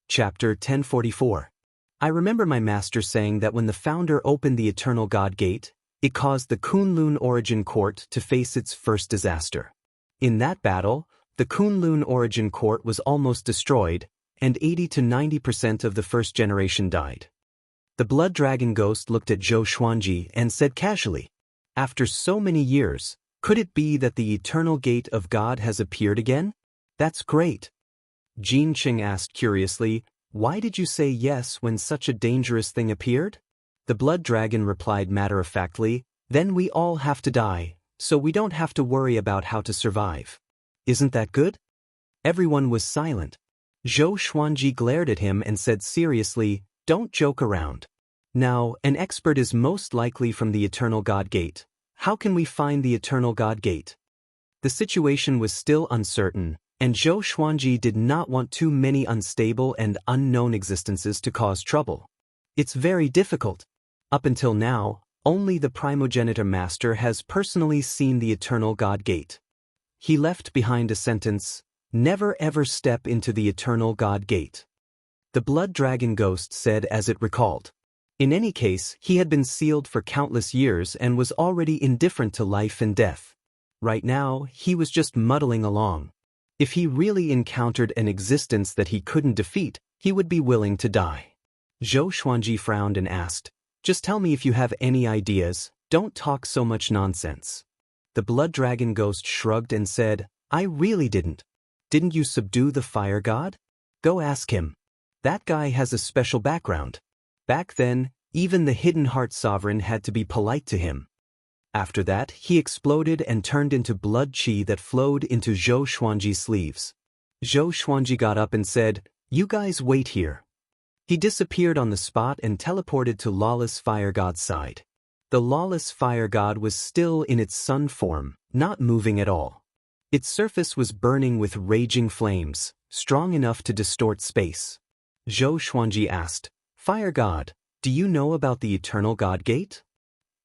Chapter 1044. I remember my master saying that when the founder opened the Eternal God Gate, it caused the Kunlun Origin Court to face its first disaster. In that battle, the Kunlun Origin Court was almost destroyed, and 80 to 90% of the first generation died. The Blood Dragon Ghost looked at Zhou Xuanji and said casually, "After so many years, could it be that the Eternal Gate of God has appeared again? That's great." Jin Qing asked curiously, "Why did you say yes when such a dangerous thing appeared?" The Blood Dragon replied matter-of-factly, "Then we all have to die, so we don't have to worry about how to survive. Isn't that good?" Everyone was silent. Zhou Xuanji glared at him and said seriously, "Don't joke around. Now, an expert is most likely from the Eternal God Gate. How can we find the Eternal God Gate?" The situation was still uncertain, and Zhou Xuanji did not want too many unstable and unknown existences to cause trouble. It's very difficult. Up until now, only the Primogenitor Master has personally seen the Eternal God Gate. He left behind a sentence, "Never ever step into the Eternal God Gate." The Blood Dragon Ghost said as it recalled. In any case, he had been sealed for countless years and was already indifferent to life and death. Right now, he was just muddling along. If he really encountered an existence that he couldn't defeat, he would be willing to die. Zhou Xuanji frowned and asked, "Just tell me if you have any ideas, don't talk so much nonsense." The Blood Dragon Ghost shrugged and said, "I really didn't. Didn't you subdue the fire god? Go ask him. That guy has a special background. Back then, even the Hidden Heart Sovereign had to be polite to him." After that, he exploded and turned into blood qi that flowed into Zhou Xuanji's sleeves. Zhou Xuanji got up and said, "You guys wait here." He disappeared on the spot and teleported to Lawless Fire God's side. The Lawless Fire God was still in its sun form, not moving at all. Its surface was burning with raging flames, strong enough to distort space. Zhou Xuanji asked, "Fire God, do you know about the Eternal God Gate?"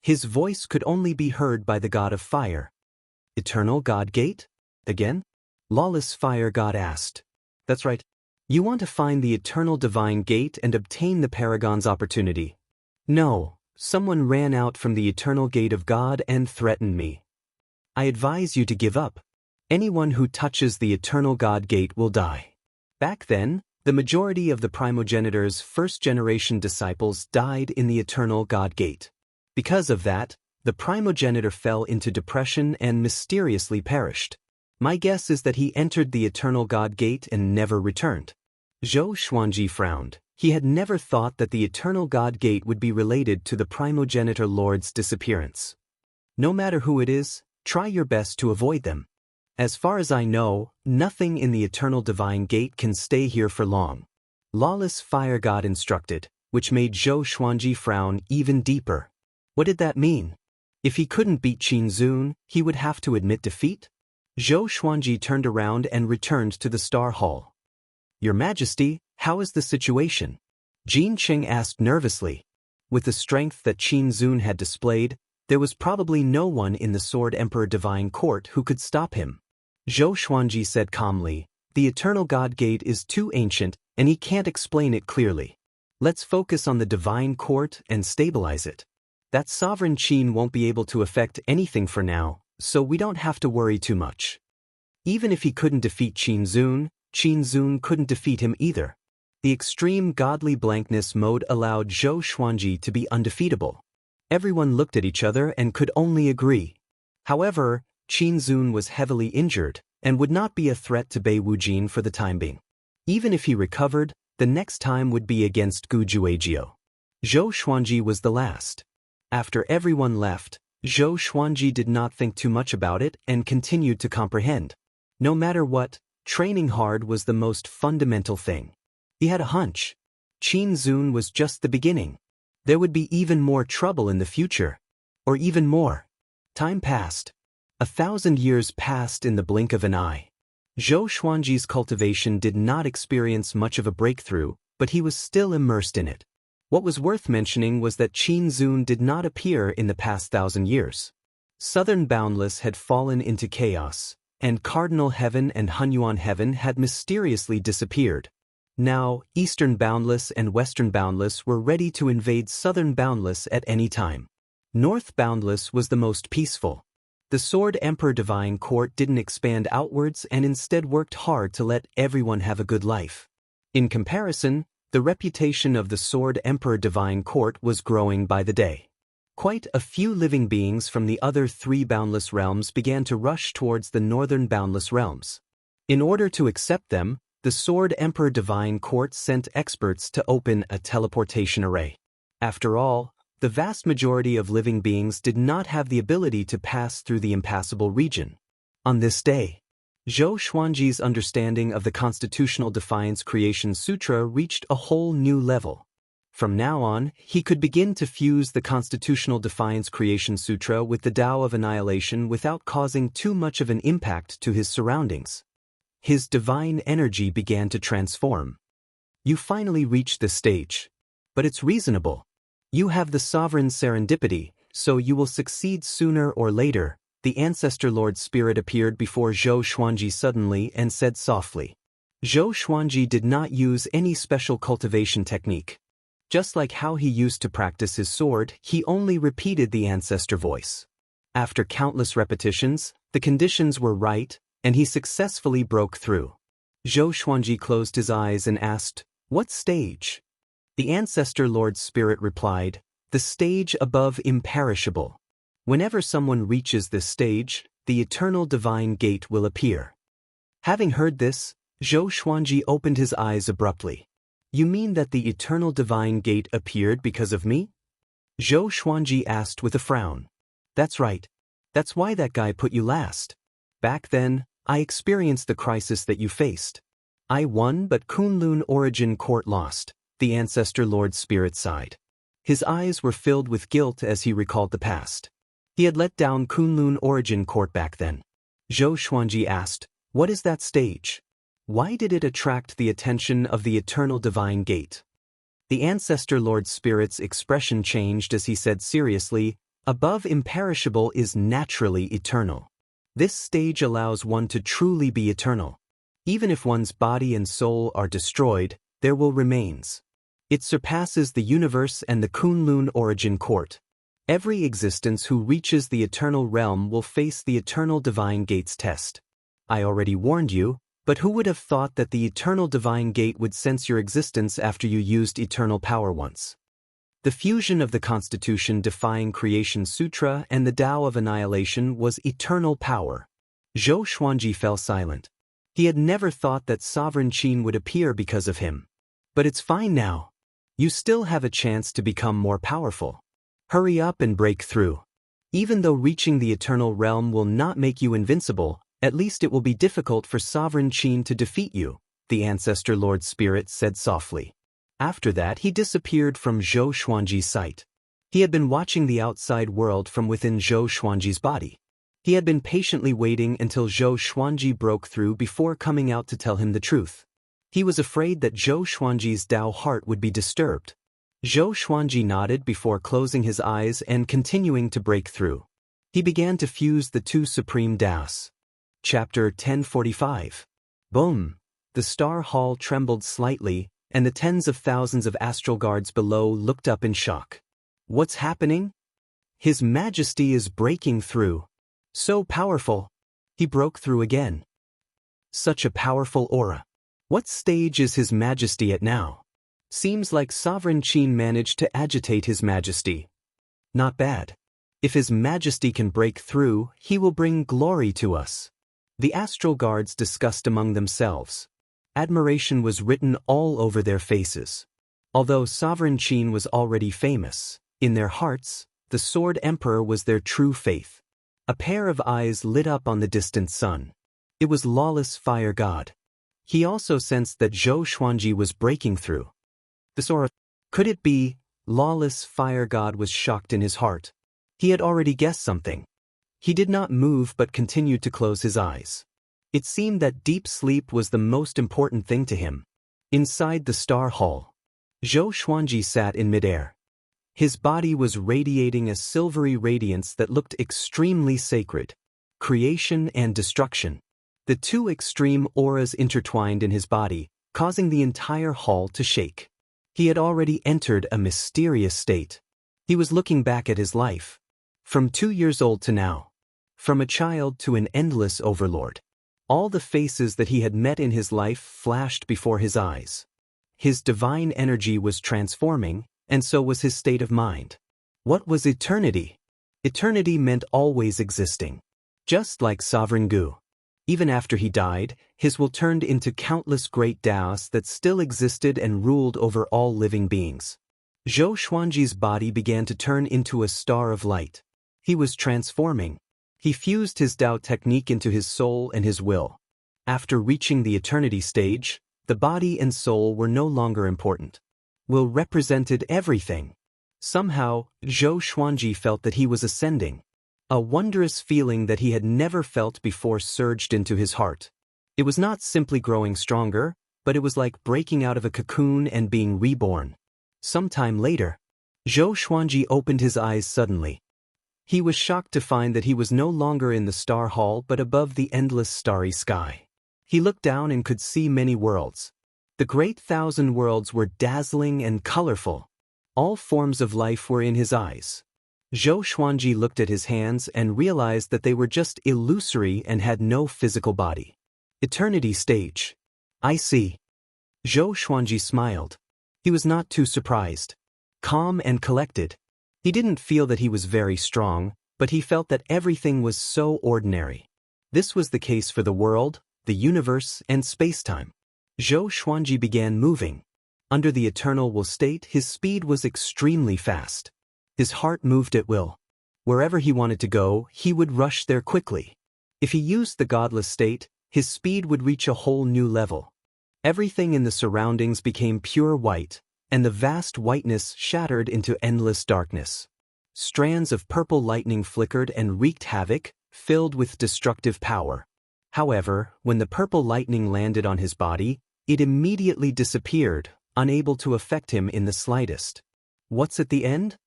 His voice could only be heard by the God of Fire. "Eternal God Gate? Again?" Lawless Fire God asked. "That's right. You want to find the Eternal Divine Gate and obtain the Paragon's opportunity." "No, someone ran out from the Eternal Gate of God and threatened me. I advise you to give up. Anyone who touches the Eternal God Gate will die." Back then, the majority of the Primogenitor's first-generation disciples died in the Eternal God Gate. Because of that, the Primogenitor fell into depression and mysteriously perished. My guess is that he entered the Eternal God Gate and never returned. Zhou Xuanji frowned. He had never thought that the Eternal God Gate would be related to the Primogenitor Lord's disappearance. No matter who it is, try your best to avoid them. As far as I know, nothing in the Eternal Divine Gate can stay here for long. Lawless Fire God instructed, which made Zhou Xuanji frown even deeper. What did that mean? If he couldn't beat Qin Zun, he would have to admit defeat? Zhou Xuanji turned around and returned to the Star Hall. "Your Majesty, how is the situation?" Jin Qing asked nervously. With the strength that Qin Zun had displayed, there was probably no one in the Sword Emperor Divine Court who could stop him. Zhou Xuanji said calmly, "The Eternal God Gate is too ancient, and he can't explain it clearly. Let's focus on the Divine Court and stabilize it. That sovereign Qin won't be able to affect anything for now, so we don't have to worry too much." Even if he couldn't defeat Qin Zun couldn't defeat him either. The extreme godly blankness mode allowed Zhou Xuanji to be undefeatable. Everyone looked at each other and could only agree. However, Qin Zun was heavily injured and would not be a threat to Bei Wujin for the time being. Even if he recovered, the next time would be against Gu Juejiu. Zhou Xuanji was the last. After everyone left, Zhou Xuanji did not think too much about it and continued to comprehend. No matter what, training hard was the most fundamental thing. He had a hunch. Qin Zun was just the beginning. There would be even more trouble in the future. Or even more. Time passed. 1,000 years passed in the blink of an eye. Zhou Xuanji's cultivation did not experience much of a breakthrough, but he was still immersed in it. What was worth mentioning was that Qin Zun did not appear in the past 1,000 years. Southern Boundless had fallen into chaos, and Cardinal Heaven and Hunyuan Heaven had mysteriously disappeared. Now, Eastern Boundless and Western Boundless were ready to invade Southern Boundless at any time. North Boundless was the most peaceful. The Sword Emperor Divine Court didn't expand outwards and instead worked hard to let everyone have a good life. In comparison, the reputation of the Sword Emperor Divine Court was growing by the day. Quite a few living beings from the other 3 boundless realms began to rush towards the northern boundless realms. In order to accept them, the Sword Emperor Divine Court sent experts to open a teleportation array. After all, the vast majority of living beings did not have the ability to pass through the impassable region. On this day, Zhou Xuanji's understanding of the Constitutional Defiance Creation Sutra reached a whole new level. From now on, he could begin to fuse the Constitutional Defiance Creation Sutra with the Tao of Annihilation without causing too much of an impact to his surroundings. His divine energy began to transform. You finally reach this stage. But it's reasonable. You have the sovereign serendipity, so you will succeed sooner or later. The Ancestor Lord Spirit appeared before Zhou Xuanji suddenly and said softly. Zhou Xuanji did not use any special cultivation technique. Just like how he used to practice his sword, he only repeated the ancestor voice. After countless repetitions, the conditions were right, and he successfully broke through. Zhou Xuanji closed his eyes and asked, "What stage?" The Ancestor Lord Spirit replied, "The stage above imperishable. Whenever someone reaches this stage, the eternal divine gate will appear." Having heard this, Zhou Xuanji opened his eyes abruptly. "You mean that the eternal divine gate appeared because of me?" Zhou Xuanji asked with a frown. "That's right. That's why that guy put you last. Back then, I experienced the crisis that you faced. I won, but Kunlun Origin Court lost." The Ancestor Lord Spirit sighed. His eyes were filled with guilt as he recalled the past. He had let down Kunlun Origin Court back then. Zhou Xuanji asked, "What is that stage? Why did it attract the attention of the Eternal Divine Gate?" The Ancestor Lord Spirit's expression changed as he said seriously, "Above imperishable is naturally eternal. This stage allows one to truly be eternal. Even if one's body and soul are destroyed, there will remains. It surpasses the universe and the Kunlun Origin Court. Every existence who reaches the eternal realm will face the Eternal Divine Gate's test. I already warned you, but who would have thought that the Eternal Divine Gate would sense your existence after you used eternal power once?" The fusion of the Constitution Defying Creation Sutra and the Tao of Annihilation was eternal power. Zhou Xuanji fell silent. He had never thought that Sovereign Qin would appear because of him. But it's fine now. You still have a chance to become more powerful. Hurry up and break through. Even though reaching the eternal realm will not make you invincible, at least it will be difficult for Sovereign Qin to defeat you, the Ancestor Lord Spirit said softly. After that, he disappeared from Zhou Xuanji's sight. He had been watching the outside world from within Zhou Xuanji's body. He had been patiently waiting until Zhou Xuanji broke through before coming out to tell him the truth. He was afraid that Zhou Xuanji's Tao heart would be disturbed. Zhou Xuanji nodded before closing his eyes and continuing to break through. He began to fuse the 2 supreme Taos. Chapter 1045. Boom! The Star Hall trembled slightly, and the tens of thousands of astral guards below looked up in shock. What's happening? His Majesty is breaking through. So powerful. He broke through again. Such a powerful aura. What stage is His Majesty at now? Seems like Sovereign Qin managed to agitate His Majesty. Not bad. If His Majesty can break through, he will bring glory to us. The astral guards discussed among themselves. Admiration was written all over their faces. Although Sovereign Qin was already famous, in their hearts, the Sword Emperor was their true faith. A pair of eyes lit up on the distant sun. It was Lawless Fire God. He also sensed that Zhou Xuanji was breaking through. Could it be? Lawless Fire God was shocked in his heart. He had already guessed something. He did not move but continued to close his eyes. It seemed that deep sleep was the most important thing to him. Inside the Star Hall, Zhou Xuanji sat in midair. His body was radiating a silvery radiance that looked extremely sacred. Creation and destruction. The 2 extreme auras intertwined in his body, causing the entire hall to shake. He had already entered a mysterious state. He was looking back at his life. From 2 years old to now. From a child to an endless overlord. All the faces that he had met in his life flashed before his eyes. His divine energy was transforming, and so was his state of mind. What was eternity? Eternity meant always existing. Just like sovereign Gu. Even after he died, his will turned into countless great Daos that still existed and ruled over all living beings. Zhou Xuanji's body began to turn into a star of light. He was transforming. He fused his Dao technique into his soul and his will. After reaching the eternity stage, the body and soul were no longer important. Will represented everything. Somehow, Zhou Xuanji felt that he was ascending. A wondrous feeling that he had never felt before surged into his heart. It was not simply growing stronger, but it was like breaking out of a cocoon and being reborn. Sometime later, Zhou Xuanji opened his eyes suddenly. He was shocked to find that he was no longer in the star hall but above the endless starry sky. He looked down and could see many worlds. The great 1,000 worlds were dazzling and colorful. All forms of life were in his eyes. Zhou Xuanji looked at his hands and realized that they were just illusory and had no physical body. Eternity stage. I see. Zhou Xuanji smiled. He was not too surprised. Calm and collected. He didn't feel that he was very strong, but he felt that everything was so ordinary. This was the case for the world, the universe, and space-time. Zhou Xuanji began moving. Under the eternal will state, his speed was extremely fast. His heart moved at will. Wherever he wanted to go, he would rush there quickly. If he used the godless state, his speed would reach a whole new level. Everything in the surroundings became pure white, and the vast whiteness shattered into endless darkness. Strands of purple lightning flickered and wreaked havoc, filled with destructive power. However, when the purple lightning landed on his body, it immediately disappeared, unable to affect him in the slightest. What's at the end?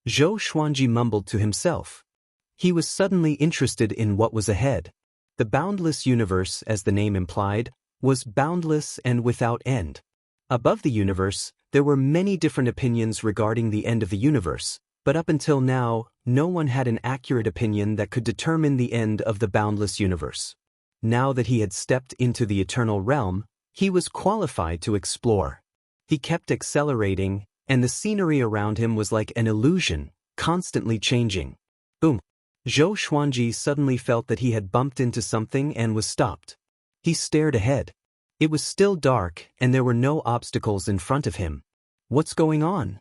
Zhou Xuanji mumbled to himself. He was suddenly interested in what was ahead. The boundless universe, as the name implied, was boundless and without end. Above the universe, there were many different opinions regarding the end of the universe, but up until now, no one had an accurate opinion that could determine the end of the boundless universe. Now that he had stepped into the eternal realm, he was qualified to explore. He kept accelerating, and the scenery around him was like an illusion, constantly changing. Boom! Zhou Xuanji suddenly felt that he had bumped into something and was stopped. He stared ahead. It was still dark, and there were no obstacles in front of him. What's going on?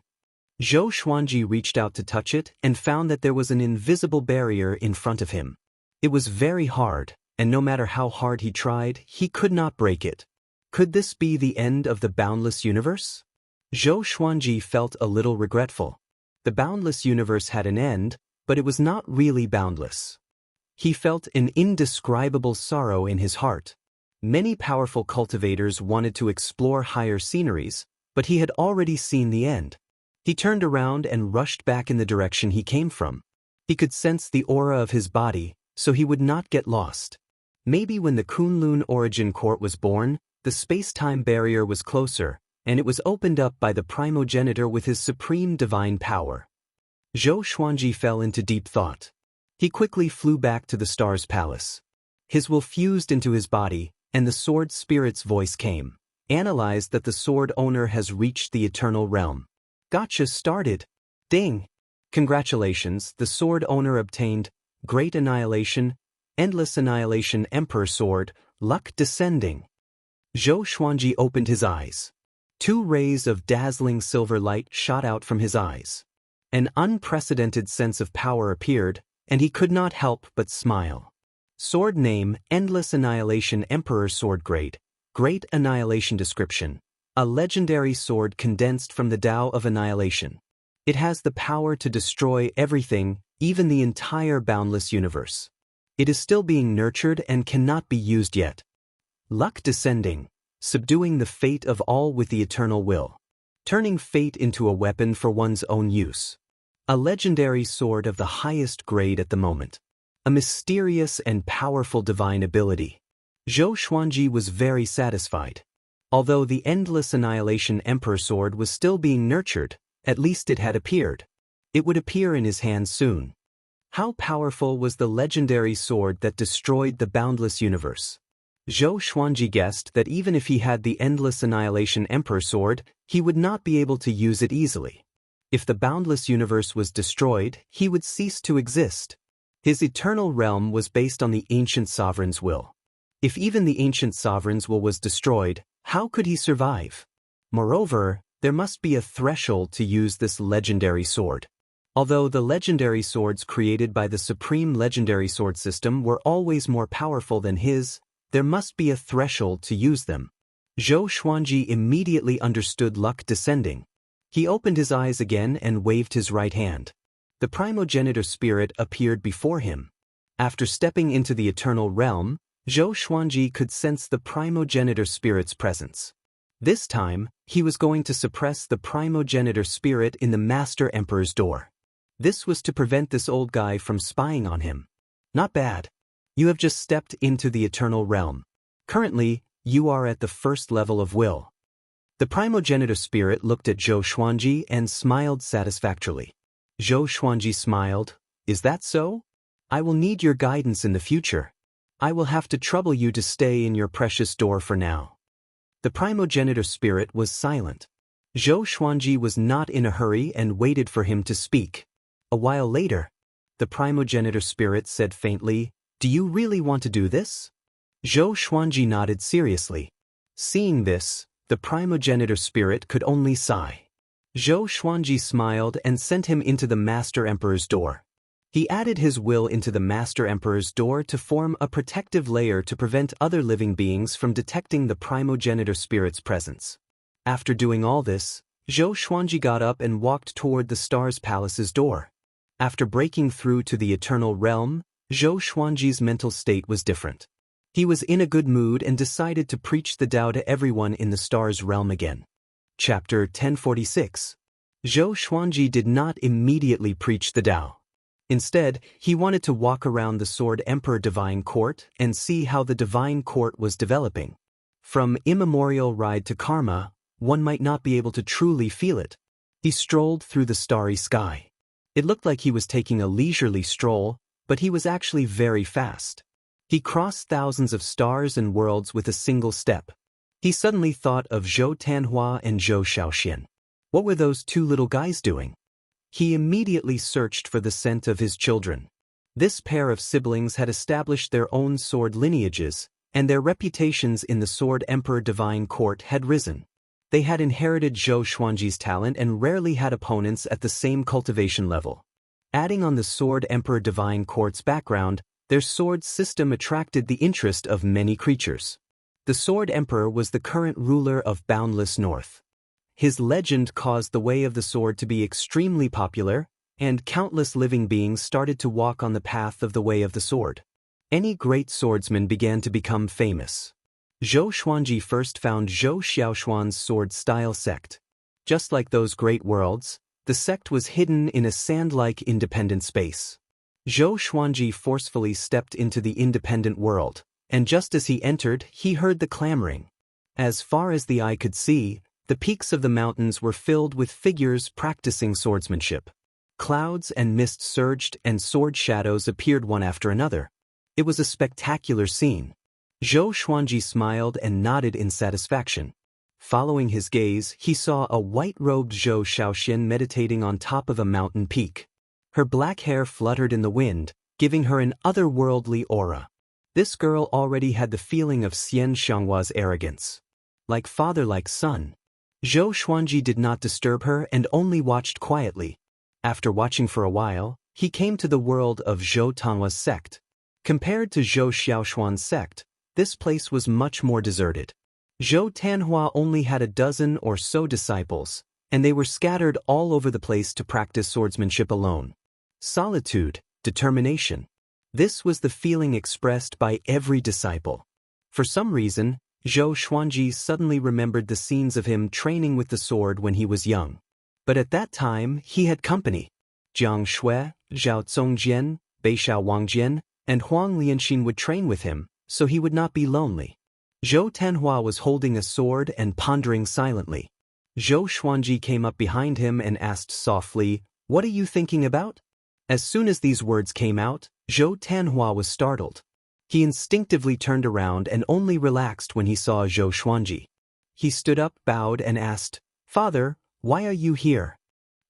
Zhou Xuanji reached out to touch it and found that there was an invisible barrier in front of him. It was very hard, and no matter how hard he tried, he could not break it. Could this be the end of the boundless universe? Zhou Xuanji felt a little regretful. The boundless universe had an end, but it was not really boundless. He felt an indescribable sorrow in his heart. Many powerful cultivators wanted to explore higher sceneries, but he had already seen the end. He turned around and rushed back in the direction he came from. He could sense the aura of his body, so he would not get lost. Maybe when the Kunlun origin court was born, the space-time barrier was closer, and it was opened up by the primogenitor with his supreme divine power. Zhou Xuanji fell into deep thought. He quickly flew back to the star's palace. His will fused into his body, and the sword spirit's voice came. Analyzed that the sword owner has reached the eternal realm. Gotcha started. Ding! Congratulations, the sword owner obtained Great Annihilation, Endless Annihilation Emperor Sword, Luck Descending. Zhou Xuanji opened his eyes. 2 rays of dazzling silver light shot out from his eyes. An unprecedented sense of power appeared, and he could not help but smile. Sword name, Endless Annihilation Emperor Sword Grade, Great Annihilation Description. A legendary sword condensed from the Tao of Annihilation. It has the power to destroy everything, even the entire boundless universe. It is still being nurtured and cannot be used yet. Luck Descending. Subduing the fate of all with the eternal will. Turning fate into a weapon for one's own use. A legendary sword of the highest grade at the moment. A mysterious and powerful divine ability. Zhou Xuanji was very satisfied. Although the Endless Annihilation Emperor sword was still being nurtured, at least it had appeared. It would appear in his hands soon. How powerful was the legendary sword that destroyed the Boundless universe? Zhou Xuanji guessed that even if he had the Endless Annihilation Emperor sword, he would not be able to use it easily. If the Boundless universe was destroyed, he would cease to exist. His eternal realm was based on the ancient sovereign's will. If even the ancient sovereign's will was destroyed, how could he survive? Moreover, there must be a threshold to use this legendary sword. Although the legendary swords created by the Supreme Legendary Sword System were always more powerful than his, there must be a threshold to use them. Zhou Xuanji immediately understood luck descending. He opened his eyes again and waved his right hand. The primogenitor spirit appeared before him. After stepping into the eternal realm, Zhou Xuanji could sense the primogenitor spirit's presence. This time, he was going to suppress the primogenitor spirit in the Master Emperor's door. This was to prevent this old guy from spying on him. Not bad. You have just stepped into the eternal realm. Currently, you are at the first level of will. The primogenitor spirit looked at Zhou Xuanji and smiled satisfactorily. Zhou Xuanji smiled. Is that so? I will need your guidance in the future. I will have to trouble you to stay in your precious door for now. The primogenitor spirit was silent. Zhou Xuanji was not in a hurry and waited for him to speak. A while later, the primogenitor spirit said faintly, "Do you really want to do this?" Zhou Xuanji nodded seriously. Seeing this, the primogenitor spirit could only sigh. Zhou Xuanji smiled and sent him into the Master Emperor's door. He added his will into the Master Emperor's door to form a protective layer to prevent other living beings from detecting the primogenitor spirit's presence. After doing all this, Zhou Xuanji got up and walked toward the Stars Palace's door. After breaking through to the eternal realm, Zhou Xuanji's mental state was different. He was in a good mood and decided to preach the Tao to everyone in the Stars realm again. Chapter 1046. Zhou Xuanji did not immediately preach the Tao. Instead, he wanted to walk around the Sword Emperor Divine Court and see how the Divine Court was developing. From immemorial ride to karma, one might not be able to truly feel it. He strolled through the starry sky. It looked like he was taking a leisurely stroll, but he was actually very fast. He crossed thousands of stars and worlds with a single step. He suddenly thought of Zhou Tanhua and Zhou Shaoxian. What were those two little guys doing? He immediately searched for the scent of his children. This pair of siblings had established their own sword lineages, and their reputations in the Sword Emperor Divine Court had risen. They had inherited Zhou Xuanji's talent and rarely had opponents at the same cultivation level. Adding on the Sword Emperor Divine Court's background, their sword system attracted the interest of many creatures. The Sword Emperor was the current ruler of Boundless North. His legend caused the way of the sword to be extremely popular, and countless living beings started to walk on the path of the way of the sword. Any great swordsman began to become famous. Zhou Xuanji first found Zhou Xiaoxuan's sword-style sect. Just like those great worlds, the sect was hidden in a sand-like independent space. Zhou Xuanji forcefully stepped into the independent world, and just as he entered, he heard the clamoring. As far as the eye could see, the peaks of the mountains were filled with figures practicing swordsmanship. Clouds and mist surged and sword shadows appeared one after another. It was a spectacular scene. Zhou Xuanji smiled and nodded in satisfaction. Following his gaze, he saw a white-robed Zhou Shaoxian meditating on top of a mountain peak. Her black hair fluttered in the wind, giving her an otherworldly aura. This girl already had the feeling of Xianxia's arrogance. Like father, like son. Zhou Xuanji did not disturb her and only watched quietly. After watching for a while, he came to the world of Zhou Tanhua's sect. Compared to Zhou Xiaoxuan's sect, this place was much more deserted. Zhou Tanhua only had a dozen or so disciples, and they were scattered all over the place to practice swordsmanship alone. Solitude, determination. This was the feeling expressed by every disciple. For some reason, Zhou Xuanji suddenly remembered the scenes of him training with the sword when he was young. But at that time, he had company. Jiang Shui, Zhao Zongjian, Beishao Wangjian, and Huang Lianxin would train with him, so he would not be lonely. Zhou Tanhua was holding a sword and pondering silently. Zhou Xuanji came up behind him and asked softly, "What are you thinking about?" As soon as these words came out, Zhou Tanhua was startled. He instinctively turned around and only relaxed when he saw Zhou Xuanji. He stood up, bowed, and asked, "Father, why are you here?"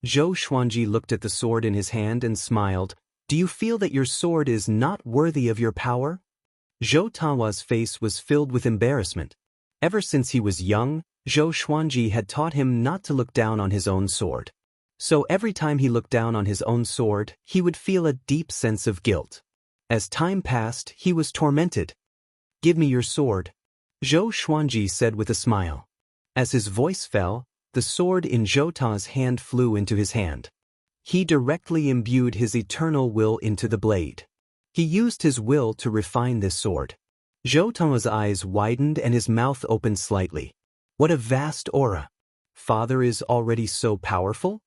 Zhou Xuanji looked at the sword in his hand and smiled. "Do you feel that your sword is not worthy of your power?" Zhou Tanhua's face was filled with embarrassment. Ever since he was young, Zhou Xuanji had taught him not to look down on his own sword. So every time he looked down on his own sword, he would feel a deep sense of guilt. As time passed, he was tormented. "Give me your sword," Zhou Xuanji said with a smile. As his voice fell, the sword in Zhou Ta's hand flew into his hand. He directly imbued his eternal will into the blade. He used his will to refine this sword. Zhou Ta's eyes widened and his mouth opened slightly. What a vast aura! Father is already so powerful?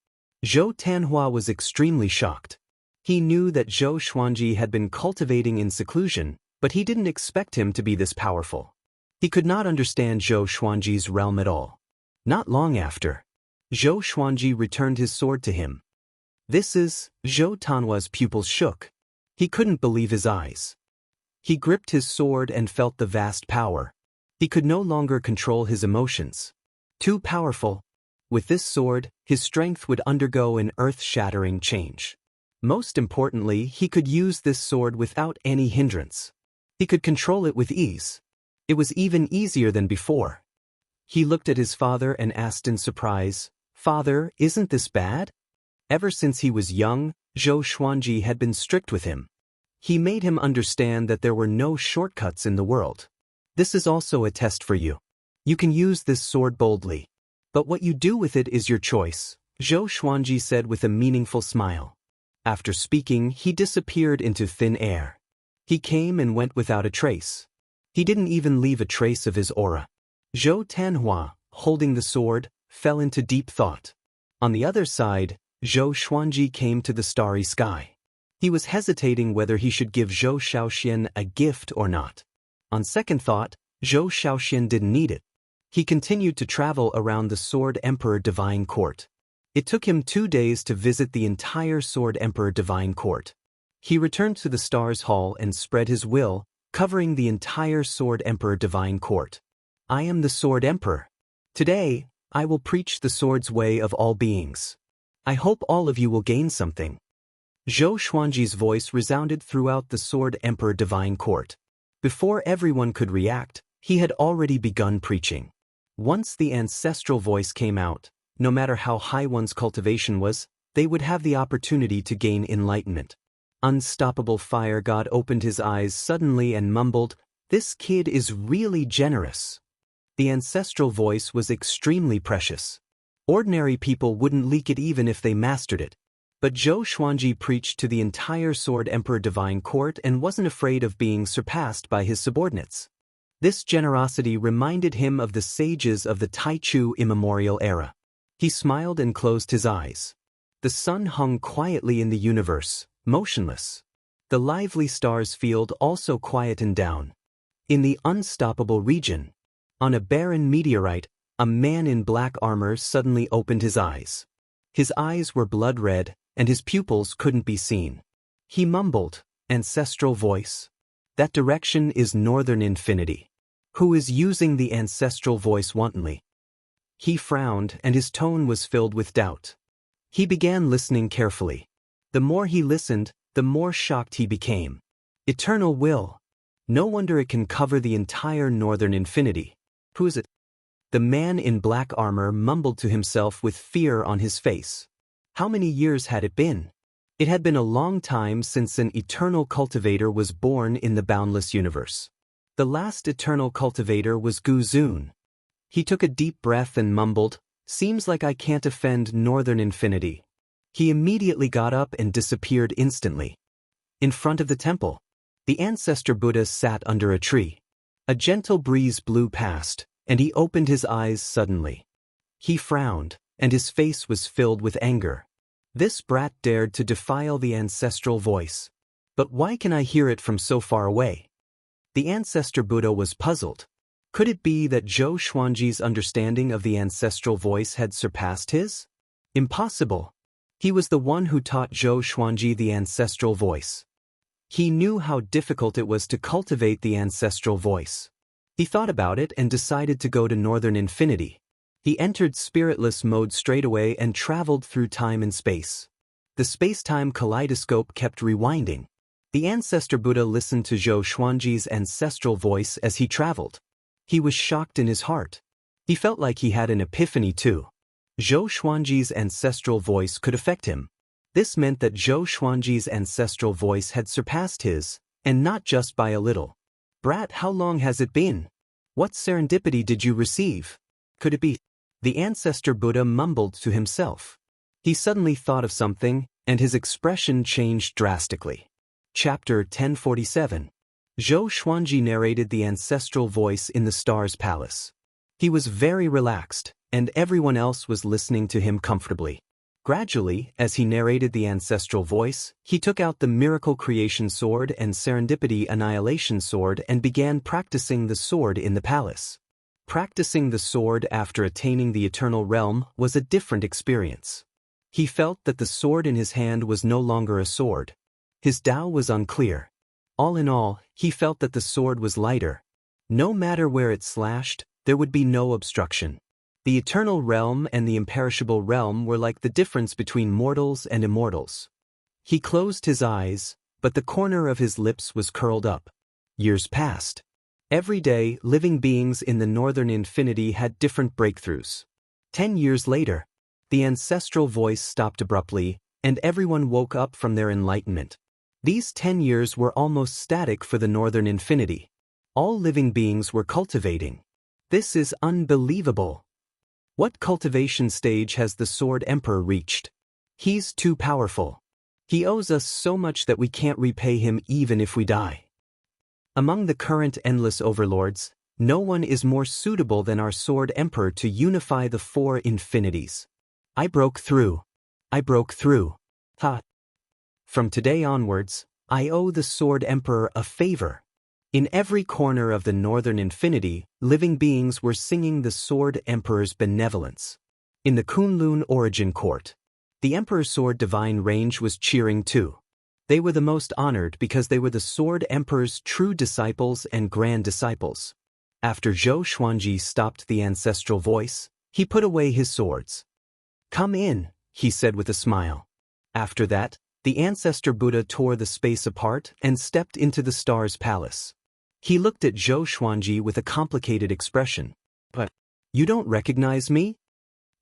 Zhou Tanhua was extremely shocked. He knew that Zhou Xuanji had been cultivating in seclusion, but he didn't expect him to be this powerful. He could not understand Zhou Xuanji's realm at all. Not long after, Zhou Xuanji returned his sword to him. Zhou Tanhua's pupils shook. He couldn't believe his eyes. He gripped his sword and felt the vast power. He could no longer control his emotions. Too powerful. With this sword, his strength would undergo an earth-shattering change. Most importantly, he could use this sword without any hindrance. He could control it with ease. It was even easier than before. He looked at his father and asked in surprise, "Father, isn't this bad?" Ever since he was young, Zhou Xuanji had been strict with him. He made him understand that there were no shortcuts in the world. "This is also a test for you. You can use this sword boldly. But what you do with it is your choice," Zhou Xuanji said with a meaningful smile. After speaking, he disappeared into thin air. He came and went without a trace. He didn't even leave a trace of his aura. Zhou Tanhua, holding the sword, fell into deep thought. On the other side, Zhou Xuanji came to the starry sky. He was hesitating whether he should give Zhou Shaoxian a gift or not. On second thought, Zhou Shaoxian didn't need it. He continued to travel around the Sword Emperor Divine Court. It took him 2 days to visit the entire Sword Emperor Divine Court. He returned to the Stars Hall and spread his will, covering the entire Sword Emperor Divine Court. "I am the Sword Emperor. Today, I will preach the sword's way of all beings. I hope all of you will gain something." Zhou Xuanji's voice resounded throughout the Sword Emperor Divine Court. Before everyone could react, he had already begun preaching. Once the ancestral voice came out, no matter how high one's cultivation was, they would have the opportunity to gain enlightenment. Unstoppable Fire God opened his eyes suddenly and mumbled, "This kid is really generous." The ancestral voice was extremely precious. Ordinary people wouldn't leak it even if they mastered it. But Zhou Xuanji preached to the entire Sword Emperor Divine Court and wasn't afraid of being surpassed by his subordinates. This generosity reminded him of the sages of the Taichu immemorial era. He smiled and closed his eyes. The sun hung quietly in the universe, motionless. The lively stars field also quietened down. In the unstoppable region, on a barren meteorite, a man in black armor suddenly opened his eyes. His eyes were blood red, and his pupils couldn't be seen. He mumbled, "Ancestral voice. That direction is Northern Infinity. Who is using the ancestral voice wantonly?" He frowned, and his tone was filled with doubt. He began listening carefully. The more he listened, the more shocked he became. Eternal will. No wonder it can cover the entire Northern Infinity. Who is it? The man in black armor mumbled to himself with fear on his face. How many years had it been? It had been a long time since an eternal cultivator was born in the Boundless universe. The last eternal cultivator was Gu Zun. He took a deep breath and mumbled, "Seems like I can't offend Northern Infinity." He immediately got up and disappeared instantly. In front of the temple, the ancestor Buddha sat under a tree. A gentle breeze blew past, and he opened his eyes suddenly. He frowned, and his face was filled with anger. This brat dared to defile the ancestral voice. But why can I hear it from so far away? The ancestor Buddha was puzzled. Could it be that Zhou Xuanji's understanding of the ancestral voice had surpassed his? Impossible. He was the one who taught Zhou Xuanji the ancestral voice. He knew how difficult it was to cultivate the ancestral voice. He thought about it and decided to go to Northern Infinity. He entered spiritless mode straightaway and traveled through time and space. The space-time kaleidoscope kept rewinding. The ancestor Buddha listened to Zhou Xuanji's ancestral voice as he traveled. He was shocked in his heart. He felt like he had an epiphany too. Zhou Xuanji's ancestral voice could affect him. This meant that Zhou Xuanji's ancestral voice had surpassed his, and not just by a little. Brat, how long has it been? What serendipity did you receive? Could it be? The ancestor Buddha mumbled to himself. He suddenly thought of something, and his expression changed drastically. Chapter 1047. Zhou Xuanji narrated the ancestral voice in the Star's Palace. He was very relaxed, and everyone else was listening to him comfortably. Gradually, as he narrated the ancestral voice, he took out the Miracle Creation Sword and Serendipity Annihilation Sword and began practicing the sword in the palace. Practicing the sword after attaining the Eternal Realm was a different experience. He felt that the sword in his hand was no longer a sword. His Tao was unclear. All in all, he felt that the sword was lighter. No matter where it slashed, there would be no obstruction. The Eternal Realm and the Imperishable Realm were like the difference between mortals and immortals. He closed his eyes, but the corner of his lips was curled up. Years passed. Every day, living beings in the Northern Infinity had different breakthroughs. 10 years later, the ancestral voice stopped abruptly, and everyone woke up from their enlightenment. These 10 years were almost static for the Northern Infinity. All living beings were cultivating. This is unbelievable. What cultivation stage has the Sword Emperor reached? He's too powerful. He owes us so much that we can't repay him even if we die. Among the current endless overlords, no one is more suitable than our Sword Emperor to unify the 4 infinities. I broke through. I broke through. Ha! From today onwards, I owe the Sword Emperor a favor. In every corner of the Northern Infinity, living beings were singing the Sword Emperor's benevolence. In the Kunlun Origin Court, the Emperor's Sword Divine Range was cheering too. They were the most honored because they were the Sword Emperor's true disciples and grand disciples. After Zhou Xuanji stopped the ancestral voice, he put away his swords. Come in, he said with a smile. After that, the ancestor Buddha tore the space apart and stepped into the Star's Palace. He looked at Zhou Xuanji with a complicated expression. But, you don't recognize me?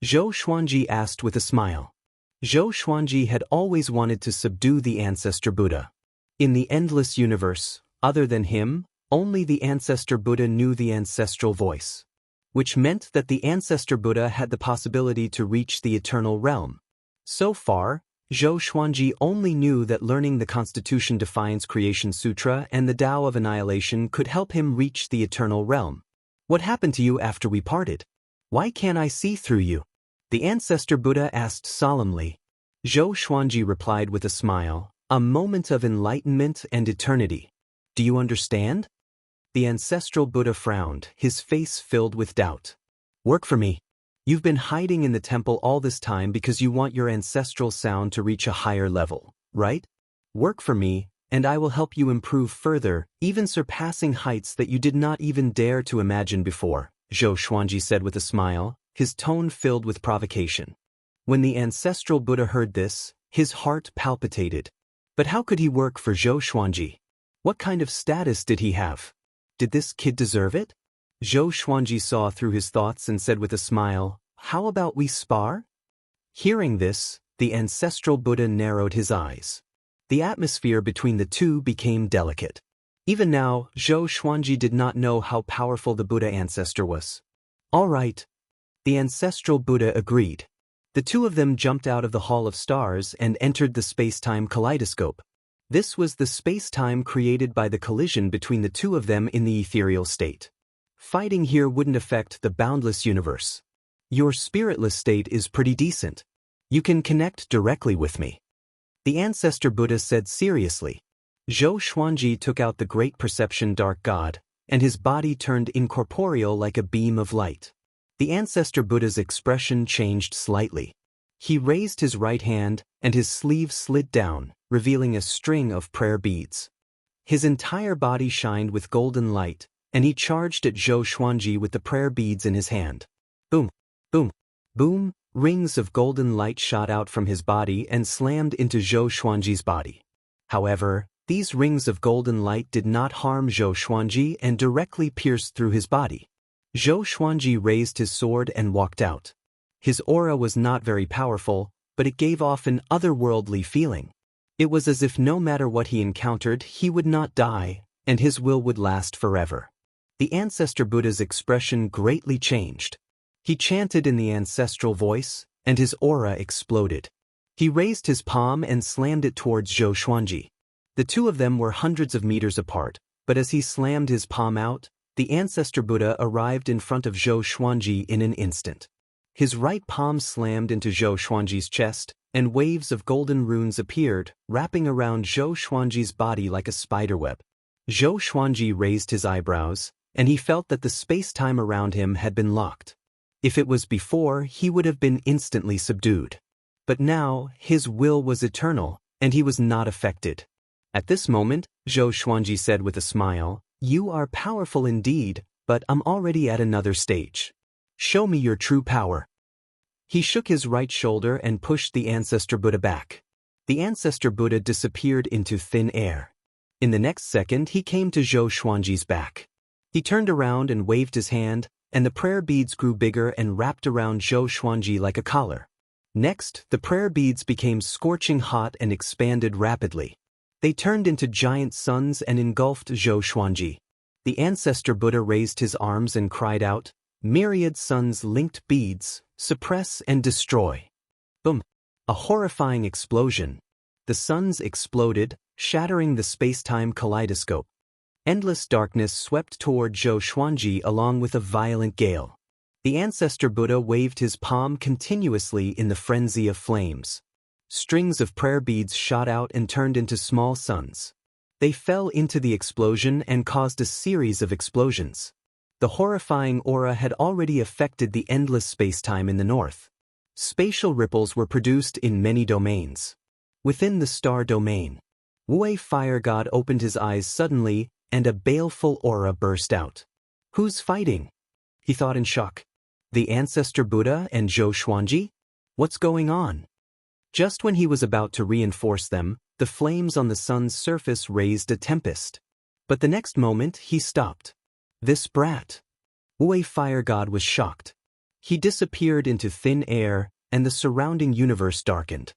Zhou Xuanji asked with a smile. Zhou Xuanji had always wanted to subdue the ancestor Buddha. In the endless universe, other than him, only the ancestor Buddha knew the ancestral voice. Which meant that the ancestor Buddha had the possibility to reach the Eternal Realm. So far, Zhou Xuanji only knew that learning the Constitution Defiance Creation Sutra and the Tao of Annihilation could help him reach the Eternal Realm. What happened to you after we parted? Why can't I see through you? The ancestor Buddha asked solemnly. Zhou Xuanji replied with a smile, a moment of enlightenment and eternity. Do you understand? The ancestral Buddha frowned, his face filled with doubt. Work for me. You've been hiding in the temple all this time because you want your ancestral sound to reach a higher level, right? Work for me, and I will help you improve further, even surpassing heights that you did not even dare to imagine before, Zhou Xuanji said with a smile, his tone filled with provocation. When the ancestral Buddha heard this, his heart palpitated. But how could he work for Zhou Xuanji? What kind of status did he have? Did this kid deserve it? Zhou Xuanji saw through his thoughts and said with a smile, how about we spar? Hearing this, the ancestral Buddha narrowed his eyes. The atmosphere between the two became delicate. Even now, Zhou Xuanji did not know how powerful the Buddha ancestor was. All right. The ancestral Buddha agreed. The two of them jumped out of the Hall of Stars and entered the space-time kaleidoscope. This was the space-time created by the collision between the two of them in the ethereal state. Fighting here wouldn't affect the boundless universe. Your spiritless state is pretty decent. You can connect directly with me. The ancestor Buddha said seriously. Zhou Xuanji took out the Great Perception Dark God, and his body turned incorporeal like a beam of light. The ancestor Buddha's expression changed slightly. He raised his right hand, and his sleeve slid down, revealing a string of prayer beads. His entire body shined with golden light, and he charged at Zhou Xuanji with the prayer beads in his hand. Boom, boom, boom, rings of golden light shot out from his body and slammed into Zhou Xuanji's body. However, these rings of golden light did not harm Zhou Xuanji and directly pierced through his body. Zhou Xuanji raised his sword and walked out. His aura was not very powerful, but it gave off an otherworldly feeling. It was as if no matter what he encountered, he would not die, and his will would last forever. The ancestor Buddha's expression greatly changed. He chanted in the ancestral voice, and his aura exploded. He raised his palm and slammed it towards Zhou Xuanji. The two of them were hundreds of meters apart, but as he slammed his palm out, the ancestor Buddha arrived in front of Zhou Xuanji in an instant. His right palm slammed into Zhou Xuanji's chest, and waves of golden runes appeared, wrapping around Zhou Xuanji's body like a spiderweb. Zhou Xuanji raised his eyebrows, and he felt that the space-time around him had been locked. If it was before, he would have been instantly subdued. But now, his will was eternal, and he was not affected. At this moment, Zhou Xuanji said with a smile, "You are powerful indeed, but I'm already at another stage. Show me your true power." He shook his right shoulder and pushed the ancestor Buddha back. The ancestor Buddha disappeared into thin air. In the next second, he came to Zhou Xuanji's back. He turned around and waved his hand, and the prayer beads grew bigger and wrapped around Zhou Xuanji like a collar. Next, the prayer beads became scorching hot and expanded rapidly. They turned into giant suns and engulfed Zhou Xuanji. The ancestor Buddha raised his arms and cried out, "Myriad suns-linked beads, suppress and destroy." Boom! A horrifying explosion. The suns exploded, shattering the space-time kaleidoscope. Endless darkness swept toward Zhou Xuanji along with a violent gale. The ancestor Buddha waved his palm continuously in the frenzy of flames. Strings of prayer beads shot out and turned into small suns. They fell into the explosion and caused a series of explosions. The horrifying aura had already affected the endless space-time in the north. Spatial ripples were produced in many domains. Within the star domain, Wu Fire God opened his eyes suddenly, and a baleful aura burst out. "Who's fighting?" he thought in shock. The ancestor Buddha and Zhou Xuanji? What's going on? Just when he was about to reinforce them, the flames on the sun's surface raised a tempest. But the next moment, he stopped. This brat. Wu Fire God was shocked. He disappeared into thin air, and the surrounding universe darkened.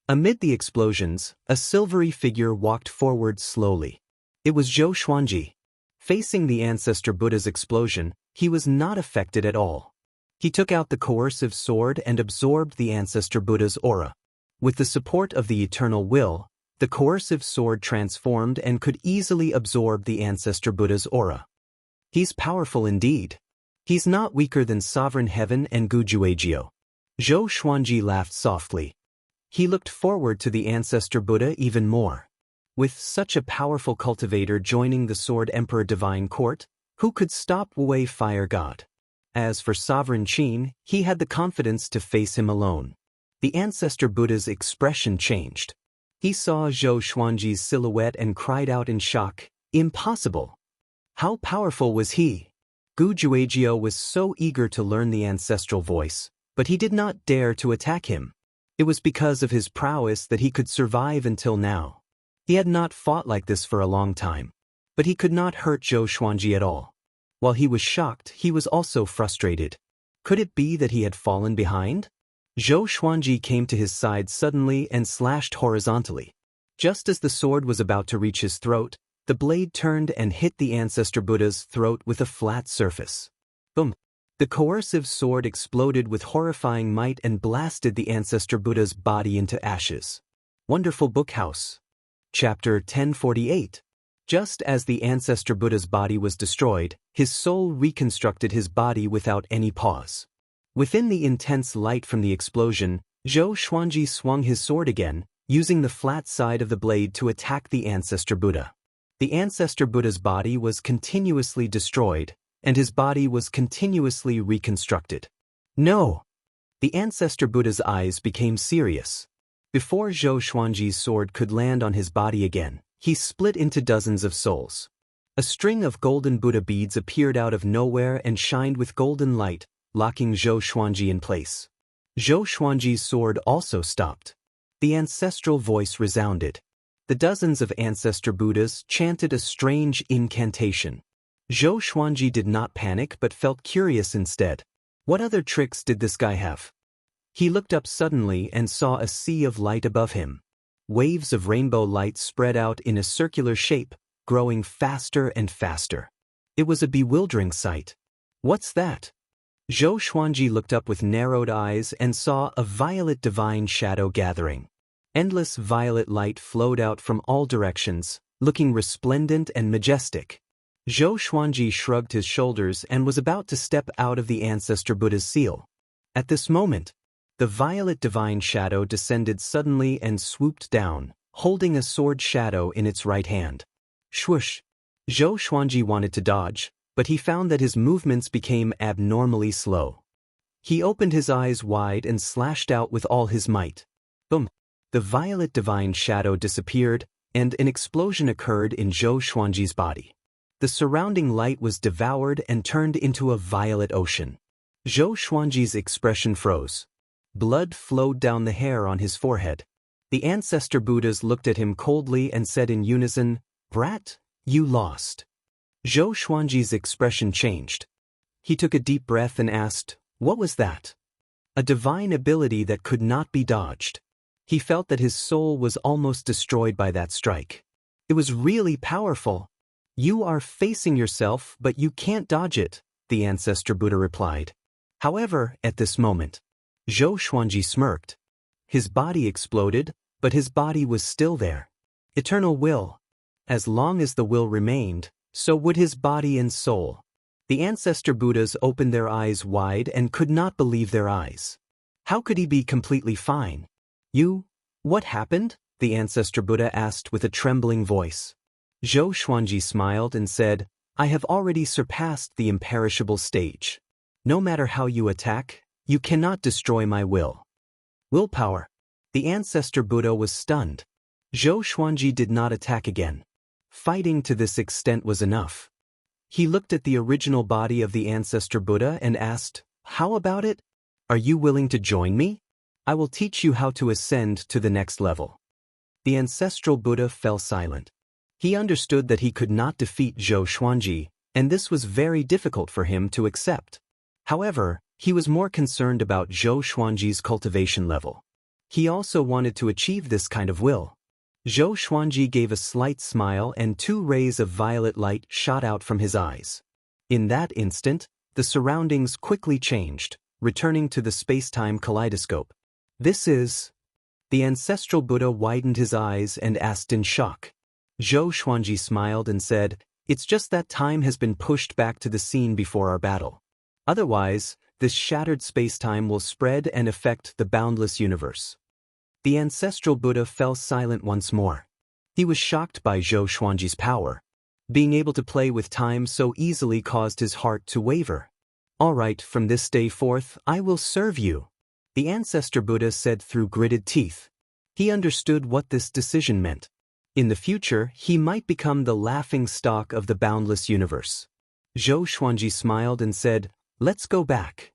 Amid the explosions, a silvery figure walked forward slowly. It was Zhou Xuanji. Facing the ancestor Buddha's explosion, he was not affected at all. He took out the coercive sword and absorbed the ancestor Buddha's aura. With the support of the eternal will, the coercive sword transformed and could easily absorb the ancestor Buddha's aura. He's powerful indeed. He's not weaker than Sovereign Heaven and Gujuejiao. Zhou Xuanji laughed softly. He looked forward to the ancestor Buddha even more. With such a powerful cultivator joining the Sword Emperor Divine Court, who could stop Wu Fire God? As for Sovereign Qin, he had the confidence to face him alone. The ancestor Buddha's expression changed. He saw Zhou Xuanji's silhouette and cried out in shock, "Impossible!" How powerful was he? Gujuejiao was so eager to learn the ancestral voice, but he did not dare to attack him. It was because of his prowess that he could survive until now. He had not fought like this for a long time, but he could not hurt Zhou Xuanji at all. While he was shocked, he was also frustrated. Could it be that he had fallen behind? Zhou Xuanji came to his side suddenly and slashed horizontally. Just as the sword was about to reach his throat, the blade turned and hit the ancestor Buddha's throat with a flat surface. Boom! The coercive sword exploded with horrifying might and blasted the ancestor Buddha's body into ashes. Wonderful Book House. Chapter 1048. Just as the ancestor Buddha's body was destroyed, his soul reconstructed his body without any pause. Within the intense light from the explosion, Zhou Xuanji swung his sword again, using the flat side of the blade to attack the ancestor Buddha. The ancestor Buddha's body was continuously destroyed, and his body was continuously reconstructed. No! The ancestor Buddha's eyes became serious. Before Zhou Xuanji's sword could land on his body again, he split into dozens of souls. A string of golden Buddha beads appeared out of nowhere and shined with golden light, locking Zhou Xuanji in place. Zhou Xuanji's sword also stopped. The ancestral voice resounded. The dozens of ancestor Buddhas chanted a strange incantation. Zhou Xuanji did not panic but felt curious instead. What other tricks did this guy have? He looked up suddenly and saw a sea of light above him. Waves of rainbow light spread out in a circular shape, growing faster and faster. It was a bewildering sight. What's that? Zhou Xuanji looked up with narrowed eyes and saw a violet divine shadow gathering. Endless violet light flowed out from all directions, looking resplendent and majestic. Zhou Xuanji shrugged his shoulders and was about to step out of the ancestor Buddha's seal. At this moment, the violet divine shadow descended suddenly and swooped down, holding a sword shadow in its right hand. Swoosh! Zhou Xuanji wanted to dodge, but he found that his movements became abnormally slow. He opened his eyes wide and slashed out with all his might. Boom! The violet divine shadow disappeared, and an explosion occurred in Zhou Xuanji's body. The surrounding light was devoured and turned into a violet ocean. Zhou Xuanji's expression froze. Blood flowed down the hair on his forehead. The ancestor Buddhas looked at him coldly and said in unison, "Brat, you lost." Zhou Xuanji's expression changed. He took a deep breath and asked, "What was that?" A divine ability that could not be dodged. He felt that his soul was almost destroyed by that strike. It was really powerful. "You are facing yourself, but you can't dodge it," the ancestor Buddha replied. However, at this moment, Zhou Xuanji smirked. His body exploded, but his body was still there. Eternal will. As long as the will remained, so would his body and soul. The ancestor Buddhas opened their eyes wide and could not believe their eyes. How could he be completely fine? What happened? The ancestor Buddha asked with a trembling voice. Zhou Xuanji smiled and said, "I have already surpassed the imperishable stage. No matter how you attack, you cannot destroy my will." Willpower. The ancestor Buddha was stunned. Zhou Xuanji did not attack again. Fighting to this extent was enough. He looked at the original body of the ancestor Buddha and asked, "How about it? Are you willing to join me? I will teach you how to ascend to the next level." The ancestral Buddha fell silent. He understood that he could not defeat Zhou Xuanji, and this was very difficult for him to accept. However, he was more concerned about Zhou Xuanji's cultivation level. He also wanted to achieve this kind of will. Zhou Xuanji gave a slight smile and 2 rays of violet light shot out from his eyes. In that instant, the surroundings quickly changed, returning to the space-time kaleidoscope. "This is..." The ancestral Buddha widened his eyes and asked in shock. Zhou Xuanji smiled and said, "It's just that time has been pushed back to the scene before our battle. Otherwise, this shattered space-time will spread and affect the boundless universe." The ancestral Buddha fell silent once more. He was shocked by Zhou Xuanji's power. Being able to play with time so easily caused his heart to waver. "All right, from this day forth, I will serve you," the ancestor Buddha said through gritted teeth. He understood what this decision meant. In the future, he might become the laughing stock of the boundless universe. Zhou Xuanji smiled and said, "Let's go back."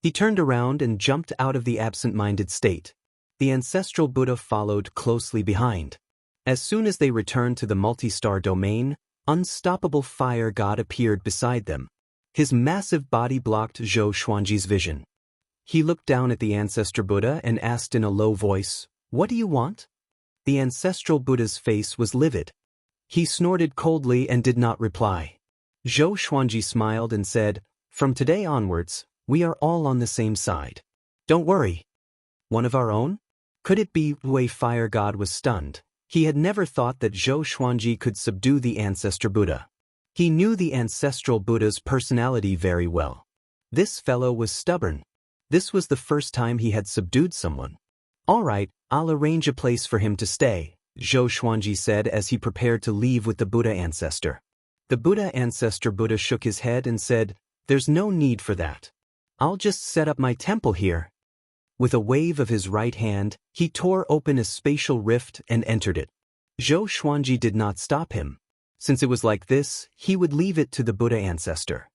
He turned around and jumped out of the absent-minded state. The ancestral Buddha followed closely behind. As soon as they returned to the multi-star domain, unstoppable fire god appeared beside them. His massive body blocked Zhou Xuanji's vision. He looked down at the ancestor Buddha and asked in a low voice, "What do you want?" The ancestral Buddha's face was livid. He snorted coldly and did not reply. Zhou Xuanji smiled and said, "From today onwards, we are all on the same side. Don't worry." "One of our own?" Could it be? Wei Fire God was stunned. He had never thought that Zhou Xuanji could subdue the ancestor Buddha. He knew the ancestral Buddha's personality very well. This fellow was stubborn. This was the first time he had subdued someone. "All right, I'll arrange a place for him to stay," Zhou Xuanji said as he prepared to leave with the Buddha ancestor. The Buddha ancestor Buddha shook his head and said, "There's no need for that. I'll just set up my temple here." With a wave of his right hand, he tore open a spatial rift and entered it. Zhou Xuanji did not stop him. Since it was like this, he would leave it to the Buddha ancestor.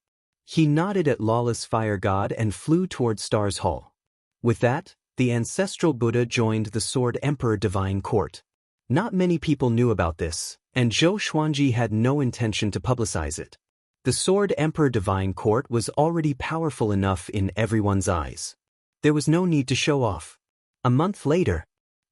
He nodded at Lawless Fire God and flew toward Star's Hall. With that, the ancestral Buddha joined the Sword Emperor Divine Court. Not many people knew about this, and Zhou Xuanji had no intention to publicize it. The Sword Emperor Divine Court was already powerful enough in everyone's eyes. There was no need to show off. A month later,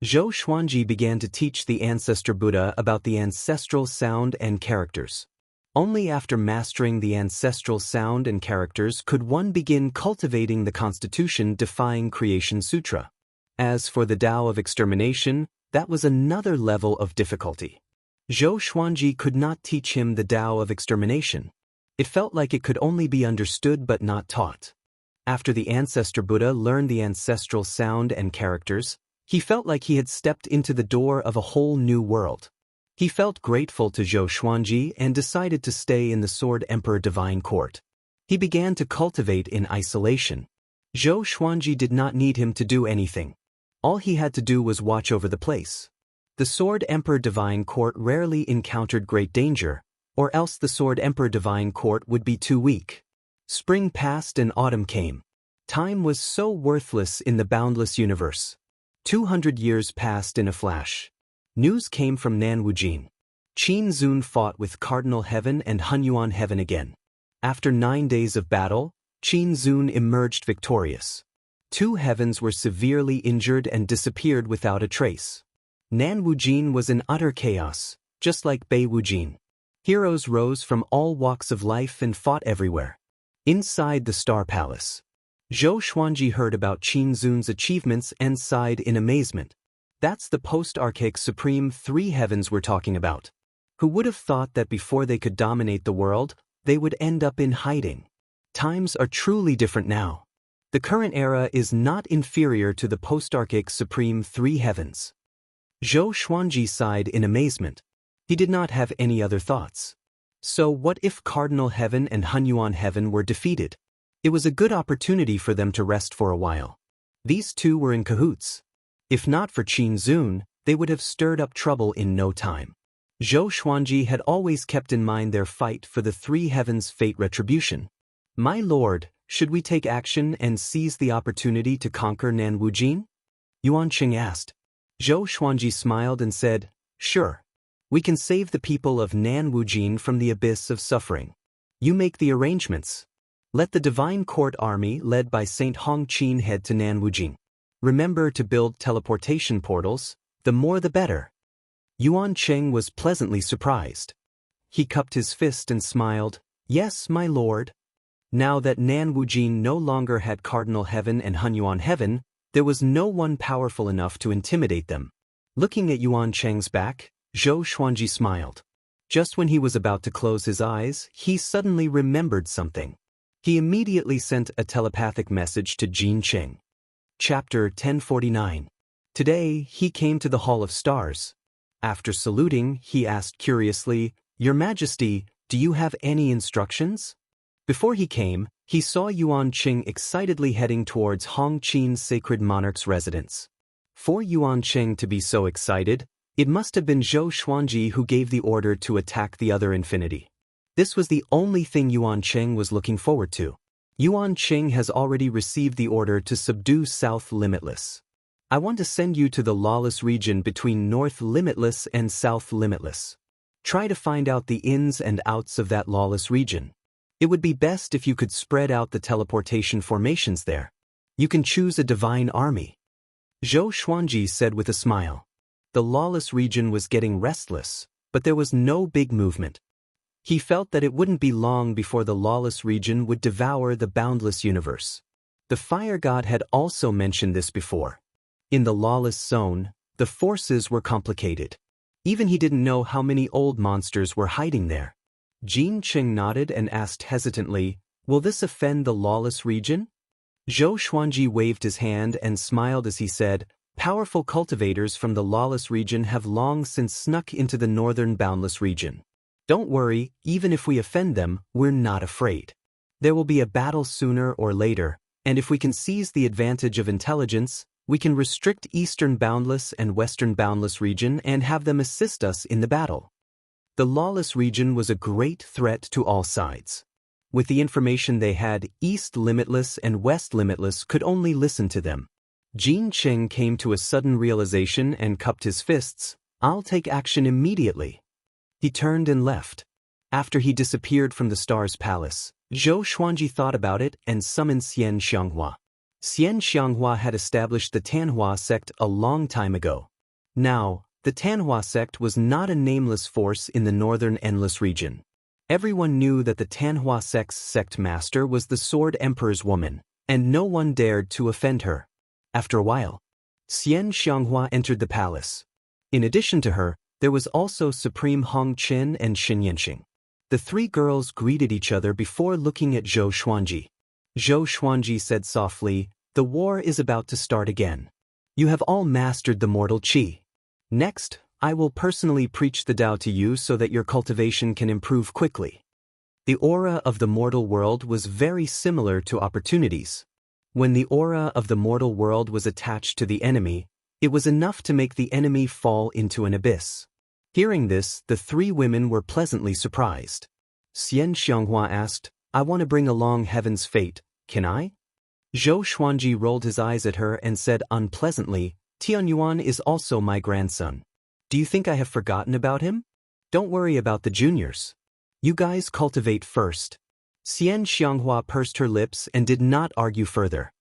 Zhou Xuanji began to teach the ancestor Buddha about the ancestral sound and characters. Only after mastering the ancestral sound and characters could one begin cultivating the constitution-defying Creation Sutra. As for the Tao of Extermination, that was another level of difficulty. Zhou Xuanji could not teach him the Tao of Extermination. It felt like it could only be understood but not taught. After the ancestor Buddha learned the ancestral sound and characters, he felt like he had stepped into the door of a whole new world. He felt grateful to Zhou Xuanji and decided to stay in the Sword Emperor Divine Court. He began to cultivate in isolation. Zhou Xuanji did not need him to do anything. All he had to do was watch over the place. The Sword Emperor Divine Court rarely encountered great danger, or else the Sword Emperor Divine Court would be too weak. Spring passed and autumn came. Time was so worthless in the boundless universe. 200 years passed in a flash. News came from Nanwujin. Qin Zun fought with Cardinal Heaven and Hunyuan Heaven again. After 9 days of battle, Qin Zun emerged victorious. 2 heavens were severely injured and disappeared without a trace. Nanwujin was in utter chaos, just like Beiwujin. Heroes rose from all walks of life and fought everywhere. Inside the Star Palace, Zhou Xuanji heard about Qin Zun's achievements and sighed in amazement. That's the post-archaic supreme 3 heavens we're talking about. Who would have thought that before they could dominate the world, they would end up in hiding? Times are truly different now. The current era is not inferior to the post-archaic supreme 3 heavens. Zhou Xuanji sighed in amazement. He did not have any other thoughts. So what if Cardinal Heaven and Hunyuan Heaven were defeated? It was a good opportunity for them to rest for a while. These 2 were in cahoots. If not for Qin Zun, they would have stirred up trouble in no time. Zhou Xuanji had always kept in mind their fight for the 3 heavens' fate retribution. "My lord, should we take action and seize the opportunity to conquer Nanwujin?" Yuan Qing asked. Zhou Xuanji smiled and said, "Sure. We can save the people of Nanwujin from the abyss of suffering. You make the arrangements. Let the Divine Court army led by Saint Hongqin head to Nanwujin. Remember to build teleportation portals, the more the better." Yuan Qing was pleasantly surprised. He cupped his fist and smiled, "Yes, my lord." Now that Nanwujin no longer had Cardinal Heaven and Hunyuan Heaven, there was no one powerful enough to intimidate them. Looking at Yuan Qing's back, Zhou Xuanji smiled. Just when he was about to close his eyes, he suddenly remembered something. He immediately sent a telepathic message to Jin Qing. Chapter 1049. Today, he came to the Hall of Stars. After saluting, he asked curiously, "Your Majesty, do you have any instructions?" Before he came, he saw Yuan Qing excitedly heading towards Hongqin's sacred monarch's residence. For Yuan Qing to be so excited, it must have been Zhou Xuanji who gave the order to attack the other infinity. This was the only thing Yuan Qing was looking forward to. Yuan Qing has already received the order to subdue South Limitless. I want to send you to the lawless region between North Limitless and South Limitless. Try to find out the ins and outs of that lawless region. It would be best if you could spread out the teleportation formations there. You can choose a divine army. Zhou Xuanji said with a smile. The lawless region was getting restless, but there was no big movement. He felt that it wouldn't be long before the lawless region would devour the boundless universe. The fire god had also mentioned this before. In the lawless zone, the forces were complicated. Even he didn't know how many old monsters were hiding there. Jin Qing nodded and asked hesitantly, "Will this offend the lawless region?" Zhou Xuanji waved his hand and smiled as he said, Powerful cultivators from the lawless region have long since snuck into the northern Boundless region. Don't worry, even if we offend them, we're not afraid. There will be a battle sooner or later, and if we can seize the advantage of intelligence, we can restrict Eastern Boundless and Western Boundless region and have them assist us in the battle. The lawless region was a great threat to all sides. With the information they had, East Limitless and West Limitless could only listen to them. Jin Cheng came to a sudden realization and cupped his fists. I'll take action immediately. He turned and left. After he disappeared from the Star's Palace, Zhou Xuanji thought about it and summoned Xianxia. Xianxia had established the Tanhua sect a long time ago. Now, the Tanhua sect was not a nameless force in the northern Endless region. Everyone knew that the Tanhua sect's sect master was the Sword Emperor's woman, and no one dared to offend her. After a while, Xianxia entered the palace. In addition to her, there was also Supreme Hong Chen and Xianxia. The three girls greeted each other before looking at Zhou Xuanji. Zhou Xuanji said softly, "The war is about to start again. You have all mastered the mortal qi. Next, I will personally preach the Tao to you so that your cultivation can improve quickly." The aura of the mortal world was very similar to opportunities. When the aura of the mortal world was attached to the enemy, it was enough to make the enemy fall into an abyss. Hearing this, the three women were pleasantly surprised. Xianxia asked, "I want to bring along heaven's fate, can I?" Zhou Xuanji rolled his eyes at her and said unpleasantly, "Tianyuan is also my grandson. Do you think I have forgotten about him? Don't worry about the juniors. You guys cultivate first." Xianxia pursed her lips and did not argue further.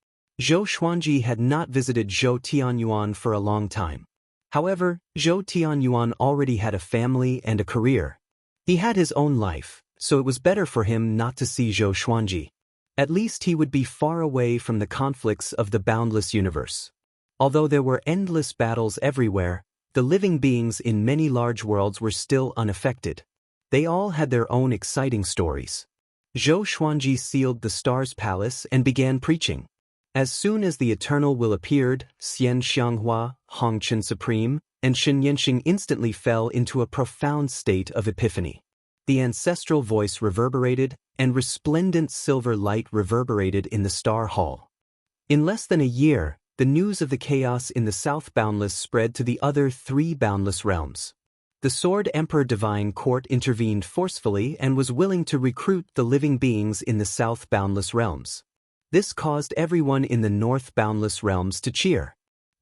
Zhou Xuanji had not visited Zhou Tianyuan for a long time. However, Zhou Tianyuan already had a family and a career. He had his own life, so it was better for him not to see Zhou Xuanji. At least he would be far away from the conflicts of the boundless universe. Although there were endless battles everywhere, the living beings in many large worlds were still unaffected. They all had their own exciting stories. Zhou Xuanji sealed the Star's Palace and began preaching. As soon as the Eternal Will appeared, Xianxia, Hongchen Supreme, and Xianxia instantly fell into a profound state of epiphany. The ancestral voice reverberated, and resplendent silver light reverberated in the Star Hall. In less than a year, the news of the chaos in the South Boundless spread to the other three boundless realms. The Sword Emperor Divine Court intervened forcefully and was willing to recruit the living beings in the South Boundless realms. This caused everyone in the North Boundless realms to cheer.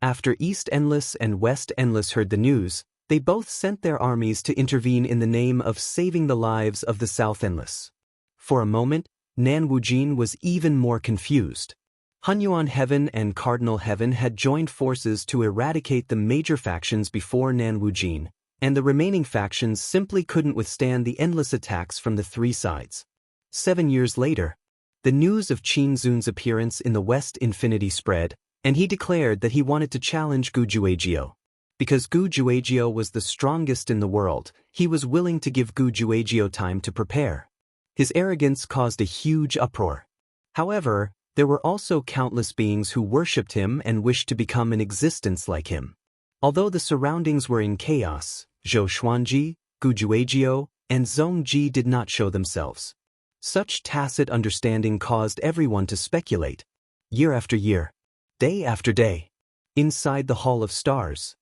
After East Endless and West Endless heard the news, they both sent their armies to intervene in the name of saving the lives of the South Endless. For a moment, Nan Wujin was even more confused. Hunyuan Heaven and Cardinal Heaven had joined forces to eradicate the major factions before Nan Wujin, and the remaining factions simply couldn't withstand the endless attacks from the three sides. 7 years later, the news of Qin Zun's appearance in the West Infinity spread, and he declared that he wanted to challenge Gu Juejiu. Because Gu Juejiu was the strongest in the world, he was willing to give Gu Juejiu time to prepare. His arrogance caused a huge uproar. However, there were also countless beings who worshipped him and wished to become an existence like him. Although the surroundings were in chaos, Zhou Xuanji, Gu Juejiu, and Zhongji did not show themselves. Such tacit understanding caused everyone to speculate. Year after year, day after day, inside the Hall of Stars,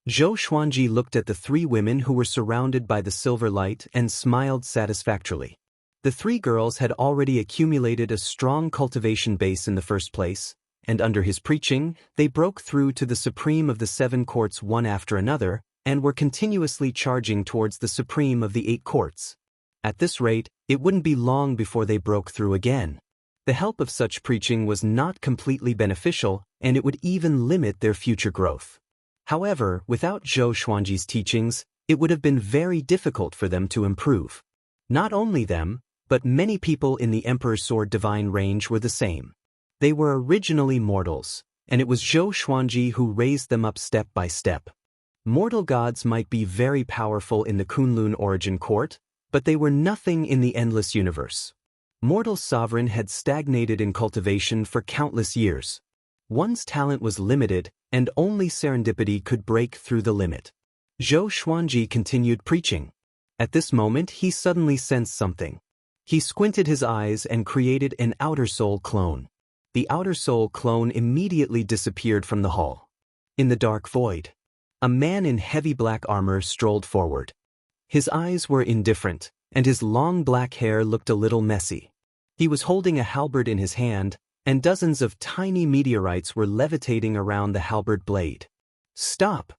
Zhou Xuanji looked at the three women who were surrounded by the silver light and smiled satisfactorily. The three girls had already accumulated a strong cultivation base in the first place, and under his preaching, they broke through to the supreme of the 7 courts one after another, and were continuously charging towards the supreme of the 8 courts. At this rate, it wouldn't be long before they broke through again. The help of such preaching was not completely beneficial, and it would even limit their future growth. However, without Zhou Xuanji's teachings, it would have been very difficult for them to improve. Not only them, but many people in the Emperor's Sword Divine range were the same. They were originally mortals, and it was Zhou Xuanji who raised them up step by step. Mortal gods might be very powerful in the Kunlun origin court, but they were nothing in the endless universe. Mortal sovereign had stagnated in cultivation for countless years. One's talent was limited, and only serendipity could break through the limit. Zhou Xuanji continued preaching. At this moment he suddenly sensed something. He squinted his eyes and created an outer soul clone. The outer soul clone immediately disappeared from the hall. In the dark void, a man in heavy black armor strolled forward. His eyes were indifferent, and his long black hair looked a little messy. He was holding a halberd in his hand, and dozens of tiny meteorites were levitating around the halberd blade. "Stop!"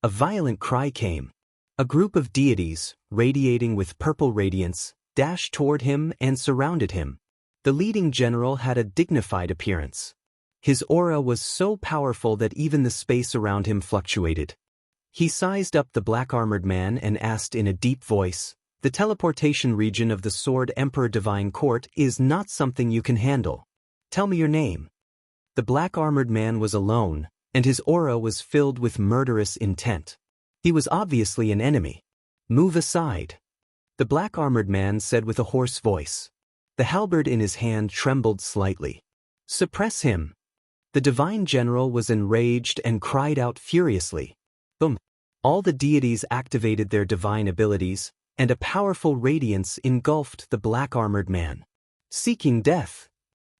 A violent cry came. A group of deities, radiating with purple radiance, dashed toward him and surrounded him. The leading general had a dignified appearance. His aura was so powerful that even the space around him fluctuated. He sized up the black-armored man and asked in a deep voice, "The teleportation region of the Sword Emperor Divine Court is not something you can handle. Tell me your name." The black-armored man was alone, and his aura was filled with murderous intent. He was obviously an enemy. "Move aside," the black-armored man said with a hoarse voice. The halberd in his hand trembled slightly. "Suppress him." The divine general was enraged and cried out furiously. Boom! All the deities activated their divine abilities, and a powerful radiance engulfed the black-armored man. "Seeking death."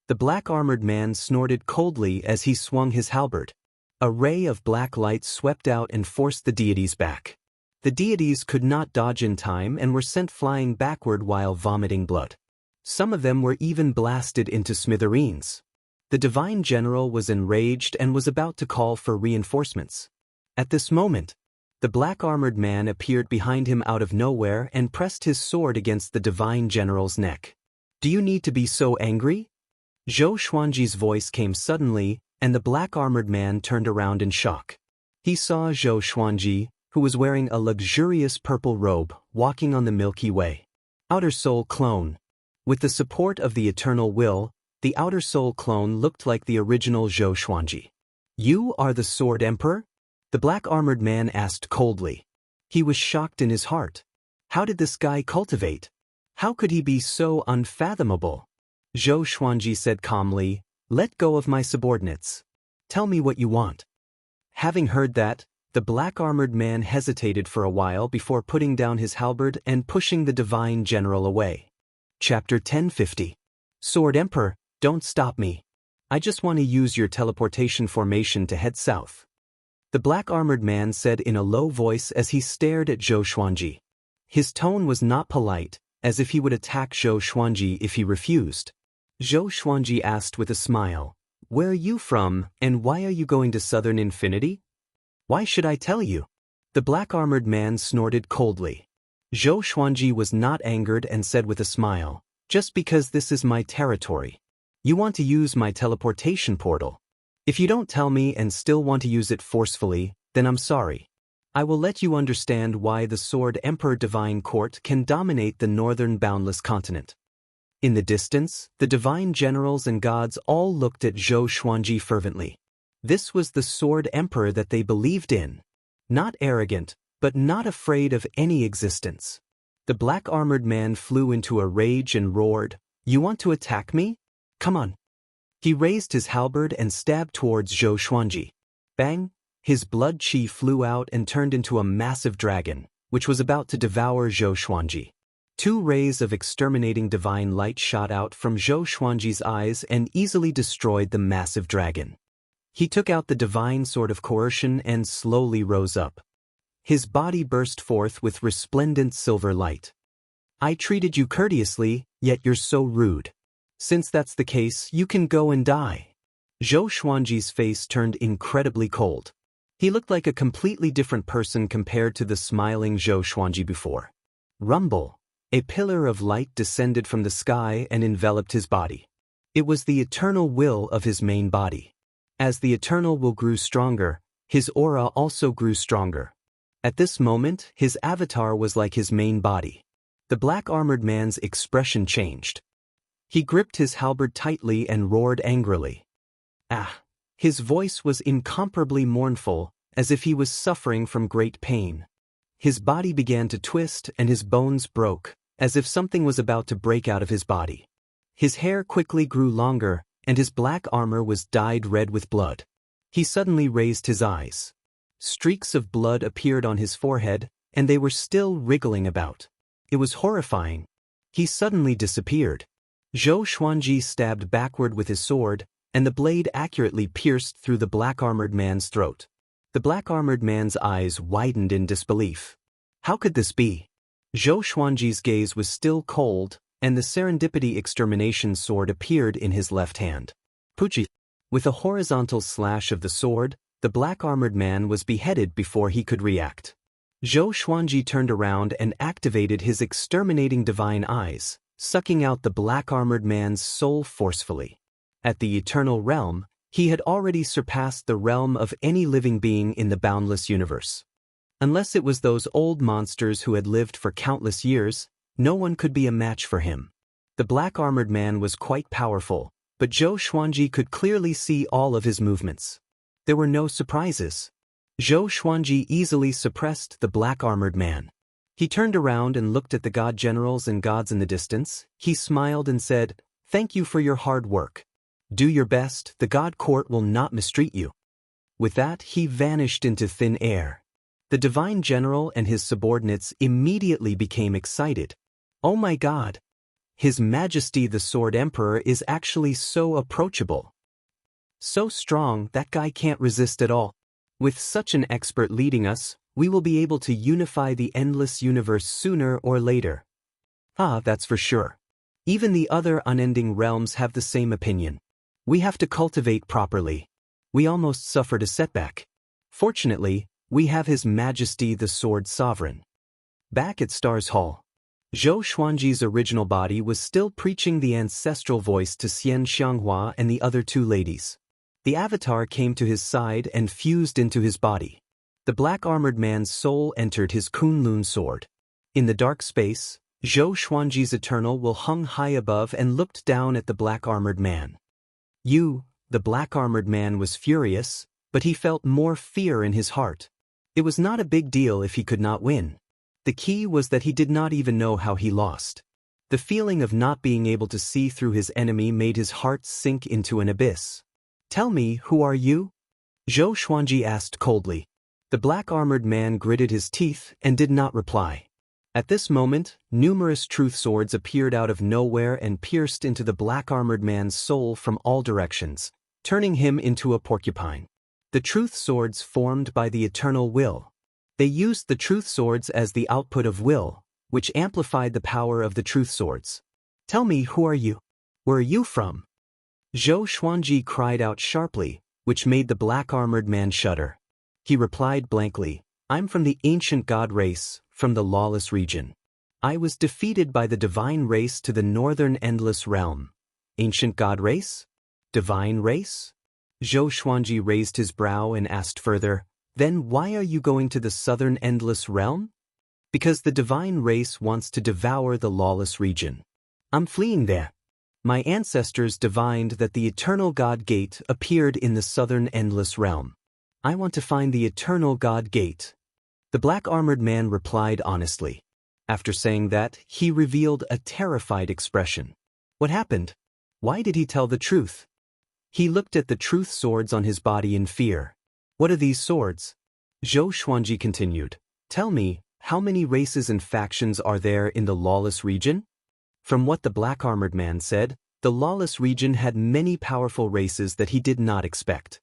The black-armored man snorted coldly as he swung his halberd. A ray of black light swept out and forced the deities back. The deities could not dodge in time and were sent flying backward while vomiting blood. Some of them were even blasted into smithereens. The divine general was enraged and was about to call for reinforcements. At this moment, the black-armored man appeared behind him out of nowhere and pressed his sword against the divine general's neck. "Do you need to be so angry?" Zhou Xuanji's voice came suddenly, and the black-armored man turned around in shock. He saw Zhou Xuanji, who was wearing a luxurious purple robe, walking on the Milky Way. Outer Soul Clone. With the support of the Eternal Will, the Outer Soul Clone looked like the original Zhou Xuanji. "You are the Sword Emperor?" The black-armored man asked coldly. He was shocked in his heart. How did this guy cultivate? How could he be so unfathomable? Zhou Xuanji said calmly, "Let go of my subordinates. Tell me what you want." Having heard that, the black-armored man hesitated for a while before putting down his halberd and pushing the divine general away. Chapter 1050. Sword Emperor, don't stop me. I just want to use your teleportation formation to head south. The black-armored man said in a low voice as he stared at Zhou Xuanji. His tone was not polite, as if he would attack Zhou Xuanji if he refused. Zhou Xuanji asked with a smile, "Where are you from, and why are you going to Southern Infinity?" "Why should I tell you?" The black-armored man snorted coldly. Zhou Xuanji was not angered and said with a smile, "Just because this is my territory. You want to use my teleportation portal. If you don't tell me and still want to use it forcefully, then I'm sorry. I will let you understand why the Sword Emperor Divine Court can dominate the northern boundless continent." In the distance, the divine generals and gods all looked at Zhou Xuanji fervently. This was the Sword Emperor that they believed in. Not arrogant, but not afraid of any existence. The black-armored man flew into a rage and roared, "You want to attack me? Come on." He raised his halberd and stabbed towards Zhou Xuanji. Bang! His blood chi flew out and turned into a massive dragon, which was about to devour Zhou Xuanji. Two rays of exterminating divine light shot out from Zhou Xuanji's eyes and easily destroyed the massive dragon. He took out the divine sword of coercion and slowly rose up. His body burst forth with resplendent silver light. "I treated you courteously, yet you're so rude. Since that's the case, you can go and die." Zhou Xuanji's face turned incredibly cold. He looked like a completely different person compared to the smiling Zhou Xuanji before. Rumble! A pillar of light descended from the sky and enveloped his body. It was the eternal will of his main body. As the eternal will grew stronger, his aura also grew stronger. At this moment, his avatar was like his main body. The black-armored man's expression changed. He gripped his halberd tightly and roared angrily. "Ah!" His voice was incomparably mournful, as if he was suffering from great pain. His body began to twist and his bones broke, as if something was about to break out of his body. His hair quickly grew longer, and his black armor was dyed red with blood. He suddenly raised his eyes. Streaks of blood appeared on his forehead, and they were still wriggling about. It was horrifying. He suddenly disappeared. Zhou Xuanji stabbed backward with his sword, and the blade accurately pierced through the black-armored man's throat. The black-armored man's eyes widened in disbelief. How could this be? Zhou Xuanji's gaze was still cold, and the serendipity extermination sword appeared in his left hand. Puchi. With a horizontal slash of the sword, the black-armored man was beheaded before he could react. Zhou Xuanji turned around and activated his exterminating divine eyes, sucking out the black-armored man's soul forcefully. At the eternal realm, he had already surpassed the realm of any living being in the boundless universe. Unless it was those old monsters who had lived for countless years, no one could be a match for him. The black-armored man was quite powerful, but Zhou Xuanji could clearly see all of his movements. There were no surprises. Zhou Xuanji easily suppressed the black-armored man. He turned around and looked at the god generals and gods in the distance. He smiled and said, "Thank you for your hard work. Do your best, the god court will not mistreat you." With that, he vanished into thin air. The divine general and his subordinates immediately became excited. "Oh my god! His Majesty the Sword Emperor is actually so approachable. So strong, that guy can't resist at all. With such an expert leading us, we will be able to unify the endless universe sooner or later." Ah, that's for sure. Even the other unending realms have the same opinion. We have to cultivate properly. We almost suffered a setback. Fortunately, we have His Majesty the Sword Sovereign. Back at Stars Hall, Zhou Xuanji's original body was still preaching the ancestral voice to Xianxia and the other two ladies. The avatar came to his side and fused into his body. The black-armored man's soul entered his Kunlun sword. In the dark space, Zhou Xuanji's Eternal Will hung high above and looked down at the black-armored man. The black-armored man was furious, but he felt more fear in his heart. It was not a big deal if he could not win. The key was that he did not even know how he lost. The feeling of not being able to see through his enemy made his heart sink into an abyss. "Tell me, who are you?" Zhou Xuanji asked coldly. The black-armored man gritted his teeth and did not reply. At this moment, numerous truth swords appeared out of nowhere and pierced into the black-armored man's soul from all directions, turning him into a porcupine. The truth swords formed by the eternal will. They used the truth swords as the output of will, which amplified the power of the truth swords. "Tell me, who are you? Where are you from?" Zhou Xuanji cried out sharply, which made the black-armored man shudder. He replied blankly, "I'm from the ancient god race, from the lawless region. I was defeated by the divine race to the northern endless realm." "Ancient god race? Divine race?" Zhou Xuanji raised his brow and asked further, "Then why are you going to the southern endless realm?" "Because the divine race wants to devour the lawless region. I'm fleeing there. My ancestors divined that the eternal God Gate appeared in the southern endless realm. I want to find the eternal God Gate." The black-armored man replied honestly. After saying that, he revealed a terrified expression. What happened? Why did he tell the truth? He looked at the truth swords on his body in fear. "What are these swords?" Zhou Xuanji continued. "Tell me, how many races and factions are there in the lawless region?" From what the black-armored man said, the lawless region had many powerful races that he did not expect.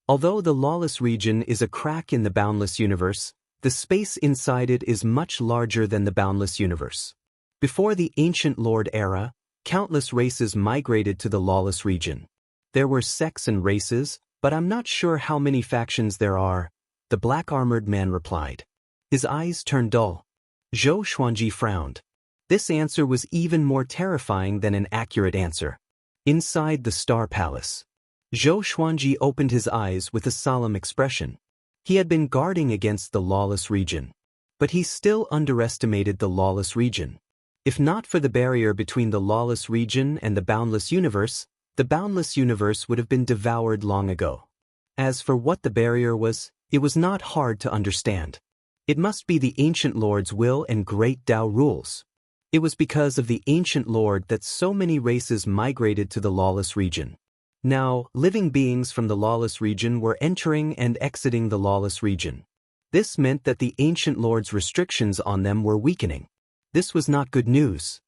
Although the lawless region is a crack in the boundless universe, the space inside it is much larger than the boundless universe. Before the ancient Lord era, countless races migrated to the lawless region. There were sects and races, but I'm not sure how many factions there are, the black-armored man replied. His eyes turned dull. Zhou Xuanji frowned. This answer was even more terrifying than an accurate answer. Inside the Star Palace, Zhou Xuanji opened his eyes with a solemn expression. He had been guarding against the lawless region, but he still underestimated the lawless region. If not for the barrier between the lawless region and the boundless universe would have been devoured long ago. As for what the barrier was, it was not hard to understand. It must be the ancient lord's will and great Tao rules. It was because of the ancient lord that so many races migrated to the lawless region. Now, living beings from the lawless region were entering and exiting the lawless region. This meant that the ancient lord's restrictions on them were weakening. This was not good news.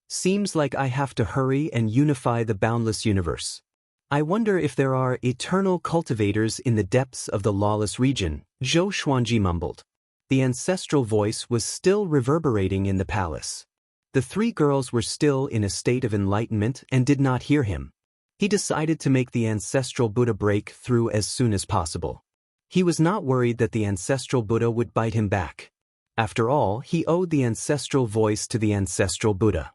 Seems like I have to hurry and unify the boundless universe. I wonder if there are eternal cultivators in the depths of the lawless region, Zhou Xuanji mumbled. The ancestral voice was still reverberating in the palace. The three girls were still in a state of enlightenment and did not hear him. He decided to make the ancestral Buddha break through as soon as possible. He was not worried that the ancestral Buddha would bite him back. After all, he owed the ancestral voice to the ancestral Buddha.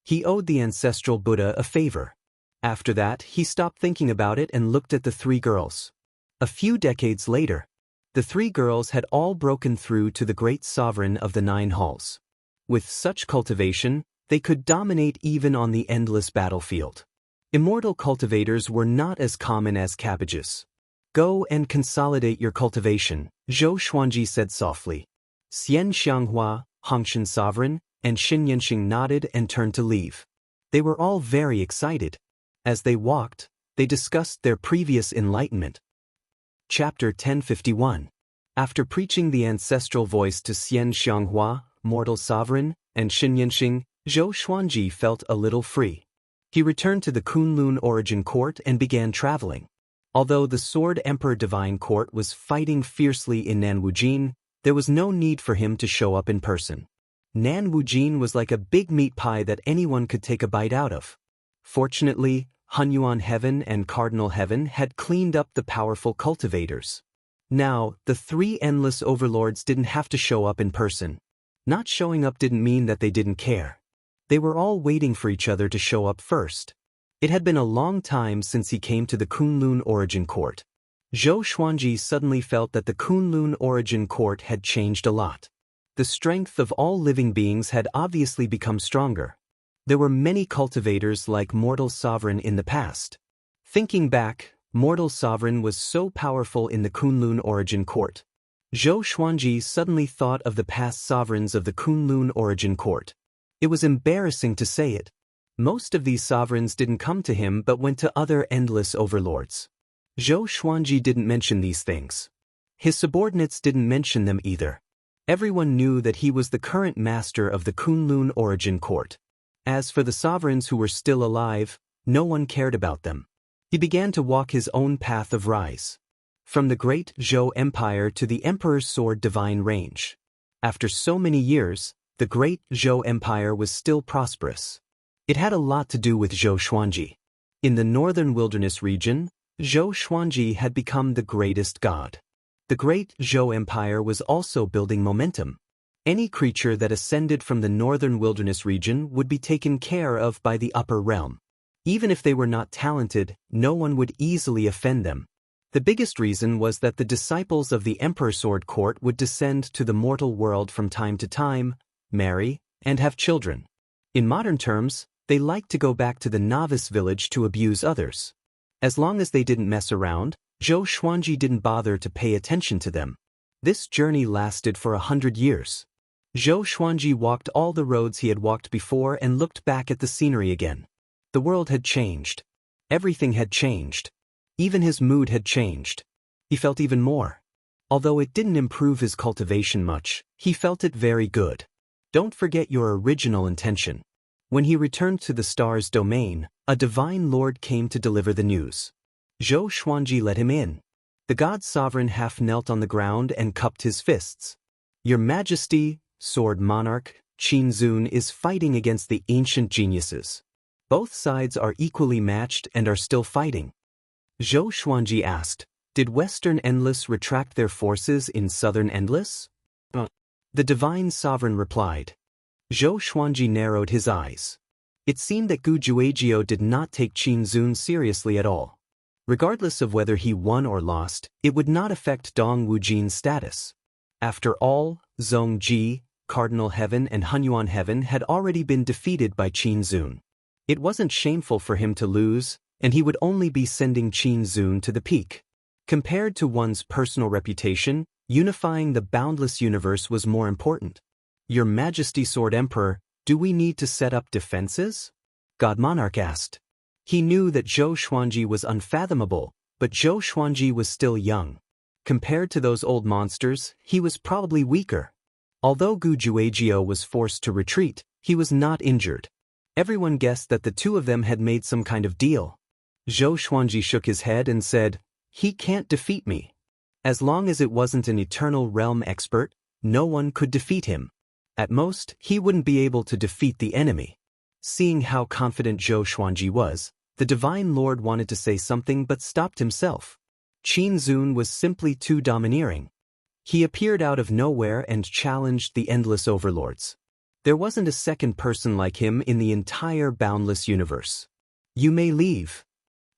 He owed the ancestral Buddha a favor. After that, he stopped thinking about it and looked at the three girls. A few decades later, the three girls had all broken through to the great sovereign of the 9 halls. With such cultivation, they could dominate even on the endless battlefield. Immortal cultivators were not as common as cabbages. Go and consolidate your cultivation, Zhou Xuanji said softly. Xianxia, Hongshan sovereign, and Xianxia nodded and turned to leave. They were all very excited. As they walked, they discussed their previous enlightenment. Chapter 1051. After preaching the ancestral voice to Xianxia, mortal sovereign, and Xianxia, Zhou Xuanji felt a little free. He returned to the Kunlun origin court and began traveling. Although the Sword Emperor Divine Court was fighting fiercely in Nanwujin, there was no need for him to show up in person. Nanwujin was like a big meat pie that anyone could take a bite out of. Fortunately, Hunyuan Heaven and Cardinal Heaven had cleaned up the powerful cultivators. Now, the 3 endless overlords didn't have to show up in person. Not showing up didn't mean that they didn't care. They were all waiting for each other to show up first. It had been a long time since he came to the Kunlun origin court. Zhou Xuanji suddenly felt that the Kunlun origin court had changed a lot. The strength of all living beings had obviously become stronger. There were many cultivators like Mortal Sovereign in the past. Thinking back, Mortal Sovereign was so powerful in the Kunlun origin court. Zhou Xuanji suddenly thought of the past sovereigns of the Kunlun origin court. It was embarrassing to say it. Most of these sovereigns didn't come to him but went to other endless overlords. Zhou Xuanji didn't mention these things. His subordinates didn't mention them either. Everyone knew that he was the current master of the Kunlun origin court. As for the sovereigns who were still alive, no one cared about them. He began to walk his own path of rise. From the great Zhou Empire to the Emperor's Sword Divine Range. After so many years, the great Zhou Empire was still prosperous. It had a lot to do with Zhou Xuanji. In the northern wilderness region, Zhou Xuanji had become the greatest god. The great Zhou Empire was also building momentum. Any creature that ascended from the northern wilderness region would be taken care of by the upper realm. Even if they were not talented, no one would easily offend them. The biggest reason was that the disciples of the Emperor Sword Court would descend to the mortal world from time to time, marry, and have children. In modern terms, they liked to go back to the novice village to abuse others. As long as they didn't mess around, Zhou Xuanji didn't bother to pay attention to them. This journey lasted for 100 years. Zhou Xuanji walked all the roads he had walked before and looked back at the scenery again. The world had changed. Everything had changed. Even his mood had changed. He felt even more. Although it didn't improve his cultivation much, he felt it very good. Don't forget your original intention. When he returned to the star's domain, a divine lord came to deliver the news. Zhou Xuanji let him in. The god sovereign half knelt on the ground and cupped his fists. Your Majesty, Sword Monarch, Qin Zun is fighting against the ancient geniuses. Both sides are equally matched and are still fighting. Zhou Xuanji asked, did Western Endless retract their forces in Southern Endless? The divine sovereign replied. Zhou Xuanji narrowed his eyes. It seemed that Gu Juejiu did not take Qin Zun seriously at all. Regardless of whether he won or lost, it would not affect Dong Wujin's status. After all, Zhong Ji, Cardinal Heaven and Hunyuan Heaven had already been defeated by Qin Zun. It wasn't shameful for him to lose, and he would only be sending Qin Zun to the peak. Compared to one's personal reputation, unifying the boundless universe was more important. Your Majesty Sword Emperor, do we need to set up defenses? God Monarch asked. He knew that Zhou Xuanji was unfathomable, but Zhou Xuanji was still young. Compared to those old monsters, he was probably weaker. Although Gu Juejiu was forced to retreat, he was not injured. Everyone guessed that the two of them had made some kind of deal. Zhou Xuanji shook his head and said, "He can't defeat me. As long as it wasn't an Eternal Realm expert, no one could defeat him. At most, he wouldn't be able to defeat the enemy." Seeing how confident Zhou Xuanji was, the Divine Lord wanted to say something but stopped himself. Qin Zun was simply too domineering. He appeared out of nowhere and challenged the endless overlords. There wasn't a second person like him in the entire Boundless universe. "You may leave."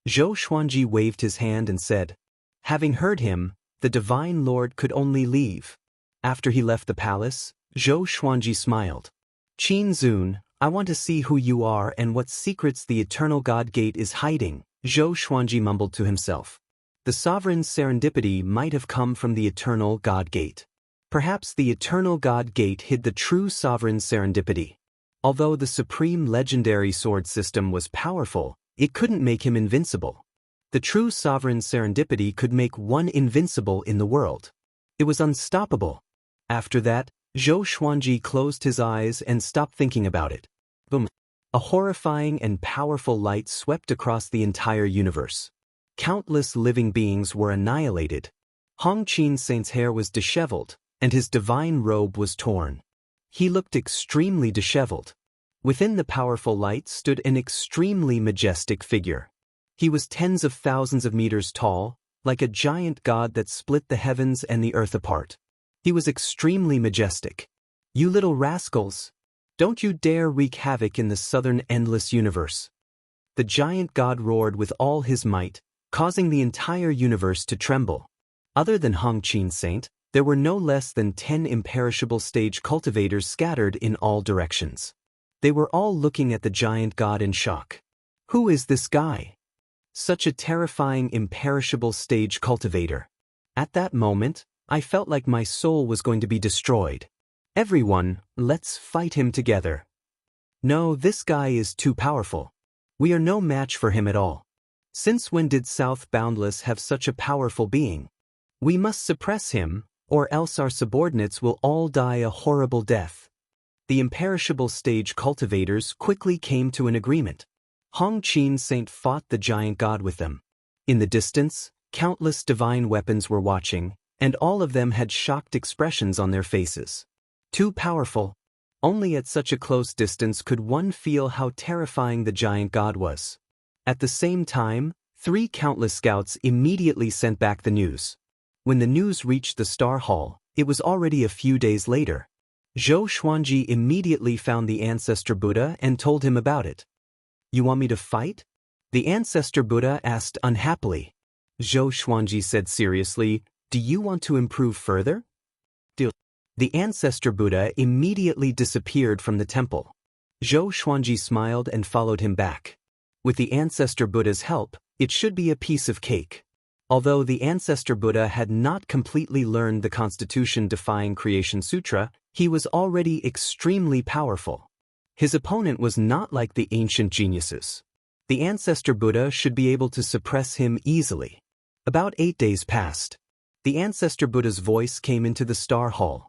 Zhou Xuanji waved his hand and said. Having heard him, the Divine Lord could only leave. After he left the palace, Zhou Xuanji smiled. "Qin Zun, I want to see who you are and what secrets the Eternal God Gate is hiding," Zhou Xuanji mumbled to himself. The sovereign's serendipity might have come from the Eternal God Gate. Perhaps the Eternal God Gate hid the true sovereign's serendipity. Although the supreme legendary sword system was powerful, it couldn't make him invincible. The true sovereign's serendipity could make one invincible in the world. It was unstoppable. After that, Zhou Xuanji closed his eyes and stopped thinking about it. Boom! A horrifying and powerful light swept across the entire universe. Countless living beings were annihilated. Hong Qin Saint's hair was disheveled, and his divine robe was torn. He looked extremely disheveled. Within the powerful light stood an extremely majestic figure. He was tens of thousands of meters tall, like a giant god that split the heavens and the earth apart. He was extremely majestic. "You little rascals! Don't you dare wreak havoc in the southern endless universe." The giant god roared with all his might, causing the entire universe to tremble. Other than Hong Qin Saint, there were no less than 10 imperishable stage cultivators scattered in all directions. They were all looking at the giant god in shock. Who is this guy? Such a terrifying imperishable stage cultivator. At that moment, I felt like my soul was going to be destroyed. "Everyone, let's fight him together." "No, this guy is too powerful. We are no match for him at all. Since when did South Boundless have such a powerful being? We must suppress him, or else our subordinates will all die a horrible death." The imperishable stage cultivators quickly came to an agreement. Hong Qin Saint fought the giant god with them. In the distance, countless divine weapons were watching, and all of them had shocked expressions on their faces. Too powerful. Only at such a close distance could one feel how terrifying the giant god was. At the same time, 3 countless scouts immediately sent back the news. When the news reached the Star Hall, it was already a few days later. Zhou Xuanji immediately found the Ancestor Buddha and told him about it. "You want me to fight?" the Ancestor Buddha asked unhappily. Zhou Xuanji said seriously, "Do you want to improve further?" The Ancestor Buddha immediately disappeared from the temple. Zhou Xuanji smiled and followed him back. With the Ancestor Buddha's help, it should be a piece of cake. Although the Ancestor Buddha had not completely learned the Constitution-defying Creation Sutra, he was already extremely powerful. His opponent was not like the ancient geniuses. The Ancestor Buddha should be able to suppress him easily. About 8 days passed. The Ancestor Buddha's voice came into the Star Hall.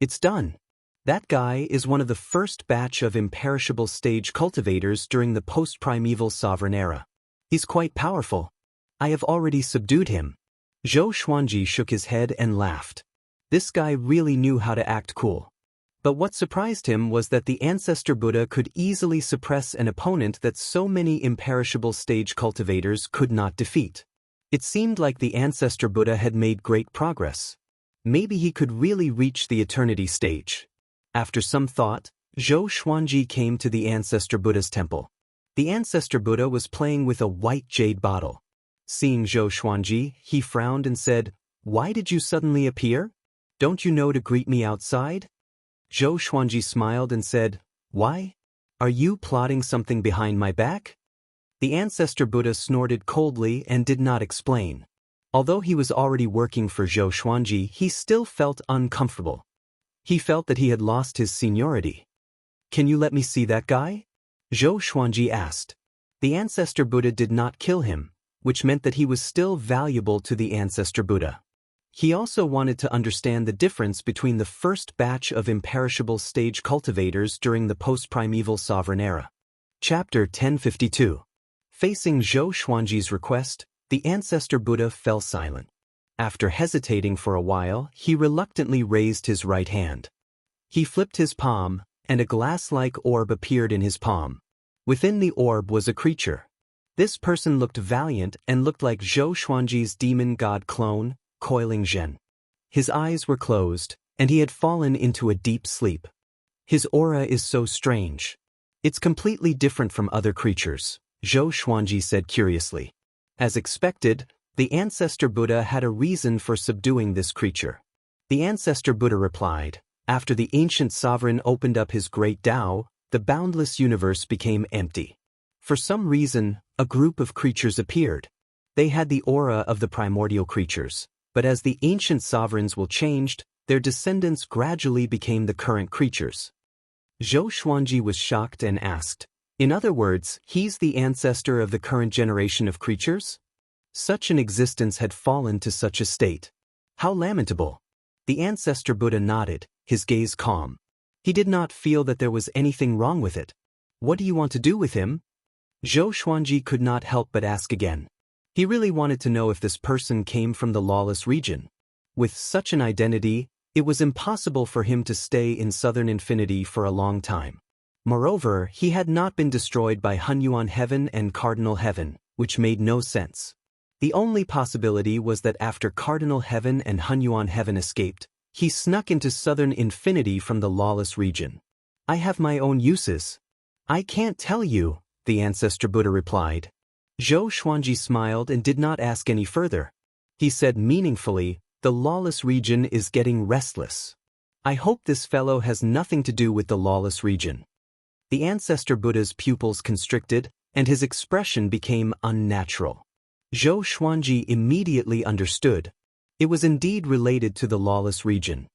"It's done. That guy is one of the first batch of imperishable stage cultivators during the post-primeval sovereign era. He's quite powerful. I have already subdued him." Zhou Xuanji shook his head and laughed. This guy really knew how to act cool. But what surprised him was that the Ancestor Buddha could easily suppress an opponent that so many imperishable stage cultivators could not defeat. It seemed like the Ancestor Buddha had made great progress. Maybe he could really reach the eternity stage. After some thought, Zhou Xuanji came to the Ancestor Buddha's temple. The Ancestor Buddha was playing with a white jade bottle. Seeing Zhou Xuanji, he frowned and said, "Why did you suddenly appear? Don't you know to greet me outside?" Zhou Xuanji smiled and said, "Why? Are you plotting something behind my back?" The Ancestor Buddha snorted coldly and did not explain. Although he was already working for Zhou Xuanji, he still felt uncomfortable. He felt that he had lost his seniority. "Can you let me see that guy?" Zhou Xuanji asked. The Ancestor Buddha did not kill him, which meant that he was still valuable to the Ancestor Buddha. He also wanted to understand the difference between the first batch of imperishable stage cultivators during the post-primeval sovereign era. Chapter 1052. Facing Zhou Xuanji's request, the Ancestor Buddha fell silent. After hesitating for a while, he reluctantly raised his right hand. He flipped his palm, and a glass-like orb appeared in his palm. Within the orb was a creature. This person looked valiant and looked like Zhou Xuanji's demon god clone, Coiling Zhen. His eyes were closed, and he had fallen into a deep sleep. His aura is so strange. It's completely different from other creatures, Zhou Xuanji said curiously. As expected, the Ancestor Buddha had a reason for subduing this creature. The Ancestor Buddha replied, after the ancient sovereign opened up his great Tao, the boundless universe became empty. For some reason, a group of creatures appeared. They had the aura of the primordial creatures, but as the ancient sovereigns will changed, their descendants gradually became the current creatures. Zhou Xuanji was shocked and asked, in other words, he's the ancestor of the current generation of creatures? Such an existence had fallen to such a state. How lamentable. The Ancestor Buddha nodded, his gaze calm. He did not feel that there was anything wrong with it. What do you want to do with him? Zhou Xuanji could not help but ask again. He really wanted to know if this person came from the lawless region. With such an identity, it was impossible for him to stay in Southern Infinity for a long time. Moreover, he had not been destroyed by Hunyuan Heaven and Cardinal Heaven, which made no sense. The only possibility was that after Cardinal Heaven and Hunyuan Heaven escaped, he snuck into Southern Infinity from the lawless region. I have my own uses. I can't tell you, the Ancestor Buddha replied. Zhou Xuanji smiled and did not ask any further. He said meaningfully, the lawless region is getting restless. I hope this fellow has nothing to do with the lawless region. The Ancestor Buddha's pupils constricted, and his expression became unnatural. Zhou Xuanji immediately understood. It was indeed related to the lawless region.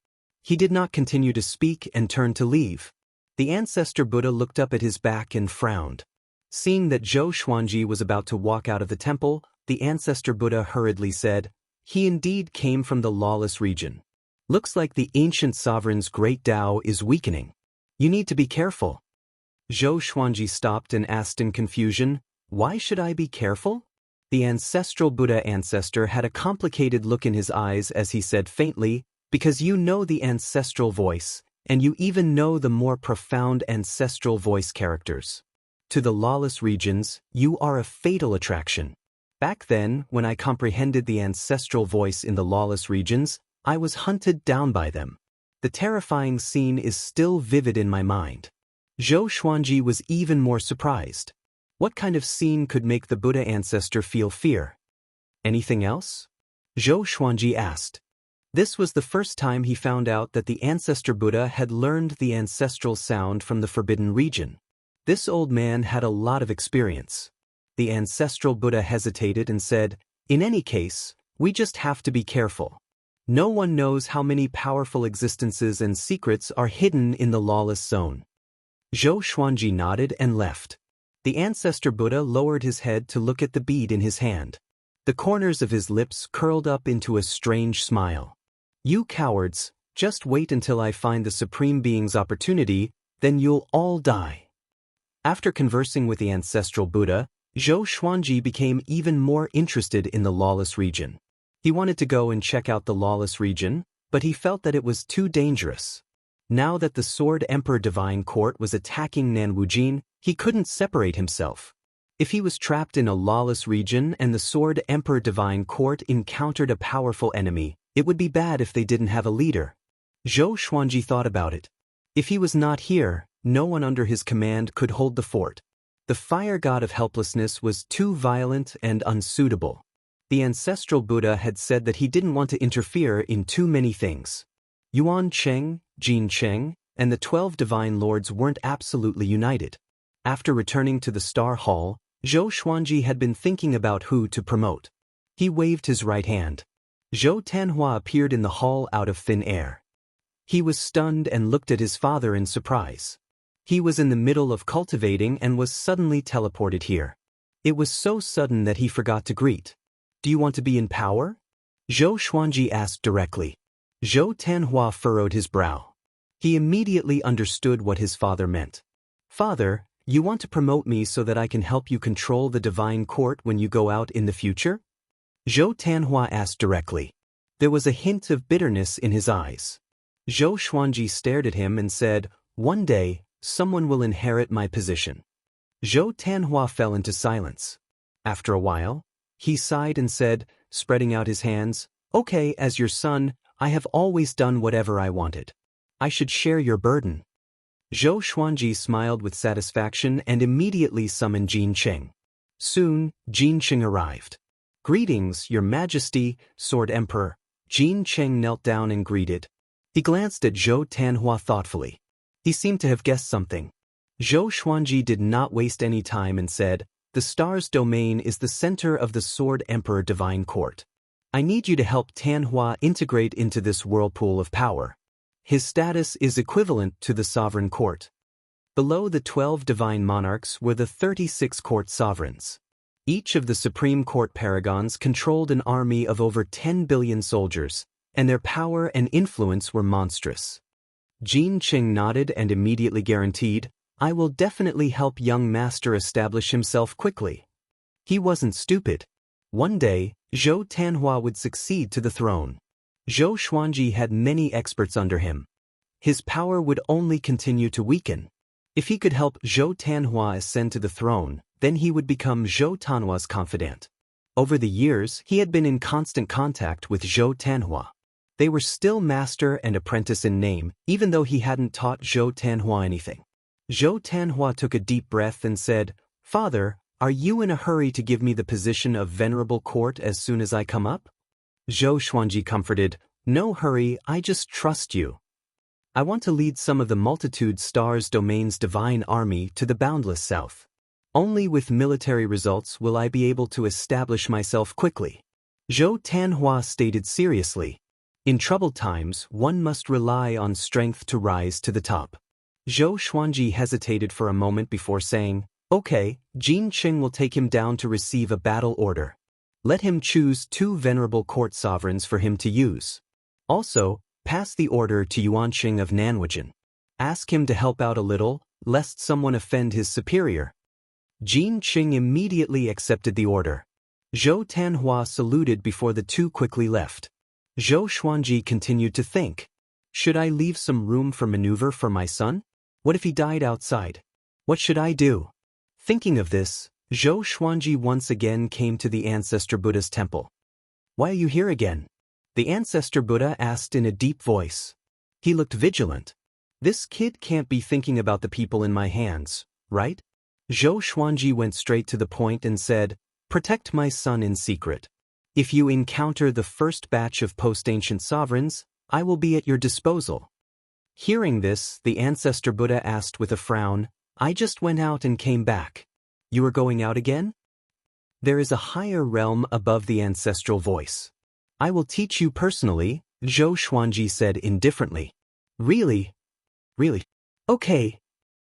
He did not continue to speak and turned to leave. The Ancestor Buddha looked up at his back and frowned. Seeing that Zhou Xuanji was about to walk out of the temple, the Ancestor Buddha hurriedly said, he indeed came from the lawless region. Looks like the ancient sovereign's great Tao is weakening. You need to be careful. Zhou Xuanji stopped and asked in confusion, why should I be careful? The ancestral Buddha ancestor had a complicated look in his eyes as he said faintly, because you know the ancestral voice, and you even know the more profound ancestral voice characters. To the lawless regions, you are a fatal attraction. Back then, when I comprehended the ancestral voice in the lawless regions, I was hunted down by them. The terrifying scene is still vivid in my mind. Zhou Xuanji was even more surprised. What kind of scene could make the Buddha ancestor feel fear? Anything else? Zhou Xuanji asked. This was the first time he found out that the Ancestor Buddha had learned the ancestral sound from the forbidden region. This old man had a lot of experience. The ancestral Buddha hesitated and said, in any case, we just have to be careful. No one knows how many powerful existences and secrets are hidden in the lawless zone. Zhou Xuanji nodded and left. The Ancestor Buddha lowered his head to look at the bead in his hand. The corners of his lips curled up into a strange smile. You cowards, just wait until I find the Supreme Being's opportunity, then you'll all die. After conversing with the ancestral Buddha, Zhou Xuanji became even more interested in the lawless region. He wanted to go and check out the lawless region, but he felt that it was too dangerous. Now that the Sword Emperor Divine Court was attacking Nanwujin, he couldn't separate himself. If he was trapped in a lawless region and the Sword Emperor Divine Court encountered a powerful enemy, it would be bad if they didn't have a leader. Zhou Xuanji thought about it. If he was not here, no one under his command could hold the fort. The fire god of helplessness was too violent and unsuitable. The ancestral Buddha had said that he didn't want to interfere in too many things. Yuan Cheng, Jin Cheng, and the 12 divine lords weren't absolutely united. After returning to the Star Hall, Zhou Xuanji had been thinking about who to promote. He waved his right hand. Zhou Tanhua appeared in the hall out of thin air. He was stunned and looked at his father in surprise. He was in the middle of cultivating and was suddenly teleported here. It was so sudden that he forgot to greet. Do you want to be in power? Zhou Xuanji asked directly. Zhou Tanhua furrowed his brow. He immediately understood what his father meant. Father, you want to promote me so that I can help you control the divine court when you go out in the future? Zhou Tanhua asked directly. There was a hint of bitterness in his eyes. Zhou Xuanji stared at him and said, "One day, someone will inherit my position." Zhou Tanhua fell into silence. After a while, he sighed and said, spreading out his hands, "Okay, as your son, I have always done whatever I wanted. I should share your burden." Zhou Xuanji smiled with satisfaction and immediately summoned Jin Cheng. Soon, Jin Cheng arrived. "Greetings, Your Majesty, Sword Emperor." Jin Cheng knelt down and greeted. He glanced at Zhou Tanhua thoughtfully. He seemed to have guessed something. Zhou Xuanji did not waste any time and said, "The star's domain is the center of the Sword Emperor Divine Court. I need you to help Tanhua integrate into this whirlpool of power. His status is equivalent to the sovereign court." Below the 12 divine monarchs were the 36 court sovereigns. Each of the supreme court paragons controlled an army of over 10 billion soldiers, and their power and influence were monstrous. Jin Cheng nodded and immediately guaranteed, "I will definitely help young master establish himself quickly." He wasn't stupid. One day, Zhou Tanhua would succeed to the throne. Zhou Xuanji had many experts under him. His power would only continue to weaken. If he could help Zhou Tanhua ascend to the throne, then he would become Zhou Tanhua's confidant. Over the years, he had been in constant contact with Zhou Tanhua. They were still master and apprentice in name, even though he hadn't taught Zhou Tanhua anything. Zhou Tanhua took a deep breath and said, "Father, are you in a hurry to give me the position of venerable court as soon as I come up?" Zhou Xuanji comforted, "No hurry, I just trust you. I want to lead some of the multitude stars domain's divine army to the boundless south. Only with military results will I be able to establish myself quickly." Zhou Tanhua stated seriously, "In troubled times, one must rely on strength to rise to the top." Zhou Xuanji hesitated for a moment before saying, "Okay, Jin Cheng will take him down to receive a battle order. Let him choose 2 venerable court sovereigns for him to use. Also, pass the order to Yuanqing of Nanwujian. Ask him to help out a little, lest someone offend his superior." Jin Cheng immediately accepted the order. Zhou Tanhua saluted before the 2 quickly left. Zhou Xuanji continued to think, "Should I leave some room for maneuver for my son? What if he died outside? What should I do?" Thinking of this, Zhou Xuanji once again came to the Ancestor Buddha's temple. "Why are you here again?" the Ancestor Buddha asked in a deep voice. He looked vigilant. "This kid can't be thinking about the people in my hands, right?" Zhou Xuanji went straight to the point and said, "Protect my son in secret. If you encounter the first batch of post-ancient sovereigns, I will be at your disposal." Hearing this, the Ancestor Buddha asked with a frown, "I just went out and came back. You are going out again?" "There is a higher realm above the ancestral voice. I will teach you personally," Zhou Xuanji said indifferently. "Really? Really? Okay."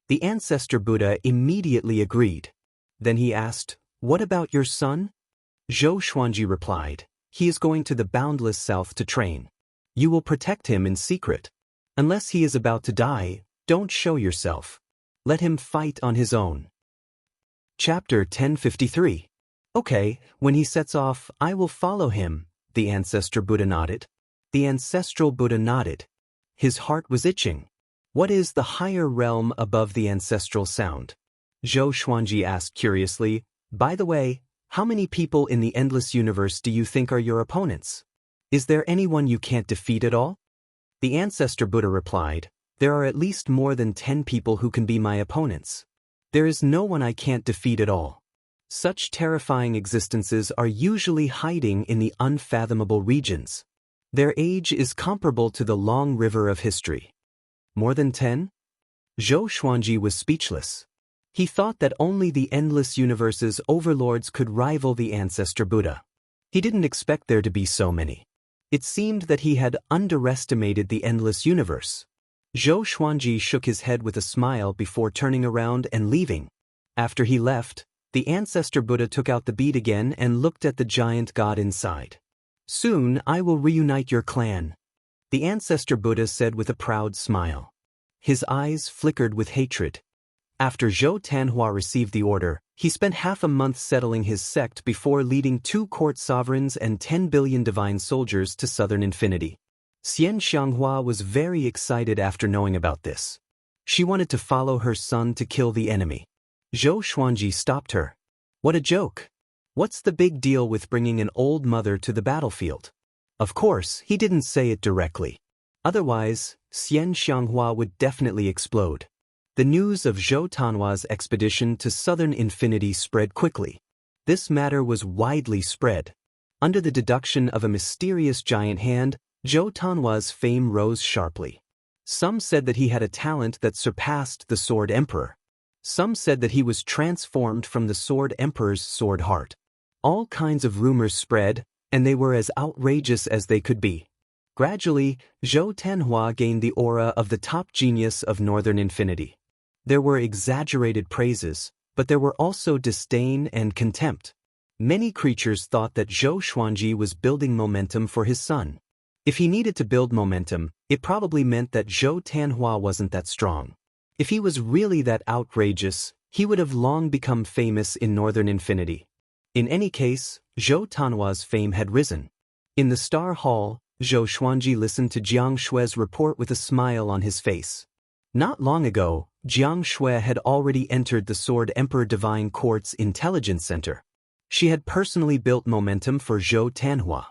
The Ancestor Buddha immediately agreed. Then he asked, "What about your son?" Zhou Xuanji replied, "He is going to the boundless south to train. You will protect him in secret. Unless he is about to die, don't show yourself. Let him fight on his own." Chapter 1053. "Okay, when he sets off, I will follow him," the Ancestor Buddha nodded. The Ancestral Buddha nodded. His heart was itching. "What is the higher realm above the ancestral sound?" Zhou Xuanji asked curiously. "By the way, how many people in the endless universe do you think are your opponents? Is there anyone you can't defeat at all?" The Ancestor Buddha replied, "There are at least more than 10 people who can be my opponents. There is no one I can't defeat at all. Such terrifying existences are usually hiding in the unfathomable regions. Their age is comparable to the long river of history." "More than 10? Zhou Xuanji was speechless. He thought that only the endless universe's overlords could rival the Ancestor Buddha. He didn't expect there to be so many. It seemed that he had underestimated the endless universe. Zhou Xuanji shook his head with a smile before turning around and leaving. After he left, The ancestor Buddha took out the bead again and looked at the giant god inside. "Soon I will reunite your clan," the ancestor Buddha said with a proud smile. His eyes flickered with hatred. After Zhou Tanhua received the order, he spent half a month settling his sect before leading 2 court sovereigns and 10 billion divine soldiers to southern infinity. Xianxia was very excited after knowing about this. She wanted to follow her son to kill the enemy. Zhou Xuanji stopped her. "What a joke! What's the big deal with bringing an old mother to the battlefield?" Of course, he didn't say it directly. Otherwise, Xianxia would definitely explode. The news of Zhou Tanhua's expedition to southern infinity spread quickly. This matter was widely spread. Under the deduction of a mysterious giant hand, Zhou Tanhua's fame rose sharply. Some said that he had a talent that surpassed the Sword Emperor. Some said that he was transformed from the Sword Emperor's sword heart. All kinds of rumors spread, and they were as outrageous as they could be. Gradually, Zhou Tanhua gained the aura of the top genius of northern infinity. There were exaggerated praises, but there were also disdain and contempt. Many creatures thought that Zhou Xuanji was building momentum for his son. If he needed to build momentum, it probably meant that Zhou Tanhua wasn't that strong. If he was really that outrageous, he would have long become famous in northern infinity. In any case, Zhou Tanhua's fame had risen. In the Star Hall, Zhou Xuanji listened to Jiang Shue's report with a smile on his face. Not long ago, Jiang Shue had already entered the Sword Emperor Divine Court's Intelligence Center. She had personally built momentum for Zhou Tanhua.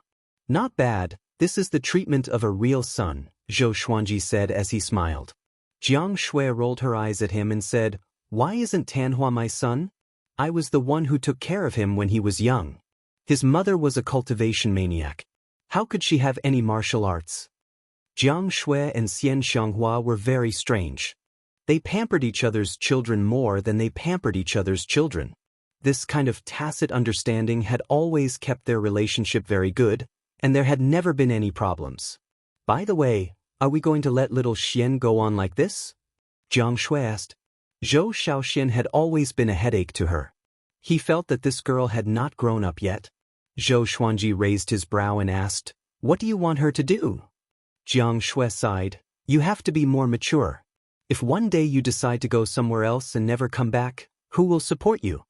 "Not bad, this is the treatment of a real son," Zhou Xuanji said as he smiled. Jiang Shui rolled her eyes at him and said, "Why isn't Tanhua my son? I was the one who took care of him when he was young. His mother was a cultivation maniac. How could she have any martial arts?" Jiang Shui and Xianxia were very strange. They pampered each other's children more than they pampered each other's children. This kind of tacit understanding had always kept their relationship very good, and there had never been any problems. "By the way, are we going to let little Xian go on like this?" Jiang Shui asked. Zhou Shaoxian had always been a headache to her. He felt that this girl had not grown up yet. Zhou Xuanji raised his brow and asked, "What do you want her to do?" Jiang Shui sighed, "You have to be more mature. If one day you decide to go somewhere else and never come back, who will support you?"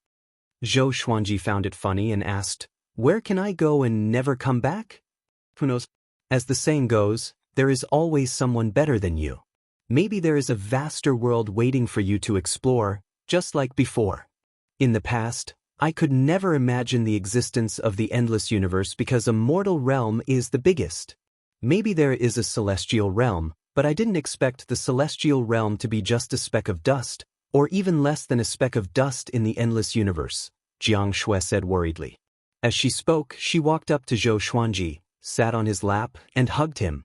Zhou Xuanji found it funny and asked, "Where can I go and never come back?" "Who knows? As the saying goes, there is always someone better than you. Maybe there is a vaster world waiting for you to explore, just like before. In the past, I could never imagine the existence of the endless universe because a mortal realm is the biggest. Maybe there is a celestial realm, but I didn't expect the celestial realm to be just a speck of dust, or even less than a speck of dust in the endless universe," Jiang Shui said worriedly. As she spoke, she walked up to Zhou Xuanji, sat on his lap, and hugged him.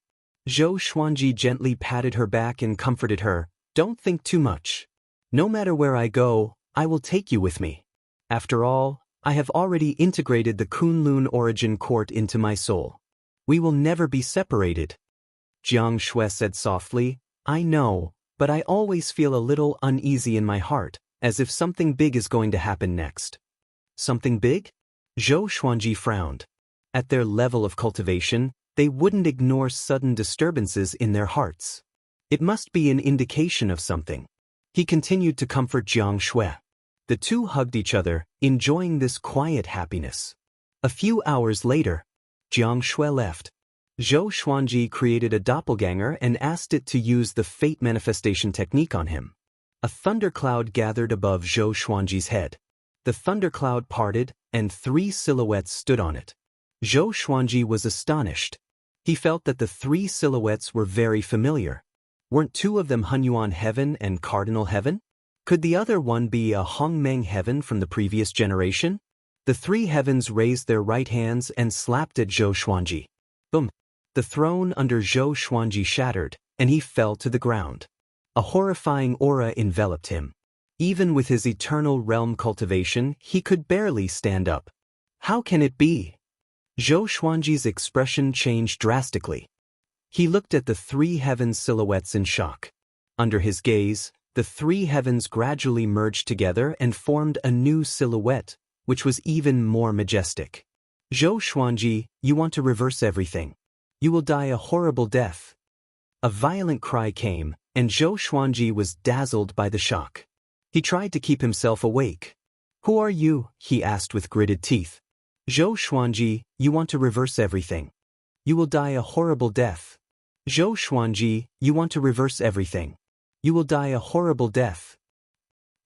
Zhou Xuanji gently patted her back and comforted her, "Don't think too much. No matter where I go, I will take you with me. After all, I have already integrated the Kunlun origin court into my soul. We will never be separated." Jiang Shui said softly, "I know, but I always feel a little uneasy in my heart, as if something big is going to happen next." "Something big?" Zhou Xuanji frowned. At their level of cultivation, they wouldn't ignore sudden disturbances in their hearts. It must be an indication of something. He continued to comfort Jiang Shui. The two hugged each other, enjoying this quiet happiness. A few hours later, Jiang Shui left. Zhou Xuanji created a doppelganger and asked it to use the fate manifestation technique on him. A thundercloud gathered above Zhou Xuanji's head. The thundercloud parted, and 3 silhouettes stood on it. Zhou Xuanji was astonished. He felt that the 3 silhouettes were very familiar. Weren't 2 of them Hunyuan Heaven and Cardinal Heaven? Could the other one be a Hongmeng Heaven from the previous generation? The 3 heavens raised their right hands and slapped at Zhou Xuanji. Boom! The throne under Zhou Xuanji shattered, and he fell to the ground. A horrifying aura enveloped him. Even with his eternal realm cultivation, he could barely stand up. How can it be? Zhou Xuanji's expression changed drastically. He looked at the 3 heaven silhouettes in shock. Under his gaze, the three heavens gradually merged together and formed a new silhouette, which was even more majestic. Zhou Xuanji, you want to reverse everything. You will die a horrible death. A violent cry came, and Zhou Xuanji was dazzled by the shock. He tried to keep himself awake. Who are you? He asked with gritted teeth. Zhou Xuanji, you want to reverse everything. You will die a horrible death. Zhou Xuanji, you want to reverse everything. You will die a horrible death.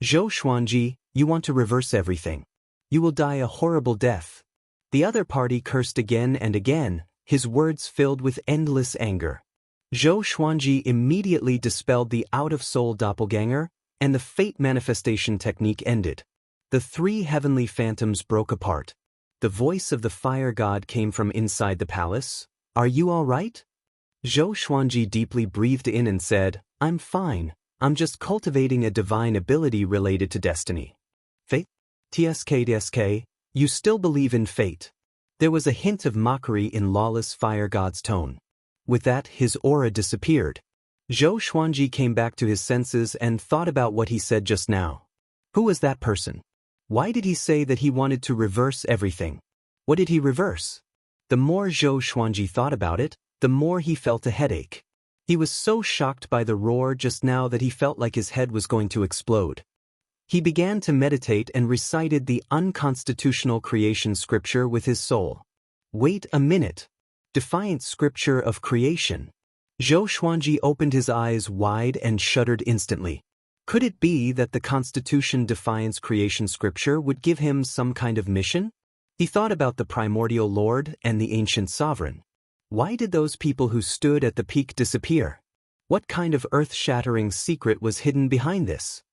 Zhou Xuanji, you want to reverse everything. You will die a horrible death. The other party cursed again and again, his words filled with endless anger. Zhou Xuanji immediately dispelled the out-of-soul doppelganger, and the fate manifestation technique ended. The three heavenly phantoms broke apart. The voice of the fire god came from inside the palace. Are you all right? Zhou Xuanji deeply breathed in and said, I'm fine. I'm just cultivating a divine ability related to destiny. Fate? TSK, you still believe in fate. There was a hint of mockery in lawless fire god's tone. With that, his aura disappeared. Zhou Xuanji came back to his senses and thought about what he said just now. Who was that person? Why did he say that he wanted to reverse everything? What did he reverse? The more Zhou Xuanji thought about it, the more he felt a headache. He was so shocked by the roar just now that he felt like his head was going to explode. He began to meditate and recited the unconstitutional creation scripture with his soul. Wait a minute. Defiant scripture of creation. Zhou Xuanji opened his eyes wide and shuddered instantly. Could it be that the Constitution Defiance creation scripture would give him some kind of mission? He thought about the primordial lord and the ancient sovereign. Why did those people who stood at the peak disappear? What kind of earth-shattering secret was hidden behind this?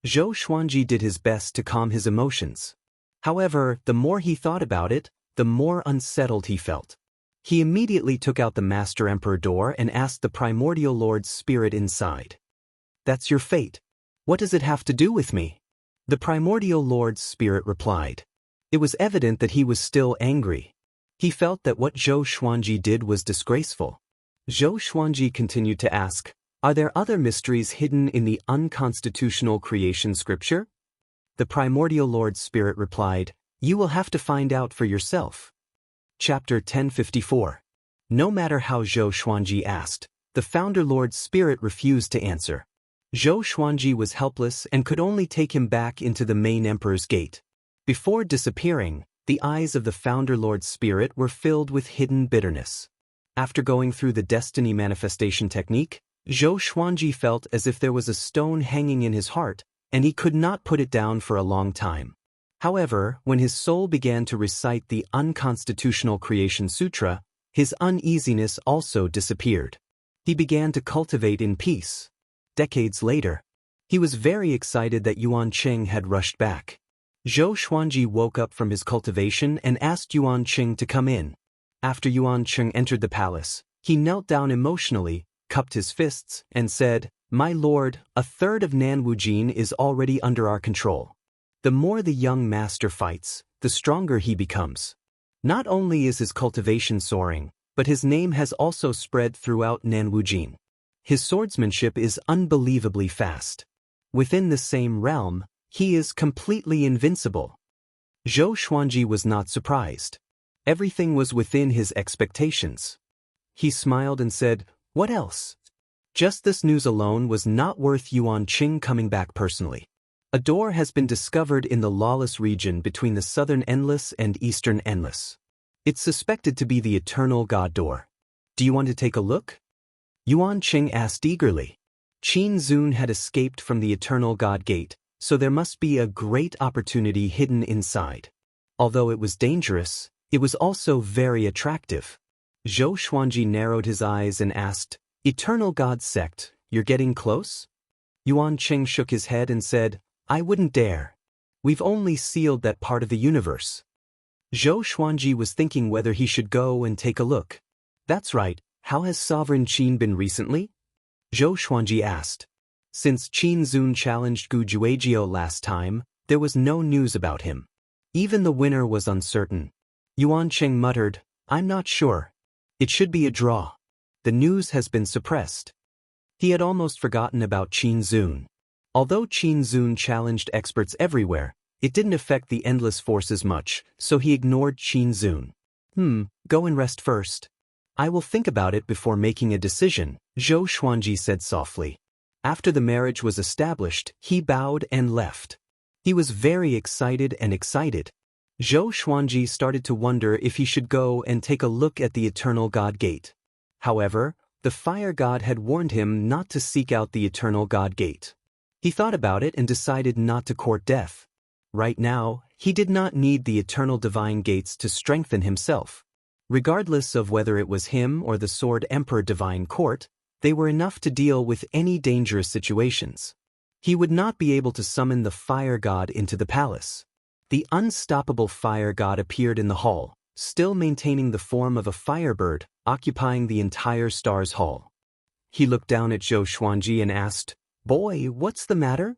Zhou Xuanji did his best to calm his emotions. However, the more he thought about it, the more unsettled he felt. He immediately took out the Master Emperor door and asked the primordial lord's spirit inside. That's your fate. What does it have to do with me? The primordial lord's spirit replied. It was evident that he was still angry. He felt that what Zhou Xuanji did was disgraceful. Zhou Xuanji continued to ask, are there other mysteries hidden in the unconstitutional creation scripture? The primordial lord's spirit replied, you will have to find out for yourself. Chapter 1054. No matter how Zhou Xuanji asked, the founder lord's spirit refused to answer. Zhou Xuanji was helpless and could only take him back into the main emperor's gate. Before disappearing, the eyes of the founder lord's spirit were filled with hidden bitterness. After going through the destiny manifestation technique, Zhou Xuanji felt as if there was a stone hanging in his heart, and he could not put it down for a long time. However, when his soul began to recite the unconstitutional creation sutra, his uneasiness also disappeared. He began to cultivate in peace. Decades later, he was very excited that Yuan Qing had rushed back. Zhou Xuanji woke up from his cultivation and asked Yuan Qing to come in. After Yuan Qing entered the palace, he knelt down emotionally, cupped his fists, and said, My lord, a third of Nanwujin is already under our control. The more the young master fights, the stronger he becomes. Not only is his cultivation soaring, but his name has also spread throughout Nanwujin. His swordsmanship is unbelievably fast. Within the same realm, he is completely invincible. Zhou Xuanji was not surprised. Everything was within his expectations. He smiled and said, What else? Just this news alone was not worth Yuan Qing coming back personally. A door has been discovered in the lawless region between the southern Endless and eastern Endless. It's suspected to be the eternal god door. Do you want to take a look? Yuan Qing asked eagerly. Qin Zun had escaped from the eternal god gate, so there must be a great opportunity hidden inside. Although it was dangerous, it was also very attractive. Zhou Xuanji narrowed his eyes and asked, Eternal God sect, you're getting close? Yuan Qing shook his head and said, I wouldn't dare. We've only sealed that part of the universe. Zhou Xuanji was thinking whether he should go and take a look. That's right, how has Sovereign Qin been recently? Zhou Xuanji asked. Since Qin Zun challenged Gu Juejiao last time, there was no news about him. Even the winner was uncertain. Yuan Qing muttered, I'm not sure. It should be a draw. The news has been suppressed. He had almost forgotten about Qin Zun. Although Qin Zun challenged experts everywhere, it didn't affect the endless forces much, so he ignored Qin Zun. Go and rest first. I will think about it before making a decision, Zhou Xuanji said softly. After the marriage was established, he bowed and left. He was very excited. Zhou Xuanji started to wonder if he should go and take a look at the Eternal God Gate. However, the Fire God had warned him not to seek out the Eternal God Gate. He thought about it and decided not to court death. Right now, he did not need the Eternal Divine Gates to strengthen himself. Regardless of whether it was him or the Sword Emperor Divine Court, they were enough to deal with any dangerous situations. He would not be able to summon the Fire God into the palace. The unstoppable Fire God appeared in the hall, still maintaining the form of a firebird, occupying the entire Stars Hall. He looked down at Zhou Xuanji and asked, "Boy, what's the matter?"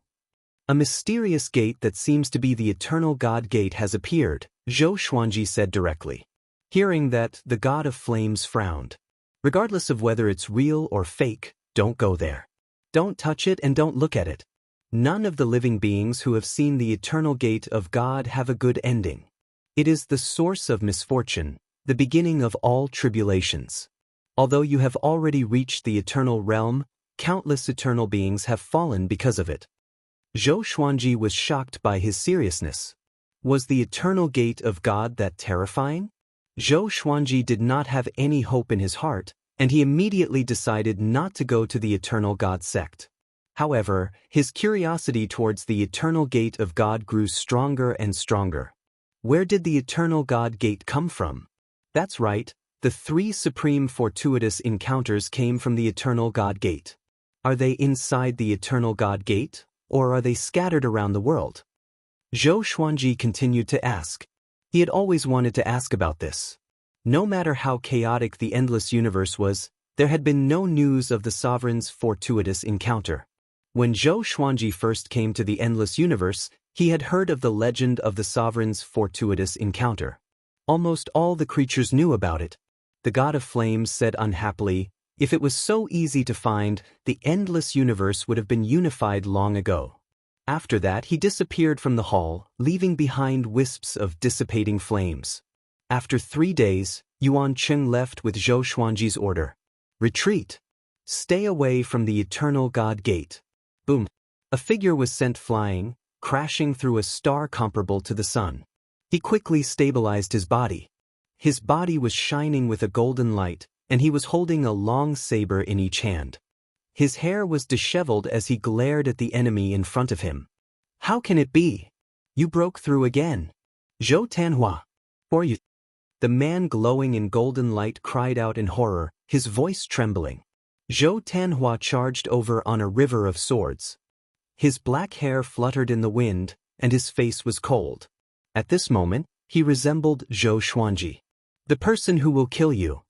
"A mysterious gate that seems to be the Eternal God Gate has appeared," Zhou Xuanji said directly. Hearing that, the God of Flames frowned. "Regardless of whether it's real or fake, don't go there. Don't touch it and don't look at it. None of the living beings who have seen the Eternal Gate of God have a good ending. It is the source of misfortune, the beginning of all tribulations. Although you have already reached the Eternal Realm, countless eternal beings have fallen because of it." Zhou Xuanji was shocked by his seriousness. Was the Eternal Gate of God that terrifying? Zhou Xuanji did not have any hope in his heart, and he immediately decided not to go to the Eternal God sect. However, his curiosity towards the Eternal Gate of God grew stronger and stronger. Where did the Eternal God Gate come from? That's right, the 3 supreme fortuitous encounters came from the Eternal God Gate. Are they inside the Eternal God Gate, or are they scattered around the world? Zhou Xuanji continued to ask. He had always wanted to ask about this. No matter how chaotic the endless universe was, there had been no news of the sovereign's fortuitous encounter. When Zhou Xuanji first came to the endless universe, he had heard of the legend of the sovereign's fortuitous encounter. Almost all the creatures knew about it. The God of Flames said unhappily, "If it was so easy to find, the endless universe would have been unified long ago." After that, he disappeared from the hall, leaving behind wisps of dissipating flames. After 3 days, Yuan Cheng left with Zhou Xuanji's order. "Retreat. Stay away from the Eternal God Gate." Boom. A figure was sent flying, crashing through a star comparable to the sun. He quickly stabilized his body. His body was shining with a golden light, and he was holding a long saber in each hand. His hair was disheveled as he glared at the enemy in front of him. "How can it be? You broke through again. Zhou Tanhua. Or you?" The man glowing in golden light cried out in horror, his voice trembling. Zhou Tanhua charged over on a river of swords. His black hair fluttered in the wind, and his face was cold. At this moment, he resembled Zhou Xuanji. "The person who will kill you."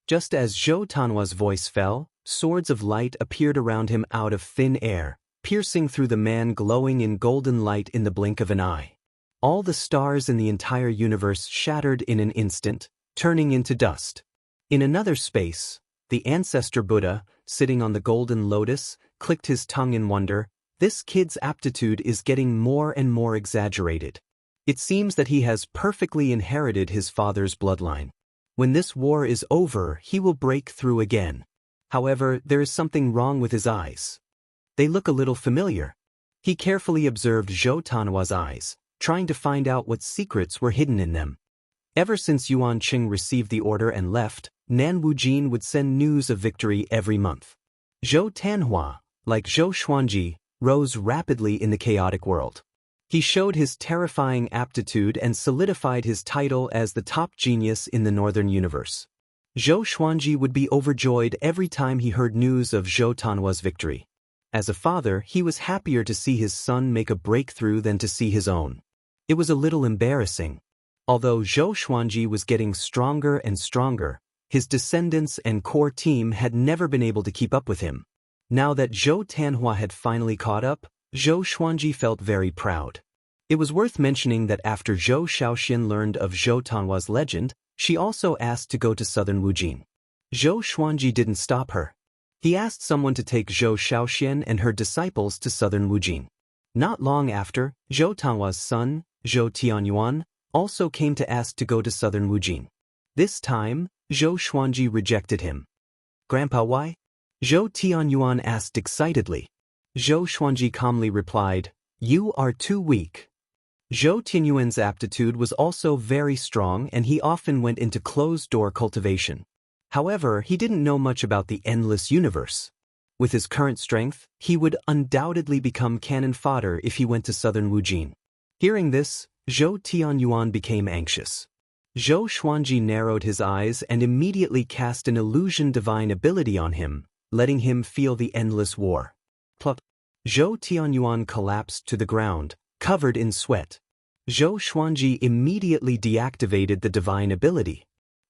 Just as Zhou Tanhua's voice fell, swords of light appeared around him out of thin air, piercing through the man glowing in golden light in the blink of an eye. All the stars in the entire universe shattered in an instant, turning into dust. In another space, the ancestor Buddha, sitting on the golden lotus, clicked his tongue in wonder. This kid's aptitude is getting more and more exaggerated. It seems that he has perfectly inherited his father's bloodline. When this war is over, he will break through again. However, there is something wrong with his eyes. They look a little familiar. He carefully observed Zhou Tanhua's eyes, trying to find out what secrets were hidden in them. Ever since Yuan Qing received the order and left, Nan Wujin would send news of victory every month. Zhou Tanhua, like Zhou Xuanji, rose rapidly in the chaotic world. He showed his terrifying aptitude and solidified his title as the top genius in the northern universe. Zhou Xuanji would be overjoyed every time he heard news of Zhou Tanhua's victory. As a father, he was happier to see his son make a breakthrough than to see his own. It was a little embarrassing. Although Zhou Xuanji was getting stronger and stronger, his descendants and core team had never been able to keep up with him. Now that Zhou Tanhua had finally caught up, Zhou Xuanji felt very proud. It was worth mentioning that after Zhou Shaoxian learned of Zhou Tanhua's legend, she also asked to go to southern Wujin. Zhou Xuanji didn't stop her. He asked someone to take Zhou Xiaoxian and her disciples to southern Wujin. Not long after, Zhou Tanghua's son, Zhou Tianyuan, also came to ask to go to southern Wujin. This time, Zhou Xuanji rejected him. "Grandpa, why?" Zhou Tianyuan asked excitedly. Zhou Xuanji calmly replied, "You are too weak." Zhou Tianyuan's aptitude was also very strong and he often went into closed-door cultivation. However, he didn't know much about the endless universe. With his current strength, he would undoubtedly become cannon fodder if he went to southern Wujin. Hearing this, Zhou Tianyuan became anxious. Zhou Xuanji narrowed his eyes and immediately cast an illusion divine ability on him, letting him feel the endless war. Plop. Zhou Tianyuan collapsed to the ground, covered in sweat. Zhou Xuanji immediately deactivated the divine ability.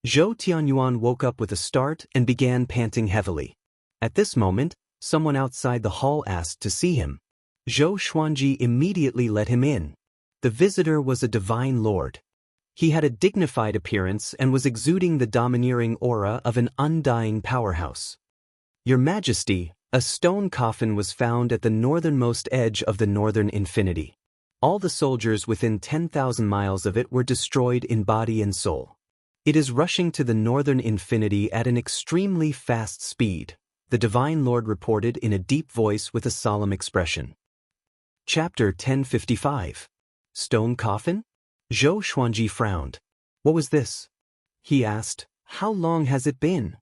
Zhou Tianyuan woke up with a start and began panting heavily. At this moment, someone outside the hall asked to see him. Zhou Xuanji immediately let him in. The visitor was a divine lord. He had a dignified appearance and was exuding the domineering aura of an undying powerhouse. "Your Majesty, a stone coffin was found at the northernmost edge of the northern infinity. All the soldiers within 10,000 miles of it were destroyed in body and soul. It is rushing to the northern infinity at an extremely fast speed," the Divine Lord reported in a deep voice with a solemn expression. Chapter 1055. Stone Coffin? Zhou Xuanji frowned. "What was this?" he asked. "How long has it been?"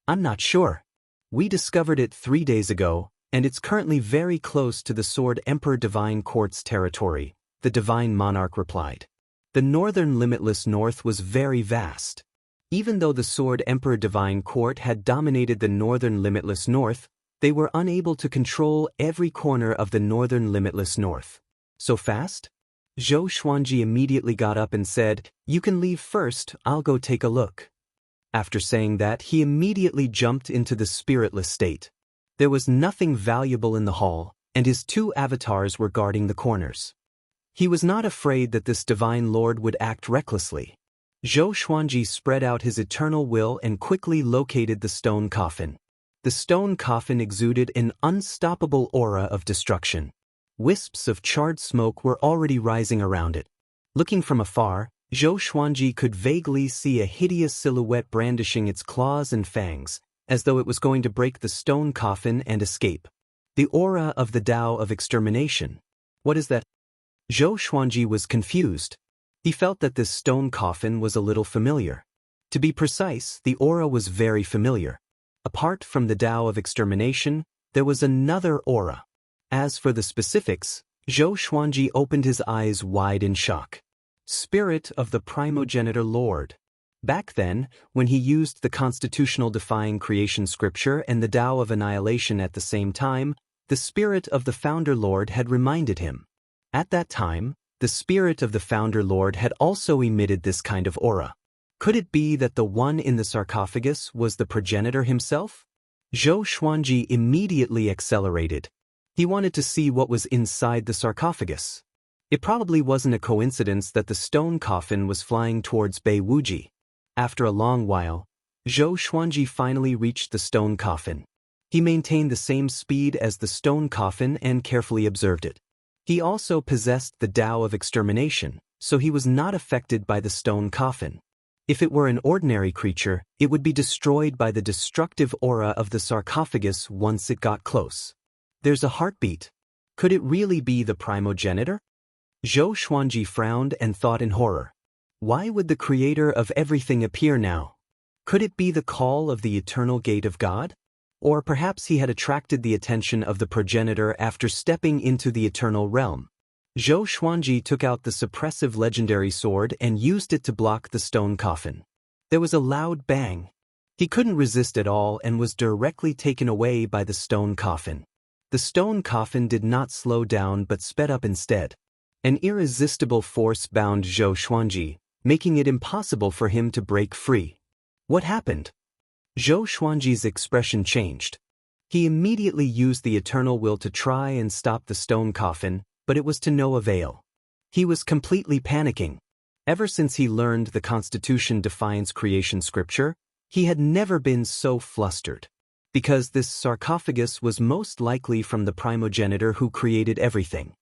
"I'm not sure. We discovered it 3 days ago, and it's currently very close to the Sword Emperor Divine Court's territory," the Divine Monarch replied. The northern limitless north was very vast. Even though the Sword Emperor Divine Court had dominated the northern limitless north, they were unable to control every corner of the northern limitless north. "So fast?" Zhou Xuanji immediately got up and said, "You can leave first, I'll go take a look." After saying that, he immediately jumped into the spiritless state. There was nothing valuable in the hall, and his 2 avatars were guarding the corners. He was not afraid that this divine lord would act recklessly. Zhou Xuanji spread out his eternal will and quickly located the stone coffin. The stone coffin exuded an unstoppable aura of destruction. Wisps of charred smoke were already rising around it. Looking from afar, Zhou Xuanji could vaguely see a hideous silhouette brandishing its claws and fangs, as though it was going to break the stone coffin and escape. The aura of the Tao of extermination. What is that? Zhou Xuanji was confused. He felt that this stone coffin was a little familiar. To be precise, the aura was very familiar. Apart from the Tao of extermination, there was another aura. As for the specifics, Zhou Xuanji opened his eyes wide in shock. Spirit of the Primogenitor Lord. Back then, when he used the constitutional defying creation scripture and the Tao of annihilation at the same time, the spirit of the Founder Lord had reminded him. At that time, the spirit of the Founder Lord had also emitted this kind of aura. Could it be that the one in the sarcophagus was the progenitor himself? Zhou Xuanji immediately accelerated. He wanted to see what was inside the sarcophagus. It probably wasn't a coincidence that the stone coffin was flying towards Bei Wuji. After a long while, Zhou Xuanji finally reached the stone coffin. He maintained the same speed as the stone coffin and carefully observed it. He also possessed the Tao of extermination, so he was not affected by the stone coffin. If it were an ordinary creature, it would be destroyed by the destructive aura of the sarcophagus once it got close. There's a heartbeat. Could it really be the primogenitor? Zhou Xuanji frowned and thought in horror. Why would the creator of everything appear now? Could it be the call of the eternal gate of God? Or perhaps he had attracted the attention of the progenitor after stepping into the eternal realm. Zhou Xuanji took out the suppressive legendary sword and used it to block the stone coffin. There was a loud bang. He couldn't resist at all and was directly taken away by the stone coffin. The stone coffin did not slow down but sped up instead. An irresistible force bound Zhou Xuanji, making it impossible for him to break free. What happened? Zhou Xuanji's expression changed. He immediately used the eternal will to try and stop the stone coffin, but it was to no avail. He was completely panicking. Ever since he learned the Constitution Defiance creation scripture, he had never been so flustered. because this sarcophagus was most likely from the primogenitor who created everything.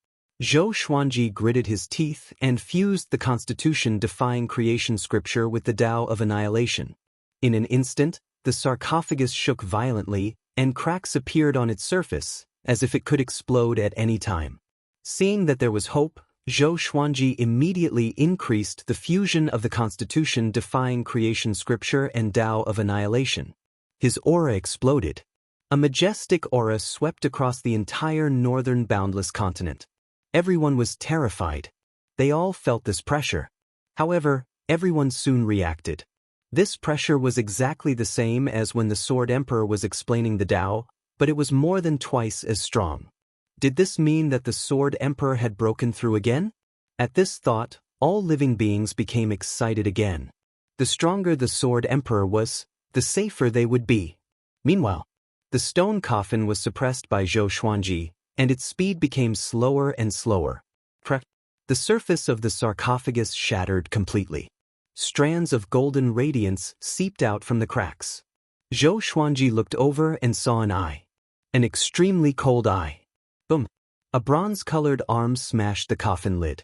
Zhou Xuanji gritted his teeth and fused the constitution-defying creation scripture with the Tao of annihilation. In an instant, the sarcophagus shook violently, and cracks appeared on its surface, as if it could explode at any time. Seeing that there was hope, Zhou Xuanji immediately increased the fusion of the constitution-defying creation scripture and Tao of annihilation. His aura exploded. A majestic aura swept across the entire northern Boundless continent. Everyone was terrified. They all felt this pressure. However, everyone soon reacted. This pressure was exactly the same as when the Sword Emperor was explaining the Tao, but it was more than twice as strong. Did this mean that the Sword Emperor had broken through again? At this thought, all living beings became excited again. The stronger the Sword Emperor was, the safer they would be. Meanwhile, the stone coffin was suppressed by Zhou Xuanji, and its speed became slower and slower. The surface of the sarcophagus shattered completely. Strands of golden radiance seeped out from the cracks. Zhou Xuanji looked over and saw an eye. An extremely cold eye. Boom! A bronze-colored arm smashed the coffin lid.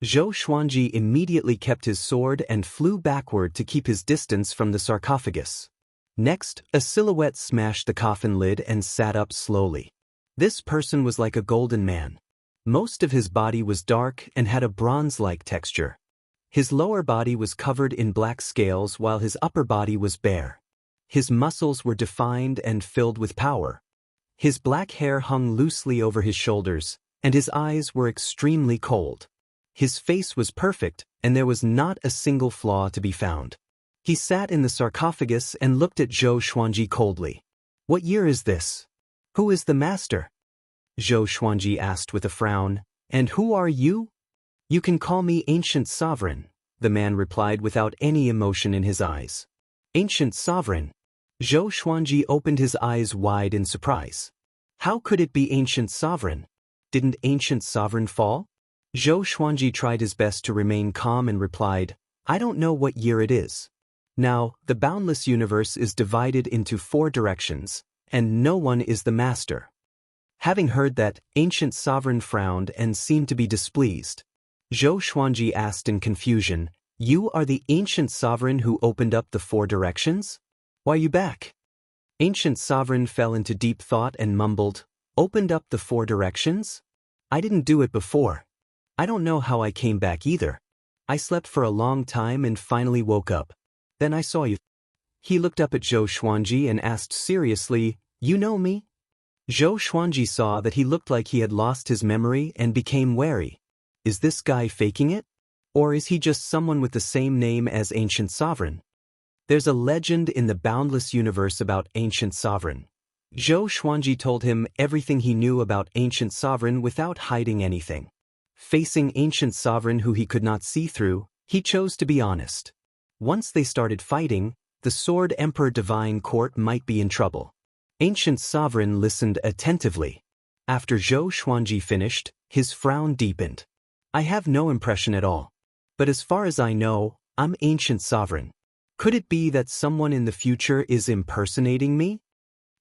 Zhou Xuanji immediately kept his sword and flew backward to keep his distance from the sarcophagus. Next, a silhouette smashed the coffin lid and sat up slowly. This person was like a golden man. Most of his body was dark and had a bronze-like texture. His lower body was covered in black scales while his upper body was bare. His muscles were defined and filled with power. His black hair hung loosely over his shoulders, and his eyes were extremely cold. His face was perfect, and there was not a single flaw to be found. He sat in the sarcophagus and looked at Zhou Xuanji coldly. "What year is this? Who is the master?" Zhou Xuanji asked with a frown. "And who are you?" "You can call me Ancient Sovereign," the man replied without any emotion in his eyes. "Ancient Sovereign?" Zhou Xuanji opened his eyes wide in surprise. How could it be Ancient Sovereign? Didn't Ancient Sovereign fall? Zhou Xuanji tried his best to remain calm and replied, "I don't know what year it is. Now, the boundless universe is divided into 4 directions, and no one is the master." Having heard that, Ancient Sovereign frowned and seemed to be displeased. Zhou Xuanji asked in confusion, "You are the Ancient Sovereign who opened up the 4 directions? Why are you back?" Ancient Sovereign fell into deep thought and mumbled, "Opened up the 4 directions? I didn't do it before. I don't know how I came back either. I slept for a long time and finally woke up. Then I saw you." He looked up at Zhou Xuanji and asked seriously, "You know me?" Zhou Xuanji saw that he looked like he had lost his memory and became wary. Is this guy faking it? Or is he just someone with the same name as Ancient Sovereign? There's a legend in the Boundless universe about Ancient Sovereign. Zhou Xuanji told him everything he knew about Ancient Sovereign without hiding anything. Facing Ancient Sovereign who he could not see through, he chose to be honest. Once they started fighting, the Sword Emperor Divine Court might be in trouble. Ancient Sovereign listened attentively. After Zhou Xuanji finished, his frown deepened. "I have no impression at all. But as far as I know, I'm Ancient Sovereign. Could it be that someone in the future is impersonating me?"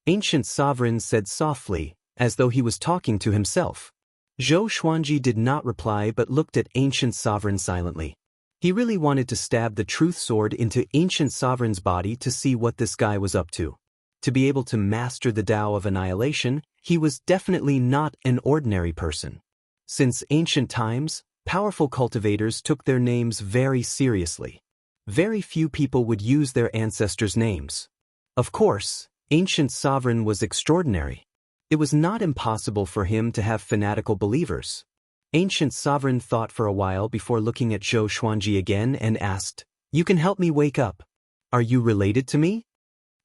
Ancient Sovereign said softly, as though he was talking to himself. Zhou Xuanji did not reply but looked at Ancient Sovereign silently. He really wanted to stab the truth sword into Ancient Sovereign's body to see what this guy was up to. To be able to master the Tao of annihilation, he was definitely not an ordinary person. Since ancient times, powerful cultivators took their names very seriously. Very few people would use their ancestors' names. Of course, Ancient Sovereign was extraordinary. It was not impossible for him to have fanatical believers. Ancient Sovereign thought for a while before looking at Zhou Xuanji again and asked, "You can help me wake up. Are you related to me?"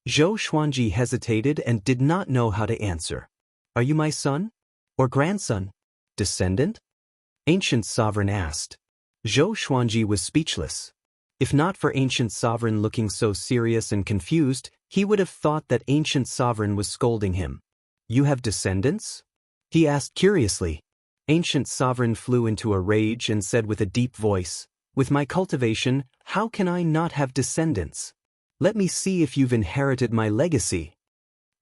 Zhou Xuanji hesitated and did not know how to answer. "Are you my son? Or grandson? Descendant?" Ancient Sovereign asked. Zhou Xuanji was speechless. If not for Ancient Sovereign looking so serious and confused, he would have thought that Ancient Sovereign was scolding him. "You have descendants?" he asked curiously. Ancient Sovereign flew into a rage and said with a deep voice, "With my cultivation, how can I not have descendants? Let me see if you've inherited my legacy."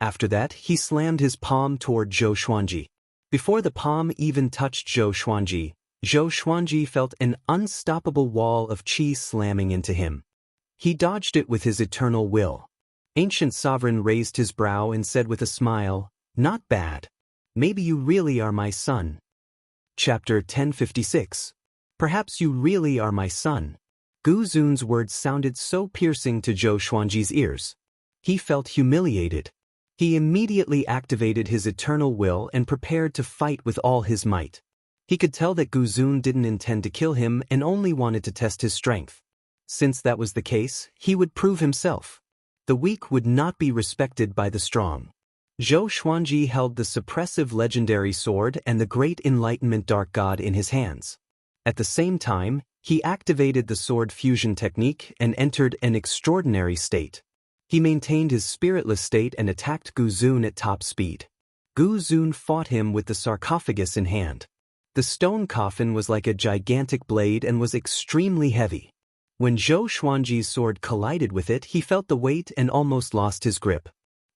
After that, he slammed his palm toward Zhou Xuanji. Before the palm even touched Zhou Xuanji felt an unstoppable wall of qi slamming into him. He dodged it with his eternal will. Ancient Sovereign raised his brow and said with a smile, "Not bad. Maybe you really are my son." Chapter 1056. Perhaps you really are my son. Gu Zun's words sounded so piercing to Zhou Xuanji's ears. He felt humiliated. He immediately activated his eternal will and prepared to fight with all his might. He could tell that Gu Zun didn't intend to kill him and only wanted to test his strength. Since that was the case, he would prove himself. The weak would not be respected by the strong. Zhou Xuanji held the suppressive legendary sword and the great enlightenment dark god in his hands. At the same time, he activated the sword fusion technique and entered an extraordinary state. He maintained his spiritless state and attacked Gu Zun at top speed. Gu Zun fought him with the sarcophagus in hand. The stone coffin was like a gigantic blade and was extremely heavy. When Zhou Xuanji's sword collided with it, he felt the weight and almost lost his grip.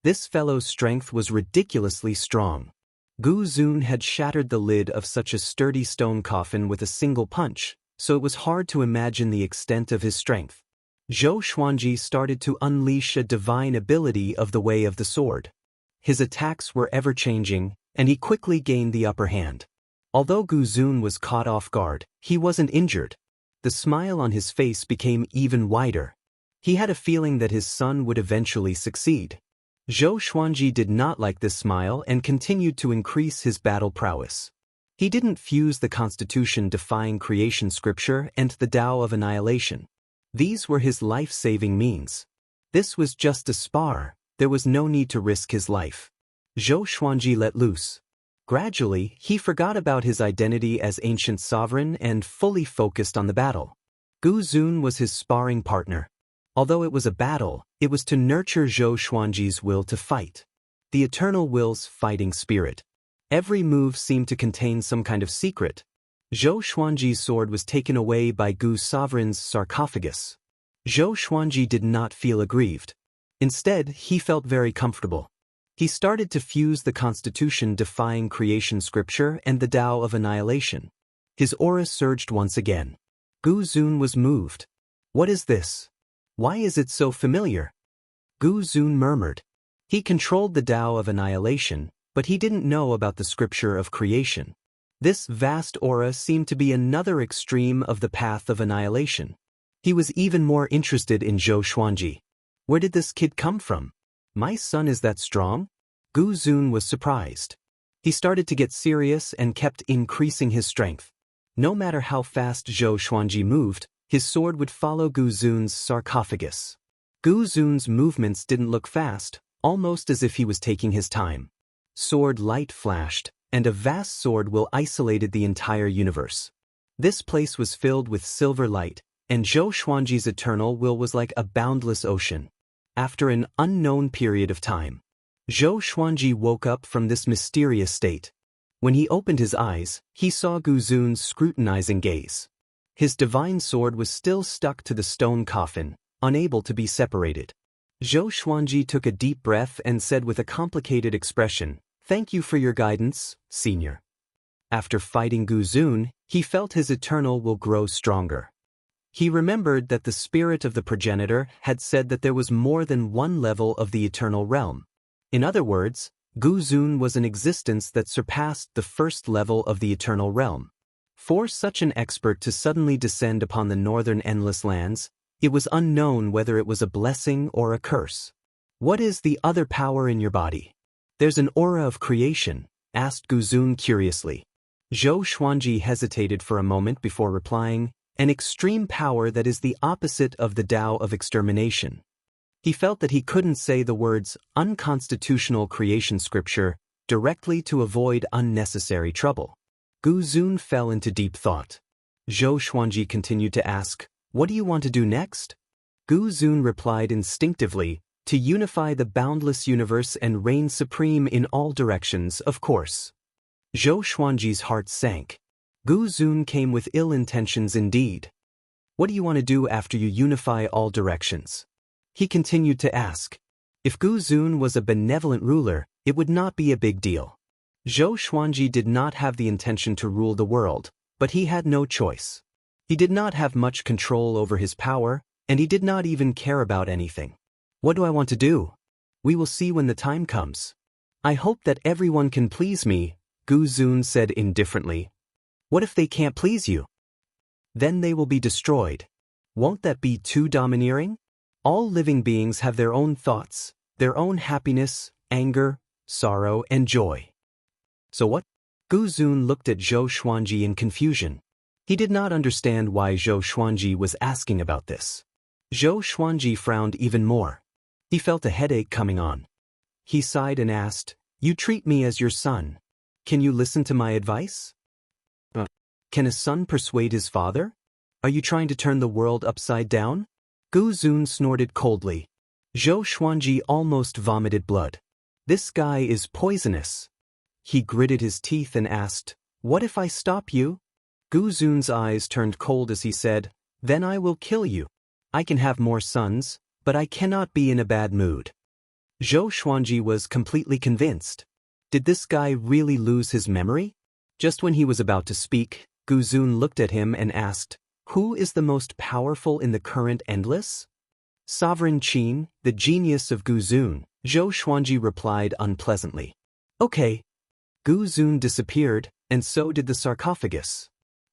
This fellow's strength was ridiculously strong. Gu Zun had shattered the lid of such a sturdy stone coffin with a single punch, so it was hard to imagine the extent of his strength. Zhou Xuanji started to unleash a divine ability of the way of the sword. His attacks were ever-changing, and he quickly gained the upper hand. Although Gu Zun was caught off guard, he wasn't injured. The smile on his face became even wider. He had a feeling that his son would eventually succeed. Zhou Xuanji did not like this smile and continued to increase his battle prowess. He didn't fuse the Constitution-defying creation scripture and the Tao of annihilation. These were his life-saving means. This was just a spar. There was no need to risk his life. Zhou Xuanji let loose. Gradually, he forgot about his identity as ancient sovereign and fully focused on the battle. Gu Zun was his sparring partner. Although it was a battle, it was to nurture Zhou Xuanji's will to fight. The eternal will's fighting spirit. Every move seemed to contain some kind of secret. Zhou Xuanji's sword was taken away by Gu's sovereign's sarcophagus. Zhou Xuanji did not feel aggrieved. Instead, he felt very comfortable. He started to fuse the Constitution-defying creation scripture and the Tao of annihilation. His aura surged once again. Gu Zun was moved. "What is this? Why is it so familiar?" Gu Zun murmured. He controlled the Tao of annihilation, but he didn't know about the scripture of creation. This vast aura seemed to be another extreme of the path of annihilation. He was even more interested in Zhou Xuanji. Where did this kid come from? My son is that strong? Gu Zun was surprised. He started to get serious and kept increasing his strength. No matter how fast Zhou Xuanji moved, his sword would follow Gu Zun's sarcophagus. Gu Zun's movements didn't look fast, almost as if he was taking his time. Sword light flashed, and a vast sword will isolated the entire universe. This place was filled with silver light, and Zhou Xuanji's eternal will was like a boundless ocean. After an unknown period of time, Zhou Xuanji woke up from this mysterious state. When he opened his eyes, he saw Gu Zun's scrutinizing gaze. His divine sword was still stuck to the stone coffin, unable to be separated. Zhou Xuanji took a deep breath and said with a complicated expression, "Thank you for your guidance, Senior." After fighting Gu Zun, he felt his eternal will grow stronger. He remembered that the spirit of the progenitor had said that there was more than one level of the eternal realm. In other words, Gu Zun was an existence that surpassed the first level of the eternal realm. For such an expert to suddenly descend upon the northern endless lands, it was unknown whether it was a blessing or a curse. "What is the other power in your body?" "There's an aura of creation," asked Gu Zun curiously. Zhou Xuanji hesitated for a moment before replying, "An extreme power that is the opposite of the Tao of extermination." He felt that he couldn't say the words unconstitutional creation scripture directly to avoid unnecessary trouble. Gu Zun fell into deep thought. Zhou Xuanji continued to ask, "What do you want to do next?" Gu Zun replied instinctively, "To unify the boundless universe and reign supreme in all directions, of course." Zhou Xuanji's heart sank. Gu Zun came with ill intentions indeed. "What do you want to do after you unify all directions?" He continued to ask. If Gu Zun was a benevolent ruler, it would not be a big deal. Zhou Xuanji did not have the intention to rule the world, but he had no choice. He did not have much control over his power, and he did not even care about anything. What do I want to do? We will see when the time comes. I hope that everyone can please me, Gu Zun said indifferently. What if they can't please you? Then they will be destroyed. Won't that be too domineering? All living beings have their own thoughts, their own happiness, anger, sorrow, and joy. So what? Gu Zun looked at Zhou Xuanji in confusion. He did not understand why Zhou Xuanji was asking about this. Zhou Xuanji frowned even more. He felt a headache coming on. He sighed and asked, "You treat me as your son. Can you listen to my advice?" Can a son persuade his father? Are you trying to turn the world upside down? Gu Zun snorted coldly. Zhou Xuanji almost vomited blood. This guy is poisonous. He gritted his teeth and asked, "What if I stop you?" Gu Zun's eyes turned cold as he said, "Then I will kill you. I can have more sons, but I cannot be in a bad mood." Zhou Xuanji was completely convinced. Did this guy really lose his memory? Just when he was about to speak, Gu Zun looked at him and asked, "Who is the most powerful in the current Endless?" "Sovereign Qin, the genius of Gu Zun," Zhou Xuanji replied unpleasantly. "Okay." Gu Zun disappeared, and so did the sarcophagus.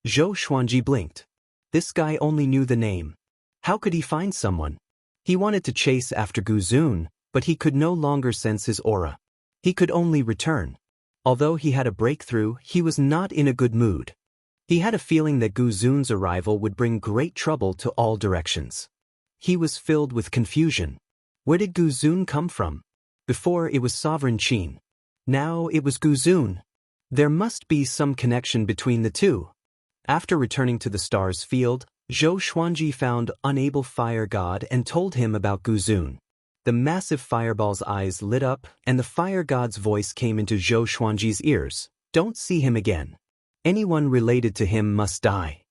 Zhou Xuanji blinked. This guy only knew the name. How could he find someone? He wanted to chase after Gu Zun, but he could no longer sense his aura. He could only return. Although he had a breakthrough, he was not in a good mood. He had a feeling that Gu Zun's arrival would bring great trouble to all directions. He was filled with confusion. Where did Gu Zun come from? Before it was Sovereign Qin. Now it was Gu Zun. There must be some connection between the two. After returning to the stars field, Zhou Xuanji found Unable Fire God and told him about Gu Zun. The massive fireball's eyes lit up, and the fire god's voice came into Zhou Xuanji's ears. "Don't see him again. Anyone related to him must die."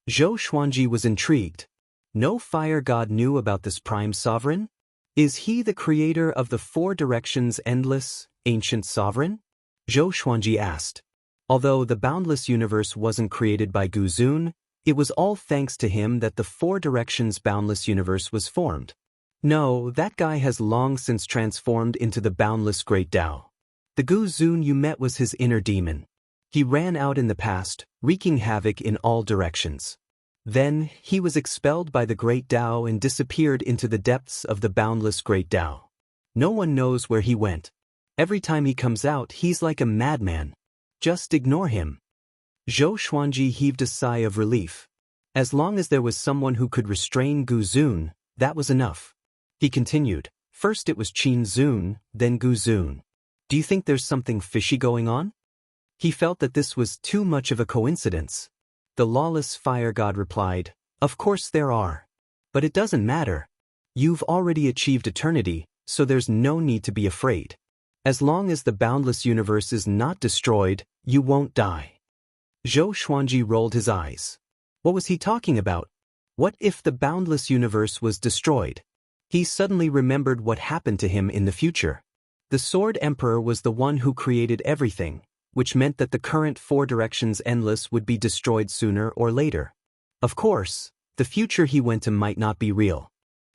Zhou Xuanji was intrigued. No fire god knew about this prime sovereign? Is he the creator of the Four Directions Endless, ancient sovereign? Zhou Xuanji asked. Although the Boundless universe wasn't created by Gu Zun, it was all thanks to him that the Four Directions Boundless universe was formed. No, that guy has long since transformed into the Boundless Great Tao. The Gu Zun you met was his inner demon. He ran out in the past, wreaking havoc in all directions. Then, he was expelled by the Great Tao and disappeared into the depths of the Boundless Great Tao. No one knows where he went. Every time he comes out, he's like a madman. Just ignore him. Zhou Xuanji heaved a sigh of relief. As long as there was someone who could restrain Gu Zun, that was enough. He continued, "First it was Qin Zun, then Gu Zun. Do you think there's something fishy going on?" He felt that this was too much of a coincidence. The lawless fire god replied, "Of course there are. But it doesn't matter. You've already achieved eternity, so there's no need to be afraid. As long as the boundless universe is not destroyed, you won't die." Zhou Xuanji rolled his eyes. What was he talking about? What if the boundless universe was destroyed? He suddenly remembered what happened to him in the future. The Sword Emperor was the one who created everything, which meant that the current Four Directions Endless would be destroyed sooner or later. Of course, the future he went to might not be real.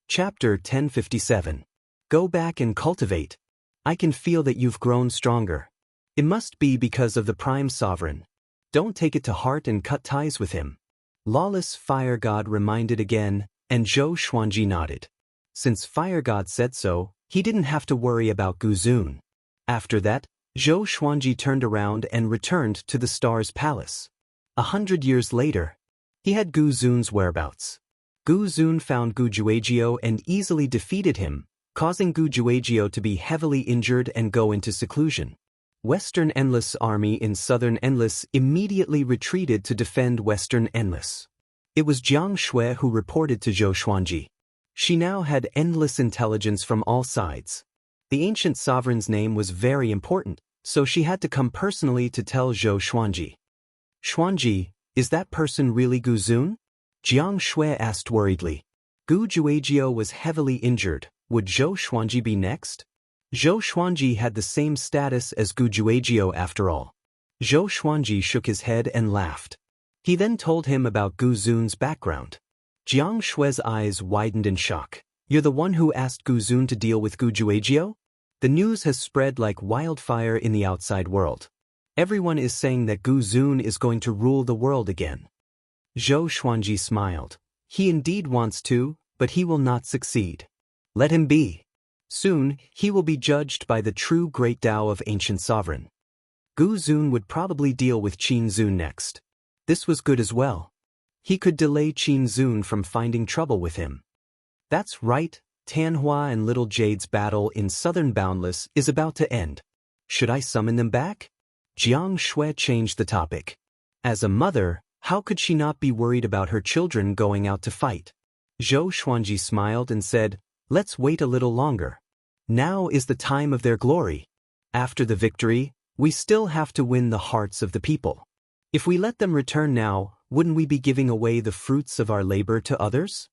Chapter 1057. Go back and cultivate. I can feel that you've grown stronger. It must be because of the Prime Sovereign. Don't take it to heart and cut ties with him. Lawless Fire God reminded again, and Zhou Xuanji nodded. Since Fire God said so, he didn't have to worry about Gu Zun. After that, Zhou Xuanji turned around and returned to the Star's Palace. 100 years later, he had Gu Zun's whereabouts. Gu Zun found Gu Juejiao and easily defeated him, causing Gu Juejiao to be heavily injured and go into seclusion. Western Endless Army in Southern Endless immediately retreated to defend Western Endless. It was Jiang Shui who reported to Zhou Xuanji. She now had endless intelligence from all sides. The ancient sovereign's name was very important, so she had to come personally to tell Zhou Xuanji. "Xuanji, is that person really Gu Zun?" Jiang Shui asked worriedly. Gu Juejiao was heavily injured, Would Zhou Xuanji be next? Zhou Xuanji had the same status as Gu Juejiu after all. Zhou Xuanji shook his head and laughed. He then told him about Gu Zun's background. Jiang Shui's eyes widened in shock. You're the one who asked Gu Zun to deal with Gu Juejiu? The news has spread like wildfire in the outside world. Everyone is saying that Gu Zun is going to rule the world again. Zhou Xuanji smiled. He indeed wants to, but he will not succeed. Let him be. Soon, he will be judged by the true great Tao of ancient sovereign. Gu Zun would probably deal with Qin Zun next. This was good as well. He could delay Qin Zun from finding trouble with him. That's right, Tanhua and Little Jade's battle in southern Boundless is about to end. Should I summon them back? Jiang Shui changed the topic. As a mother, how could she not be worried about her children going out to fight? Zhou Xuanji smiled and said, let's wait a little longer. Now is the time of their glory. After the victory, we still have to win the hearts of the people. If we let them return now, wouldn't we be giving away the fruits of our labor to others?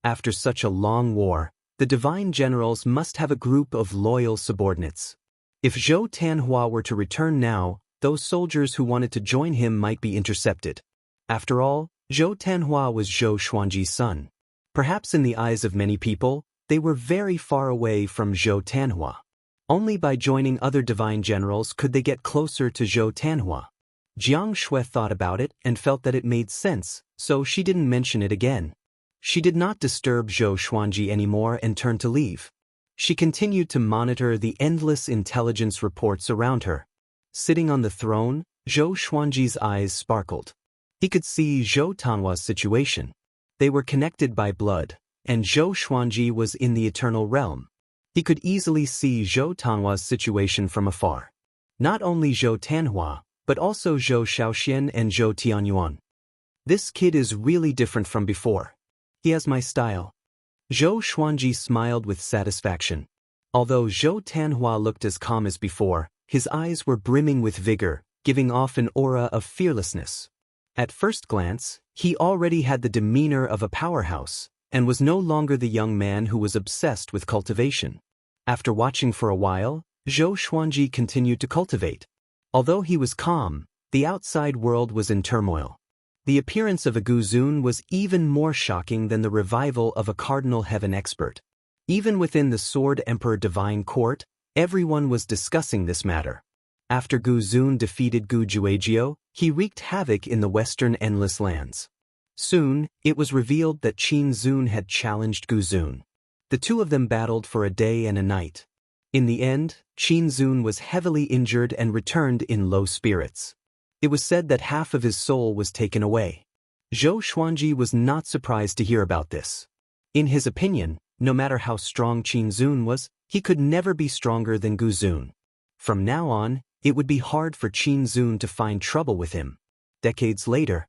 After such a long war, the divine generals must have a group of loyal subordinates. If Zhou Tanhua were to return now, those soldiers who wanted to join him might be intercepted. After all, Zhou Tanhua was Zhou Xuanji's son. Perhaps in the eyes of many people, they were very far away from Zhou Tanhua. Only by joining other divine generals could they get closer to Zhou Tanhua. Jiang Shui thought about it and felt that it made sense, so she didn't mention it again. She did not disturb Zhou Xuanji anymore and turned to leave. She continued to monitor the endless intelligence reports around her. Sitting on the throne, Zhou Xuanji's eyes sparkled. He could see Zhou Tanhua's situation. They were connected by blood, and Zhou Xuanji was in the eternal realm. He could easily see Zhou Tanhua's situation from afar. Not only Zhou Tanhua, but also Zhou Shaoxian and Zhou Tianyuan. This kid is really different from before. He has my style. Zhou Xuanji smiled with satisfaction. Although Zhou Tanhua looked as calm as before, his eyes were brimming with vigor, giving off an aura of fearlessness. At first glance, he already had the demeanor of a powerhouse, and was no longer the young man who was obsessed with cultivation. After watching for a while, Zhou Xuanji continued to cultivate. Although he was calm, the outside world was in turmoil. The appearance of a Gu Zun was even more shocking than the revival of a Cardinal Heaven expert. Even within the Sword Emperor Divine Court, everyone was discussing this matter. After Gu Zun defeated Gu Juejiu, he wreaked havoc in the western Endless Lands. Soon, it was revealed that Qin Zun had challenged Gu Zun. The two of them battled for a day and a night. In the end, Qin Zun was heavily injured and returned in low spirits. It was said that half of his soul was taken away. Zhou Xuanji was not surprised to hear about this. In his opinion, no matter how strong Qin Zun was, he could never be stronger than Gu Zun. From now on, it would be hard for Qin Zun to find trouble with him. Decades later,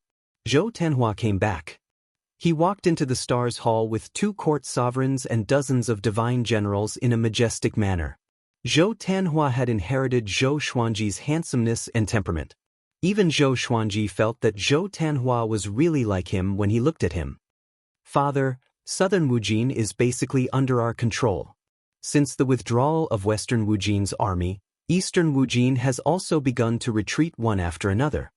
Zhou Tanhua came back. He walked into the Stars Hall with 2 court sovereigns and dozens of divine generals in a majestic manner. Zhou Tanhua had inherited Zhou Xuanji's handsomeness and temperament. Even Zhou Xuanji felt that Zhou Tanhua was really like him when he looked at him. Father, southern Wujin is basically under our control. Since the withdrawal of western Wujin's army, eastern Wujin has also begun to retreat one after another.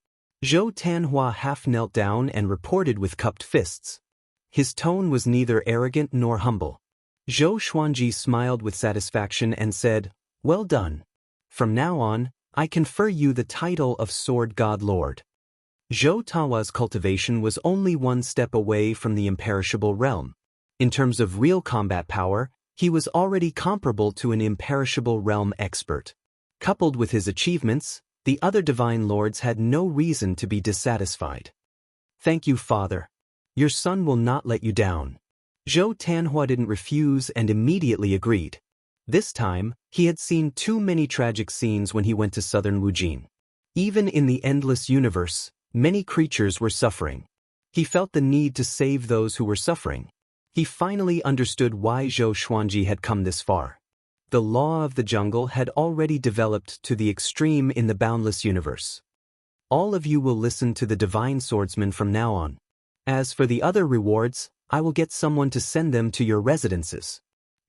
Zhou Tanhua half knelt down and reported with cupped fists. His tone was neither arrogant nor humble. Zhou Xuanji smiled with satisfaction and said, well done. From now on, I confer you the title of Sword God Lord. Zhou Tanhua's cultivation was only one step away from the imperishable realm. In terms of real combat power, he was already comparable to an imperishable realm expert. Coupled with his achievements, the other divine lords had no reason to be dissatisfied. Thank you, Father. Your son will not let you down. Zhou Tanhua didn't refuse and immediately agreed. This time, he had seen too many tragic scenes when he went to southern Wujin. Even in the endless universe, many creatures were suffering. He felt the need to save those who were suffering. He finally understood why Zhou Xuanji had come this far. The law of the jungle had already developed to the extreme in the boundless universe. All of you will listen to the divine swordsman from now on. As for the other rewards, I will get someone to send them to your residences.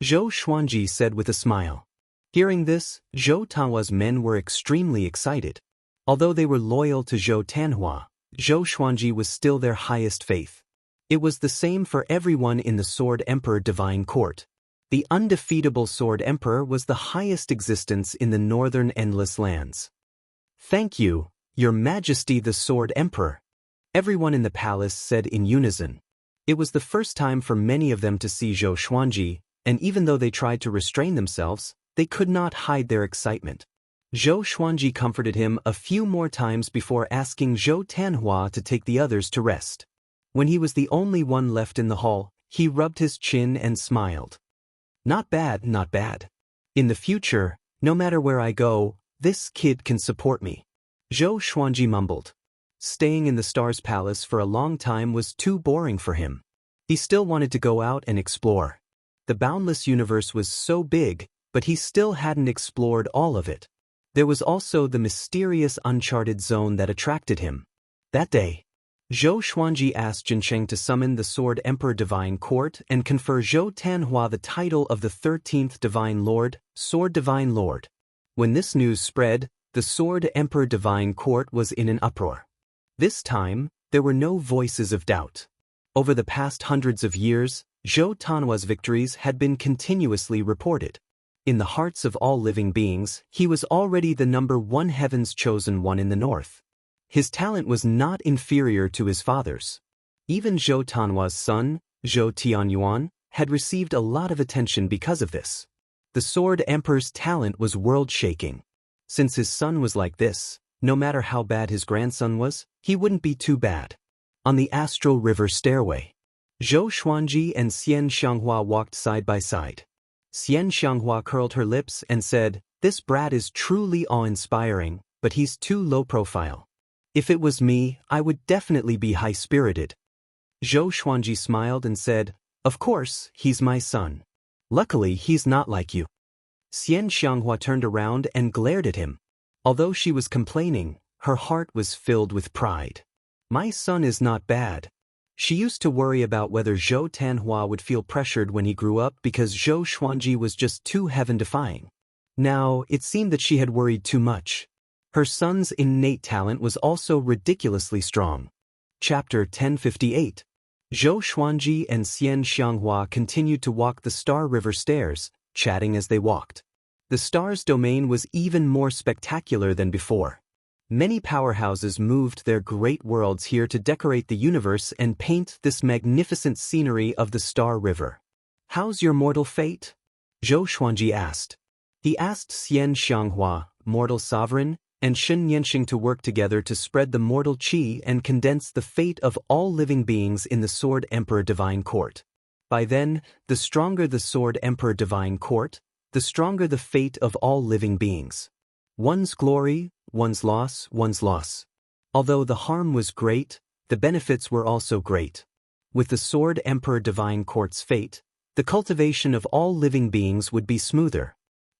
Zhou Xuanji said with a smile. Hearing this, Zhou Tanhua's men were extremely excited. Although they were loyal to Zhou Tanhua, Zhou Xuanji was still their highest faith. It was the same for everyone in the Sword Emperor Divine Court. The undefeatable Sword Emperor was the highest existence in the northern Endless Lands. Thank you, Your Majesty the Sword Emperor. Everyone in the palace said in unison. It was the first time for many of them to see Zhou Xuanji, and even though they tried to restrain themselves, they could not hide their excitement. Zhou Xuanji comforted him a few more times before asking Zhou Tanhua to take the others to rest. When he was the only one left in the hall, he rubbed his chin and smiled. Not bad, not bad. In the future, no matter where I go, this kid can support me. Zhou Xuanji mumbled. Staying in the Star's Palace for a long time was too boring for him. He still wanted to go out and explore. The Boundless universe was so big, but he still hadn't explored all of it. There was also the mysterious uncharted zone that attracted him. That day, Zhou Xuanji asked Jinsheng to summon the Sword Emperor Divine Court and confer Zhou Tanhua the title of the 13th Divine Lord, Sword Divine Lord. When this news spread, the Sword Emperor Divine Court was in an uproar. This time, there were no voices of doubt. Over the past hundreds of years, Zhou Tanhua's victories had been continuously reported. In the hearts of all living beings, he was already the #1 Heaven's Chosen One in the north. His talent was not inferior to his father's. Even Zhou Tanhua's son, Zhou Tianyuan, had received a lot of attention because of this. The Sword Emperor's talent was world-shaking. Since his son was like this, no matter how bad his grandson was, he wouldn't be too bad. On the Astral River stairway, Zhou Xuanji and Xianxia walked side by side. Xianxia curled her lips and said, "This brat is truly awe-inspiring, but he's too low profile. If it was me, I would definitely be high-spirited." Zhou Xuanji smiled and said, "Of course, he's my son. Luckily, he's not like you." Xianxia turned around and glared at him. Although she was complaining, her heart was filled with pride. "My son is not bad." She used to worry about whether Zhou Tanhua would feel pressured when he grew up because Zhou Xuanji was just too heaven-defying. Now, it seemed that she had worried too much. Her son's innate talent was also ridiculously strong. Chapter 1058. Zhou Xuanji and Xianxia continued to walk the Star River stairs, chatting as they walked. The Star's domain was even more spectacular than before. Many powerhouses moved their great worlds here to decorate the universe and paint this magnificent scenery of the Star River. "How's your mortal fate?" Zhou Xuanji asked. He asked Xianxia, mortal sovereign, and Shen Yanxing to work together to spread the mortal qi and condense the fate of all living beings in the Sword Emperor Divine Court. By then, the stronger the Sword Emperor Divine Court, the stronger the fate of all living beings. One's glory, one's loss, one's loss. Although the harm was great, the benefits were also great. With the Sword Emperor Divine Court's fate, the cultivation of all living beings would be smoother.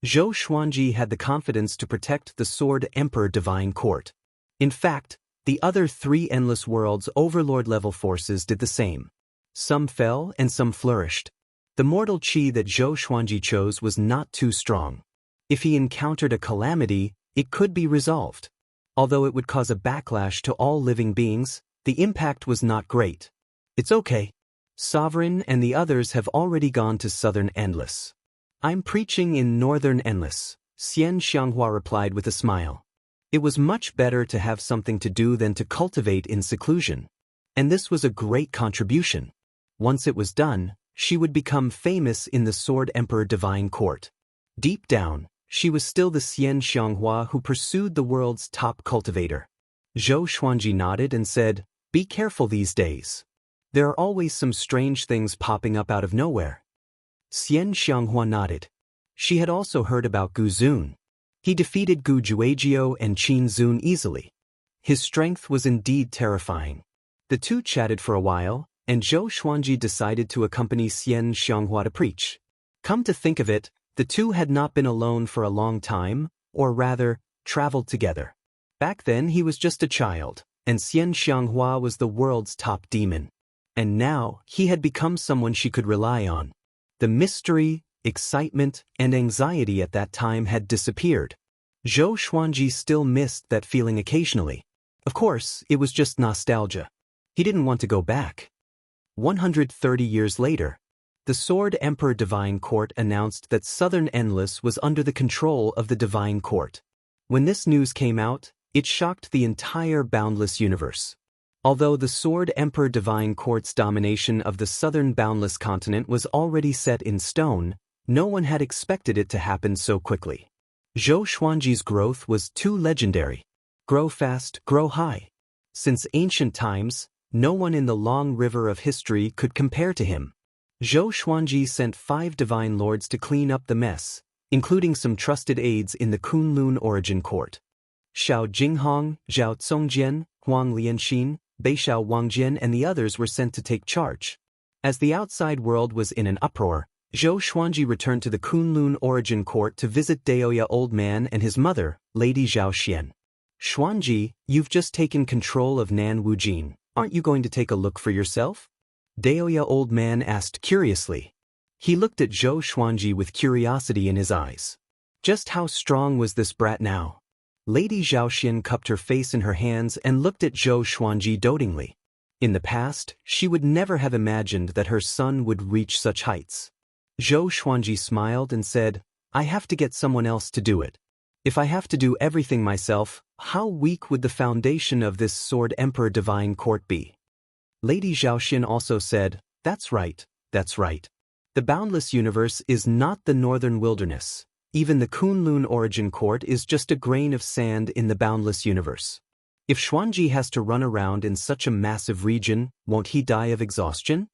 Zhou Xuanji had the confidence to protect the Sword Emperor Divine Court. In fact, the other 3 Endless Worlds Overlord-level forces did the same. Some fell and some flourished. The mortal qi that Zhou Xuanji chose was not too strong. If he encountered a calamity, it could be resolved. Although it would cause a backlash to all living beings, the impact was not great. "It's okay. Sovereign and the others have already gone to Southern Endless. I'm preaching in Northern Endless," Xianxia replied with a smile. It was much better to have something to do than to cultivate in seclusion. And this was a great contribution. Once it was done, she would become famous in the Sword Emperor Divine Court. Deep down, she was still the Xianxia who pursued the world's top cultivator. Zhou Xuanji nodded and said, "Be careful these days. There are always some strange things popping up out of nowhere." Xianxia nodded. She had also heard about Gu Zun. He defeated Gu Juejiu and Qin Zun easily. His strength was indeed terrifying. The two chatted for a while, and Zhou Xuanji decided to accompany Xianxia to preach. Come to think of it, the two had not been alone for a long time, or rather, traveled together. Back then he was just a child, and Xianxia was the world's top demon. And now, he had become someone she could rely on. The mystery, excitement, and anxiety at that time had disappeared. Zhou Xuanji still missed that feeling occasionally. Of course, it was just nostalgia. He didn't want to go back. 130 years later, the Sword Emperor Divine Court announced that Southern Endless was under the control of the Divine Court. When this news came out, it shocked the entire Boundless universe. Although the Sword Emperor Divine Court's domination of the southern Boundless continent was already set in stone, no one had expected it to happen so quickly. Zhou Xuanji's growth was too legendary. Grow fast, grow high. Since ancient times, no one in the long river of history could compare to him. Zhou Xuanji sent 5 divine lords to clean up the mess, including some trusted aides in the Kunlun origin court. Xiao Jinghong, Zhao Congjian, Huang Lianxin, Beixiao Wangjian and the others were sent to take charge. As the outside world was in an uproar, Zhou Xuanji returned to the Kunlun origin court to visit Daoya Old Man and his mother, Lady Zhao Xian. Xuanji, you've just taken control of Nan Wujin. Aren't you going to take a look for yourself? Daoya Old Man asked curiously. He looked at Zhou Xuanji with curiosity in his eyes. Just how strong was this brat now? Lady Zhao Xian cupped her face in her hands and looked at Zhou Xuanji dotingly. In the past, she would never have imagined that her son would reach such heights. Zhou Xuanji smiled and said, I have to get someone else to do it. If I have to do everything myself, how weak would the foundation of this Sword Emperor Divine Court be? Lady Zhao Xian also said, That's right, that's right. The Boundless universe is not the northern wilderness. Even the Kunlun origin court is just a grain of sand in the Boundless universe. If Xuanji has to run around in such a massive region, won't he die of exhaustion?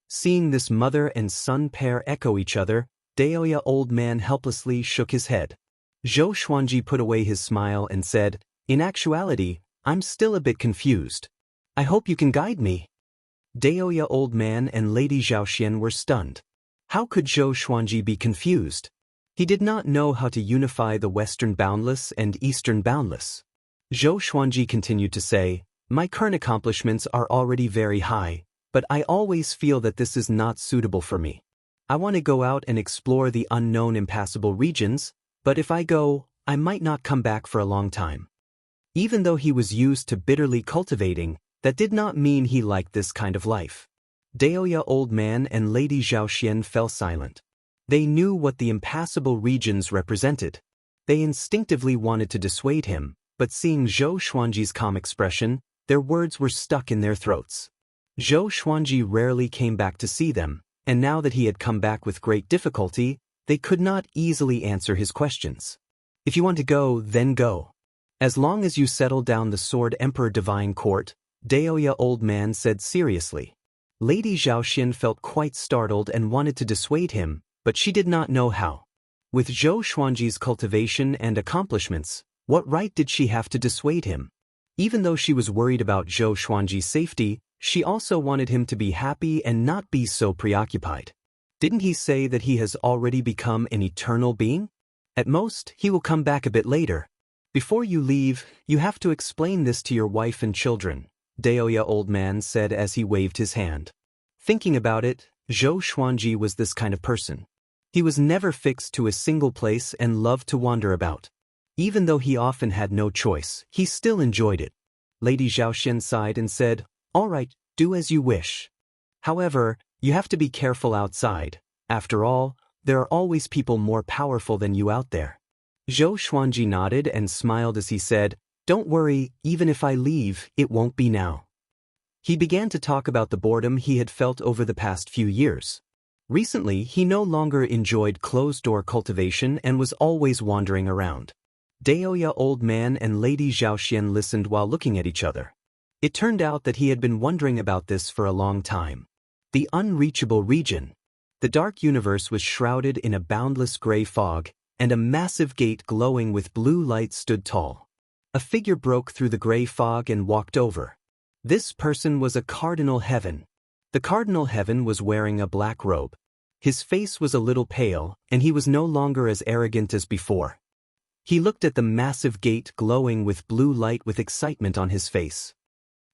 Seeing this mother and son pair echo each other, Daoya Old Man helplessly shook his head. Zhou Xuanji put away his smile and said, In actuality, I'm still a bit confused. I hope you can guide me. Daoya Old Man and Lady Zhao Xian were stunned. How could Zhou Xuanji be confused? He did not know how to unify the Western Boundless and Eastern Boundless. Zhou Xuanji continued to say, My current accomplishments are already very high, but I always feel that this is not suitable for me. I want to go out and explore the unknown impassable regions, but if I go, I might not come back for a long time. Even though he was used to bitterly cultivating, that did not mean he liked this kind of life. Daoya Old Man and Lady Zhao Xian fell silent. They knew what the impassable regions represented. They instinctively wanted to dissuade him, but seeing Zhou Xuanji's calm expression, their words were stuck in their throats. Zhou Xuanji rarely came back to see them, and now that he had come back with great difficulty, they could not easily answer his questions. If you want to go, then go. As long as you settle down the Sword Emperor Divine Court, Daoya Old Man said seriously. Lady Zhao Xian felt quite startled and wanted to dissuade him, but she did not know how. With Zhou Xuanji's cultivation and accomplishments, what right did she have to dissuade him? Even though she was worried about Zhou Xuanji's safety, she also wanted him to be happy and not be so preoccupied. Didn't he say that he has already become an eternal being? At most, he will come back a bit later. Before you leave, you have to explain this to your wife and children, Daoya Old Man said as he waved his hand. Thinking about it, Zhou Xuanji was this kind of person. He was never fixed to a single place and loved to wander about. Even though he often had no choice, he still enjoyed it. Lady Zhao Xian sighed and said, All right, do as you wish. However, you have to be careful outside. After all, there are always people more powerful than you out there. Zhou Xuanji nodded and smiled as he said, Don't worry, even if I leave, it won't be now. He began to talk about the boredom he had felt over the past few years. Recently, he no longer enjoyed closed-door cultivation and was always wandering around. Daoya Old Man and Lady Zhao Xian listened while looking at each other. It turned out that he had been wondering about this for a long time. The unreachable region. The dark universe was shrouded in a boundless gray fog, and a massive gate glowing with blue light stood tall. A figure broke through the gray fog and walked over. This person was a Cardinal Heaven. The Cardinal Heaven was wearing a black robe. His face was a little pale, and he was no longer as arrogant as before. He looked at the massive gate glowing with blue light with excitement on his face.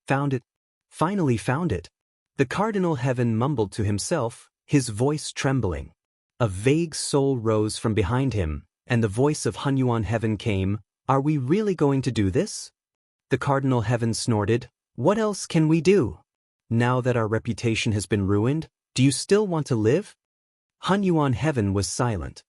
Found it. Finally found it. The Cardinal Heaven mumbled to himself, his voice trembling. A vague soul rose from behind him, and the voice of Hunyuan Heaven came, "Are we really going to do this?" The Cardinal Heaven snorted, "What else can we do? Now that our reputation has been ruined, do you still want to live?" Hunyuan Heaven was silent.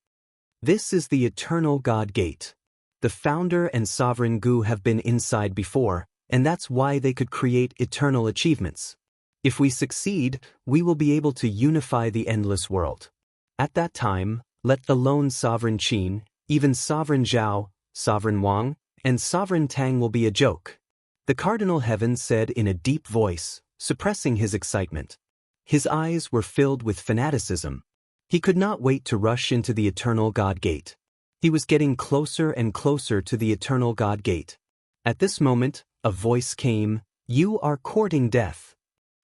"This is the Eternal God Gate. The founder and sovereign Gu have been inside before, and that's why they could create eternal achievements. If we succeed, we will be able to unify the endless world. At that time, let the lone sovereign Qin, even sovereign Zhao, sovereign Wang, and sovereign Tang will be a joke." The Cardinal Heaven said in a deep voice, suppressing his excitement. His eyes were filled with fanaticism. He could not wait to rush into the Eternal God Gate. He was getting closer and closer to the Eternal God Gate. At this moment, a voice came, "You are courting death."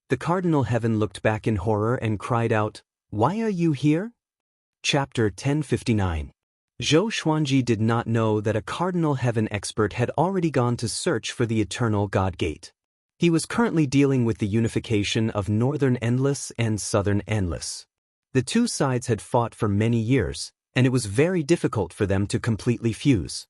The Cardinal Heaven looked back in horror and cried out, "Why are you here?" Chapter 1059. Zhou Xuanji did not know that a Cardinal Heaven expert had already gone to search for the Eternal God Gate. He was currently dealing with the unification of Northern Endless and Southern Endless. The two sides had fought for many years, and it was very difficult for them to completely fuse.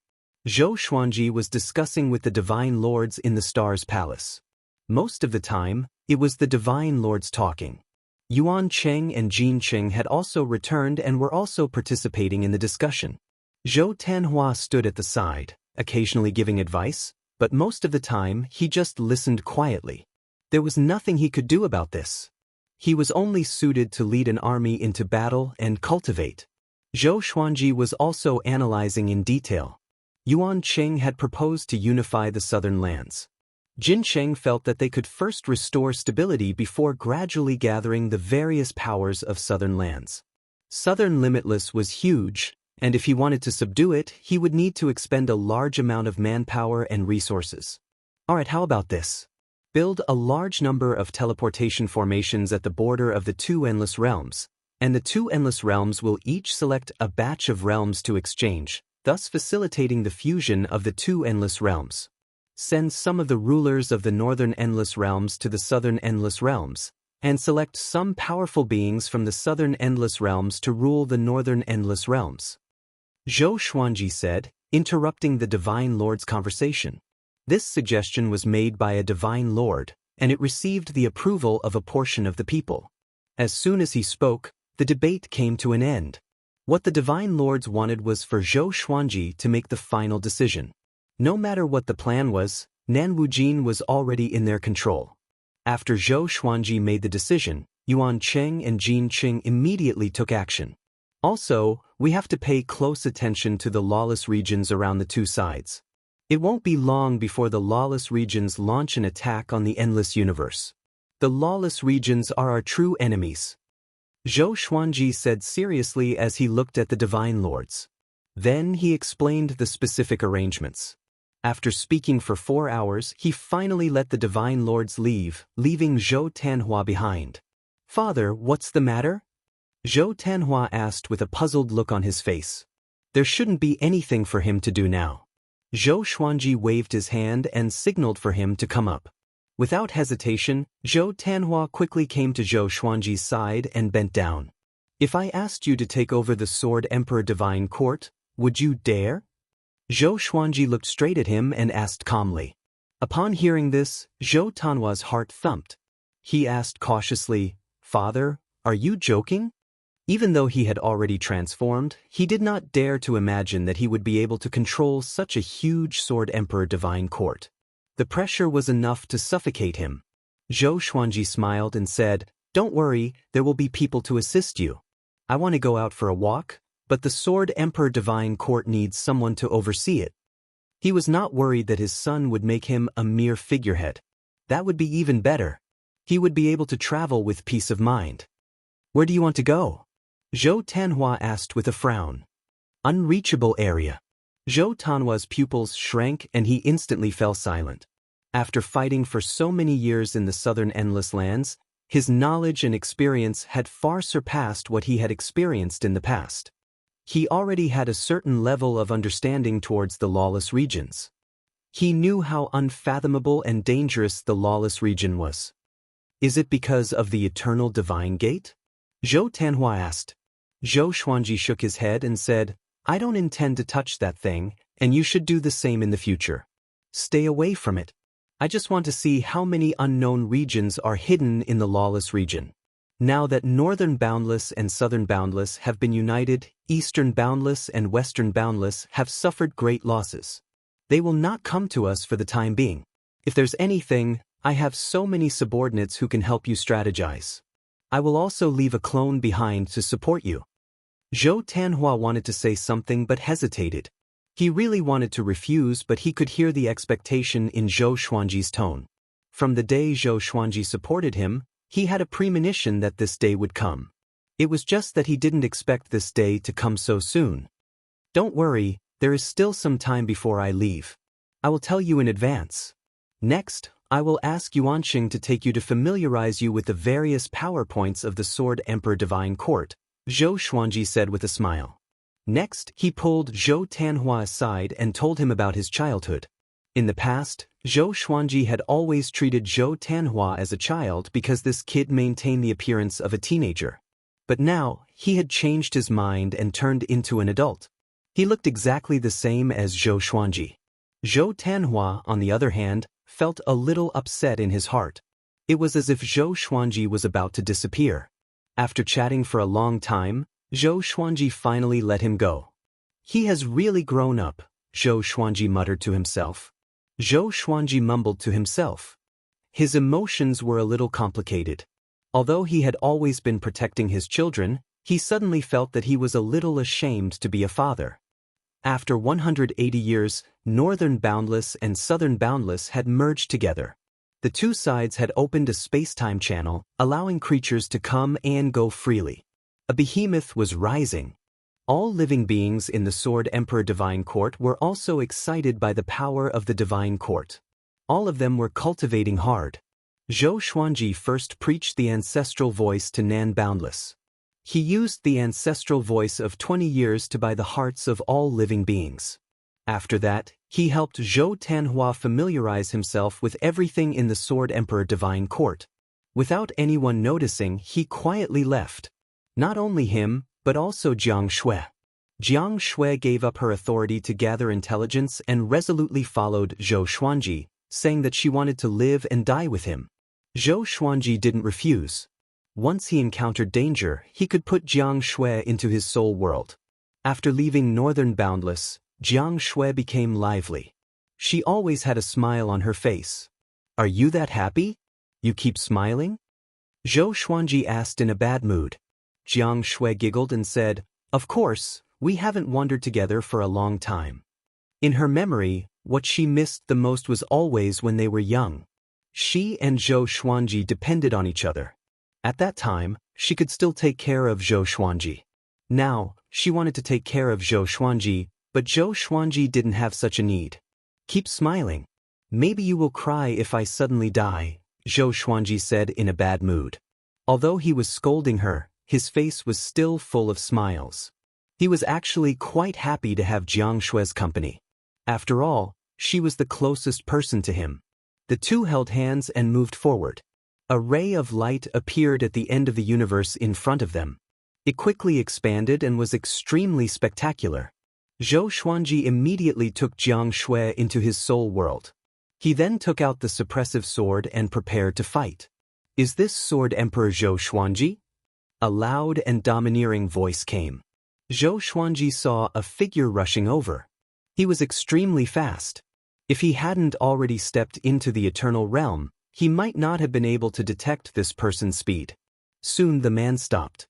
Zhou Xuanji was discussing with the Divine Lords in the Stars Palace. Most of the time, it was the Divine Lords talking. Yuan Cheng and Jin Cheng had also returned and were also participating in the discussion. Zhou Tanhua stood at the side, occasionally giving advice, but most of the time he just listened quietly. There was nothing he could do about this. He was only suited to lead an army into battle and cultivate. Zhou Xuanji was also analyzing in detail. Yuan Cheng had proposed to unify the southern lands. Jin Cheng felt that they could first restore stability before gradually gathering the various powers of southern lands. Southern Limitless was huge, and if he wanted to subdue it, he would need to expend a large amount of manpower and resources. Alright, how about this? Build a large number of teleportation formations at the border of the two endless realms, and the two endless realms will each select a batch of realms to exchange, thus facilitating the fusion of the two endless realms. Send some of the rulers of the northern endless realms to the southern endless realms, and select some powerful beings from the southern endless realms to rule the northern endless realms. Zhou Xuanji said, interrupting the Divine Lord's conversation. This suggestion was made by a Divine Lord, and it received the approval of a portion of the people. As soon as he spoke, the debate came to an end. What the Divine Lords wanted was for Zhou Xuanji to make the final decision. No matter what the plan was, Nan Wujin was already in their control. After Zhou Xuanji made the decision, Yuan Cheng and Jin Cheng immediately took action. Also, we have to pay close attention to the lawless regions around the two sides. It won't be long before the lawless regions launch an attack on the endless universe. The lawless regions are our true enemies. Zhou Xuanji said seriously as he looked at the Divine Lords. Then he explained the specific arrangements. After speaking for 4 hours, he finally let the Divine Lords leave, leaving Zhou Tanhua behind. "Father, what's the matter?" Zhou Tanhua asked with a puzzled look on his face. There shouldn't be anything for him to do now. Zhou Xuanji waved his hand and signaled for him to come up. Without hesitation, Zhou Tanhua quickly came to Zhou Xuanji's side and bent down. "If I asked you to take over the Sword Emperor Divine Court, would you dare?" Zhou Xuanji looked straight at him and asked calmly. Upon hearing this, Zhou Tanhua's heart thumped. He asked cautiously, "Father, are you joking?" Even though he had already transformed, he did not dare to imagine that he would be able to control such a huge Sword Emperor Divine Court. The pressure was enough to suffocate him. Zhou Xuanji smiled and said, "Don't worry, there will be people to assist you. I want to go out for a walk, but the Sword Emperor Divine Court needs someone to oversee it." He was not worried that his son would make him a mere figurehead. That would be even better. He would be able to travel with peace of mind. "Where do you want to go?" Zhou Tanhua asked with a frown. "Unreachable area." Zhou Tanhua's pupils shrank and he instantly fell silent. After fighting for so many years in the southern endless lands, his knowledge and experience had far surpassed what he had experienced in the past. He already had a certain level of understanding towards the lawless regions. He knew how unfathomable and dangerous the lawless region was. "Is it because of the Eternal Divine Gate?" Zhou Tanhua asked. Zhou Xuanji shook his head and said, I don't intend to touch that thing, and you should do the same in the future. Stay away from it. I just want to see how many unknown regions are hidden in the lawless region. Now that Northern Boundless and Southern Boundless have been united, Eastern Boundless and Western Boundless have suffered great losses. They will not come to us for the time being. If there's anything, I have so many subordinates who can help you strategize. I will also leave a clone behind to support you. Zhou Tanhua wanted to say something but hesitated. He really wanted to refuse, but he could hear the expectation in Zhou Xuanji's tone. From the day Zhou Xuanji supported him, he had a premonition that this day would come. It was just that he didn't expect this day to come so soon. Don't worry, there is still some time before I leave. I will tell you in advance. Next, I will ask Yuanxing to take you to familiarize you with the various power points of the Sword Emperor Divine Court, Zhou Xuanji said with a smile. Next, he pulled Zhou Tanhua aside and told him about his childhood. In the past, Zhou Xuanji had always treated Zhou Tanhua as a child because this kid maintained the appearance of a teenager. But now, he had changed his mind and turned into an adult. He looked exactly the same as Zhou Xuanji. Zhou Tanhua, on the other hand, felt a little upset in his heart. It was as if Zhou Xuanji was about to disappear. After chatting for a long time, Zhou Xuanji finally let him go. He has really grown up, Zhou Xuanji muttered to himself. Zhou Xuanji mumbled to himself. His emotions were a little complicated. Although he had always been protecting his children, he suddenly felt that he was a little ashamed to be a father. After 180 years, Northern Boundless and Southern Boundless had merged together. The two sides had opened a space-time channel, allowing creatures to come and go freely. A behemoth was rising. All living beings in the Sword Emperor Divine Court were also excited by the power of the Divine Court. All of them were cultivating hard. Zhou Xuanji first preached the ancestral voice to Nan Boundless. He used the ancestral voice of 20 years to buy the hearts of all living beings. After that, he helped Zhou Tanhua familiarize himself with everything in the Sword Emperor Divine Court. Without anyone noticing, he quietly left. Not only him, but also Jiang Shui. Jiang Shui gave up her authority to gather intelligence and resolutely followed Zhou Xuanji, saying that she wanted to live and die with him. Zhou Xuanji didn't refuse. Once he encountered danger, he could put Jiang Shui into his soul world. After leaving Northern Boundless, Jiang Shui became lively. She always had a smile on her face. Are you that happy? You keep smiling? Zhou Xuanji asked in a bad mood. Jiang Shui giggled and said, Of course, we haven't wandered together for a long time. In her memory, what she missed the most was always when they were young. She and Zhou Xuanji depended on each other. At that time, she could still take care of Zhou Xuanji. Now, she wanted to take care of Zhou Xuanji, but Zhou Xuanji didn't have such a need. Keep smiling. Maybe you will cry if I suddenly die, Zhou Xuanji said in a bad mood. Although he was scolding her, his face was still full of smiles. He was actually quite happy to have Jiang Shui's company. After all, she was the closest person to him. The two held hands and moved forward. A ray of light appeared at the end of the universe in front of them. It quickly expanded and was extremely spectacular. Zhou Xuanji immediately took Jiang Shui into his soul world. He then took out the suppressive sword and prepared to fight. Is this Sword Emperor Zhou Xuanji? A loud and domineering voice came. Zhou Xuanji saw a figure rushing over. He was extremely fast. If he hadn't already stepped into the eternal realm, he might not have been able to detect this person's speed. Soon the man stopped.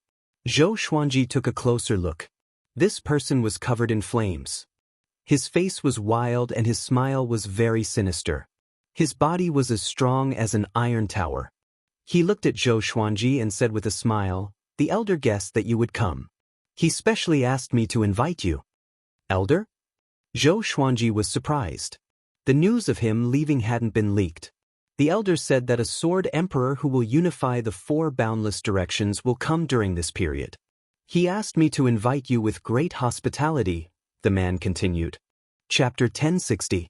Zhou Xuanji took a closer look. This person was covered in flames. His face was wild and his smile was very sinister. His body was as strong as an iron tower. He looked at Zhou Xuanji and said with a smile, The elder guessed that you would come. He specially asked me to invite you. Elder? Zhou Xuanji was surprised. The news of him leaving hadn't been leaked. The elder said that a sword emperor who will unify the 4 boundless directions will come during this period. He asked me to invite you with great hospitality, the man continued. Chapter 1060.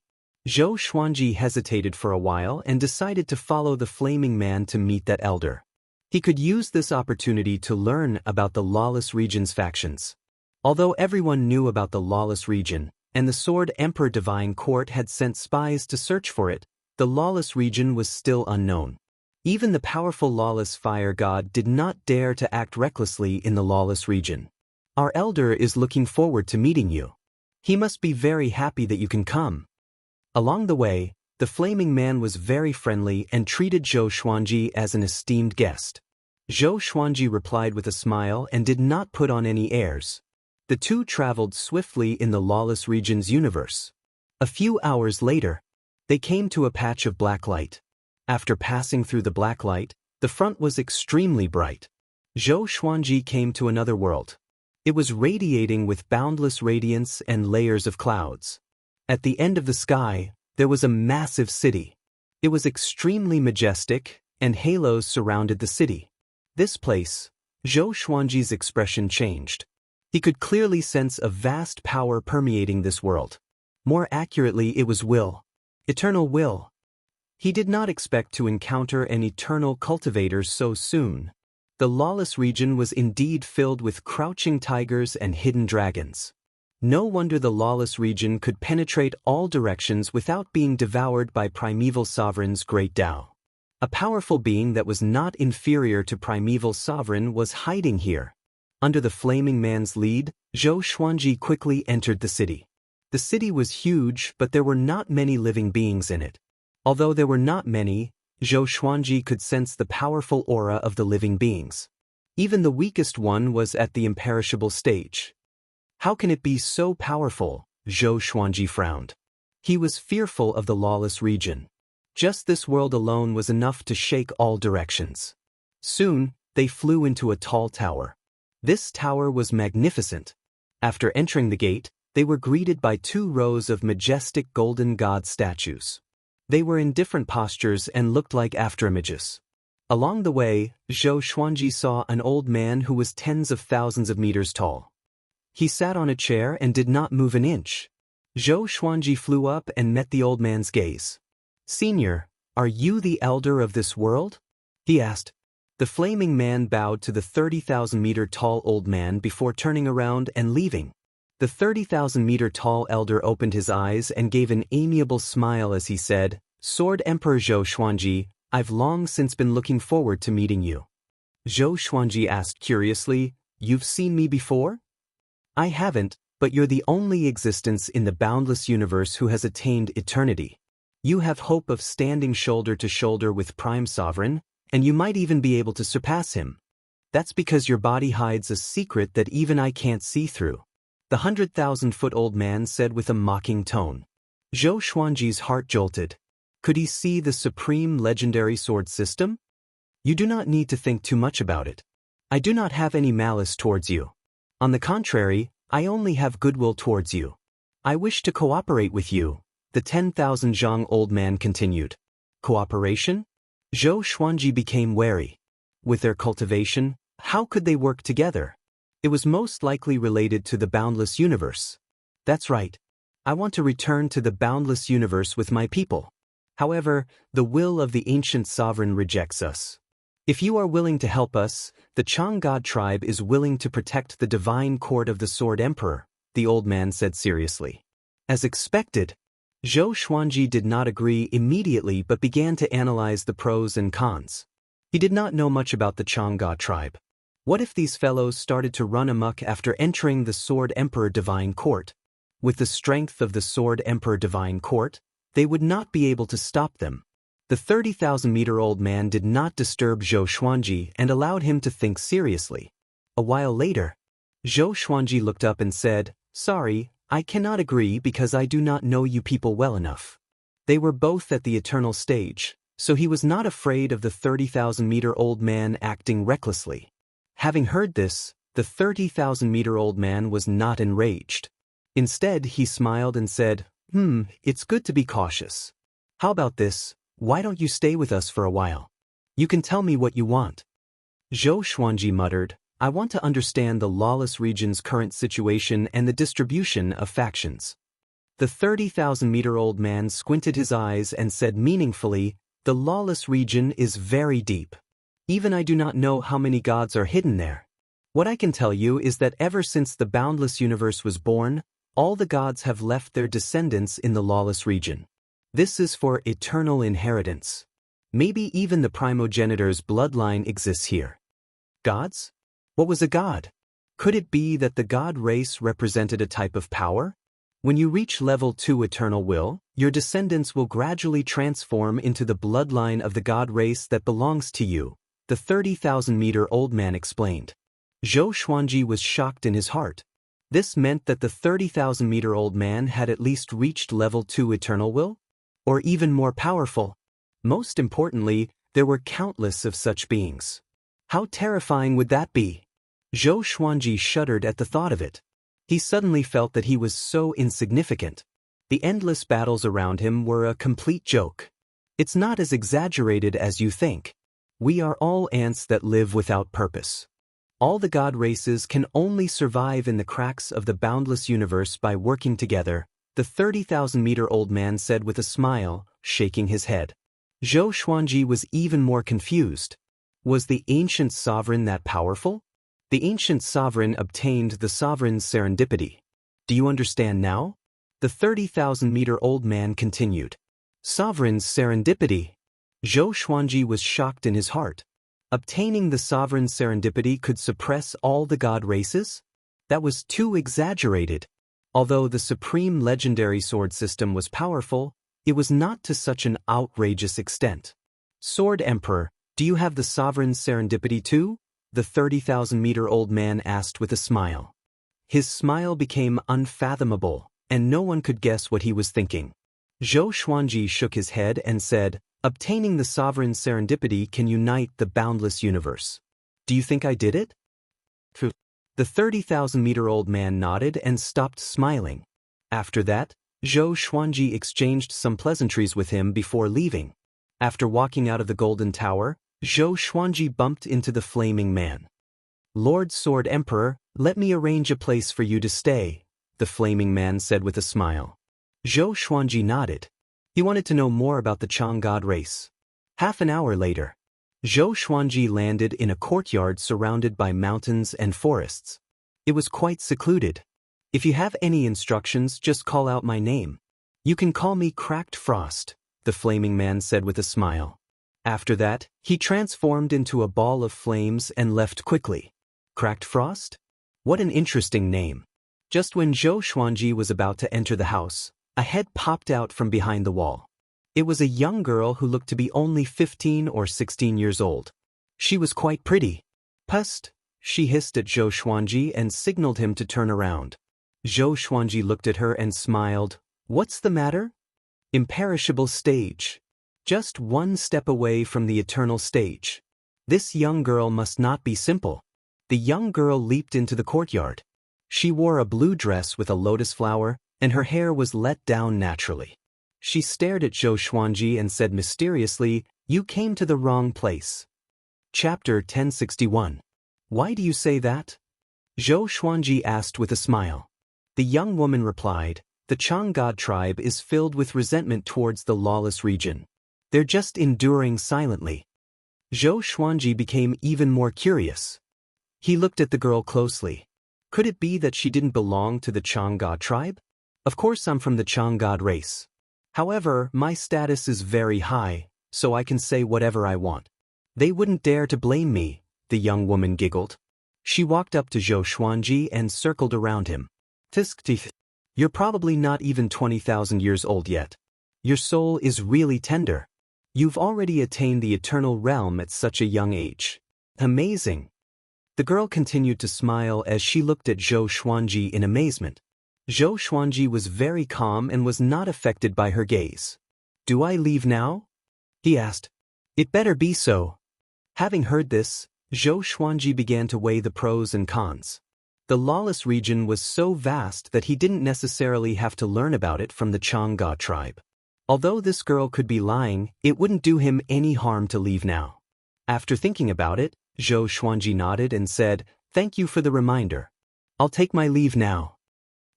Zhou Xuanji hesitated for a while and decided to follow the flaming man to meet that elder. He could use this opportunity to learn about the Lawless Region's factions. Although everyone knew about the Lawless Region, and the Sword Emperor Divine Court had sent spies to search for it, the Lawless Region was still unknown. Even the powerful Lawless Fire God did not dare to act recklessly in the Lawless Region. Our elder is looking forward to meeting you. He must be very happy that you can come. Along the way, the Flaming Man was very friendly and treated Zhou Xuanji as an esteemed guest. Zhou Xuanji replied with a smile and did not put on any airs. The two traveled swiftly in the Lawless Region's universe. A few hours later, they came to a patch of black light. After passing through the black light, the front was extremely bright. Zhou Xuanji came to another world. It was radiating with boundless radiance and layers of clouds. At the end of the sky, there was a massive city. It was extremely majestic, and halos surrounded the city. This place, Zhou Xuanji's expression changed. He could clearly sense a vast power permeating this world. More accurately, it was will. Eternal will. He did not expect to encounter an eternal cultivator so soon. The Lawless Region was indeed filled with crouching tigers and hidden dragons. No wonder the Lawless Region could penetrate all directions without being devoured by Primeval Sovereign's great Tao. A powerful being that was not inferior to Primeval Sovereign was hiding here. Under the Flaming Man's lead, Zhou Xuanji quickly entered the city. The city was huge, but there were not many living beings in it. Although there were not many, Zhou Xuanji could sense the powerful aura of the living beings. Even the weakest one was at the imperishable stage. How can it be so powerful? Zhou Xuanji frowned. He was fearful of the Lawless Region. Just this world alone was enough to shake all directions. Soon, they flew into a tall tower. This tower was magnificent. After entering the gate, they were greeted by 2 rows of majestic golden god statues. They were in different postures and looked like afterimages. Along the way, Zhou Xuanji saw an old man who was tens of thousands of meters tall. He sat on a chair and did not move an inch. Zhou Xuanji flew up and met the old man's gaze. "Senior, are you the elder of this world?" he asked. The Flaming Man bowed to the 30,000-meter-tall old man before turning around and leaving. The 30,000-meter-tall elder opened his eyes and gave an amiable smile as he said, "Sword Emperor Zhou Xuanji, I've long since been looking forward to meeting you." Zhou Xuanji asked curiously, "You've seen me before?" "I haven't, but you're the only existence in the boundless universe who has attained eternity. You have hope of standing shoulder to shoulder with Prime Sovereign, and you might even be able to surpass him. That's because your body hides a secret that even I can't see through," the 100,000-foot-old man said with a mocking tone. Zhou Xuanji's heart jolted. Could he see the supreme legendary sword system? "You do not need to think too much about it. I do not have any malice towards you. On the contrary, I only have goodwill towards you. I wish to cooperate with you," the 10,000 zhang old man continued. Cooperation? Zhou Xuanji became wary. With their cultivation, how could they work together? It was most likely related to the boundless universe. "That's right. I want to return to the boundless universe with my people. However, the will of the ancient sovereign rejects us. If you are willing to help us, the Chang God tribe is willing to protect the divine court of the Sword Emperor," the old man said seriously. As expected, Zhou Xuanji did not agree immediately but began to analyze the pros and cons. He did not know much about the Chang God tribe. What if these fellows started to run amok after entering the Sword Emperor Divine Court? With the strength of the Sword Emperor Divine Court, they would not be able to stop them. The 30,000-meter-old man did not disturb Zhou Xuanji and allowed him to think seriously. A while later, Zhou Xuanji looked up and said, "Sorry, I cannot agree because I do not know you people well enough." They were both at the eternal stage, so he was not afraid of the 30,000-meter-old man acting recklessly. Having heard this, the 30,000-meter-old man was not enraged. Instead, he smiled and said, "It's good to be cautious. How about this? Why don't you stay with us for a while? You can tell me what you want." Zhou Xuanji muttered, "I want to understand the Lawless Region's current situation and the distribution of factions." The 30,000-meter-old man squinted his eyes and said meaningfully, "The Lawless Region is very deep. Even I do not know how many gods are hidden there. What I can tell you is that ever since the boundless universe was born, all the gods have left their descendants in the lawless region. This is for eternal inheritance. Maybe even the primogenitor's bloodline exists here. Gods? What was a god? Could it be that the god race represented a type of power? When you reach level 2 eternal will, your descendants will gradually transform into the bloodline of the god race that belongs to you, the 30,000-meter-old man explained. Zhou Xuanji was shocked in his heart. This meant that the 30,000-meter-old man had at least reached level 2 eternal will? Or even more powerful. Most importantly, there were countless of such beings. How terrifying would that be? Zhou Xuanji shuddered at the thought of it. He suddenly felt that he was so insignificant. The endless battles around him were a complete joke. It's not as exaggerated as you think. We are all ants that live without purpose. All the god races can only survive in the cracks of the boundless universe by working together, the 30,000-meter-old man said with a smile, shaking his head. Zhou Xuanji was even more confused. Was the ancient sovereign that powerful? The ancient sovereign obtained the sovereign's serendipity. Do you understand now? The 30,000-meter-old man continued. Sovereign's serendipity. Zhou Xuanji was shocked in his heart. Obtaining the sovereign's serendipity could suppress all the god races? That was too exaggerated. Although the supreme legendary sword system was powerful, it was not to such an outrageous extent. Sword Emperor, do you have the sovereign's serendipity too? The 30,000-meter-old man asked with a smile. His smile became unfathomable, and no one could guess what he was thinking. Zhou Xuanji shook his head and said, obtaining the sovereign's serendipity can unite the boundless universe. Do you think I did it? The 30,000-meter-old man nodded and stopped smiling. After that, Zhou Xuanji exchanged some pleasantries with him before leaving. After walking out of the Golden Tower, Zhou Xuanji bumped into the Flaming Man. Lord Sword Emperor, let me arrange a place for you to stay, the Flaming Man said with a smile. Zhou Xuanji nodded. He wanted to know more about the Chang god race. Half an hour later, Zhou Xuanji landed in a courtyard surrounded by mountains and forests. It was quite secluded. If you have any instructions, just call out my name. You can call me Cracked Frost, the Flaming Man said with a smile. After that, he transformed into a ball of flames and left quickly. Cracked Frost? What an interesting name. Just when Zhou Xuanji was about to enter the house, a head popped out from behind the wall. It was a young girl who looked to be only 15 or 16 years old. She was quite pretty. Pust, she hissed at Zhou Xuanji and signaled him to turn around. Zhou Xuanji looked at her and smiled. What's the matter? Imperishable stage. Just one step away from the eternal stage. This young girl must not be simple. The young girl leaped into the courtyard. She wore a blue dress with a lotus flower, and her hair was let down naturally. She stared at Zhou Xuanji and said mysteriously, "You came to the wrong place." Chapter 1061. Why do you say that? Zhou Xuanji asked with a smile. The young woman replied, the Chang god tribe is filled with resentment towards the lawless region. They're just enduring silently. Zhou Xuanji became even more curious. He looked at the girl closely. Could it be that she didn't belong to the Chang god tribe? Of course I'm from the Chang god race. However, my status is very high, so I can say whatever I want. They wouldn't dare to blame me, the young woman giggled. She walked up to Zhou Xuanji and circled around him. Tisk. You're probably not even 20,000 years old yet. Your soul is really tender. You've already attained the eternal realm at such a young age. Amazing. The girl continued to smile as she looked at Zhou Xuanji in amazement. Zhou Xuanji was very calm and was not affected by her gaze. Do I leave now? He asked. It better be so. Having heard this, Zhou Xuanji began to weigh the pros and cons. The lawless region was so vast that he didn't necessarily have to learn about it from the Chang god tribe. Although this girl could be lying, it wouldn't do him any harm to leave now. After thinking about it, Zhou Xuanji nodded and said, "Thank you for the reminder. I'll take my leave now."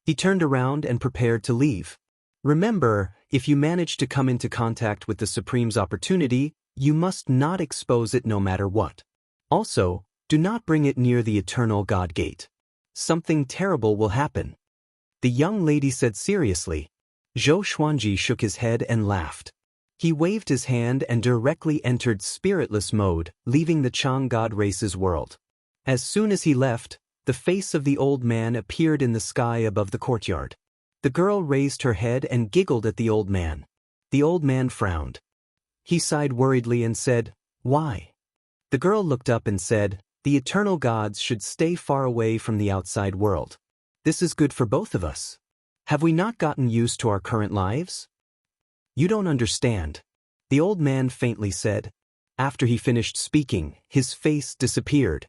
He turned around and prepared to leave. Remember, if you manage to come into contact with the Supreme's opportunity, You must not expose it no matter what. Also, do not bring it near the eternal God Gate. Something terrible will happen." The young lady said seriously. Zhou Xuanji shook his head and laughed. He waved his hand and directly entered spiritless mode, leaving the Chang God race's world. As soon as he left, the face of the old man appeared in the sky above the courtyard. The girl raised her head and giggled at the old man. The old man frowned. He sighed worriedly and said, "Why?" The girl looked up and said, "The eternal gods should stay far away from the outside world. This is good for both of us. Have we not gotten used to our current lives?" "You don't understand," the old man faintly said. After he finished speaking, his face disappeared.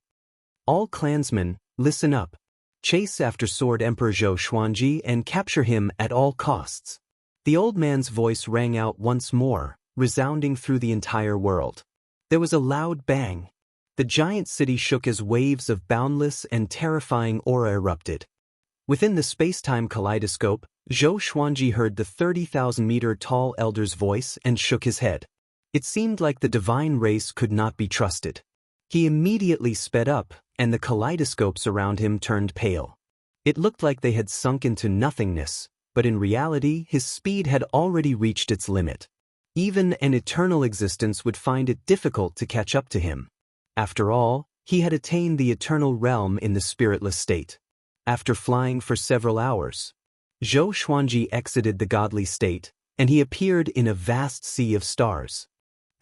"All clansmen, listen up. Chase after Sword Emperor Zhou Xuanji and capture him at all costs." The old man's voice rang out once more, resounding through the entire world. There was a loud bang. The giant city shook as waves of boundless and terrifying aura erupted. Within the space-time kaleidoscope, Zhou Xuanji heard the 30,000-meter-tall elder's voice and shook his head. It seemed like the divine race could not be trusted. He immediately sped up, and the kaleidoscopes around him turned pale. It looked like they had sunk into nothingness, but in reality his speed had already reached its limit. Even an eternal existence would find it difficult to catch up to him. After all, he had attained the eternal realm in the spiritless state. After flying for several hours, Zhou Xuanji exited the godly state, and he appeared in a vast sea of stars.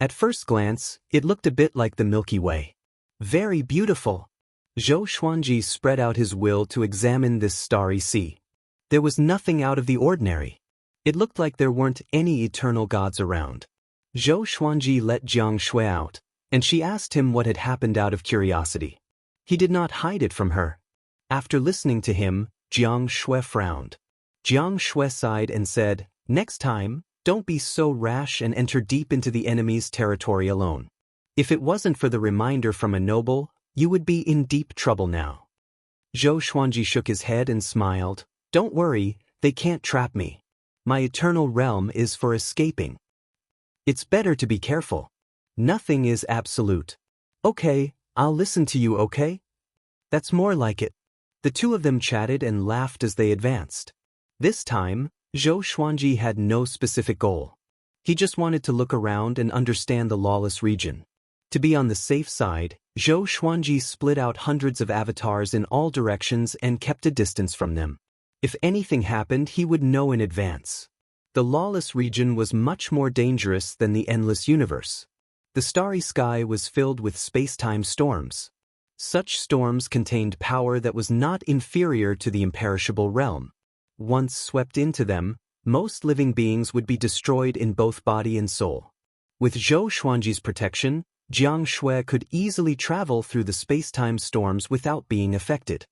At first glance, it looked a bit like the Milky Way. Very beautiful. Zhou Xuanji spread out his will to examine this starry sea. There was nothing out of the ordinary. It looked like there weren't any eternal gods around. Zhou Xuanji let Xianxia out, and she asked him what had happened out of curiosity. He did not hide it from her. After listening to him, Xianxia frowned. Xianxia sighed and said, "Next time, don't be so rash and enter deep into the enemy's territory alone. If it wasn't for the reminder from a noble, you would be in deep trouble now." Zhou Xuanji shook his head and smiled. "Don't worry, they can't trap me. My eternal realm is for escaping. It's better to be careful. Nothing is absolute. Okay, I'll listen to you, okay? That's more like it." The two of them chatted and laughed as they advanced. This time, Zhou Xuanji had no specific goal. He just wanted to look around and understand the lawless region. To be on the safe side, Zhou Xuanji split out hundreds of avatars in all directions and kept a distance from them. If anything happened, he would know in advance. The lawless region was much more dangerous than the endless universe. The starry sky was filled with space-time storms. Such storms contained power that was not inferior to the imperishable realm. Once swept into them, most living beings would be destroyed in both body and soul. With Zhou Xuanji's protection, Xianxia could easily travel through the space-time storms without being affected.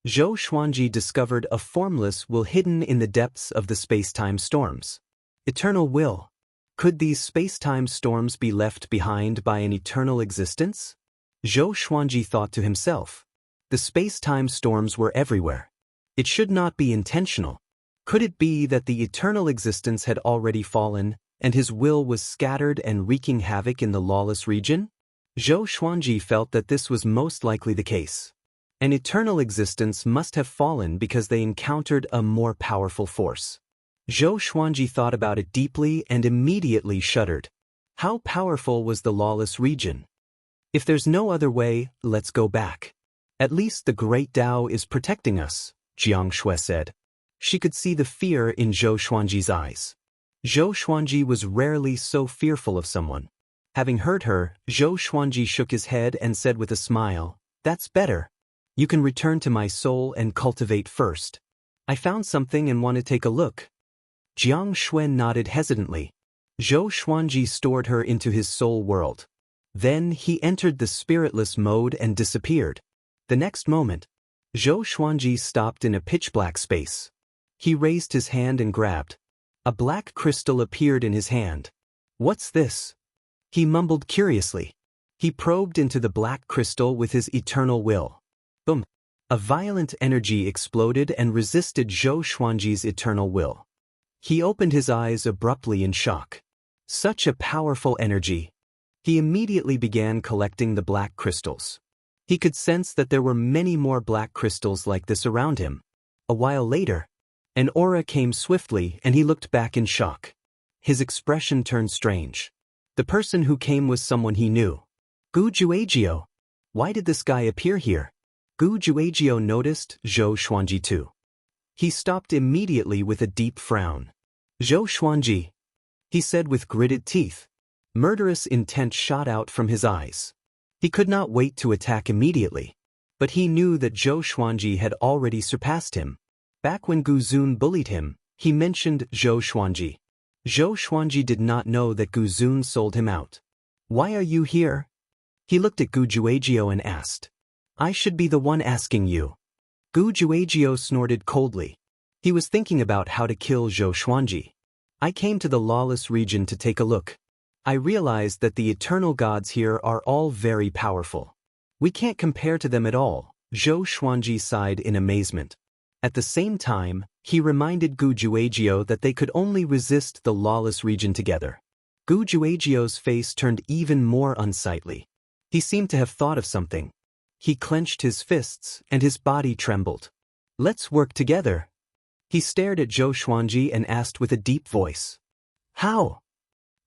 Zhou Xuanji discovered a formless will hidden in the depths of the space-time storms. Eternal will. Could these space-time storms be left behind by an eternal existence? Zhou Xuanji thought to himself. The space-time storms were everywhere. It should not be intentional. Could it be that the eternal existence had already fallen, and his will was scattered and wreaking havoc in the lawless region? Zhou Xuanji felt that this was most likely the case. An eternal existence must have fallen because they encountered a more powerful force. Zhou Xuanji thought about it deeply and immediately shuddered. How powerful was the lawless region? If there's no other way, let's go back. At least the great Tao is protecting us, Xianxia said. She could see the fear in Zhou Xuanji's eyes. Zhou Xuanji was rarely so fearful of someone. Having heard her, Zhou Xuanji shook his head and said with a smile, "That's better. You can return to my soul and cultivate first. I found something and want to take a look." Xianxia nodded hesitantly. Zhou Xuanji stored her into his soul world. Then he entered the spiritless mode and disappeared. The next moment, Zhou Xuanji stopped in a pitch-black space. He raised his hand and grabbed. A black crystal appeared in his hand. "What's this?" He mumbled curiously. He probed into the black crystal with his eternal will. Boom! A violent energy exploded and resisted Zhou Xuanji's eternal will. He opened his eyes abruptly in shock. Such a powerful energy. He immediately began collecting the black crystals. He could sense that there were many more black crystals like this around him. A while later, an aura came swiftly and he looked back in shock. His expression turned strange. The person who came was someone he knew. Gu Juejiao. Why did this guy appear here? Gu Juejiao noticed Zhou Xuanji too. He stopped immediately with a deep frown. Zhou Xuanji, he said with gritted teeth. Murderous intent shot out from his eyes. He could not wait to attack immediately. But he knew that Zhou Xuanji had already surpassed him. Back when Gu Zun bullied him, he mentioned Zhou Xuanji. Zhou Xuanji did not know that Gu Zun sold him out. Why are you here? He looked at Gu Juejiao and asked. I should be the one asking you. Gu Juejiao snorted coldly. He was thinking about how to kill Zhou Xuanji. I came to the lawless region to take a look. I realized that the eternal gods here are all very powerful. We can't compare to them at all, Zhou Xuanji sighed in amazement. At the same time, he reminded Gu Juejiao that they could only resist the lawless region together. Gu Juejiao's face turned even more unsightly. He seemed to have thought of something. He clenched his fists and his body trembled. Let's work together. He stared at Zhou Xuanji and asked with a deep voice. How?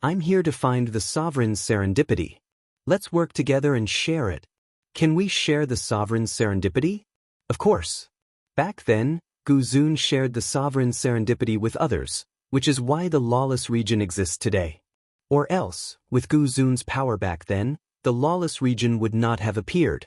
I'm here to find the sovereign's serendipity. Let's work together and share it. Can we share the sovereign's serendipity? Of course. Back then, Gu Zun shared the sovereign's serendipity with others, which is why the lawless region exists today. Or else, with Gu Zun's power back then, the lawless region would not have appeared.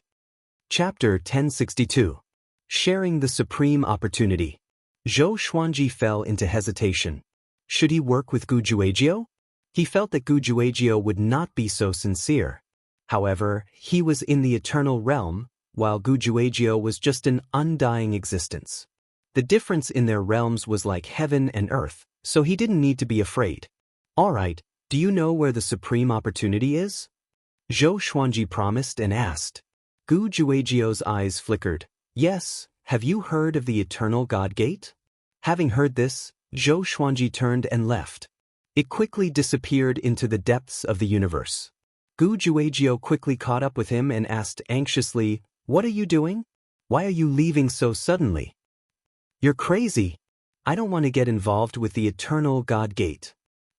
Chapter 1062. Sharing the Supreme Opportunity. Zhou Xuanji fell into hesitation. Should he work with Gu Juejiao? He felt that Gu Juejiao would not be so sincere. However, he was in the eternal realm, while Gu Juejiao was just an undying existence. The difference in their realms was like heaven and earth, so he didn't need to be afraid. Alright, do you know where the supreme opportunity is? Zhou Xuanji promised and asked. Gu Juejiao's eyes flickered. Yes, have you heard of the eternal God Gate? Having heard this, Zhou Xuanji turned and left. It quickly disappeared into the depths of the universe. Gu Juejiao quickly caught up with him and asked anxiously, What are you doing? Why are you leaving so suddenly? You're crazy. I don't want to get involved with the eternal God Gate.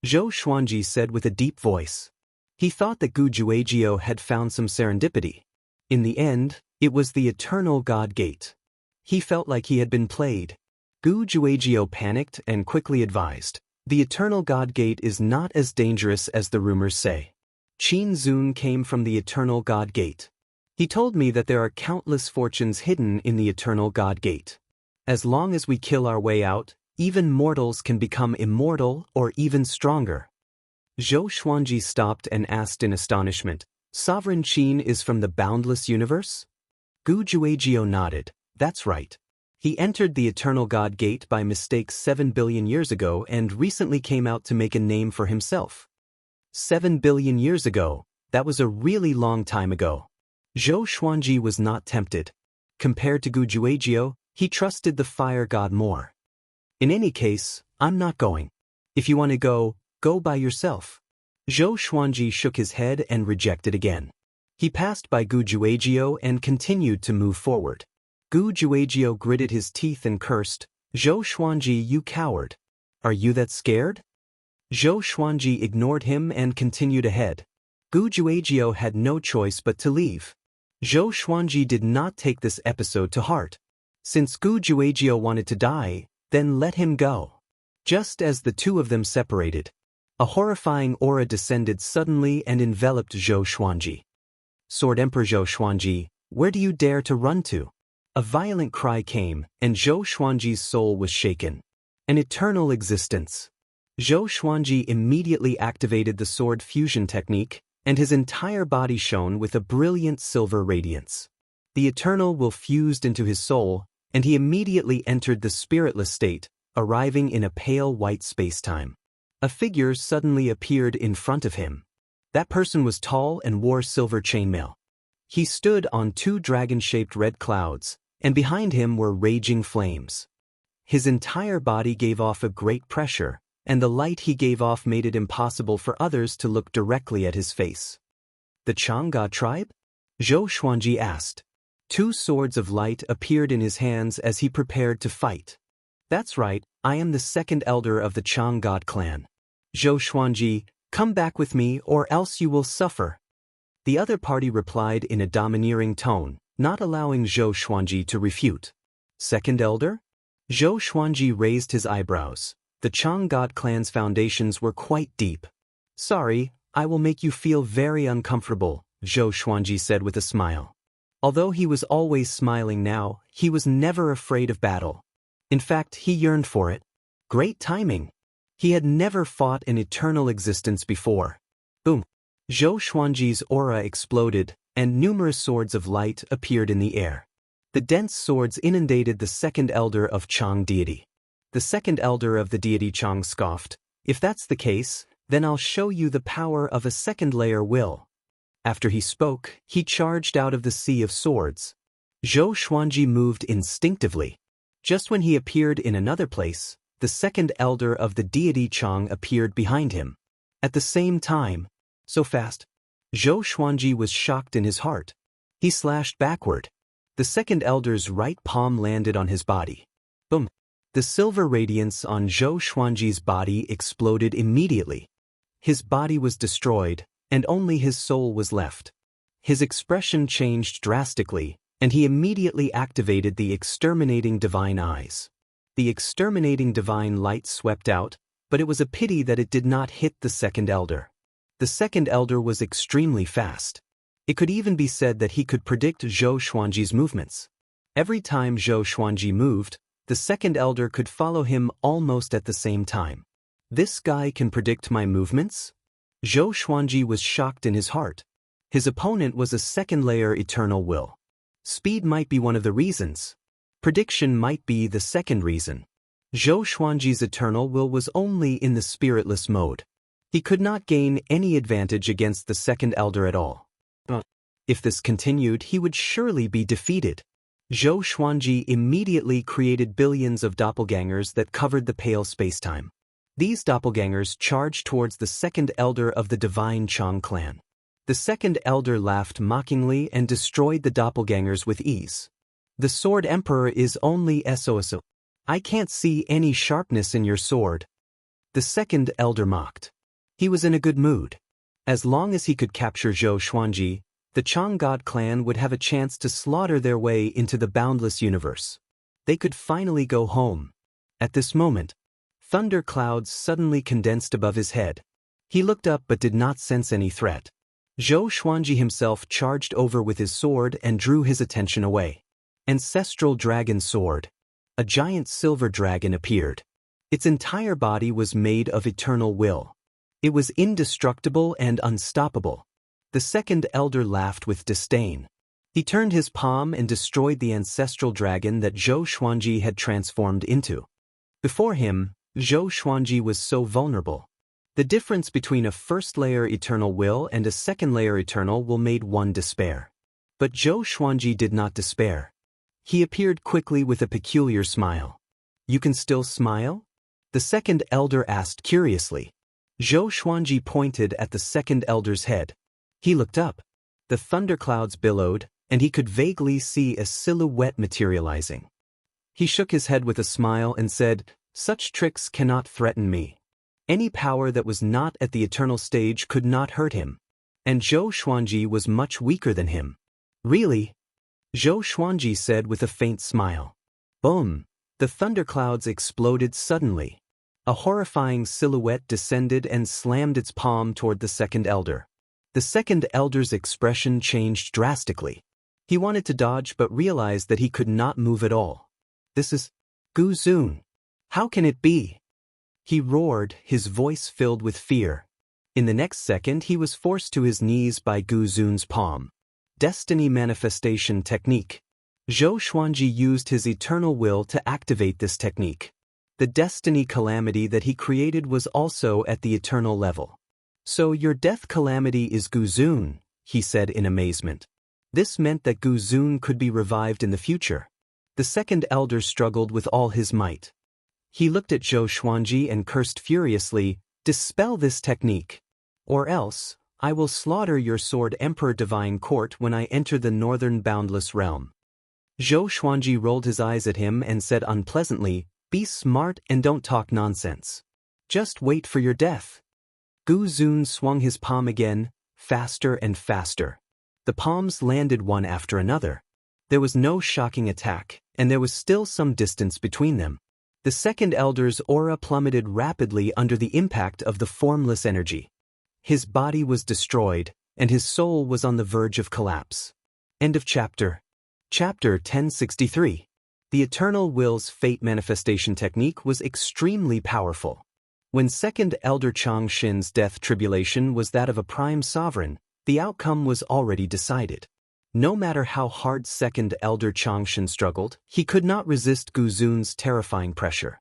Zhou Xuanji said with a deep voice. He thought that Gu Juejiao had found some serendipity. In the end, it was the eternal God Gate. He felt like he had been played. Gu Juejiao panicked and quickly advised. The eternal God Gate is not as dangerous as the rumors say. Qin Zun came from the eternal God Gate. He told me that there are countless fortunes hidden in the eternal God Gate. As long as we kill our way out, even mortals can become immortal or even stronger. Zhou Xuanji stopped and asked in astonishment, Sovereign Qin is from the Boundless universe? Gu Juejiao nodded. That's right. He entered the Eternal God Gate by mistake 7 billion years ago and recently came out to make a name for himself. 7 billion years ago, that was a really long time ago. Zhou Xuanji was not tempted. Compared to Gu Juejiao, he trusted the fire god more. In any case, I'm not going. If you want to go, go by yourself. Zhou Xuanji shook his head and rejected again. He passed by Gu Juejiao and continued to move forward. Gu Juejiao gritted his teeth and cursed, Zhou Xuanji, you coward. Are you that scared? Zhou Xuanji ignored him and continued ahead. Gu Juejiao had no choice but to leave. Zhou Xuanji did not take this episode to heart. Since Gu Juejiao wanted to die, then let him go. Just as the two of them separated, a horrifying aura descended suddenly and enveloped Zhou Xuanji. Sword Emperor Zhou Xuanji, where do you dare to run to? A violent cry came, and Zhou Xuanji's soul was shaken. An eternal existence. Zhou Xuanji immediately activated the sword fusion technique, and his entire body shone with a brilliant silver radiance. The eternal will fused into his soul, and he immediately entered the spiritless state, arriving in a pale white spacetime. A figure suddenly appeared in front of him. That person was tall and wore silver chainmail. He stood on two dragon-shaped red clouds, and behind him were raging flames. His entire body gave off a great pressure, and the light he gave off made it impossible for others to look directly at his face. The Chang God tribe? Zhou Xuanji asked. 2 swords of light appeared in his hands as he prepared to fight. That's right, I am the second elder of the Chang God clan. Zhou Xuanji, come back with me or else you will suffer. The other party replied in a domineering tone, not allowing Zhou Xuanji to refute. Second elder? Zhou Xuanji raised his eyebrows. The Chang God clan's foundations were quite deep. Sorry, I will make you feel very uncomfortable, Zhou Xuanji said with a smile. Although he was always smiling now, he was never afraid of battle. In fact, he yearned for it. Great timing. He had never fought an eternal existence before. Boom. Zhou Xuanji's aura exploded, and numerous swords of light appeared in the air. The dense swords inundated the second elder of Chang deity. The second elder of the deity Chang scoffed, if that's the case, then I'll show you the power of a second layer will. After he spoke, he charged out of the sea of swords. Zhou Xuanji moved instinctively. Just when he appeared in another place, the second elder of the deity Chang appeared behind him. At the same time, so fast, Zhou Xuanji was shocked in his heart. He slashed backward. The second elder's right palm landed on his body. Boom! The silver radiance on Zhou Xuanji's body exploded immediately. His body was destroyed, and only his soul was left. His expression changed drastically, and he immediately activated the exterminating divine eyes. The exterminating divine light swept out, but it was a pity that it did not hit the second elder. The second elder was extremely fast. It could even be said that he could predict Zhou Xuanji's movements. Every time Zhou Xuanji moved, the second elder could follow him almost at the same time. This guy can predict my movements? Zhou Xuanji was shocked in his heart. His opponent was a second-layer eternal will. Speed might be one of the reasons. Prediction might be the second reason. Zhou Xuanji's eternal will was only in the spiritless mode. He could not gain any advantage against the second elder at all. If this continued, he would surely be defeated. Zhou Xuanji immediately created billions of doppelgangers that covered the pale spacetime. These doppelgangers charged towards the second elder of the divine Chang clan. The second elder laughed mockingly and destroyed the doppelgangers with ease. The Sword Emperor is only SOSO. I can't see any sharpness in your sword. The second elder mocked. He was in a good mood. As long as he could capture Zhou Xuanji, the Chang God clan would have a chance to slaughter their way into the Boundless universe. They could finally go home. At this moment, thunder clouds suddenly condensed above his head. He looked up but did not sense any threat. Zhou Xuanji himself charged over with his sword and drew his attention away. Ancestral Dragon Sword. A giant silver dragon appeared. Its entire body was made of eternal will. It was indestructible and unstoppable. The second elder laughed with disdain. He turned his palm and destroyed the ancestral dragon that Zhou Xuanji had transformed into. Before him, Zhou Xuanji was so vulnerable. The difference between a first-layer eternal will and a second-layer eternal will made one despair. But Zhou Xuanji did not despair. He appeared quickly with a peculiar smile. You can still smile? The second elder asked curiously. Zhou Xuanji pointed at the second elder's head. He looked up. The thunderclouds billowed, and he could vaguely see a silhouette materializing. He shook his head with a smile and said, "Such tricks cannot threaten me. Any power that was not at the eternal stage could not hurt him. And Zhou Xuanji was much weaker than him." Really? Zhou Xuanji said with a faint smile. Boom! The thunderclouds exploded suddenly. A horrifying silhouette descended and slammed its palm toward the second elder. The second elder's expression changed drastically. He wanted to dodge but realized that he could not move at all. This is Gu Zun. How can it be? He roared, his voice filled with fear. In the next second he was forced to his knees by Gu Zun's palm. Destiny Manifestation Technique. Zhou Xuanji used his eternal will to activate this technique. The destiny calamity that he created was also at the eternal level. So your death calamity is Gu Zun, he said in amazement. This meant that Gu Zun could be revived in the future. The second elder struggled with all his might. He looked at Zhou Xuanji and cursed furiously, "Dispel this technique. Or else, I will slaughter your sword Emperor Divine Court when I enter the northern Boundless realm. Zhou Xuanji rolled his eyes at him and said unpleasantly, be smart and don't talk nonsense. Just wait for your death. Gu Zun swung his palm again, faster and faster. The palms landed one after another. There was no shocking attack, and there was still some distance between them. The second elder's aura plummeted rapidly under the impact of the formless energy. His body was destroyed, and his soul was on the verge of collapse. End of chapter. Chapter 1063. The Eternal Will's fate manifestation technique was extremely powerful. When Second Elder Changshin's death tribulation was that of a prime sovereign, the outcome was already decided. No matter how hard Second Elder Changshin struggled, he could not resist Gu Zun's terrifying pressure.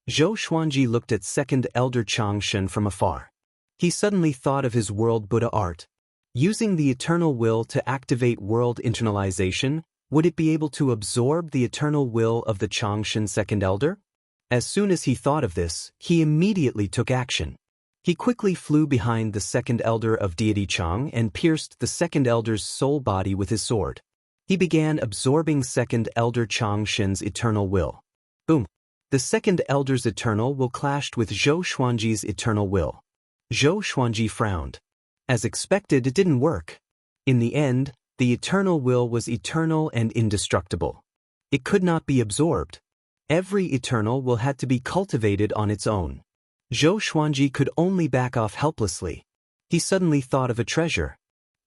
Zhou Xuanji looked at Second Elder Changshin from afar. He suddenly thought of his World Buddha art. Using the Eternal Will to activate world internalization, would it be able to absorb the eternal will of the Changshin Second Elder? As soon as he thought of this, he immediately took action. He quickly flew behind the Second Elder of Deity Chang and pierced the Second Elder's soul body with his sword. He began absorbing Second Elder Changshin's eternal will. Boom! The Second Elder's eternal will clashed with Zhou Xuanji's eternal will. Zhou Xuanji frowned. As expected, it didn't work. In the end, the eternal will was eternal and indestructible. It could not be absorbed. Every eternal will had to be cultivated on its own. Zhou Xuanji could only back off helplessly. He suddenly thought of a treasure.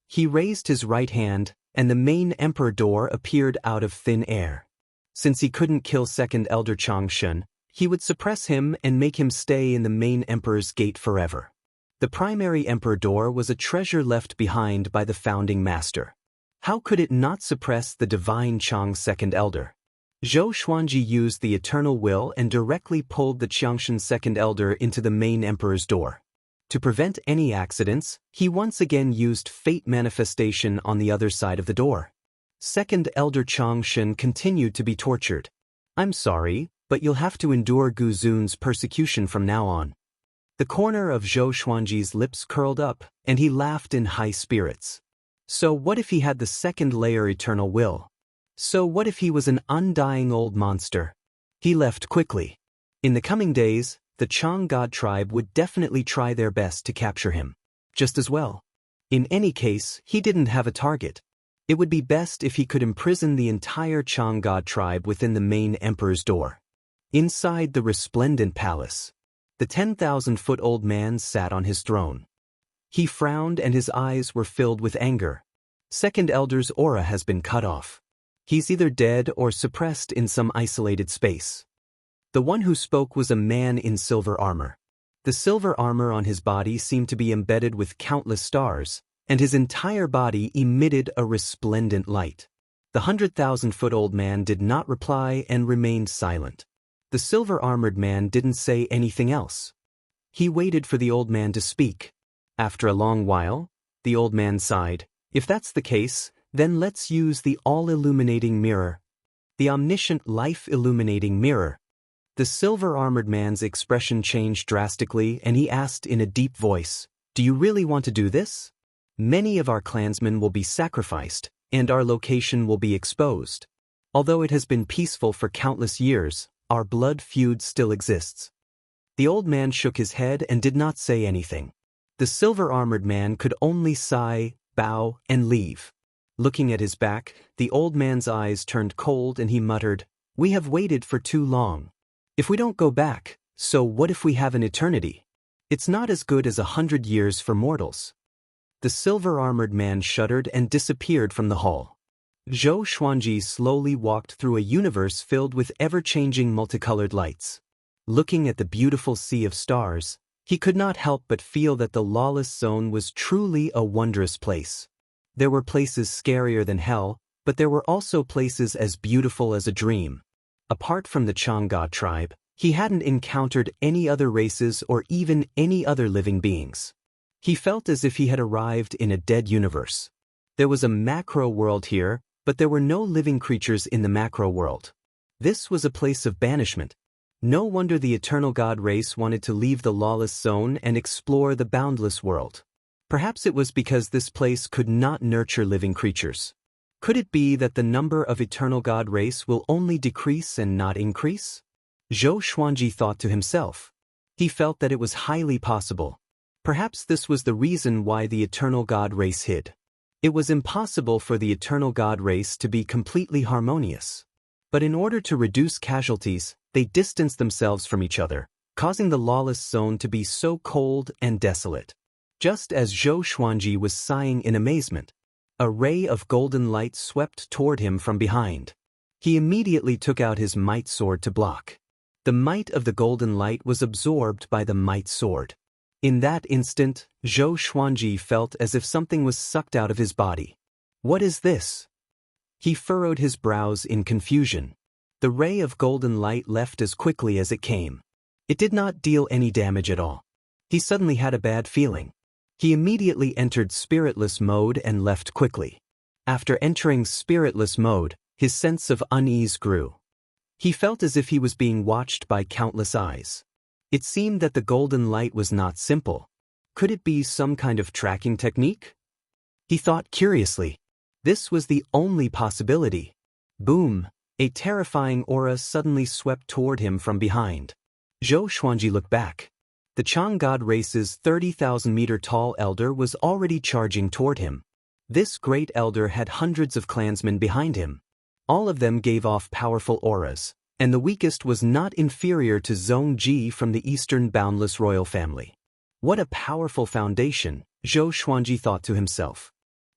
He raised his right hand, and the main emperor door appeared out of thin air. Since he couldn't kill Second Elder Changshin, he would suppress him and make him stay in the main emperor's gate forever. The primary emperor door was a treasure left behind by the founding master. How could it not suppress the divine Chang Second Elder? Zhou Xuanji used the eternal will and directly pulled the Changshin Second Elder into the main emperor's door. To prevent any accidents, he once again used fate manifestation on the other side of the door. Second Elder Changshin continued to be tortured. I'm sorry, but you'll have to endure Gu Zun's persecution from now on. The corner of Zhou Xuanji's lips curled up, and he laughed in high spirits. So what if he had the second layer eternal will? So what if he was an undying old monster? He left quickly. In the coming days, the Chang God tribe would definitely try their best to capture him. Just as well. In any case, he didn't have a target. It would be best if he could imprison the entire Chang God tribe within the main emperor's door. Inside the resplendent palace, the 10,000-foot-old man sat on his throne. He frowned and his eyes were filled with anger. Second Elder's aura has been cut off. He's either dead or suppressed in some isolated space. The one who spoke was a man in silver armor. The silver armor on his body seemed to be embedded with countless stars, and his entire body emitted a resplendent light. The 100,000-foot-old man did not reply and remained silent. The silver-armored man didn't say anything else. He waited for the old man to speak. After a long while, the old man sighed. If that's the case, then let's use the all-illuminating mirror. The omniscient life-illuminating mirror. The silver-armored man's expression changed drastically, and he asked in a deep voice, "Do you really want to do this? Many of our clansmen will be sacrificed, and our location will be exposed. Although it has been peaceful for countless years, our blood feud still exists." The old man shook his head and did not say anything. The silver-armored man could only sigh, bow, and leave. Looking at his back, the old man's eyes turned cold and he muttered, "We have waited for too long. If we don't go back, so what if we have an eternity? It's not as good as 100 years for mortals." The silver-armored man shuddered and disappeared from the hall. Zhou Xuanji slowly walked through a universe filled with ever-changing multicolored lights. Looking at the beautiful sea of stars, he could not help but feel that the lawless zone was truly a wondrous place. There were places scarier than hell, but there were also places as beautiful as a dream. Apart from the Chang God tribe, he hadn't encountered any other races or even any other living beings. He felt as if he had arrived in a dead universe. There was a macro world here, but there were no living creatures in the macro world. This was a place of banishment. No wonder the eternal God race wanted to leave the lawless zone and explore the boundless world. Perhaps it was because this place could not nurture living creatures. Could it be that the number of eternal god race will only decrease and not increase? Zhou Xuanji thought to himself. He felt that it was highly possible. Perhaps this was the reason why the eternal god race hid. It was impossible for the eternal god race to be completely harmonious. But in order to reduce casualties, they distanced themselves from each other, causing the lawless zone to be so cold and desolate. Just as Zhou Xuanji was sighing in amazement, a ray of golden light swept toward him from behind. He immediately took out his might sword to block. The might of the golden light was absorbed by the might sword. In that instant, Zhou Xuanji felt as if something was sucked out of his body. What is this? He furrowed his brows in confusion. The ray of golden light left as quickly as it came. It did not deal any damage at all. He suddenly had a bad feeling. He immediately entered spiritless mode and left quickly. After entering spiritless mode, his sense of unease grew. He felt as if he was being watched by countless eyes. It seemed that the golden light was not simple. Could it be some kind of tracking technique? He thought curiously. This was the only possibility. Boom! A terrifying aura suddenly swept toward him from behind. Zhou Xuanji looked back. The Chang God race's 30,000-meter-tall elder was already charging toward him. This great elder had hundreds of clansmen behind him. All of them gave off powerful auras, and the weakest was not inferior to Zhong Ji from the Eastern Boundless royal family. What a powerful foundation, Zhou Xuanji thought to himself.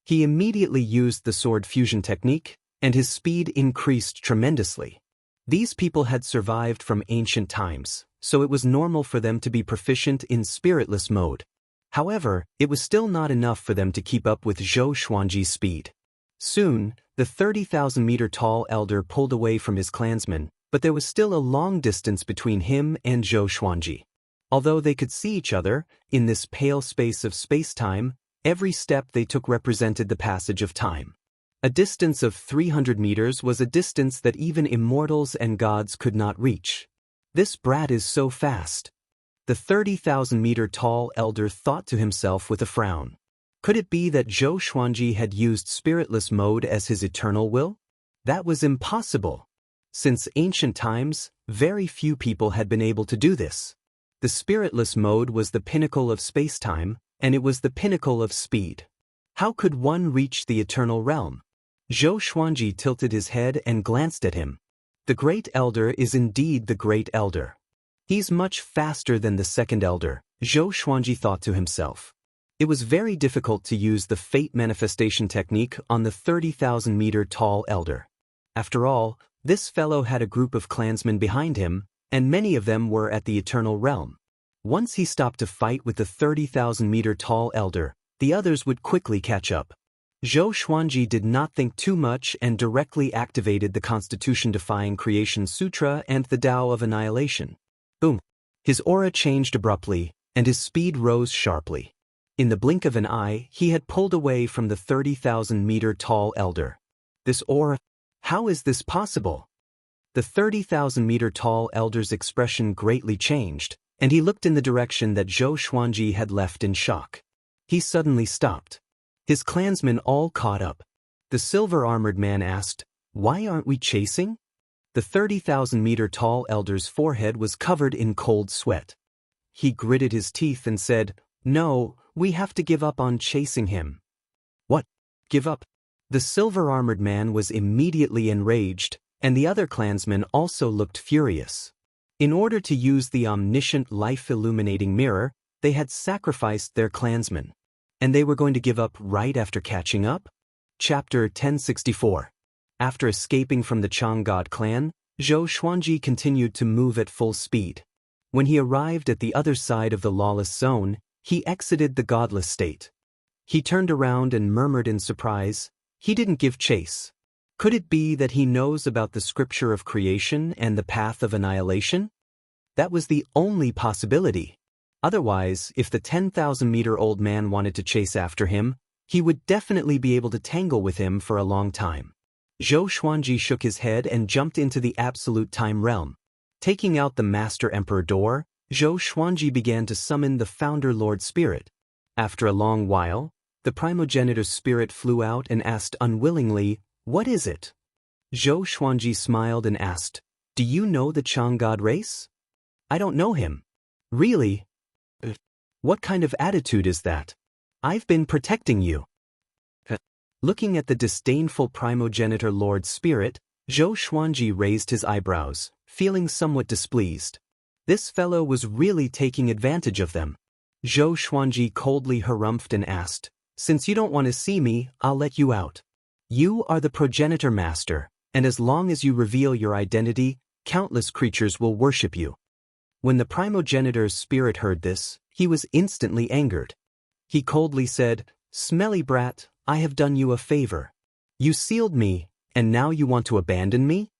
He immediately used the sword fusion technique, and his speed increased tremendously. These people had survived from ancient times, so it was normal for them to be proficient in spiritless mode. However, it was still not enough for them to keep up with Zhou Xuanji's speed. Soon, the 30,000-meter-tall elder pulled away from his clansmen, but there was still a long distance between him and Zhou Xuanji. Although they could see each other, in this pale space of space-time, every step they took represented the passage of time. A distance of 300 meters was a distance that even immortals and gods could not reach. This brat is so fast. The 30,000-meter-tall elder thought to himself with a frown. Could it be that Zhou Xuanji had used spiritless mode as his eternal will? That was impossible. Since ancient times, very few people had been able to do this. The spiritless mode was the pinnacle of space-time, and it was the pinnacle of speed. How could one reach the eternal realm? Zhou Xuanji tilted his head and glanced at him. The Great Elder is indeed the Great Elder. He's much faster than the second Elder, Zhou Xuanji thought to himself. It was very difficult to use the fate manifestation technique on the 30,000-meter-tall Elder. After all, this fellow had a group of clansmen behind him, and many of them were at the eternal realm. Once he stopped to fight with the 30,000-meter-tall Elder, the others would quickly catch up. Zhou Xuanji did not think too much and directly activated the Constitution-defying Creation Sutra and the Tao of Annihilation. Boom! His aura changed abruptly, and his speed rose sharply. In the blink of an eye, he had pulled away from the 30,000-meter-tall Elder. This aura? How is this possible? The 30,000-meter-tall Elder's expression greatly changed, and he looked in the direction that Zhou Xuanji had left in shock. He suddenly stopped. His clansmen all caught up. The silver-armored man asked, "Why aren't we chasing?" The 30,000-meter-tall Elder's forehead was covered in cold sweat. He gritted his teeth and said, "No, we have to give up on chasing him." "What? Give up?" The silver-armored man was immediately enraged, and the other clansmen also looked furious. In order to use the omniscient life-illuminating mirror, they had sacrificed their clansmen. And they were going to give up right after catching up? Chapter 1064. After escaping from the Chang God clan, Zhou Xuanji continued to move at full speed. When he arrived at the other side of the lawless zone, he exited the godless state. He turned around and murmured in surprise, "He didn't give chase. Could it be that he knows about the scripture of creation and the path of annihilation?" That was the only possibility. Otherwise, if the 10,000-meter-old man wanted to chase after him, he would definitely be able to tangle with him for a long time. Zhou Xuanji shook his head and jumped into the absolute time realm. Taking out the Master Emperor door, Zhou Xuanji began to summon the Founder Lord Spirit. After a long while, the primogenitor's spirit flew out and asked unwillingly, "What is it?" Zhou Xuanji smiled and asked, "Do you know the Chang god race?" "I don't know him." "Really? What kind of attitude is that? I've been protecting you." Looking at the disdainful primogenitor lord's spirit, Zhou Xuanji raised his eyebrows, feeling somewhat displeased. This fellow was really taking advantage of them. Zhou Xuanji coldly harumphed and asked, "Since you don't want to see me, I'll let you out. You are the progenitor master, and as long as you reveal your identity, countless creatures will worship you." When the primogenitor's spirit heard this, he was instantly angered. He coldly said, "Smelly brat, I have done you a favor. You sealed me, and now you want to abandon me?"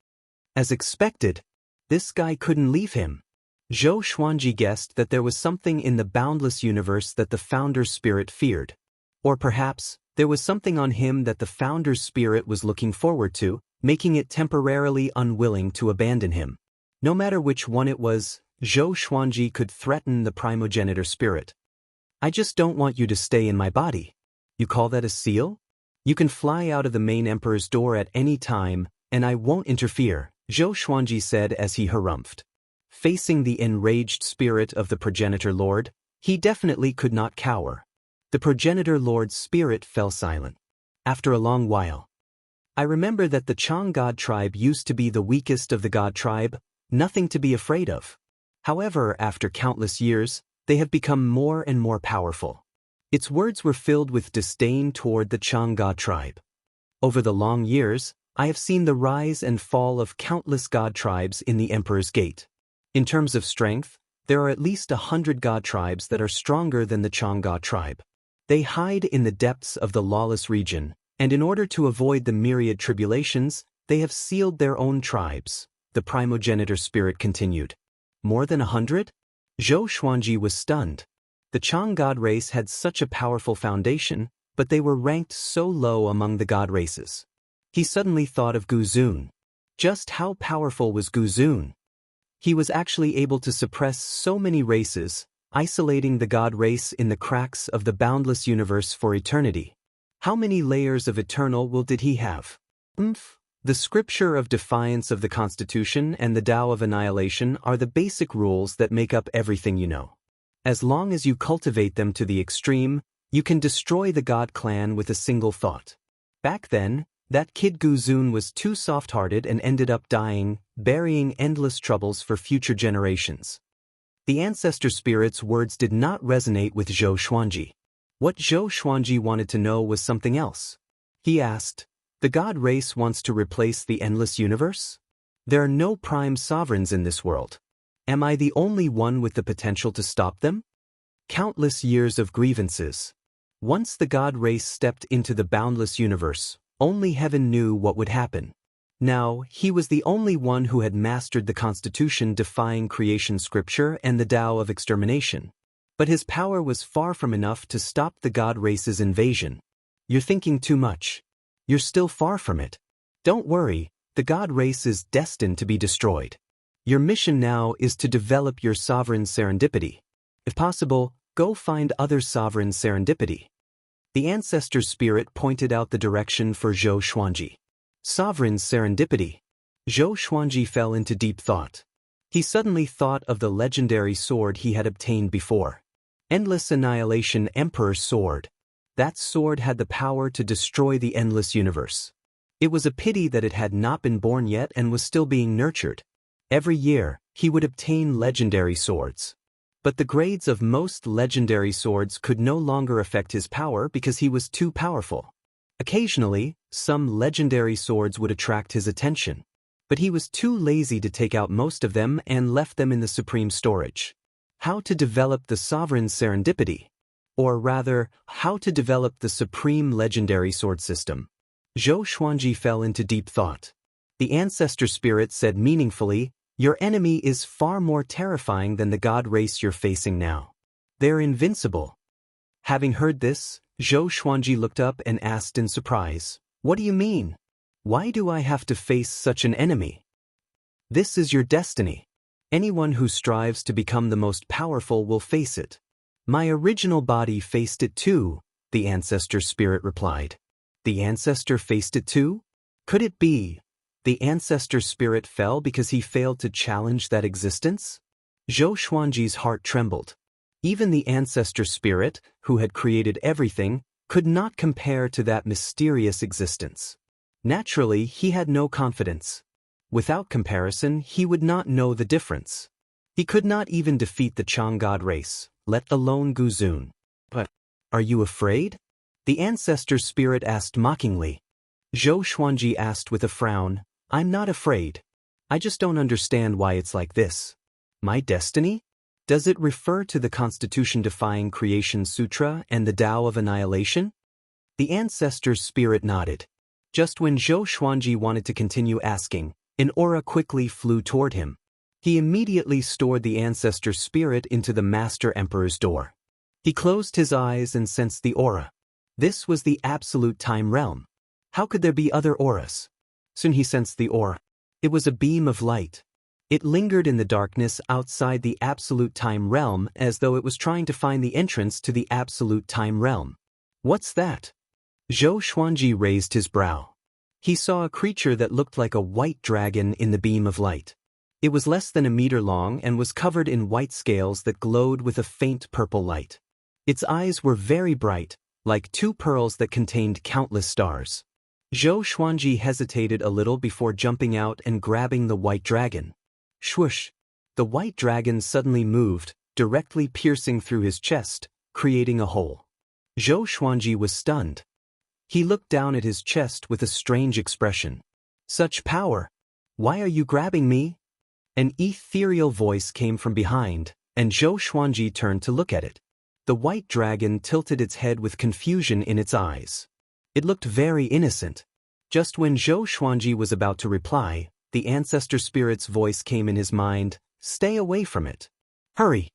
As expected, this guy couldn't leave him. Zhou Xuanji guessed that there was something in the Boundless universe that the founder's spirit feared. Or perhaps, there was something on him that the founder's spirit was looking forward to, making it temporarily unwilling to abandon him. No matter which one it was, Zhou Xuanji could threaten the primogenitor spirit. "I just don't want you to stay in my body. You call that a seal? You can fly out of the main emperor's door at any time, and I won't interfere," Zhou Xuanji said as he harumphed. Facing the enraged spirit of the progenitor lord, he definitely could not cower. The progenitor lord's spirit fell silent. After a long while, "I remember that the Chang god tribe used to be the weakest of the god tribe, nothing to be afraid of. However, after countless years, they have become more and more powerful." Its words were filled with disdain toward the Chang god tribe. "Over the long years, I have seen the rise and fall of countless god tribes in the Emperor's Gate. In terms of strength, there are at least 100 god tribes that are stronger than the Chang god tribe. They hide in the depths of the lawless region, and in order to avoid the myriad tribulations, they have sealed their own tribes," the primogenitor spirit continued. "More than 100? Zhou Xuanji was stunned. The Chang god race had such a powerful foundation, but they were ranked so low among the god races. He suddenly thought of Guzun. Just how powerful was Guzun? He was actually able to suppress so many races, isolating the god race in the cracks of the boundless universe for eternity. How many layers of eternal will did he have? The scripture of defiance of the Constitution and the Tao of annihilation are the basic rules that make up everything you know. As long as you cultivate them to the extreme, you can destroy the god clan with a single thought. Back then, that kid Guzun was too soft-hearted and ended up dying, burying endless troubles for future generations." The ancestor spirit's words did not resonate with Zhou Xuanji. What Zhou Xuanji wanted to know was something else. He asked, "The god race wants to replace the endless universe? There are no prime sovereigns in this world. Am I the only one with the potential to stop them?" Countless years of grievances. Once the god race stepped into the boundless universe, only heaven knew what would happen. Now, he was the only one who had mastered the Constitution defying creation scripture and the Tao of extermination. But his power was far from enough to stop the god race's invasion. "You're thinking too much. You're still far from it. Don't worry, the god race is destined to be destroyed. Your mission now is to develop your sovereign serendipity. If possible, go find other sovereign serendipity." The ancestor spirit pointed out the direction for Zhou Xuanji. Sovereign serendipity. Zhou Xuanji fell into deep thought. He suddenly thought of the legendary sword he had obtained before. Endless Annihilation Emperor's Sword. That sword had the power to destroy the endless universe. It was a pity that it had not been born yet and was still being nurtured. Every year, he would obtain legendary swords. But the grades of most legendary swords could no longer affect his power because he was too powerful. Occasionally, some legendary swords would attract his attention. But he was too lazy to take out most of them and left them in the supreme storage. How to develop the sovereign serendipity? Or rather, how to develop the supreme legendary sword system? Zhou Xuanji fell into deep thought. The ancestor spirit said meaningfully, "Your enemy is far more terrifying than the god race you're facing now. They're invincible." Having heard this, Zhou Xuanji looked up and asked in surprise, "What do you mean? Why do I have to face such an enemy?" "This is your destiny. Anyone who strives to become the most powerful will face it. My original body faced it too, the ancestor spirit replied. The ancestor faced it too? Could it be the ancestor spirit fell because he failed to challenge that existence? Zhou Xuanji's heart trembled. Even the ancestor spirit, who had created everything, could not compare to that mysterious existence. Naturally, he had no confidence. Without comparison, he would not know the difference. He could not even defeat the Chang God race, let alone Guzun. But, are you afraid? The ancestor spirit asked mockingly. Zhou Xuanji asked with a frown, I'm not afraid. I just don't understand why it's like this. My destiny? Does it refer to the Constitution-defying Creation Sutra and the Tao of Annihilation? The ancestor spirit nodded. Just when Zhou Xuanji wanted to continue asking, an aura quickly flew toward him. He immediately stored the ancestor spirit into the Master Emperor's door. He closed his eyes and sensed the aura. This was the absolute time realm. How could there be other auras? Soon he sensed the aura. It was a beam of light. It lingered in the darkness outside the absolute time realm as though it was trying to find the entrance to the absolute time realm. What's that? Zhou Xuanji raised his brow. He saw a creature that looked like a white dragon in the beam of light. It was less than a meter long and was covered in white scales that glowed with a faint purple light. Its eyes were very bright, like two pearls that contained countless stars. Zhou Xuanji hesitated a little before jumping out and grabbing the white dragon. Swoosh! The white dragon suddenly moved, directly piercing through his chest, creating a hole. Zhou Xuanji was stunned. He looked down at his chest with a strange expression. Such power! Why are you grabbing me? An ethereal voice came from behind, and Zhou Xuanji turned to look at it. The white dragon tilted its head with confusion in its eyes. It looked very innocent. Just when Zhou Xuanji was about to reply, the ancestor spirit's voice came in his mind, stay away from it. Hurry!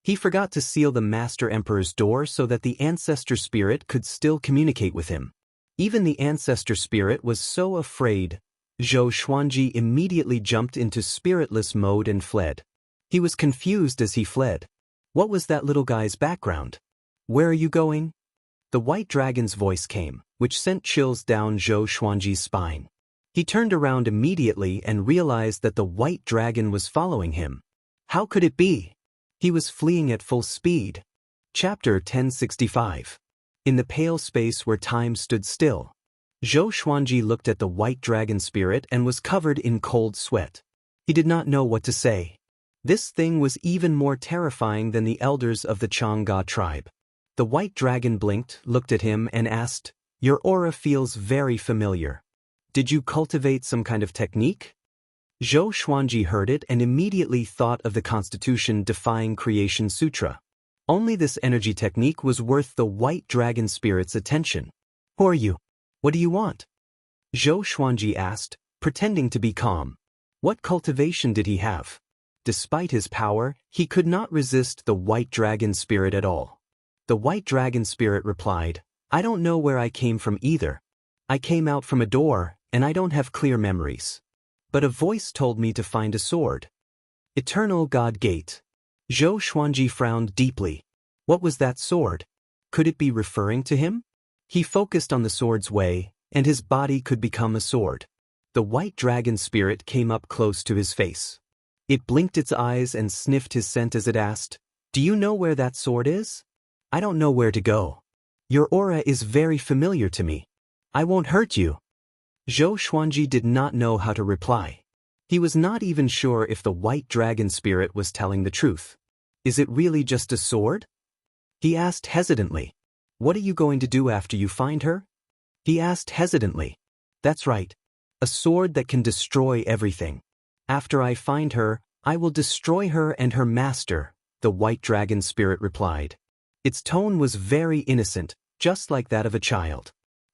He forgot to seal the Master Emperor's door so that the ancestor spirit could still communicate with him. Even the ancestor spirit was so afraid, Zhou Xuanji immediately jumped into spiritless mode and fled. He was confused as he fled. What was that little guy's background? Where are you going? The white dragon's voice came, which sent chills down Zhou Xuanji's spine. He turned around immediately and realized that the white dragon was following him. How could it be? He was fleeing at full speed. Chapter 1065. In the pale space where time stood still, Zhou Xuanji looked at the white dragon spirit and was covered in cold sweat. He did not know what to say. This thing was even more terrifying than the elders of the Chang'e tribe. The white dragon blinked, looked at him, and asked, Your aura feels very familiar. Did you cultivate some kind of technique? Zhou Xuanji heard it and immediately thought of the Constitution-defying Creation Sutra. Only this energy technique was worth the white dragon spirit's attention. Who are you? What do you want? Zhou Xuanji asked, pretending to be calm. What cultivation did he have? Despite his power, he could not resist the white dragon spirit at all. The white dragon spirit replied, I don't know where I came from either. I came out from a door, and I don't have clear memories. But a voice told me to find a sword. Eternal God Gate. Zhou Xuanji frowned deeply. What was that sword? Could it be referring to him? He focused on the sword's way, and his body could become a sword. The white dragon spirit came up close to his face. It blinked its eyes and sniffed his scent as it asked, Do you know where that sword is? I don't know where to go. Your aura is very familiar to me. I won't hurt you. Zhou Xuanji did not know how to reply. He was not even sure if the white dragon spirit was telling the truth. Is it really just a sword? He asked hesitantly. What are you going to do after you find her? He asked hesitantly. That's right. A sword that can destroy everything. After I find her, I will destroy her and her master, the white dragon spirit replied. Its tone was very innocent, just like that of a child.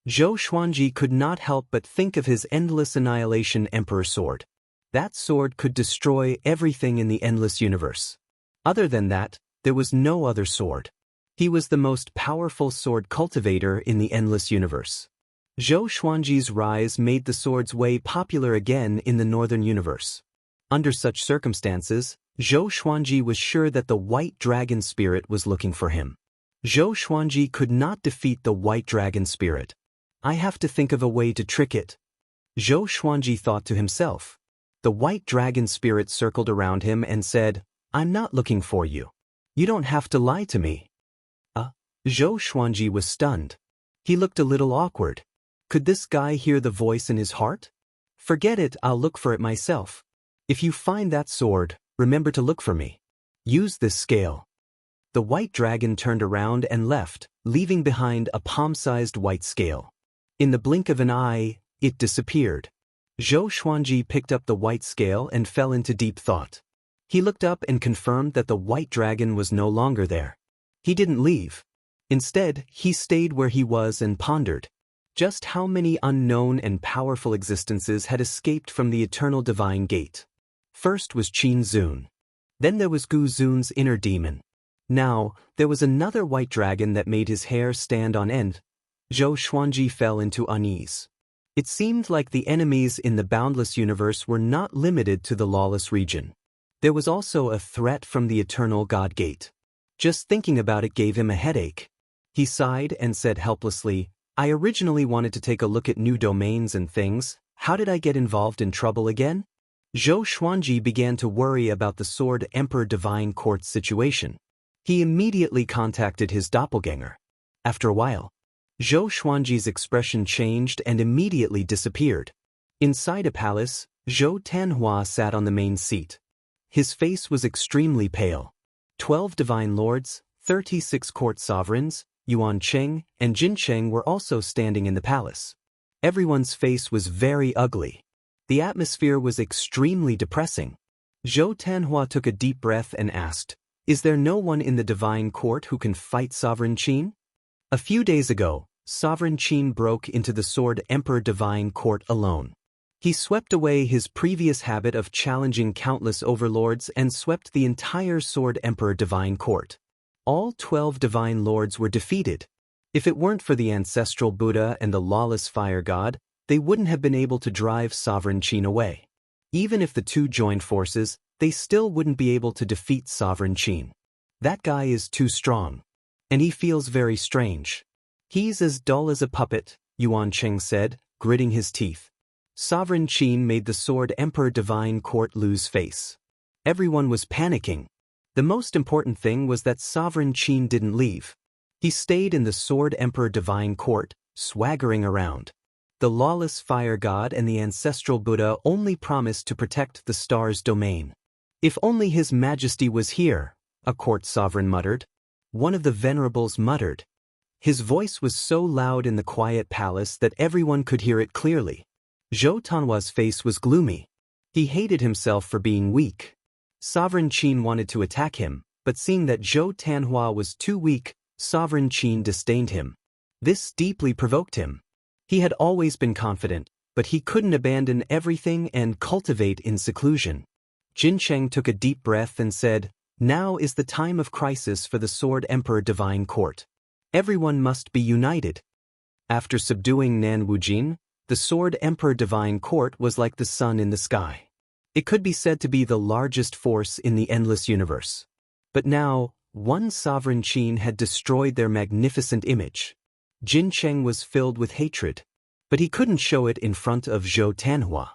Zhou Xuanji could not help but think of his endless annihilation emperor sword. That sword could destroy everything in the endless universe. Other than that, there was no other sword. He was the most powerful sword cultivator in the endless universe. Zhou Xuanji's rise made the sword's way popular again in the northern universe. Under such circumstances, Zhou Xuanji was sure that the white dragon spirit was looking for him. Zhou Xuanji could not defeat the white dragon spirit. I have to think of a way to trick it. Zhou Xuanji thought to himself. The white dragon spirit circled around him and said, I'm not looking for you. You don't have to lie to me. Zhou Xuanji was stunned. He looked a little awkward. Could this guy hear the voice in his heart? Forget it, I'll look for it myself. If you find that sword, remember to look for me. Use this scale. The white dragon turned around and left, leaving behind a palm-sized white scale. In the blink of an eye, it disappeared. Zhou Xuanji picked up the white scale and fell into deep thought. He looked up and confirmed that the white dragon was no longer there. He didn't leave. Instead, he stayed where he was and pondered. Just how many unknown and powerful existences had escaped from the eternal divine gate? First was Qin Zun. Then there was Gu Zun's inner demon. Now, there was another white dragon that made his hair stand on end. Zhou Xuanji fell into unease. It seemed like the enemies in the Boundless universe were not limited to the lawless region. There was also a threat from the eternal God Gate. Just thinking about it gave him a headache. He sighed and said helplessly, I originally wanted to take a look at new domains and things. How did I get involved in trouble again? Zhou Xuanji began to worry about the Sword Emperor Divine Court's situation. He immediately contacted his doppelganger. After a while, Zhou Xuanji's expression changed and immediately disappeared. Inside a palace, Zhou Tanhua sat on the main seat. His face was extremely pale. 12 divine lords, 36 court sovereigns, Yuan Cheng and Jin Cheng were also standing in the palace. Everyone's face was very ugly. The atmosphere was extremely depressing. Zhou Tanhua took a deep breath and asked, Is there no one in the divine court who can fight Sovereign Qin? A few days ago, Sovereign Qin broke into the Sword Emperor Divine Court alone. He swept away his previous habit of challenging countless overlords and swept the entire Sword Emperor Divine Court. All 12 divine lords were defeated. If it weren't for the ancestral Buddha and the lawless fire god, they wouldn't have been able to drive Sovereign Qin away. Even if the two joined forces, they still wouldn't be able to defeat Sovereign Qin. That guy is too strong. And he feels very strange. He's as dull as a puppet, Yuan Cheng said, gritting his teeth. Sovereign Qin made the Sword Emperor Divine Court lose face. Everyone was panicking. The most important thing was that Sovereign Qin didn't leave. He stayed in the Sword Emperor Divine Court, swaggering around. The lawless fire god and the ancestral Buddha only promised to protect the star's domain. If only His Majesty was here, a court sovereign muttered. One of the venerables muttered. His voice was so loud in the quiet palace that everyone could hear it clearly. Zhou Tanhua's face was gloomy. He hated himself for being weak. Sovereign Qin wanted to attack him, but seeing that Zhou Tanhua was too weak, Sovereign Qin disdained him. This deeply provoked him. He had always been confident, but he couldn't abandon everything and cultivate in seclusion. Jin Cheng took a deep breath and said, Now is the time of crisis for the Sword Emperor Divine Court. Everyone must be united. After subduing Nan Wujin, the Sword Emperor Divine Court was like the sun in the sky. It could be said to be the largest force in the endless universe. But now, one Sovereign Qin had destroyed their magnificent image. Jin Cheng was filled with hatred, but he couldn't show it in front of Zhou Tanhua.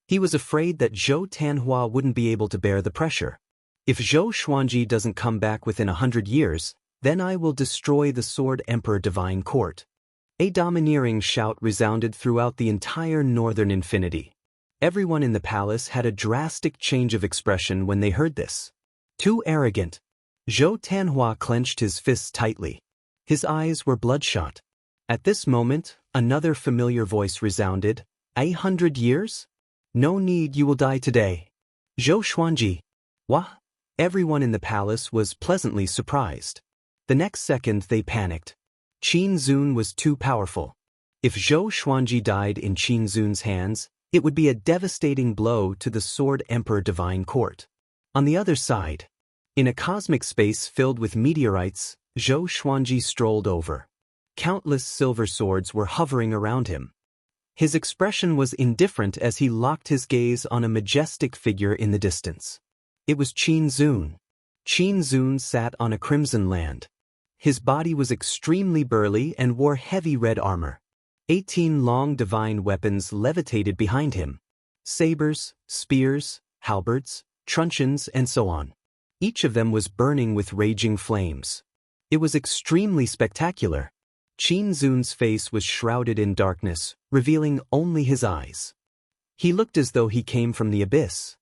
He was afraid that Zhou Tanhua wouldn't be able to bear the pressure. If Zhou Xuanji doesn't come back within 100 years, then I will destroy the Sword Emperor Divine Court. A domineering shout resounded throughout the entire northern infinity. Everyone in the palace had a drastic change of expression when they heard this. Too arrogant. Zhou Tanhua clenched his fists tightly. His eyes were bloodshot. At this moment, another familiar voice resounded. 100 years? No need, you will die today. Zhou Xuanji. What? Everyone in the palace was pleasantly surprised. The next second they panicked. Qin Zun was too powerful. If Zhou Xuanji died in Qin Zun's hands, it would be a devastating blow to the Sword Emperor Divine Court. On the other side, in a cosmic space filled with meteorites, Zhou Xuanji strolled over. Countless silver swords were hovering around him. His expression was indifferent as he locked his gaze on a majestic figure in the distance. It was Qin Zun. Qin Zun sat on a crimson land. His body was extremely burly and wore heavy red armor. 18 long divine weapons levitated behind him. Sabers, spears, halberds, truncheons, and so on. Each of them was burning with raging flames. It was extremely spectacular. Qin Zun's face was shrouded in darkness, revealing only his eyes. He looked as though he came from the abyss.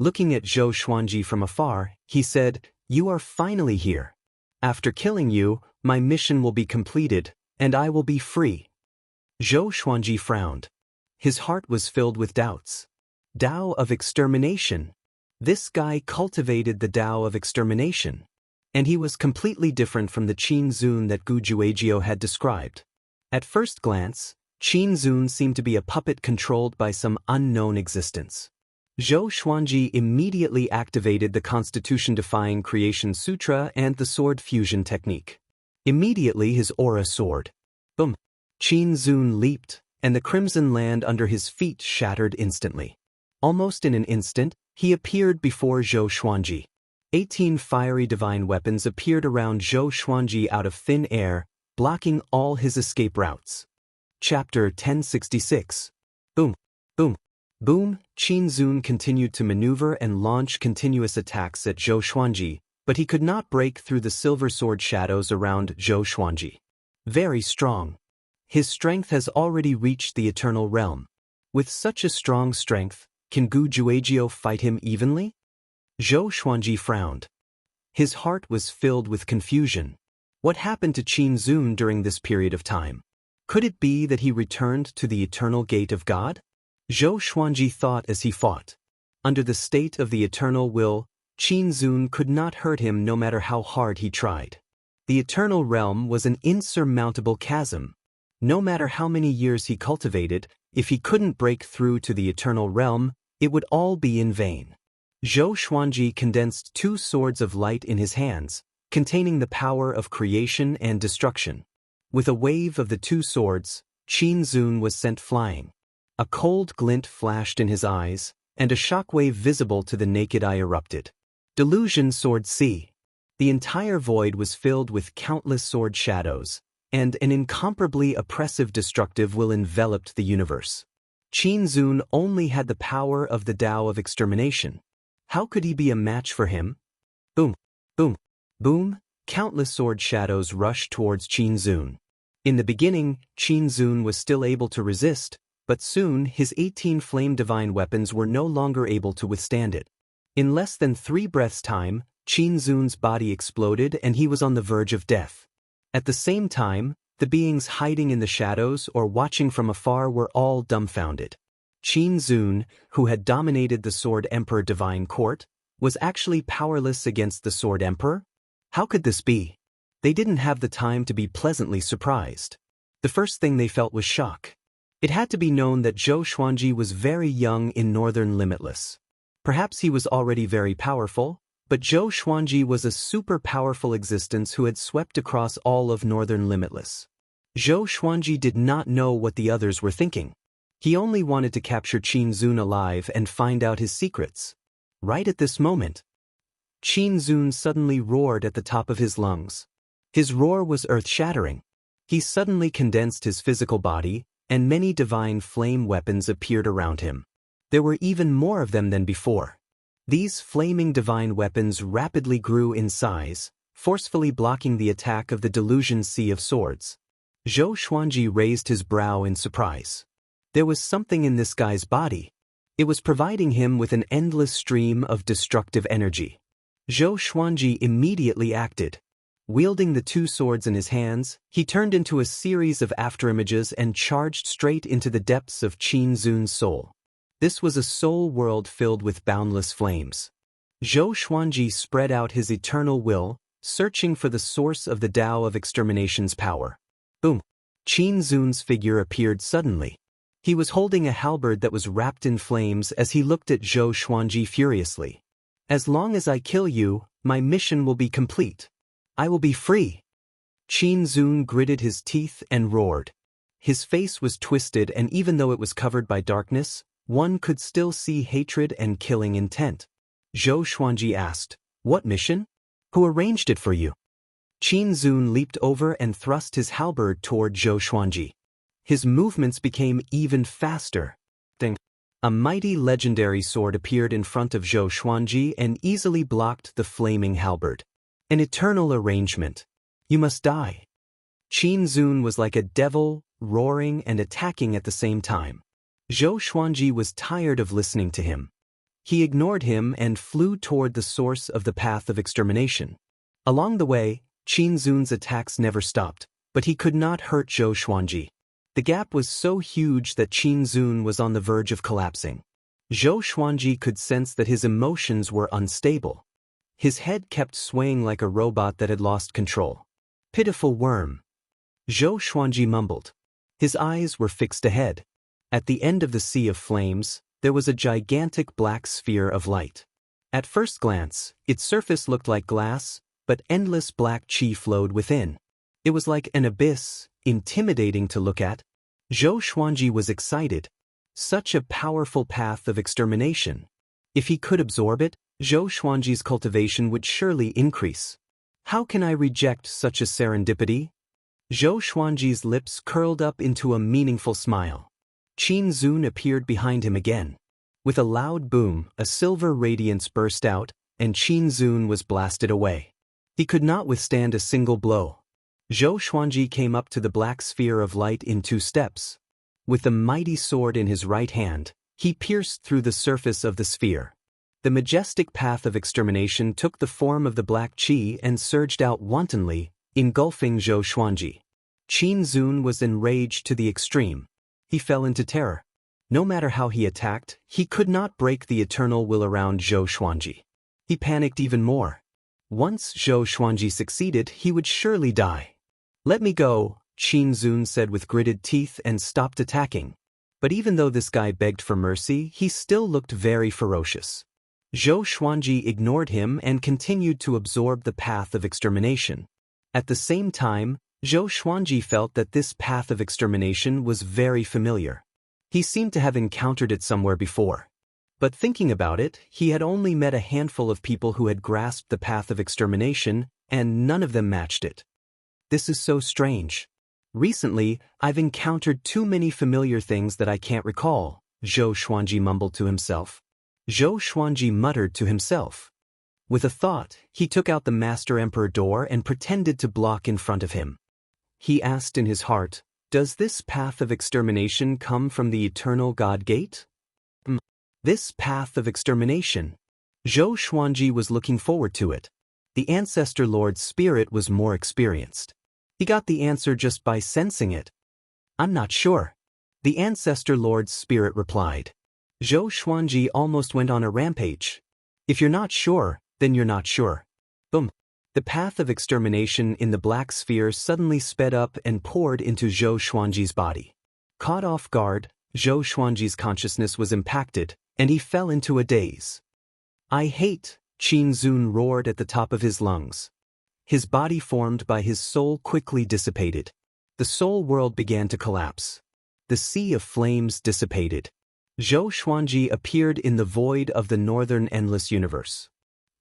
Looking at Zhou Xuanji from afar, he said, "You are finally here. After killing you, my mission will be completed, and I will be free." Zhou Xuanji frowned. His heart was filled with doubts. Tao of extermination. This guy cultivated the Tao of extermination. And he was completely different from the Qin Zun that Gu Juejiu had described. At first glance, Qin Zun seemed to be a puppet controlled by some unknown existence. Zhou Xuanji immediately activated the Constitution-defying Creation Sutra and the sword fusion technique. Immediately his aura soared. Boom! Qin Zun leaped, and the crimson land under his feet shattered instantly. Almost in an instant, he appeared before Zhou Xuanji. 18 fiery divine weapons appeared around Zhou Xuanji out of thin air, blocking all his escape routes. Chapter 1066. Boom! Boom! Boom! Qin Zun continued to maneuver and launch continuous attacks at Zhou Xuanji, but he could not break through the silver sword shadows around Zhou Xuanji. Very strong. His strength has already reached the eternal realm. With such a strong strength, can Gu Juejiu fight him evenly? Zhou Xuanji frowned. His heart was filled with confusion. What happened to Qin Zun during this period of time? Could it be that he returned to the eternal gate of God? Zhou Xuanji thought as he fought. Under the state of the eternal will, Qin Zun could not hurt him no matter how hard he tried. The eternal realm was an insurmountable chasm. No matter how many years he cultivated, if he couldn't break through to the eternal realm, it would all be in vain. Zhou Xuanji condensed 2 swords of light in his hands, containing the power of creation and destruction. With a wave of the 2 swords, Qin Zun was sent flying. A cold glint flashed in his eyes, and a shockwave visible to the naked eye erupted. Delusion Sword C. The entire void was filled with countless sword shadows, and an incomparably oppressive destructive will enveloped the universe. Qin Zun only had the power of the Tao of extermination. How could he be a match for him? Boom! Boom! Boom! Countless sword shadows rushed towards Qin Zun. In the beginning, Qin Zun was still able to resist, but soon his 18 flame divine weapons were no longer able to withstand it. In less than 3 breaths' time, Qin Zun's body exploded and he was on the verge of death. At the same time, the beings hiding in the shadows or watching from afar were all dumbfounded. Qin Zun, who had dominated the Sword Emperor Divine Court, was actually powerless against the Sword Emperor? How could this be? They didn't have the time to be pleasantly surprised. The first thing they felt was shock. It had to be known that Zhou Xuanji was very young in Northern Limitless. Perhaps he was already very powerful, but Zhou Xuanji was a super powerful existence who had swept across all of Northern Limitless. Zhou Xuanji did not know what the others were thinking. He only wanted to capture Qin Zun alive and find out his secrets. Right at this moment, Qin Zun suddenly roared at the top of his lungs. His roar was earth-shattering. He suddenly condensed his physical body, and many divine flame weapons appeared around him. There were even more of them than before. These flaming divine weapons rapidly grew in size, forcefully blocking the attack of the Delusion Sea of Swords. Zhou Xuanji raised his brow in surprise. There was something in this guy's body. It was providing him with an endless stream of destructive energy. Zhou Xuanji immediately acted. Wielding the 2 swords in his hands, he turned into a series of afterimages and charged straight into the depths of Qin Zun's soul. This was a soul world filled with boundless flames. Zhou Xuanji spread out his eternal will, searching for the source of the Tao of extermination's power. Boom! Qin Zun's figure appeared suddenly. He was holding a halberd that was wrapped in flames as he looked at Zhou Xuanji furiously. "As long as I kill you, my mission will be complete. I will be free." Qin Zun gritted his teeth and roared. His face was twisted, and even though it was covered by darkness, one could still see hatred and killing intent. Zhou Xuanji asked. What mission? Who arranged it for you? Qin Zun leaped over and thrust his halberd toward Zhou Xuanji. His movements became even faster. Ding. A mighty legendary sword appeared in front of Zhou Xuanji and easily blocked the flaming halberd. An eternal arrangement. You must die. Qin Zun was like a devil, roaring and attacking at the same time. Zhou Xuanji was tired of listening to him. He ignored him and flew toward the source of the path of extermination. Along the way, Qin Zun's attacks never stopped, but he could not hurt Zhou Xuanji. The gap was so huge that Qin Zun was on the verge of collapsing. Zhou Xuanji could sense that his emotions were unstable. His head kept swaying like a robot that had lost control. Pitiful worm. Zhou Xuanji mumbled. His eyes were fixed ahead. At the end of the sea of flames, there was a gigantic black sphere of light. At first glance, its surface looked like glass, but endless black qi flowed within. It was like an abyss, intimidating to look at. Zhou Xuanji was excited. Such a powerful path of extermination. If he could absorb it, Zhou Xuanji's cultivation would surely increase. How can I reject such a serendipity? Zhou Xuanji's lips curled up into a meaningful smile. Qin Zun appeared behind him again. With a loud boom, a silver radiance burst out, and Qin Zun was blasted away. He could not withstand a single blow. Zhou Xuanji came up to the black sphere of light in 2 steps. With the mighty sword in his right hand, he pierced through the surface of the sphere. The majestic path of extermination took the form of the black qi and surged out wantonly, engulfing Zhou Xuanji. Qin Zun was enraged to the extreme. He fell into terror. No matter how he attacked, he could not break the eternal will around Zhou Xuanji. He panicked even more. Once Zhou Xuanji succeeded, he would surely die. Let me go, Qin Zun said with gritted teeth and stopped attacking. But even though this guy begged for mercy, he still looked very ferocious. Zhou Xuanji ignored him and continued to absorb the path of extermination. At the same time, Zhou Xuanji felt that this path of extermination was very familiar. He seemed to have encountered it somewhere before. But thinking about it, he had only met a handful of people who had grasped the path of extermination, and none of them matched it. This is so strange. Recently, I've encountered too many familiar things that I can't recall, Zhou Xuanji mumbled to himself. Zhou Xuanji muttered to himself. With a thought, he took out the Master Emperor door and pretended to block in front of him. He asked in his heart, does this path of extermination come from the eternal God Gate? This path of extermination. Zhou Xuanji was looking forward to it. The Ancestor Lord's spirit was more experienced. He got the answer just by sensing it. I'm not sure. The Ancestor Lord's spirit replied. Zhou Xuanji almost went on a rampage. If you're not sure, then you're not sure. Boom. The path of extermination in the black sphere suddenly sped up and poured into Zhou Xuanji's body. Caught off guard, Zhou Xuanji's consciousness was impacted, and he fell into a daze. I hate, Qin Zun roared at the top of his lungs. His body formed by his soul quickly dissipated. The soul world began to collapse. The sea of flames dissipated. Zhou Xuanji appeared in the void of the northern endless universe.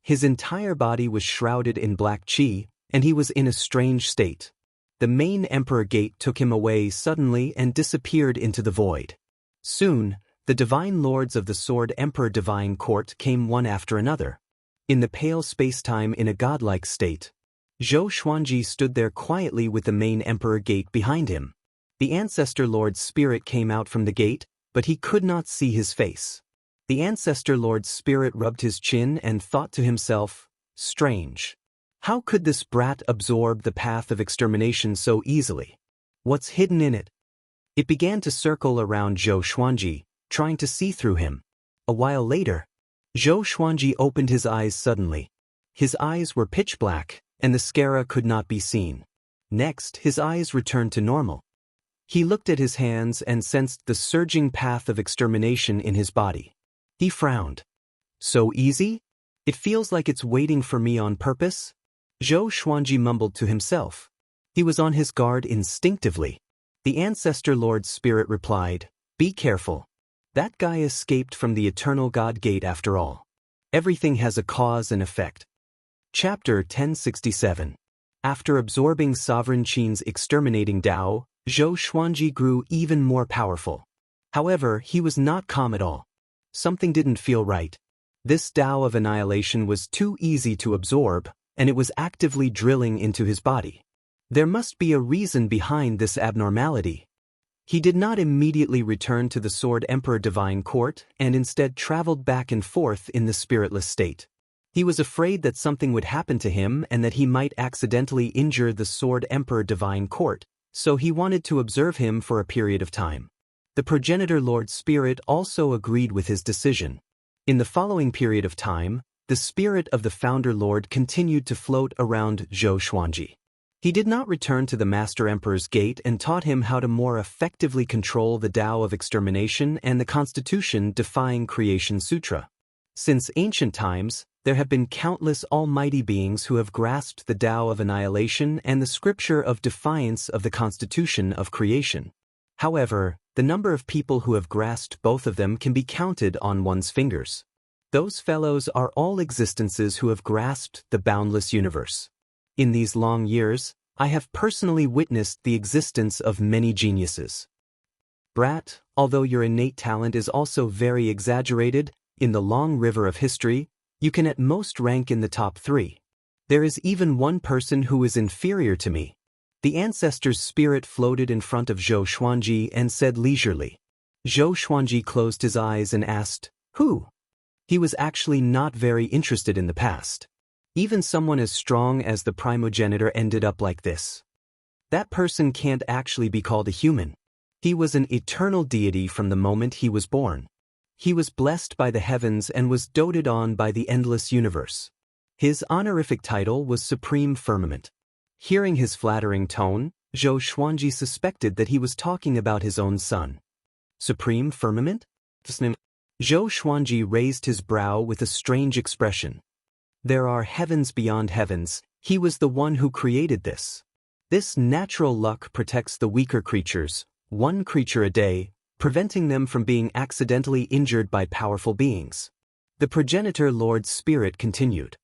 His entire body was shrouded in black qi, and he was in a strange state. The main Emperor Gate took him away suddenly and disappeared into the void. Soon, the divine lords of the Sword Emperor Divine Court came one after another. In the pale spacetime in a godlike state, Zhou Xuanji stood there quietly with the main Emperor Gate behind him. The Ancestor Lord's spirit came out from the gate, but he could not see his face. The Ancestor Lord's spirit rubbed his chin and thought to himself, strange. How could this brat absorb the path of extermination so easily? What's hidden in it? It began to circle around Zhou Xuanji, trying to see through him. A while later, Zhou Xuanji opened his eyes suddenly. His eyes were pitch black, and the scara could not be seen. Next, his eyes returned to normal. He looked at his hands and sensed the surging path of extermination in his body. He frowned. So easy? It feels like it's waiting for me on purpose? Zhou Xuanji mumbled to himself. He was on his guard instinctively. The Ancestor Lord's spirit replied, be careful. That guy escaped from the Eternal God Gate after all. Everything has a cause and effect. Chapter 1067. After absorbing Sovereign Qin's exterminating Dao, Zhou Xuanji grew even more powerful. However, he was not calm at all. Something didn't feel right. This Dao of annihilation was too easy to absorb, and it was actively drilling into his body. There must be a reason behind this abnormality. He did not immediately return to the Sword Emperor Divine Court and instead traveled back and forth in the spiritless state. He was afraid that something would happen to him and that he might accidentally injure the Sword Emperor Divine Court, so he wanted to observe him for a period of time. The Progenitor Lord Spirit also agreed with his decision. In the following period of time, the spirit of the Founder Lord continued to float around Zhou Xuanji. He did not return to the Master Emperor's gate and taught him how to more effectively control the Tao of extermination and the Constitution-defying Creation Sutra. Since ancient times, there have been countless almighty beings who have grasped the Tao of annihilation and the scripture of defiance of the Constitution of creation. However, the number of people who have grasped both of them can be counted on one's fingers. Those fellows are all existences who have grasped the boundless universe. In these long years, I have personally witnessed the existence of many geniuses. Brat, although your innate talent is also very exaggerated, in the long river of history, you can at most rank in the top 3. There is even one person who is inferior to me. The ancestor's spirit floated in front of Zhou Xuanji and said leisurely. Zhou Xuanji closed his eyes and asked, "Who?" He was actually not very interested in the past. Even someone as strong as the primogenitor ended up like this. That person can't actually be called a human. He was an eternal deity from the moment he was born. He was blessed by the heavens and was doted on by the endless universe. His honorific title was Supreme Firmament. Hearing his flattering tone, Zhou Xuanji suspected that he was talking about his own son. Supreme Firmament? Zhou Xuanji raised his brow with a strange expression. There are heavens beyond heavens. He was the one who created this. This natural luck protects the weaker creatures, one creature a day, preventing them from being accidentally injured by powerful beings. The Progenitor Lord Spirit continued.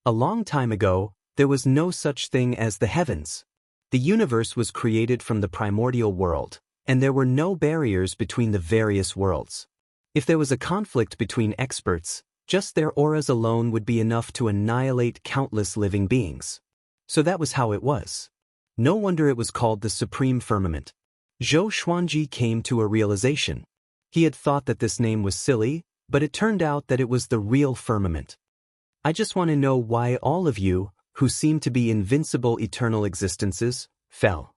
A long time ago, there was no such thing as the heavens. The universe was created from the primordial world, and there were no barriers between the various worlds. If there was a conflict between experts, just their auras alone would be enough to annihilate countless living beings. So that was how it was. No wonder it was called the Supreme Firmament. Zhou Xuanji came to a realization. He had thought that this name was silly, but it turned out that it was the real firmament. I just want to know why all of you, who seem to be invincible eternal existences, fell.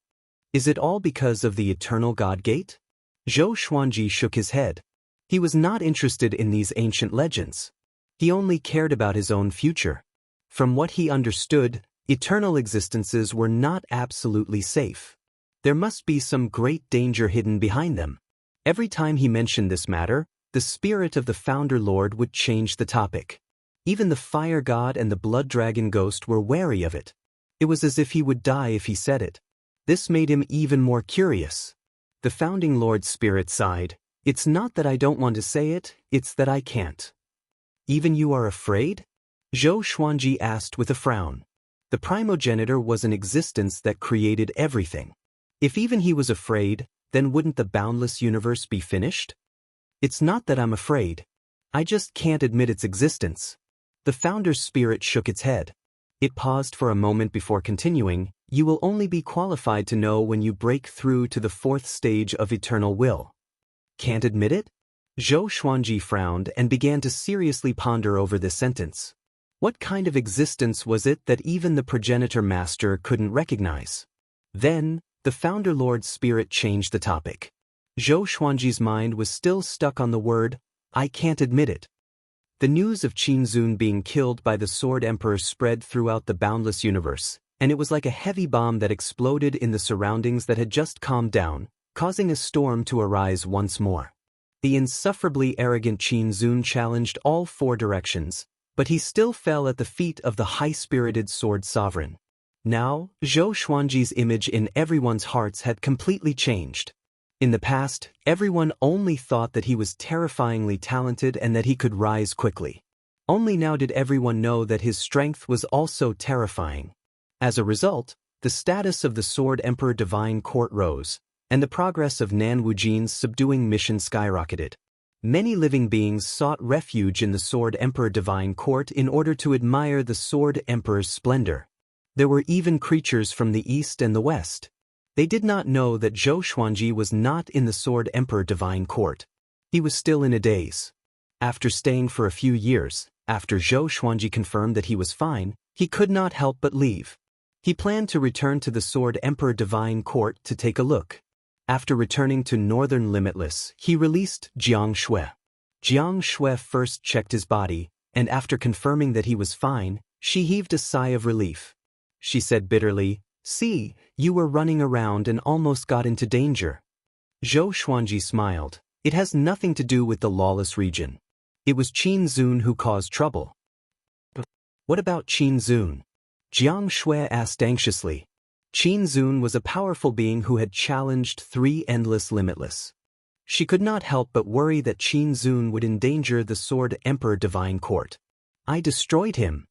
Is it all because of the eternal God Gate? Zhou Xuanji shook his head. He was not interested in these ancient legends. He only cared about his own future. From what he understood, eternal existences were not absolutely safe. There must be some great danger hidden behind them. Every time he mentioned this matter, the spirit of the Founder Lord would change the topic. Even the Fire God and the Blood Dragon Ghost were wary of it. It was as if he would die if he said it. This made him even more curious. The Founding Lord Spirit sighed. It's not that I don't want to say it, it's that I can't. Even you are afraid? Zhou Xuanji asked with a frown. The primogenitor was an existence that created everything. If even he was afraid, then wouldn't the boundless universe be finished? It's not that I'm afraid. I just can't admit its existence. The Founder's spirit shook its head. It paused for a moment before continuing. You will only be qualified to know when you break through to the 4th stage of eternal will. Can't admit it? Zhou Xuanji frowned and began to seriously ponder over this sentence. What kind of existence was it that even the Progenitor Master couldn't recognize? Then, the Founder Lord Spirit changed the topic. Zhou Xuanji's mind was still stuck on the word, I can't admit it. The news of Qin Zun being killed by the Sword Emperor spread throughout the boundless universe, and it was like a heavy bomb that exploded in the surroundings that had just calmed down, causing a storm to arise once more. The insufferably arrogant Qin Zun challenged all 4 directions, but he still fell at the feet of the high-spirited Sword Sovereign. Now, Zhou Xuanji's image in everyone's hearts had completely changed. In the past, everyone only thought that he was terrifyingly talented and that he could rise quickly. Only now did everyone know that his strength was also terrifying. As a result, the status of the Sword Emperor Divine Court rose, and the progress of Nan Wujin's subduing mission skyrocketed. Many living beings sought refuge in the Sword Emperor Divine Court in order to admire the Sword Emperor's splendor. There were even creatures from the east and the west. They did not know that Zhou Xuanji was not in the Sword Emperor Divine Court. He was still in a daze. After staying for a few years, after Zhou Xuanji confirmed that he was fine, he could not help but leave. He planned to return to the Sword Emperor Divine Court to take a look. After returning to Northern Limitless, he released Xianxia. Xianxia first checked his body, and after confirming that he was fine, she heaved a sigh of relief. She said bitterly, "See, you were running around and almost got into danger." Zhou Xuanji smiled. "It has nothing to do with the lawless region. It was Qin Zun who caused trouble." "What about Qin Zun?" Xianxia asked anxiously. Qin Zun was a powerful being who had challenged 3 endless limitless. She could not help but worry that Qin Zun would endanger the Sword Emperor Divine Court. "I destroyed him,"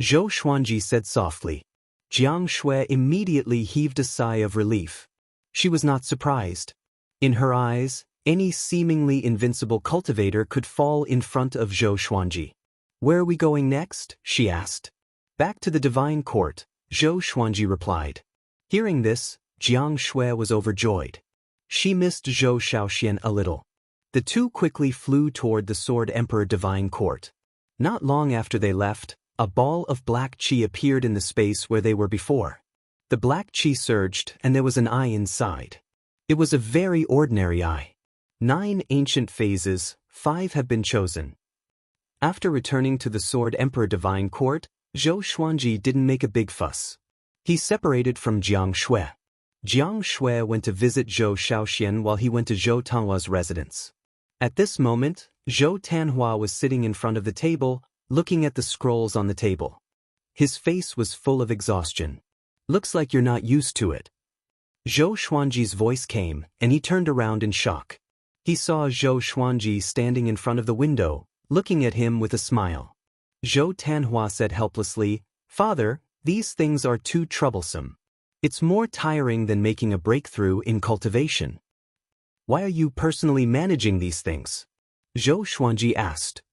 Zhou Xuanji said softly. Xianxia immediately heaved a sigh of relief. She was not surprised. In her eyes, any seemingly invincible cultivator could fall in front of Zhou Xuanji. "Where are we going next?" she asked. "Back to the Divine Court," Zhou Xuanji replied. Hearing this, Xianxia was overjoyed. She missed Zhou Shaoxian a little. The two quickly flew toward the Sword Emperor Divine Court. Not long after they left, a ball of black qi appeared in the space where they were before. The black qi surged and there was an eye inside. It was a very ordinary eye. 9 ancient phases, 5 have been chosen. After returning to the Sword Emperor Divine Court, Zhou Xuanji didn't make a big fuss. He separated from Xianxia. Xianxia went to visit Zhou Shaoxian while he went to Zhou Tanhua's residence. At this moment, Zhou Tanhua was sitting in front of the table, looking at the scrolls on the table. His face was full of exhaustion. "Looks like you're not used to it." Zhou Xuanji's voice came, and he turned around in shock. He saw Zhou Xuanji standing in front of the window, looking at him with a smile. Zhou Tanhua said helplessly, "Father, these things are too troublesome. It's more tiring than making a breakthrough in cultivation." "Why are you personally managing these things?" Zhou Xuanji asked.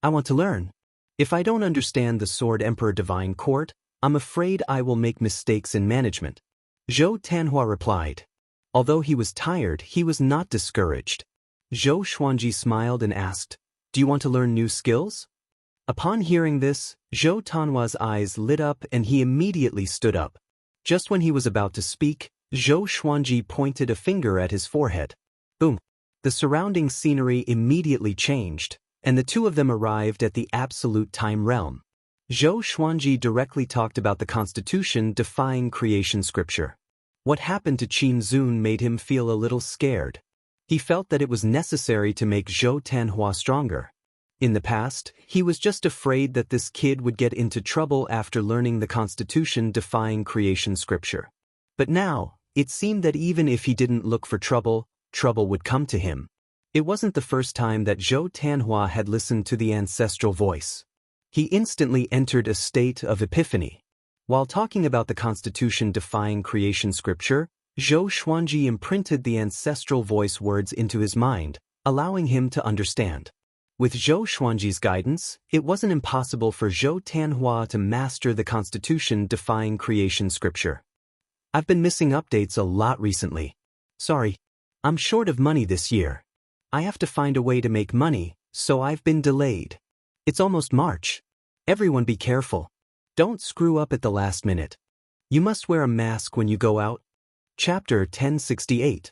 "I want to learn. If I don't understand the Sword Emperor Divine Court, I'm afraid I will make mistakes in management." Zhou Tanhua replied. Although he was tired, he was not discouraged. Zhou Xuanji smiled and asked, "Do you want to learn new skills?" Upon hearing this, Zhou Tanhua's eyes lit up and he immediately stood up. Just when he was about to speak, Zhou Xuanji pointed a finger at his forehead. Boom! The surrounding scenery immediately changed, and the two of them arrived at the absolute time realm. Zhou Xuanji directly talked about the Constitution defying creation scripture. What happened to Qin Zun made him feel a little scared. He felt that it was necessary to make Zhou Tanhua stronger. In the past, he was just afraid that this kid would get into trouble after learning the Constitution defying creation scripture. But now, it seemed that even if he didn't look for trouble, trouble would come to him. It wasn't the first time that Zhou Tanhua had listened to the ancestral voice. He instantly entered a state of epiphany. While talking about the Constitution defying creation scripture, Zhou Xuanji imprinted the ancestral voice words into his mind, allowing him to understand. With Zhou Xuanji's guidance, it wasn't impossible for Zhou Tanhua to master the Constitution defying creation scripture. "I've been missing updates a lot recently. Sorry. I'm short of money this year. I have to find a way to make money, so I've been delayed. It's almost March. Everyone be careful. Don't screw up at the last minute. You must wear a mask when you go out." Chapter 1068.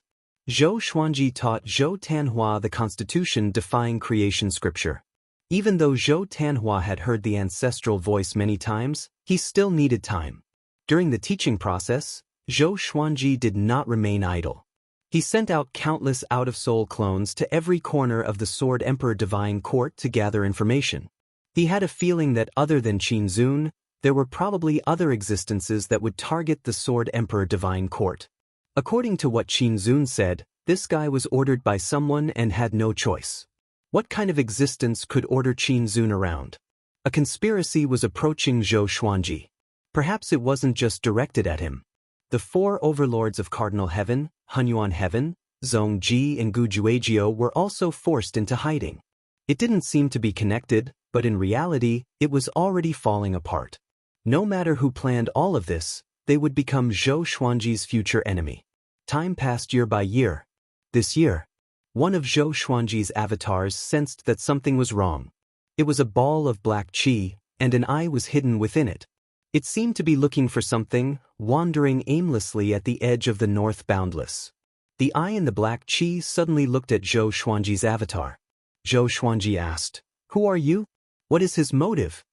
Zhou Xuanji taught Zhou Tanhua the Constitution defying creation scripture. Even though Zhou Tanhua had heard the ancestral voice many times, he still needed time. During the teaching process, Zhou Xuanji did not remain idle. He sent out countless out-of-soul clones to every corner of the Sword Emperor Divine Court to gather information. He had a feeling that other than Qin Zun, there were probably other existences that would target the Sword Emperor Divine Court. According to what Qin Zun said, this guy was ordered by someone and had no choice. What kind of existence could order Qin Zun around? A conspiracy was approaching Zhou Xuanji. Perhaps it wasn't just directed at him. The four overlords of Cardinal Heaven, Hunyuan Heaven, Zhongji and Gujuejiu were also forced into hiding. It didn't seem to be connected, but in reality, it was already falling apart. No matter who planned all of this, they would become Zhou Xuanji's future enemy. Time passed year by year. This year, one of Zhou Xuanji's avatars sensed that something was wrong. It was a ball of black qi, and an eye was hidden within it. It seemed to be looking for something, wandering aimlessly at the edge of the north Boundless. The eye in the black qi suddenly looked at Zhou Xuanji's avatar. Zhou Xuanji asked, "Who are you? What is his motive?"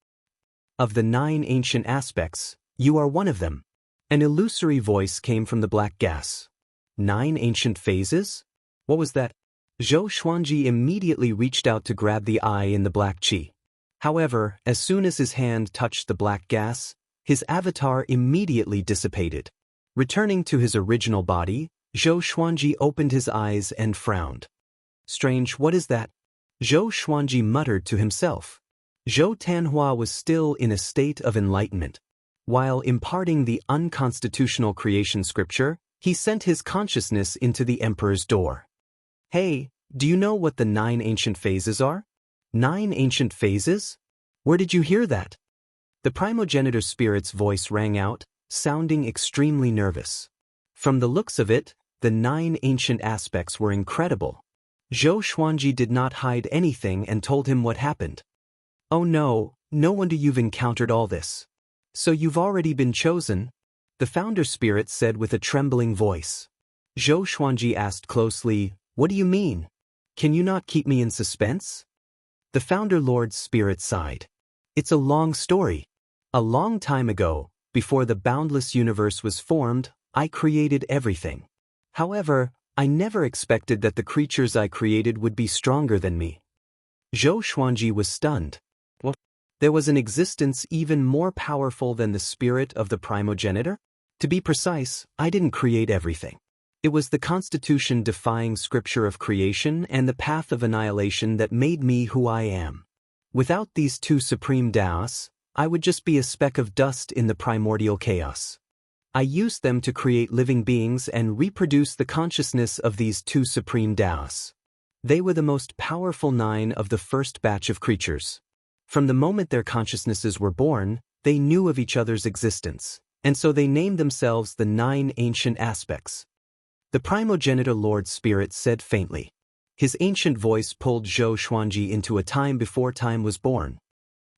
"Of the 9 ancient aspects, you are one of them." An illusory voice came from the black gas. 9 ancient phases? What was that? Zhou Xuanji immediately reached out to grab the eye in the black qi. However, as soon as his hand touched the black gas, his avatar immediately dissipated. Returning to his original body, Zhou Xuanji opened his eyes and frowned. "Strange, what is that?" Zhou Xuanji muttered to himself. Zhou Tanhua was still in a state of enlightenment. While imparting the unconstitutional creation scripture, he sent his consciousness into the emperor's door. "Hey, do you know what the 9 ancient phases are?" "9 ancient phases? Where did you hear that?" The primogenitor spirit's voice rang out, sounding extremely nervous. From the looks of it, the 9 ancient aspects were incredible. Zhou Xuanji did not hide anything and told him what happened. "Oh no, no wonder you've encountered all this. So you've already been chosen?" the founder spirit said with a trembling voice. Zhou Xuanji asked closely, "What do you mean? Can you not keep me in suspense?" The founder lord's spirit sighed. "It's a long story. A long time ago, before the boundless universe was formed, I created everything. However, I never expected that the creatures I created would be stronger than me." Zhou Xuanji was stunned. What? There was an existence even more powerful than the spirit of the primogenitor? To be precise, I didn't create everything. It was the constitution-defying scripture of creation and the path of annihilation that made me who I am. Without these two supreme Taoists, I would just be a speck of dust in the primordial chaos. I used them to create living beings and reproduce the consciousness of these two supreme Taoists. They were the most powerful 9 of the first batch of creatures. From the moment their consciousnesses were born, they knew of each other's existence, and so they named themselves the 9 ancient aspects. The primogenitor Lord Spirit said faintly. His ancient voice pulled Zhou Xuanji into a time before time was born.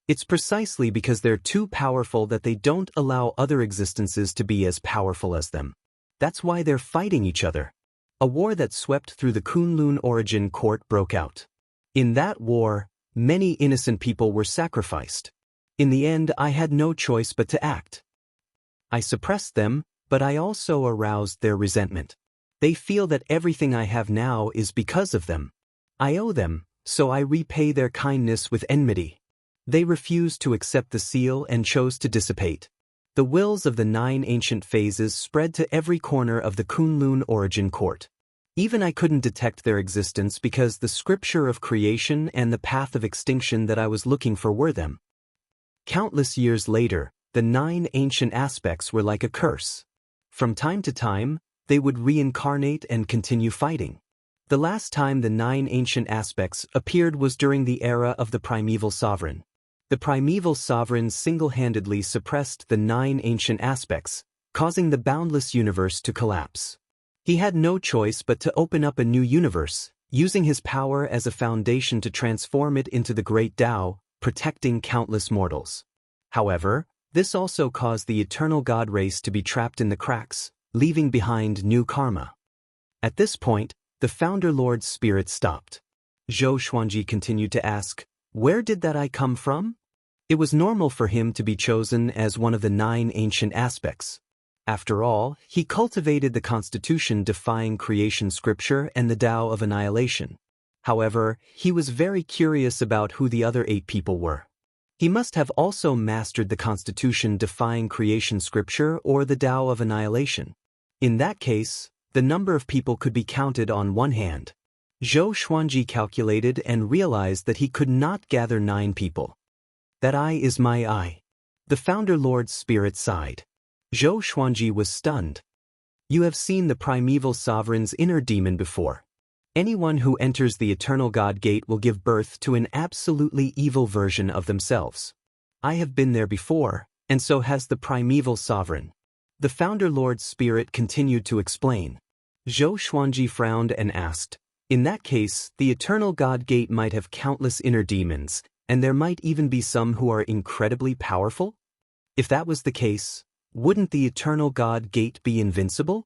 "It's precisely because they're too powerful that they don't allow other existences to be as powerful as them. That's why they're fighting each other." A war that swept through the Kunlun origin court broke out. In that war, many innocent people were sacrificed. In the end, I had no choice but to act. I suppressed them, but I also aroused their resentment. They feel that everything I have now is because of them. I owe them, so I repay their kindness with enmity. They refused to accept the seal and chose to dissipate. The wills of the 9 ancient phases spread to every corner of the Kunlun origin court. Even I couldn't detect their existence because the scripture of creation and the path of extinction that I was looking for were them. Countless years later, the 9 ancient aspects were like a curse. From time to time, they would reincarnate and continue fighting. The last time the 9 ancient aspects appeared was during the era of the primeval sovereign. The primeval sovereign single-handedly suppressed the 9 ancient aspects, causing the boundless universe to collapse. He had no choice but to open up a new universe, using his power as a foundation to transform it into the great Tao, protecting countless mortals. However, this also caused the eternal God race to be trapped in the cracks, leaving behind new karma. At this point, the founder Lord's spirit stopped. Zhou Xuanji continued to ask, "Where did that eye come from?" It was normal for him to be chosen as one of the 9 ancient aspects. After all, he cultivated the constitution-defying creation scripture and the Tao of annihilation. However, he was very curious about who the other 8 people were. He must have also mastered the constitution-defying creation scripture or the Tao of annihilation. In that case, the number of people could be counted on one hand. Zhou Xuanji calculated and realized that he could not gather 9 people. That eye is my eye. The Founder Lord's spirit sighed. Zhou Xuanji was stunned. You have seen the primeval sovereign's inner demon before. Anyone who enters the Eternal God Gate will give birth to an absolutely evil version of themselves. I have been there before, and so has the primeval sovereign. The Founder Lord's spirit continued to explain. Zhou Xuanji frowned and asked, in that case, the Eternal God Gate might have countless inner demons, and there might even be some who are incredibly powerful? If that was the case, wouldn't the Eternal God Gate be invincible?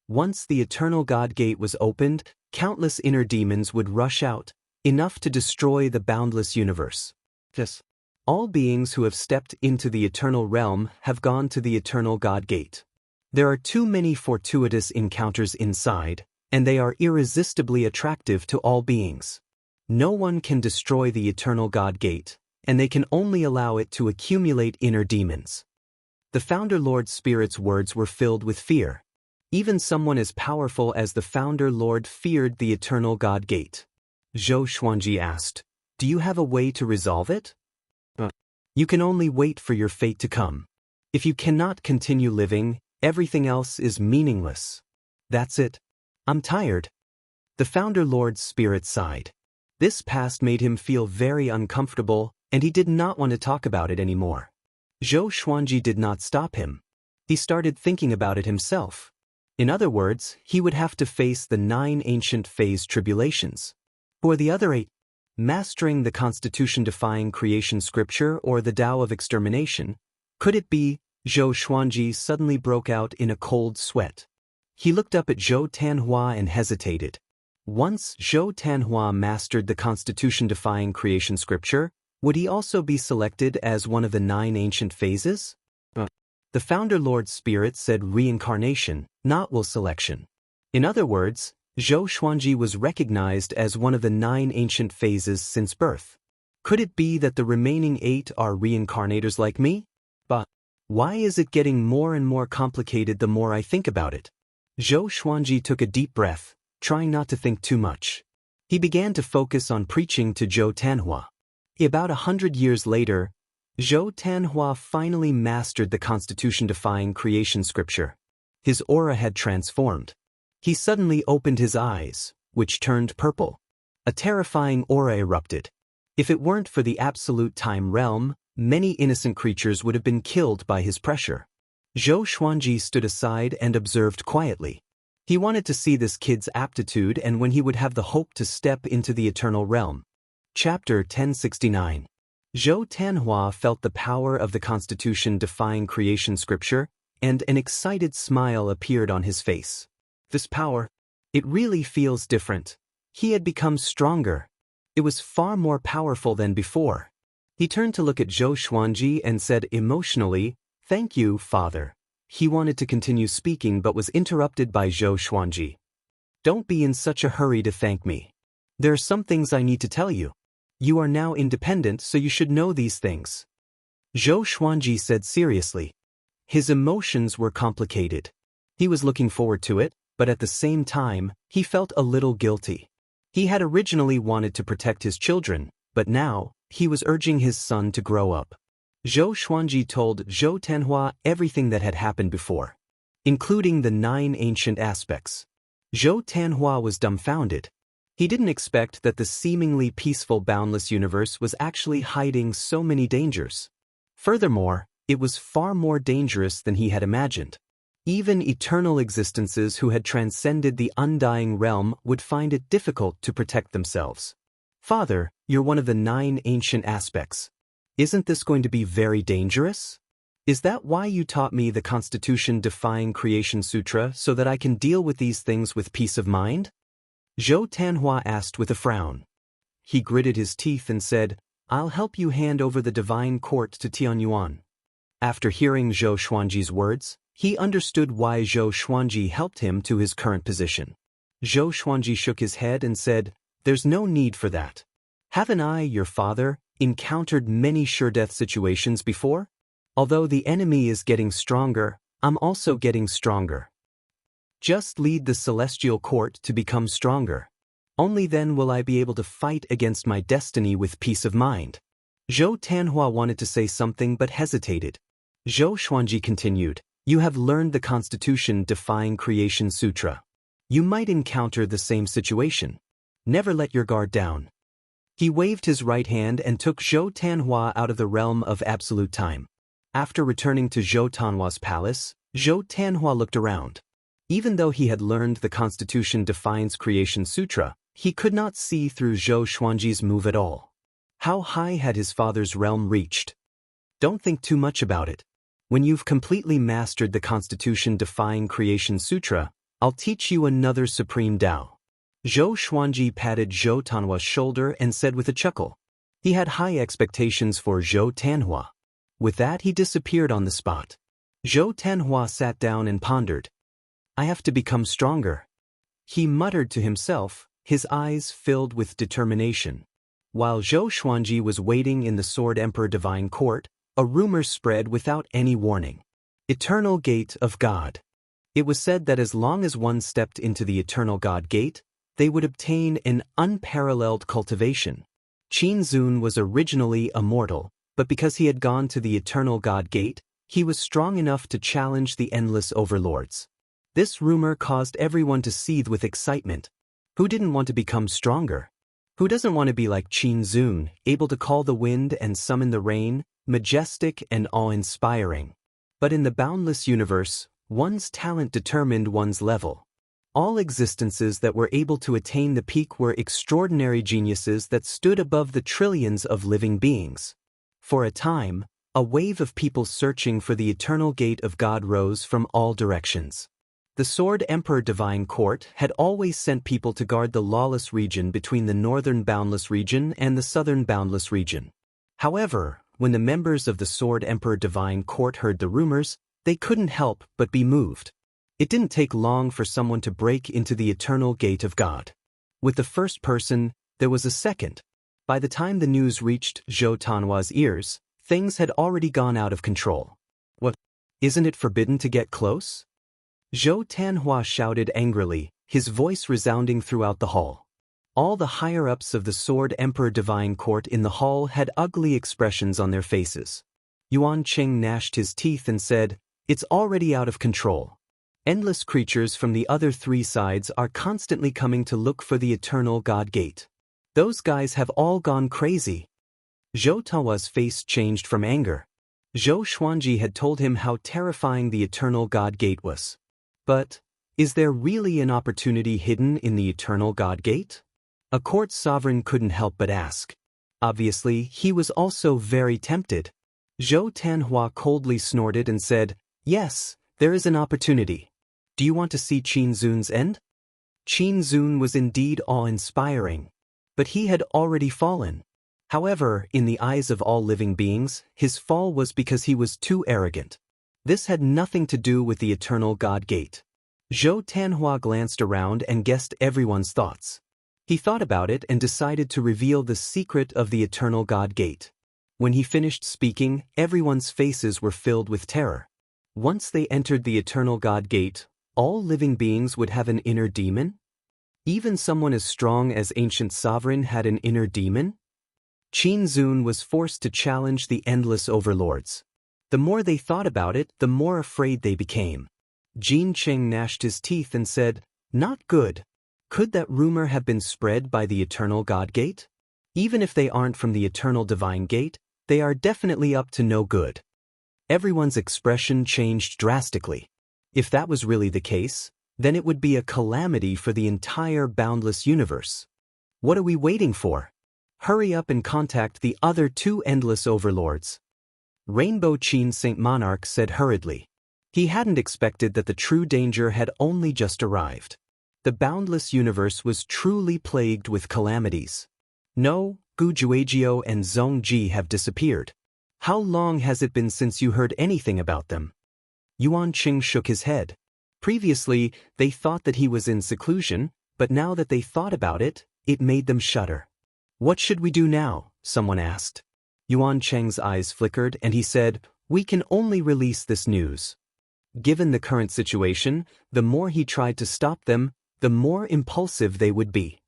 Once the Eternal God Gate was opened, countless inner demons would rush out, enough to destroy the boundless universe. Yes. All beings who have stepped into the Eternal Realm have gone to the Eternal God Gate. There are too many fortuitous encounters inside, and they are irresistibly attractive to all beings. No one can destroy the Eternal God Gate, and they can only allow it to accumulate inner demons. The Founder Lord's spirit's words were filled with fear. Even someone as powerful as the Founder Lord feared the Eternal God Gate. Zhou Xuanji asked, do you have a way to resolve it? You can only wait for your fate to come. If you cannot continue living, everything else is meaningless. That's it. I'm tired. The Founder Lord's spirit sighed. This past made him feel very uncomfortable, and he did not want to talk about it anymore. Zhou Xuanji did not stop him. He started thinking about it himself. In other words, he would have to face the 9 ancient phase tribulations. Who are the other 8? Mastering the Constitution-defying creation scripture or the Tao of extermination? Could it be? Zhou Xuanji suddenly broke out in a cold sweat. He looked up at Zhou Tanhua and hesitated. Once Zhou Tanhua mastered the Constitution-defying creation scripture, would he also be selected as one of the 9 ancient phases? The Founder Lord's spirit said reincarnation, not will selection. In other words, Zhou Xuanji was recognized as one of the 9 ancient phases since birth. Could it be that the remaining 8 are reincarnators like me? But why is it getting more and more complicated the more I think about it? Zhou Xuanji took a deep breath, trying not to think too much. He began to focus on preaching to Zhou Tanhua. About 100 years later, Zhou Tanhua finally mastered the Constitution-defying creation scripture. His aura had transformed. He suddenly opened his eyes, which turned purple. A terrifying aura erupted. If it weren't for the absolute time realm, many innocent creatures would have been killed by his pressure. Zhou Xuanji stood aside and observed quietly. He wanted to see this kid's aptitude and when he would have the hope to step into the eternal realm. Chapter 1069. Zhou Tanhua felt the power of the Constitution-defying creation scripture, and an excited smile appeared on his face. This power, it really feels different. He had become stronger. It was far more powerful than before. He turned to look at Zhou Xuanji and said emotionally, "Thank you, Father." He wanted to continue speaking but was interrupted by Zhou Xuanji. "Don't be in such a hurry to thank me. There are some things I need to tell you. You are now independent, so you should know these things." Zhou Xuanji said seriously. His emotions were complicated. He was looking forward to it, but at the same time, he felt a little guilty. He had originally wanted to protect his children, but now, he was urging his son to grow up. Zhou Xuanji told Zhou Tanhua everything that had happened before, including the 9 ancient aspects. Zhou Tanhua was dumbfounded. He didn't expect that the seemingly peaceful boundless universe was actually hiding so many dangers. Furthermore, it was far more dangerous than he had imagined. Even eternal existences who had transcended the undying realm would find it difficult to protect themselves. "Father, you're one of the 9 ancient aspects. Isn't this going to be very dangerous? Is that why you taught me the Constitution-defying creation sutra so that I can deal with these things with peace of mind?" Zhou Tanhua asked with a frown. He gritted his teeth and said, "I'll help you hand over the divine court to Tianyuan." After hearing Zhou Xuanji's words, he understood why Zhou Xuanji helped him to his current position. Zhou Xuanji shook his head and said, "There's no need for that. Haven't I, your father, encountered many sure-death situations before? Although the enemy is getting stronger, I'm also getting stronger. Just lead the celestial court to become stronger. Only then will I be able to fight against my destiny with peace of mind." Zhou Tanhua wanted to say something but hesitated. Zhou Xuanji continued, "You have learned the Constitution Defying Creation Sutra. You might encounter the same situation. Never let your guard down." He waved his right hand and took Zhou Tanhua out of the realm of absolute time. After returning to Zhou Tanhua's palace, Zhou Tanhua looked around. Even though he had learned the Constitution Defines Creation Sutra, he could not see through Zhou Xuanji's move at all. How high had his father's realm reached? Don't think too much about it. When you've completely mastered the Constitution Defying Creation Sutra, I'll teach you another supreme Tao. Zhou Xuanji patted Zhou Tanhua's shoulder and said with a chuckle. He had high expectations for Zhou Tanhua. With that, he disappeared on the spot. Zhou Tanhua sat down and pondered. I have to become stronger. He muttered to himself, his eyes filled with determination. While Zhou Xuanji was waiting in the Sword Emperor Divine Court, a rumor spread without any warning. Eternal Gate of God. It was said that as long as one stepped into the Eternal God Gate, they would obtain an unparalleled cultivation. Qin Zun was originally a mortal, but because he had gone to the Eternal God Gate, he was strong enough to challenge the endless overlords. This rumor caused everyone to seethe with excitement. Who didn't want to become stronger? Who doesn't want to be like Qin Zun, able to call the wind and summon the rain, majestic and awe-inspiring? But in the boundless universe, one's talent determined one's level. All existences that were able to attain the peak were extraordinary geniuses that stood above the trillions of living beings. For a time, a wave of people searching for the Eternal Gate of God rose from all directions. The Sword Emperor Divine Court had always sent people to guard the lawless region between the northern boundless region and the southern boundless region. However, when the members of the Sword Emperor Divine Court heard the rumors, they couldn't help but be moved. It didn't take long for someone to break into the Eternal Gate of God. With the first person, there was a second. By the time the news reached Zhou Tanhua's ears, things had already gone out of control. What? Isn't it forbidden to get close? Zhou Tanhua shouted angrily, his voice resounding throughout the hall. All the higher-ups of the Sword Emperor Divine Court in the hall had ugly expressions on their faces. Yuan Qing gnashed his teeth and said, "It's already out of control. Endless creatures from the other three sides are constantly coming to look for the Eternal God Gate. Those guys have all gone crazy." Zhou Tanhua's face changed from anger. Zhou Xuanji had told him how terrifying the Eternal God Gate was. But, is there really an opportunity hidden in the Eternal God Gate? A court sovereign couldn't help but ask. Obviously, he was also very tempted. Zhou Tanhua coldly snorted and said, "Yes, there is an opportunity. Do you want to see Qin Zun's end?" Qin Zun was indeed awe-inspiring. But he had already fallen. However, in the eyes of all living beings, his fall was because he was too arrogant. This had nothing to do with the Eternal God Gate. Zhou Tanhua glanced around and guessed everyone's thoughts. He thought about it and decided to reveal the secret of the Eternal God Gate. When he finished speaking, everyone's faces were filled with terror. Once they entered the Eternal God Gate, all living beings would have an inner demon? Even someone as strong as Ancient Sovereign had an inner demon? Qin Zun was forced to challenge the endless overlords. The more they thought about it, the more afraid they became. Jin Qing gnashed his teeth and said, "Not good. Could that rumor have been spread by the Eternal God Gate? Even if they aren't from the Eternal Divine Gate, they are definitely up to no good." Everyone's expression changed drastically. If that was really the case, then it would be a calamity for the entire boundless universe. What are we waiting for? Hurry up and contact the other two endless overlords. Rainbow Qin Saint Monarch said hurriedly. He hadn't expected that the true danger had only just arrived. The boundless universe was truly plagued with calamities. No, Gu Juejiao and Zhong Ji have disappeared. How long has it been since you heard anything about them? Yuan Qing shook his head. Previously, they thought that he was in seclusion, but now that they thought about it, it made them shudder. "What should we do now?" someone asked. Yuan Cheng's eyes flickered and he said, "We can only release this news." Given the current situation, the more he tried to stop them, the more impulsive they would be.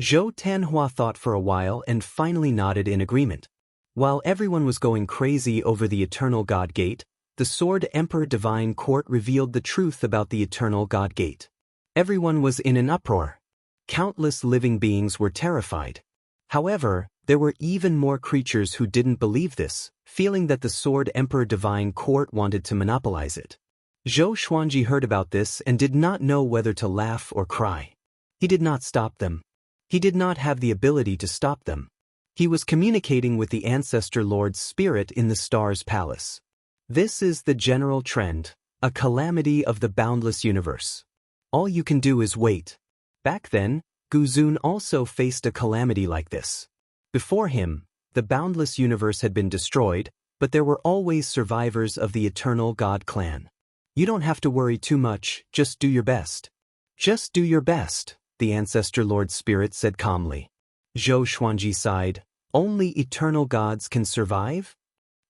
Zhou Tanhua thought for a while and finally nodded in agreement. While everyone was going crazy over the Eternal God Gate, the Sword Emperor Divine Court revealed the truth about the Eternal God Gate. Everyone was in an uproar. Countless living beings were terrified. However, there were even more creatures who didn't believe this, feeling that the Sword Emperor Divine Court wanted to monopolize it. Zhou Xuanji heard about this and did not know whether to laugh or cry. He did not stop them. He did not have the ability to stop them. He was communicating with the Ancestor Lord's spirit in the Stars Palace. This is the general trend, a calamity of the boundless universe. All you can do is wait. Back then, Guzun also faced a calamity like this. Before him, the boundless universe had been destroyed, but there were always survivors of the Eternal God clan. You don't have to worry too much, just do your best. Just do your best, the Ancestor Lord Spirit said calmly. Zhou Xuanji sighed. Only eternal gods can survive?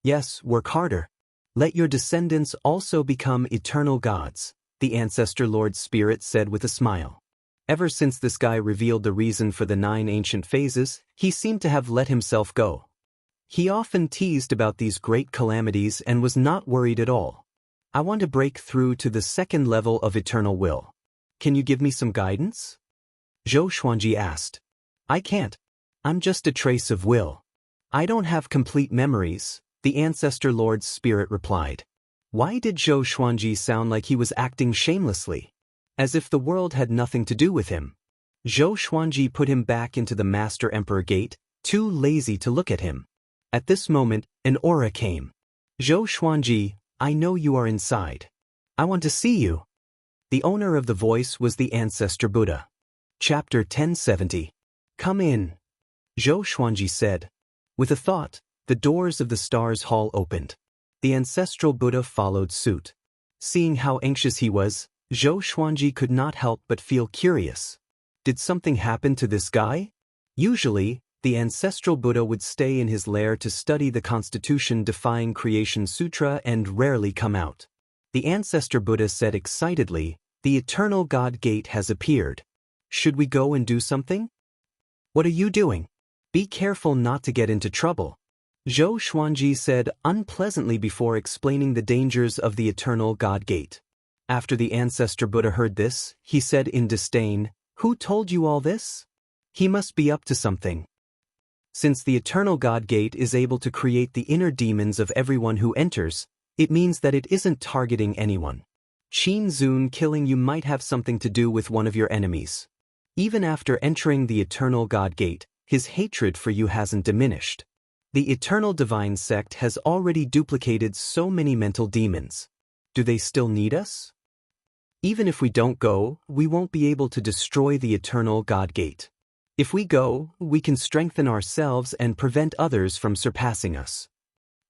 Yes, work harder. Let your descendants also become eternal gods, the Ancestor Lord Spirit said with a smile. Ever since this guy revealed the reason for the 9 ancient phases, he seemed to have let himself go. He often teased about these great calamities and was not worried at all. I want to break through to the second level of eternal will. Can you give me some guidance? Zhou Xuanji asked. I can't. I'm just a trace of will. I don't have complete memories, the Ancestor Lord's Spirit replied. Why did Zhou Xuanji sound like he was acting shamelessly? As if the world had nothing to do with him. Zhou Xuanji put him back into the Master Emperor Gate, too lazy to look at him. At this moment, an aura came. Zhou Xuanji, I know you are inside. I want to see you. The owner of the voice was the Ancestor Buddha. Chapter 1070. Come in. Zhou Xuanji said. With a thought, the doors of the Stars Hall opened. The ancestral Buddha followed suit. Seeing how anxious he was, Zhou Xuanji could not help but feel curious. Did something happen to this guy? Usually, the ancestral Buddha would stay in his lair to study the Constitution-defying Creation Sutra and rarely come out. The Ancestor Buddha said excitedly, the Eternal God Gate has appeared. Should we go and do something? What are you doing? Be careful not to get into trouble. Zhou Xuanji said unpleasantly before explaining the dangers of the Eternal God Gate. After the Ancestor Buddha heard this, he said in disdain, Who told you all this? He must be up to something. Since the Eternal God Gate is able to create the inner demons of everyone who enters, it means that it isn't targeting anyone. Qin Zun killing you might have something to do with one of your enemies. Even after entering the Eternal God Gate, his hatred for you hasn't diminished. The Eternal Divine Sect has already duplicated so many mental demons. Do they still need us? Even if we don't go, we won't be able to destroy the Eternal God Gate. If we go, we can strengthen ourselves and prevent others from surpassing us.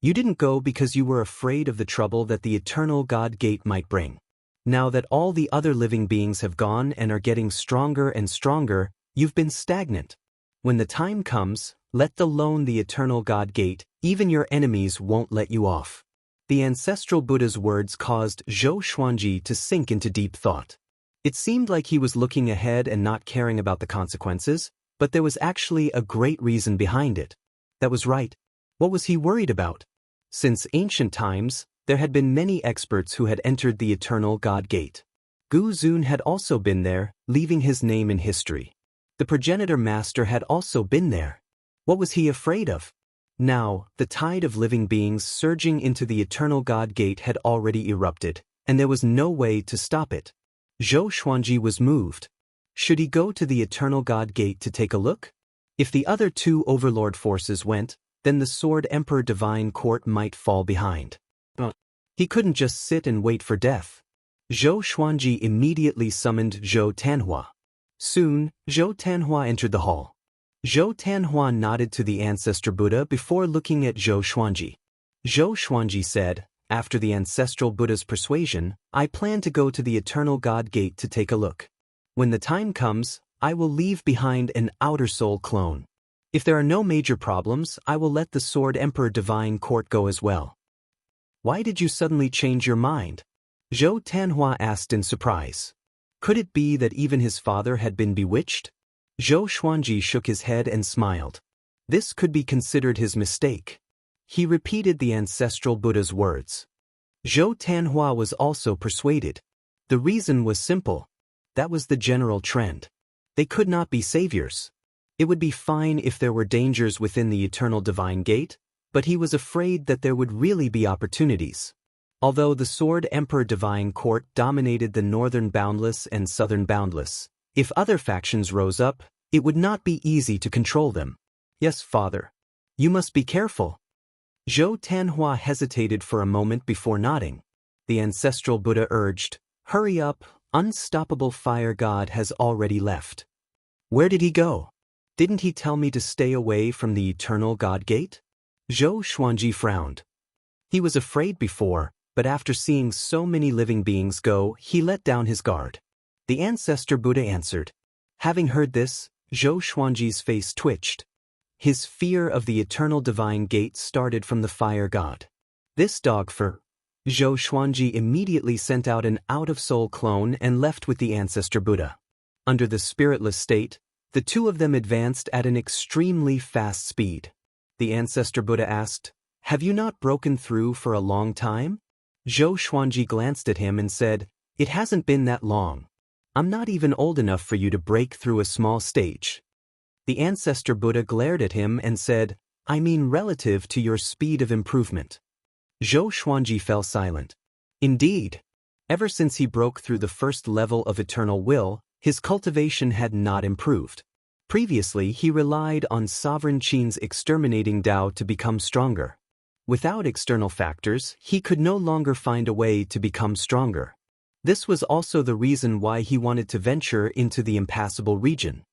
You didn't go because you were afraid of the trouble that the Eternal God Gate might bring. Now that all the other living beings have gone and are getting stronger and stronger, you've been stagnant. When the time comes, let alone the Eternal God Gate, even your enemies won't let you off. The ancestral Buddha's words caused Zhou Xuanji to sink into deep thought. It seemed like he was looking ahead and not caring about the consequences, but there was actually a great reason behind it. That was right. What was he worried about? Since ancient times, there had been many experts who had entered the Eternal God Gate. Gu Zun had also been there, leaving his name in history. The progenitor master had also been there. What was he afraid of? Now, the tide of living beings surging into the Eternal God Gate had already erupted, and there was no way to stop it. Zhou Xuanji was moved. Should he go to the Eternal God Gate to take a look? If the other 2 overlord forces went, then the Sword Emperor Divine Court might fall behind. He couldn't just sit and wait for death. Zhou Xuanji immediately summoned Zhou Tanhua. Soon, Zhou Tanhua entered the hall. Zhou Tanhua nodded to the Ancestor Buddha before looking at Zhou Xuanji. Zhou Xuanji said, after the Ancestral Buddha's persuasion, I plan to go to the Eternal God Gate to take a look. When the time comes, I will leave behind an Outer Soul clone. If there are no major problems, I will let the Sword Emperor Divine Court go as well. Why did you suddenly change your mind? Zhou Tanhua asked in surprise. Could it be that even his father had been bewitched? Zhou Xuanji shook his head and smiled. This could be considered his mistake. he repeated the ancestral Buddha's words. Zhou Tanhua was also persuaded. The reason was simple. That was the general trend. They could not be saviors. It would be fine if there were dangers within the eternal divine gate, but he was afraid that there would really be opportunities. Although the Sword Emperor Divine Court dominated the northern Boundless and southern Boundless, if other factions rose up, it would not be easy to control them. Yes, father. You must be careful. Zhou Tanhua hesitated for a moment before nodding. The ancestral Buddha urged, "Hurry up, unstoppable fire god has already left." Where did he go? Didn't he tell me to stay away from the eternal god gate? Zhou Xuanji frowned. He was afraid before, but after seeing so many living beings go, he let down his guard. The ancestor Buddha answered. Having heard this, Zhou Xuanji's face twitched. His fear of the eternal divine gate started from the fire god. This dog for Zhou Xuanji immediately sent out an out-of-soul clone and left with the ancestor Buddha. Under the spiritless state, the two of them advanced at an extremely fast speed. The ancestor Buddha asked, "Have you not broken through for a long time?" Zhou Xuanji glanced at him and said, "It hasn't been that long. I'm not even old enough for you to break through a small stage." The ancestor Buddha glared at him and said, "I mean relative to your speed of improvement." Zhou Xuanji fell silent. Indeed, ever since he broke through the first level of eternal will, his cultivation had not improved. Previously, he relied on Sovereign Qin's exterminating Dao to become stronger. Without external factors, he could no longer find a way to become stronger. This was also the reason why he wanted to venture into the impassable region.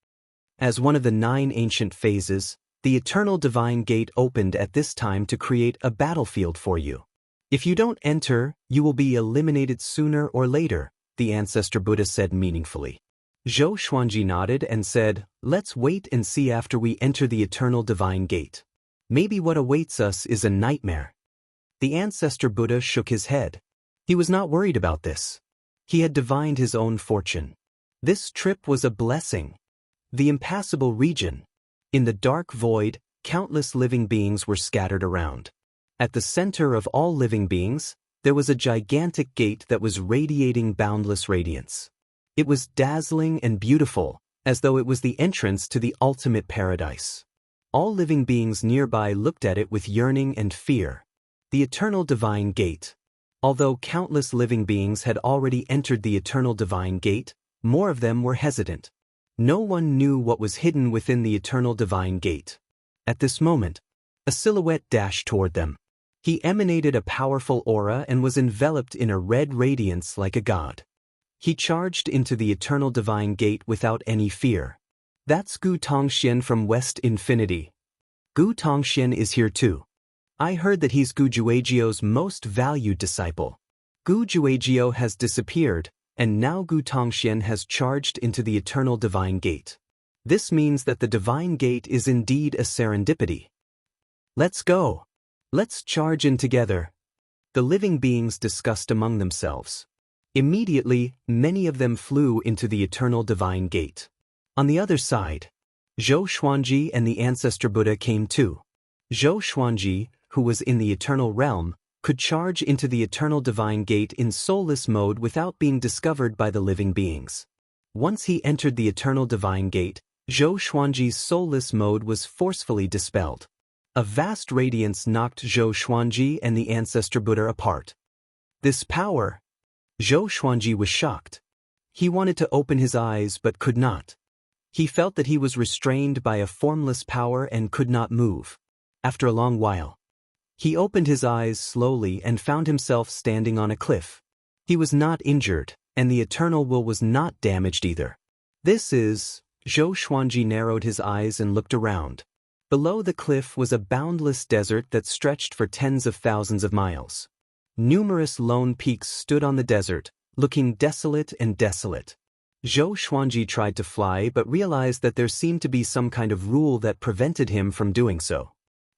As one of the 9 ancient phases, the eternal divine gate opened at this time to create a battlefield for you. If you don't enter, you will be eliminated sooner or later, the ancestor Buddha said meaningfully. Zhou Xuanji nodded and said, "Let's wait and see after we enter the eternal divine gate. Maybe what awaits us is a nightmare." The ancestor Buddha shook his head. He was not worried about this. He had divined his own fortune. This trip was a blessing. The impassable region. In the dark void, countless living beings were scattered around. At the center of all living beings, there was a gigantic gate that was radiating boundless radiance. It was dazzling and beautiful, as though it was the entrance to the ultimate paradise. All living beings nearby looked at it with yearning and fear. The eternal divine gate. Although countless living beings had already entered the eternal divine gate, more of them were hesitant. No one knew what was hidden within the eternal divine gate. At this moment, a silhouette dashed toward them. He emanated a powerful aura and was enveloped in a red radiance like a god. He charged into the eternal divine gate without any fear. "That's Gu Tongxian from West Infinity. Gu Tongxian is here too. I heard that he's Gu Juejiu's most valued disciple. Gu Juejiu has disappeared, and now Gu Tongxian has charged into the eternal divine gate. This means that the divine gate is indeed a serendipity. Let's go. Let's charge in together." The living beings discussed among themselves. Immediately, many of them flew into the eternal divine gate. On the other side, Zhou Xuanji and the ancestor Buddha came too. Zhou Xuanji, who was in the eternal realm, could charge into the eternal divine gate in soulless mode without being discovered by the living beings. Once he entered the eternal divine gate, Zhou Xuanji's soulless mode was forcefully dispelled. A vast radiance knocked Zhou Xuanji and the ancestor Buddha apart. This power! Zhou Xuanji was shocked. He wanted to open his eyes but could not. He felt that he was restrained by a formless power and could not move. After a long while, he opened his eyes slowly and found himself standing on a cliff. He was not injured, and the eternal will was not damaged either. This is... Zhou Xuanji narrowed his eyes and looked around. Below the cliff was a boundless desert that stretched for tens of thousands of miles. Numerous lone peaks stood on the desert, looking desolate and desolate. Zhou Xuanji tried to fly but realized that there seemed to be some kind of rule that prevented him from doing so.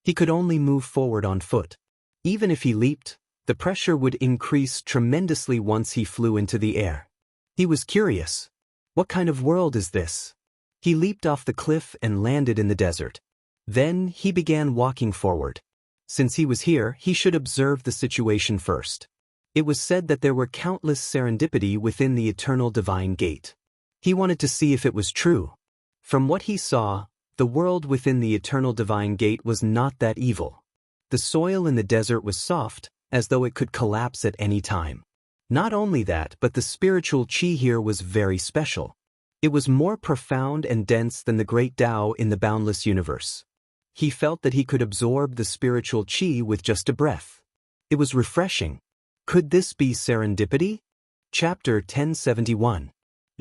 He could only move forward on foot. Even if he leaped, the pressure would increase tremendously once he flew into the air. He was curious. What kind of world is this? He leaped off the cliff and landed in the desert. Then he began walking forward. Since he was here, he should observe the situation first. It was said that there were countless serendipity within the eternal divine gate. He wanted to see if it was true. From what he saw, the world within the eternal divine gate was not that evil. The soil in the desert was soft, as though it could collapse at any time. Not only that, but the spiritual qi here was very special. It was more profound and dense than the great Tao in the boundless universe. He felt that he could absorb the spiritual qi with just a breath. It was refreshing. Could this be serendipity? Chapter 1071.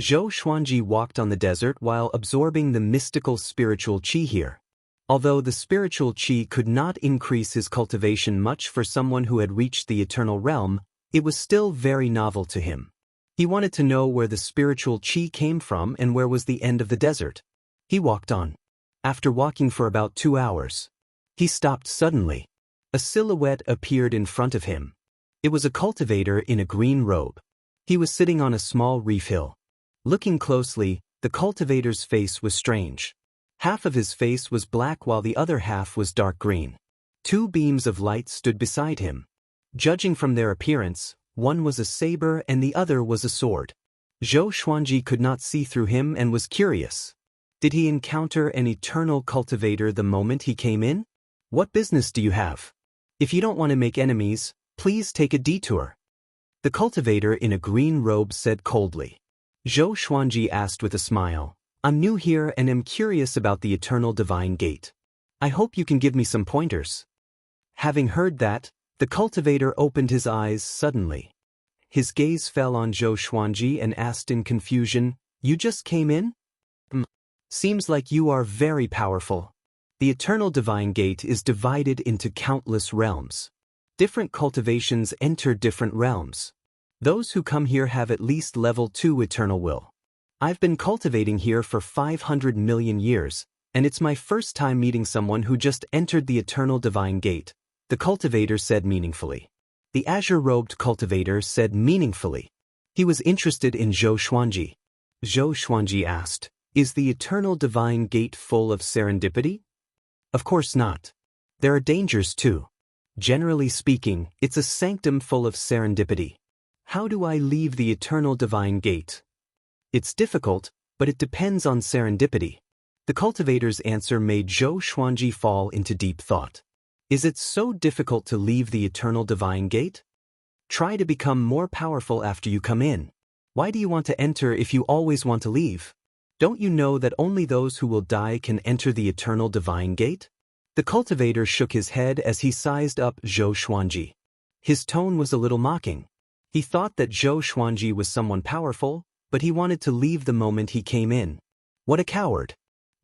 Zhou Xuanji walked on the desert while absorbing the mystical spiritual qi here. Although the spiritual qi could not increase his cultivation much for someone who had reached the eternal realm, it was still very novel to him. He wanted to know where the spiritual qi came from and where was the end of the desert. He walked on. After walking for about 2 hours, he stopped suddenly. A silhouette appeared in front of him. It was a cultivator in a green robe. He was sitting on a small reef hill. Looking closely, the cultivator's face was strange. Half of his face was black while the other half was dark green. 2 beams of light stood beside him. Judging from their appearance, one was a saber and the other was a sword. Zhou Xuanji could not see through him and was curious. Did he encounter an eternal cultivator the moment he came in? What business do you have? If you don't want to make enemies, please take a detour. The cultivator in a green robe said coldly. Zhou Xuanji asked with a smile, I'm new here and am curious about the eternal divine gate. I hope you can give me some pointers. Having heard that, the cultivator opened his eyes suddenly. His gaze fell on Zhou Xuanji and asked in confusion, You just came in? Seems like you are very powerful. The eternal divine gate is divided into countless realms. Different cultivations enter different realms. Those who come here have at least level 2 eternal will. I've been cultivating here for 500 million years, and it's my first time meeting someone who just entered the eternal divine gate, the cultivator said meaningfully. The azure-robed cultivator said meaningfully. He was interested in Zhou Xuanji. Zhou Xuanji asked, Is the eternal divine gate full of serendipity? Of course not. There are dangers too. Generally speaking, it's a sanctum full of serendipity. How do I leave the eternal divine gate? It's difficult, but it depends on serendipity. The cultivator's answer made Zhou Xuanji fall into deep thought. Is it so difficult to leave the eternal divine gate? Try to become more powerful after you come in. Why do you want to enter if you always want to leave? Don't you know that only those who will die can enter the eternal divine gate? The cultivator shook his head as he sized up Zhou Xuanji. His tone was a little mocking. He thought that Zhou Xuanji was someone powerful, but he wanted to leave the moment he came in. What a coward!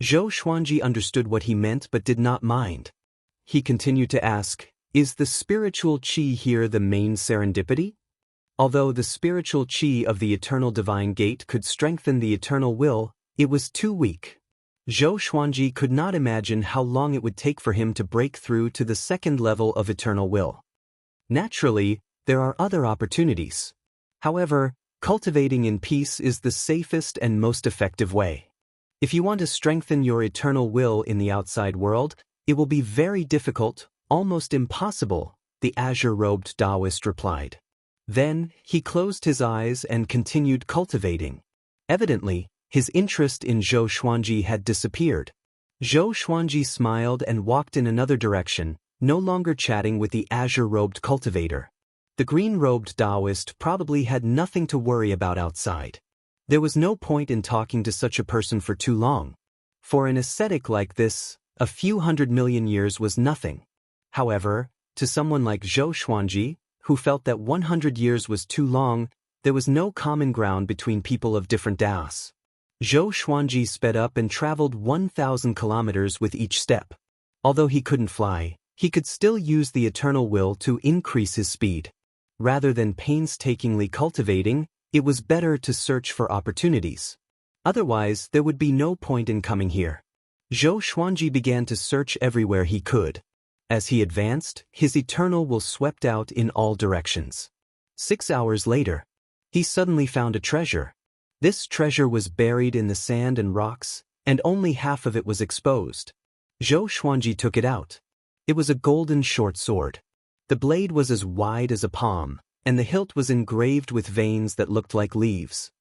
Zhou Xuanji understood what he meant but did not mind. He continued to ask, Is the spiritual qi here the main serendipity? Although the spiritual qi of the eternal divine gate could strengthen the eternal will, it was too weak. Zhou Xuanji could not imagine how long it would take for him to break through to the second level of eternal will. Naturally, there are other opportunities. However, cultivating in peace is the safest and most effective way. If you want to strengthen your eternal will in the outside world, it will be very difficult, almost impossible, the azure-robed Taoist replied. Then, he closed his eyes and continued cultivating. Evidently, his interest in Zhou Xuanji had disappeared. Zhou Xuanji smiled and walked in another direction, no longer chatting with the azure-robed cultivator. The green-robed Taoist probably had nothing to worry about outside. There was no point in talking to such a person for too long. For an ascetic like this, a few 100 million years was nothing. However, to someone like Zhou Xuanji, who felt that 100 years was too long, there was no common ground between people of different Daos. Zhou Xuanji sped up and traveled 1,000 kilometers with each step. Although he couldn't fly, he could still use the eternal will to increase his speed. Rather than painstakingly cultivating, it was better to search for opportunities. Otherwise, there would be no point in coming here. Zhou Xuanji began to search everywhere he could. As he advanced, his eternal will swept out in all directions. 6 hours later, he suddenly found a treasure. This treasure was buried in the sand and rocks, and only half of it was exposed. Zhou Xuanji took it out. It was a golden short sword. The blade was as wide as a palm, and the hilt was engraved with veins that looked like leaves.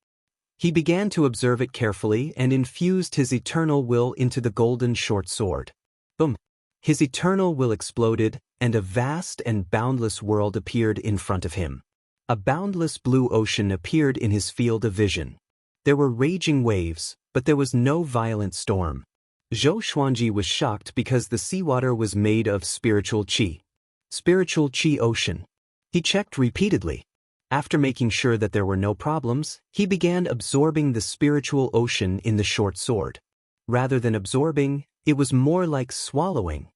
He began to observe it carefully and infused his eternal will into the golden short sword. Boom! His eternal will exploded, and a vast and boundless world appeared in front of him. A boundless blue ocean appeared in his field of vision. There were raging waves, but there was no violent storm. Zhou Xuanji was shocked because the seawater was made of spiritual qi. Spiritual qi ocean. He checked repeatedly. After making sure that there were no problems, he began absorbing the spiritual ocean in the short sword. Rather than absorbing, it was more like swallowing.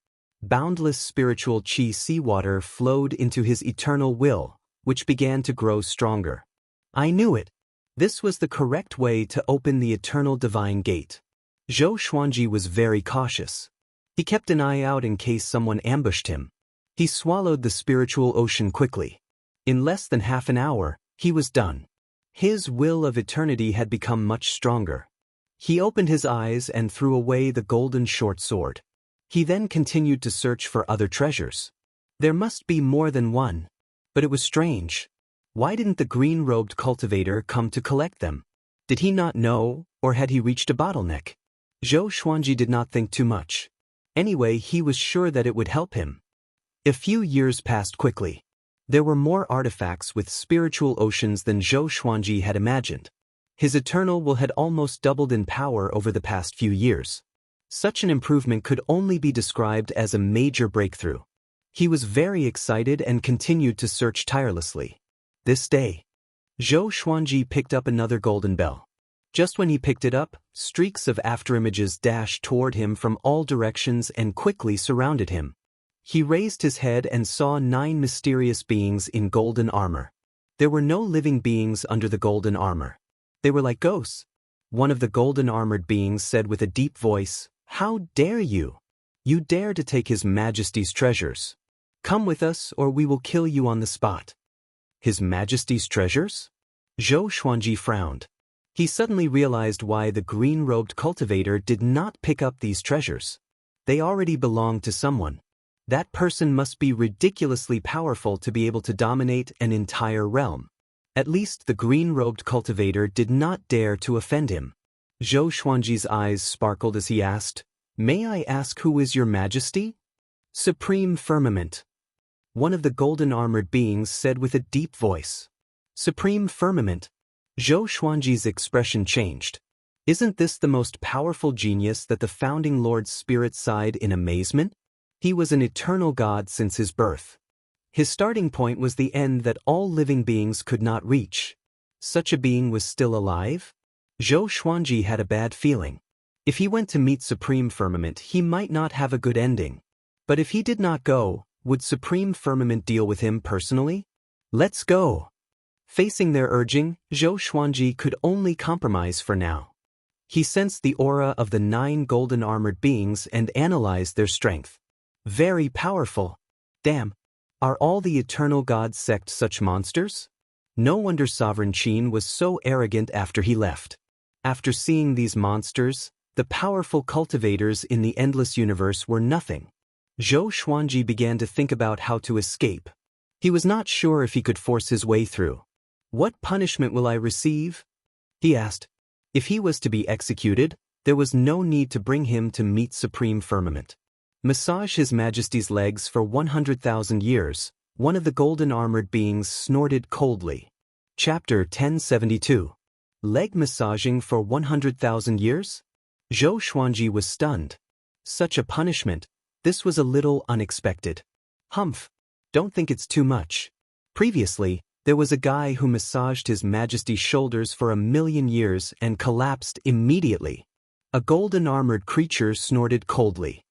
Boundless spiritual qi seawater flowed into his eternal will, which began to grow stronger. I knew it. This was the correct way to open the eternal divine gate. Zhou Xuanji was very cautious. He kept an eye out in case someone ambushed him. He swallowed the spiritual ocean quickly. In less than half an hour, he was done. His will of eternity had become much stronger. He opened his eyes and threw away the golden short sword. He then continued to search for other treasures. There must be more than one. But it was strange. Why didn't the green-robed cultivator come to collect them? Did he not know, or had he reached a bottleneck? Zhou Xuanji did not think too much. Anyway, he was sure that it would help him. A few years passed quickly. There were more artifacts with spiritual oceans than Zhou Xuanji had imagined. His eternal will had almost doubled in power over the past few years. Such an improvement could only be described as a major breakthrough. He was very excited and continued to search tirelessly. This day, Zhou Xuanji picked up another golden bell. Just when he picked it up, streaks of afterimages dashed toward him from all directions and quickly surrounded him. He raised his head and saw 9 mysterious beings in golden armor. There were no living beings under the golden armor. They were like ghosts. One of the golden-armored beings said with a deep voice, "How dare you? You dare to take His Majesty's treasures. Come with us or we will kill you on the spot." His Majesty's treasures? Zhou Xuanji frowned. He suddenly realized why the green-robed cultivator did not pick up these treasures. They already belonged to someone. That person must be ridiculously powerful to be able to dominate an entire realm. At least the green-robed cultivator did not dare to offend him. Zhou Xuanji's eyes sparkled as he asked, "May I ask who is your Majesty?" "Supreme Firmament," one of the golden-armored beings said with a deep voice. "Supreme Firmament." Zhou Xuanji's expression changed. Isn't this the most powerful genius that the founding Lord's spirit sighed in amazement? He was an eternal god since his birth. His starting point was the end that all living beings could not reach. Such a being was still alive? Zhou Xuanji had a bad feeling. If he went to meet Supreme Firmament, he might not have a good ending. But if he did not go, would Supreme Firmament deal with him personally? "Let's go." Facing their urging, Zhou Xuanji could only compromise for now. He sensed the aura of the 9 golden-armored beings and analyzed their strength. Very powerful. Damn. Are all the Eternal Gods sect such monsters? No wonder Sovereign Qin was so arrogant after he left. After seeing these monsters, the powerful cultivators in the endless universe were nothing. Zhou Xuanji began to think about how to escape. He was not sure if he could force his way through. "What punishment will I receive?" he asked. If he was to be executed, there was no need to bring him to meet Supreme Firmament. "Massage His Majesty's legs for 100,000 years, one of the golden-armored beings snorted coldly. Chapter 1072. Leg massaging for 100,000 years? Zhou Xuanji was stunned. Such a punishment, this was a little unexpected. Humph. Don't think it's too much. Previously, there was a guy who massaged His Majesty's shoulders for 1,000,000 years and collapsed immediately. A golden-armored creature snorted coldly.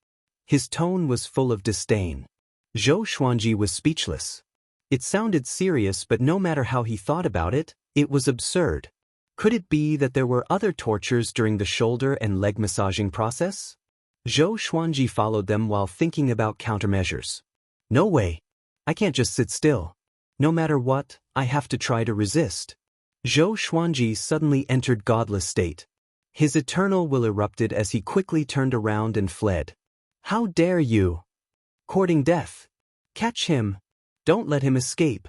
His tone was full of disdain. Zhou Xuanji was speechless. It sounded serious, but no matter how he thought about it, it was absurd. Could it be that there were other tortures during the shoulder and leg massaging process? Zhou Xuanji followed them while thinking about countermeasures. No way. I can't just sit still. No matter what, I have to try to resist. Zhou Xuanji suddenly entered godless state. His eternal will erupted as he quickly turned around and fled. "How dare you!" Courting death. Catch him. Don't let him escape.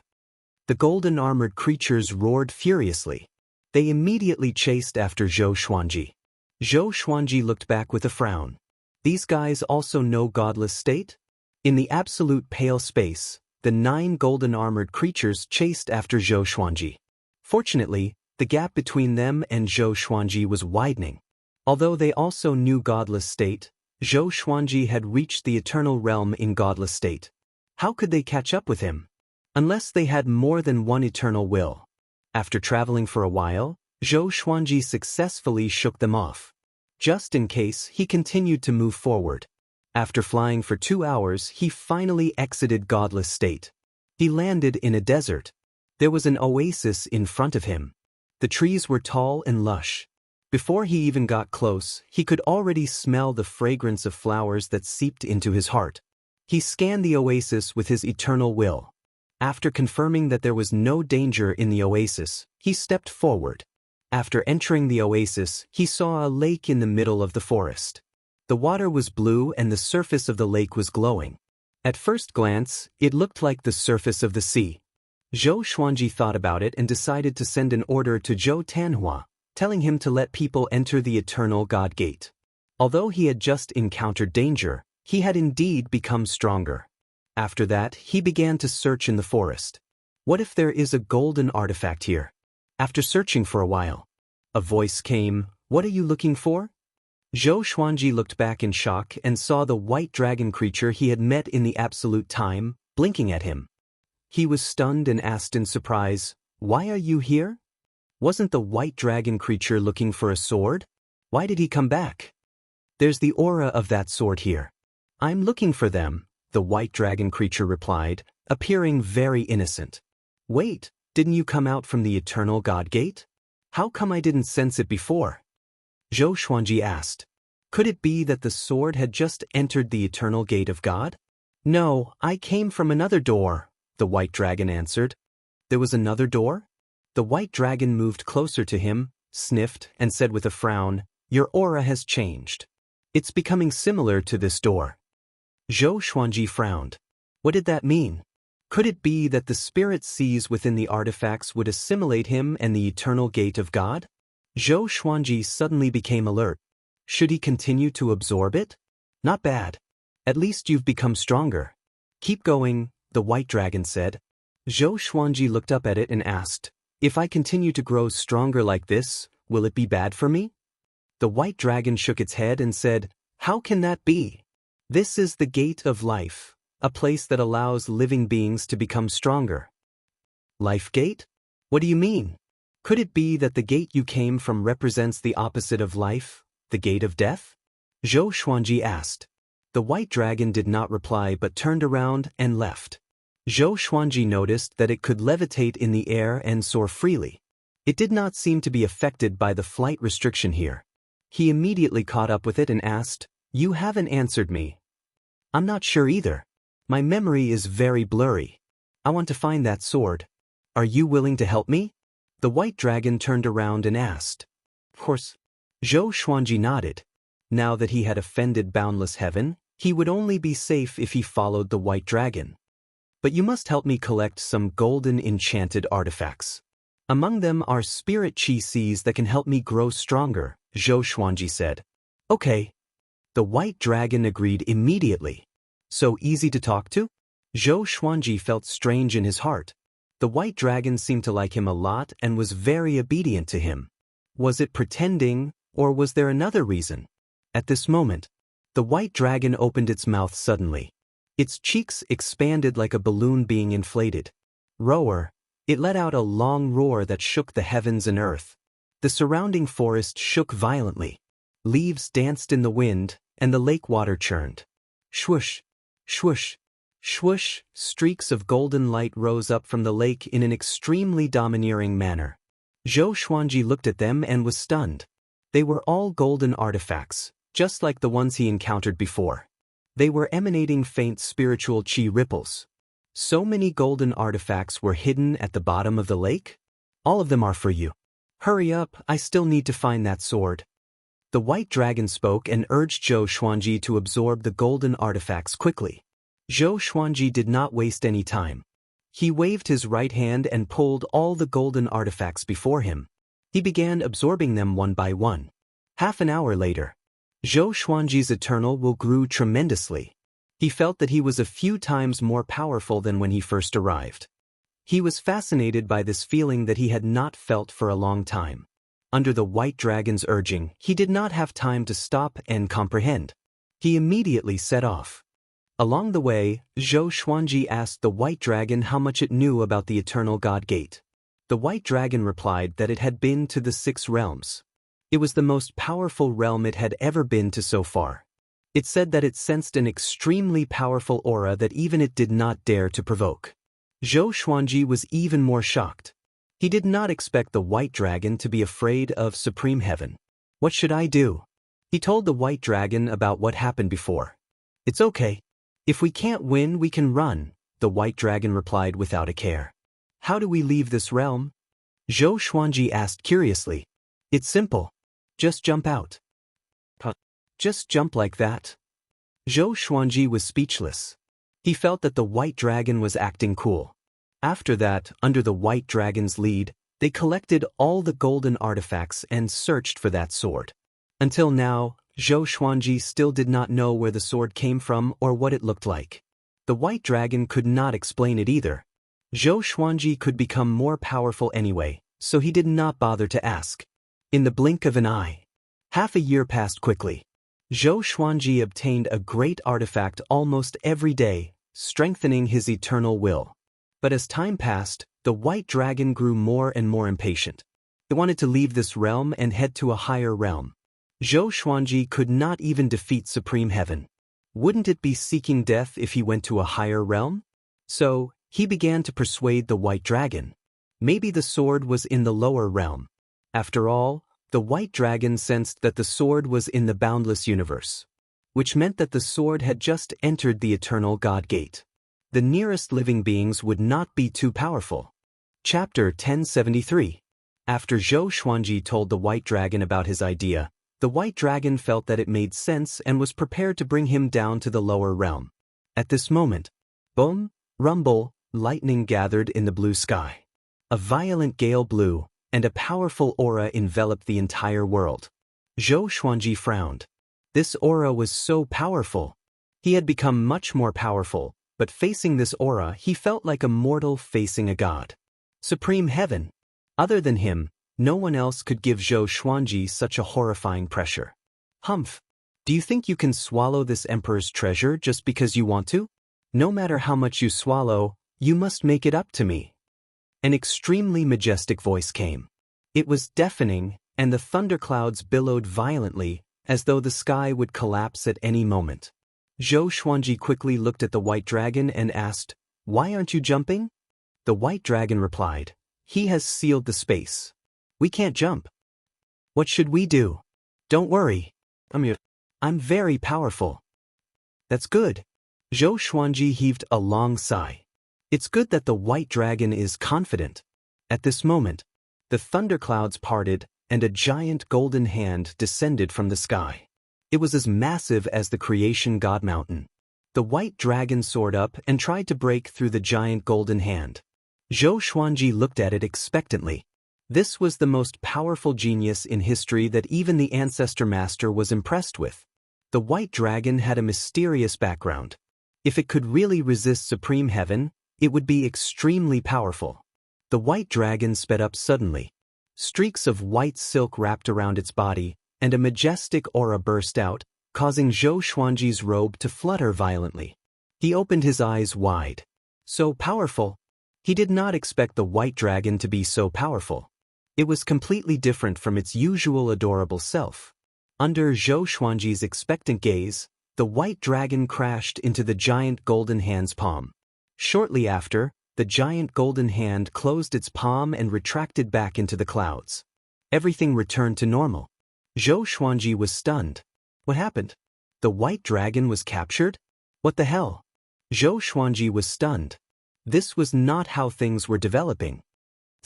The golden-armored creatures roared furiously. They immediately chased after Zhou Xuanji. Zhou Xuanji looked back with a frown. These guys also know godless state? In the absolute pale space, the 9 golden-armored creatures chased after Zhou Xuanji. Fortunately, the gap between them and Zhou Xuanji was widening. Although they also knew godless state, Zhou Xuanji had reached the eternal realm in godless state. How could they catch up with him? Unless they had more than one eternal will. After traveling for a while, Zhou Xuanji successfully shook them off. Just in case, he continued to move forward. After flying for 2 hours, he finally exited godless state. He landed in a desert. There was an oasis in front of him. The trees were tall and lush. Before he even got close, he could already smell the fragrance of flowers that seeped into his heart. He scanned the oasis with his eternal will. After confirming that there was no danger in the oasis, he stepped forward. After entering the oasis, he saw a lake in the middle of the forest. The water was blue and the surface of the lake was glowing. At first glance, it looked like the surface of the sea. Zhou Xuanji thought about it and decided to send an order to Zhou Tanhua, telling him to let people enter the eternal God Gate. Although he had just encountered danger, he had indeed become stronger. After that, he began to search in the forest. What if there is a golden artifact here? After searching for a while, a voice came, "What are you looking for?" Zhou Xuanji looked back in shock and saw the white dragon creature he had met in the absolute time, blinking at him. He was stunned and asked in surprise, "Why are you here?" Wasn't the white dragon creature looking for a sword? Why did he come back? "There's the aura of that sword here. I'm looking for them," the white dragon creature replied, appearing very innocent. "Wait, didn't you come out from the eternal God Gate? How come I didn't sense it before?" Zhou Xuanji asked. Could it be that the sword had just entered the eternal gate of God? "No, I came from another door," the white dragon answered. "There was another door?" The white dragon moved closer to him, sniffed, and said with a frown, "Your aura has changed. It's becoming similar to this door." Zhou Xuanji frowned. What did that mean? Could it be that the spirit sees within the artifacts would assimilate him and the eternal gate of God? Zhou Xuanji suddenly became alert. Should he continue to absorb it? Not bad. At least you've become stronger. Keep going, the white dragon said. Zhou Xuanji looked up at it and asked, "If I continue to grow stronger like this, will it be bad for me?" The white dragon shook its head and said, "How can that be? This is the gate of life, a place that allows living beings to become stronger." Life gate? What do you mean? Could it be that the gate you came from represents the opposite of life, the gate of death? Zhou Xuanji asked. The white dragon did not reply but turned around and left. Zhou Xuanji noticed that it could levitate in the air and soar freely. It did not seem to be affected by the flight restriction here. He immediately caught up with it and asked, "You haven't answered me." "I'm not sure either. My memory is very blurry. I want to find that sword. Are you willing to help me?" The white dragon turned around and asked. Of course. Zhou Xuanji nodded. Now that he had offended Boundless Heaven, he would only be safe if he followed the white dragon. "But you must help me collect some golden enchanted artifacts. Among them are spirit chi seeds that can help me grow stronger," Zhou Xuanji said. "Okay." The white dragon agreed immediately. So easy to talk to? Zhou Xuanji felt strange in his heart. The white dragon seemed to like him a lot and was very obedient to him. Was it pretending, or was there another reason? At this moment, the white dragon opened its mouth suddenly. Its cheeks expanded like a balloon being inflated. Roar! It let out a long roar that shook the heavens and earth. The surrounding forest shook violently. Leaves danced in the wind, and the lake water churned. Swoosh! Swoosh! Swoosh! Streaks of golden light rose up from the lake in an extremely domineering manner. Zhou Xuanji looked at them and was stunned. They were all golden artifacts, just like the ones he encountered before. They were emanating faint spiritual chi ripples. So many golden artifacts were hidden at the bottom of the lake? All of them are for you. Hurry up, I still need to find that sword. The white dragon spoke and urged Zhou Xuanji to absorb the golden artifacts quickly. Zhou Xuanji did not waste any time. He waved his right hand and pulled all the golden artifacts before him. He began absorbing them one by one. Half an hour later, Zhou Xuanji's eternal will grew tremendously. He felt that he was a few times more powerful than when he first arrived. He was fascinated by this feeling that he had not felt for a long time. Under the white dragon's urging, he did not have time to stop and comprehend. He immediately set off. Along the way, Zhou Xuanji asked the white dragon how much it knew about the eternal God Gate. The white dragon replied that it had been to the 6 realms. It was the most powerful realm it had ever been to so far. It said that it sensed an extremely powerful aura that even it did not dare to provoke. Zhou Xuanji was even more shocked. He did not expect the white dragon to be afraid of supreme heaven. What should I do? He told the white dragon about what happened before. It's okay. If we can't win, we can run, the white dragon replied without a care. How do we leave this realm? Zhou Xuanji asked curiously. It's simple. Just jump out. Just jump like that? Zhou Xuanji was speechless. He felt that the white dragon was acting cool. After that, under the white dragon's lead, they collected all the golden artifacts and searched for that sword. Until now, Zhou Xuanji still did not know where the sword came from or what it looked like. The white dragon could not explain it either. Zhou Xuanji could become more powerful anyway, so he did not bother to ask. In the blink of an eye, half a year passed quickly. Zhou Xuanji obtained a great artifact almost every day, strengthening his eternal will. But as time passed, the white dragon grew more and more impatient. It wanted to leave this realm and head to a higher realm. Zhou Xuanji could not even defeat Supreme Heaven. Wouldn't it be seeking death if he went to a higher realm? So, he began to persuade the white dragon. Maybe the sword was in the lower realm. After all, the white dragon sensed that the sword was in the Boundless universe, which meant that the sword had just entered the eternal God Gate. The nearest living beings would not be too powerful. Chapter 1073. After Zhou Xuanji told the white dragon about his idea, the white dragon felt that it made sense and was prepared to bring him down to the lower realm. At this moment, boom, rumble, lightning gathered in the blue sky. A violent gale blew, and a powerful aura enveloped the entire world. Zhou Xuanji frowned. This aura was so powerful. He had become much more powerful, but facing this aura he felt like a mortal facing a god. Supreme Heaven. Other than him, no one else could give Zhou Xuanji such a horrifying pressure. Humph. Do you think you can swallow this emperor's treasure just because you want to? No matter how much you swallow, you must make it up to me. An extremely majestic voice came. It was deafening, and the thunderclouds billowed violently, as though the sky would collapse at any moment. Zhou Xuanji quickly looked at the white dragon and asked, "Why aren't you jumping?" The white dragon replied, "He has sealed the space. We can't jump." "What should we do?" "Don't worry. I'm very powerful." "That's good." Zhou Xuanji heaved a long sigh. It's good that the white dragon is confident. At this moment, the thunderclouds parted, and a giant golden hand descended from the sky. It was as massive as the creation god mountain. The white dragon soared up and tried to break through the giant golden hand. Zhou Xuanji looked at it expectantly. This was the most powerful genius in history that even the ancestor master was impressed with. The white dragon had a mysterious background. If it could really resist Supreme Heaven, it would be extremely powerful. The white dragon sped up suddenly. Streaks of white silk wrapped around its body, and a majestic aura burst out, causing Zhou Xuanji's robe to flutter violently. He opened his eyes wide. So powerful. He did not expect the white dragon to be so powerful. It was completely different from its usual adorable self. Under Zhou Xuanji's expectant gaze, the white dragon crashed into the giant golden hand's palm. Shortly after, the giant golden hand closed its palm and retracted back into the clouds. Everything returned to normal. Zhou Xuanji was stunned. What happened? The white dragon was captured? What the hell? Zhou Xuanji was stunned. This was not how things were developing.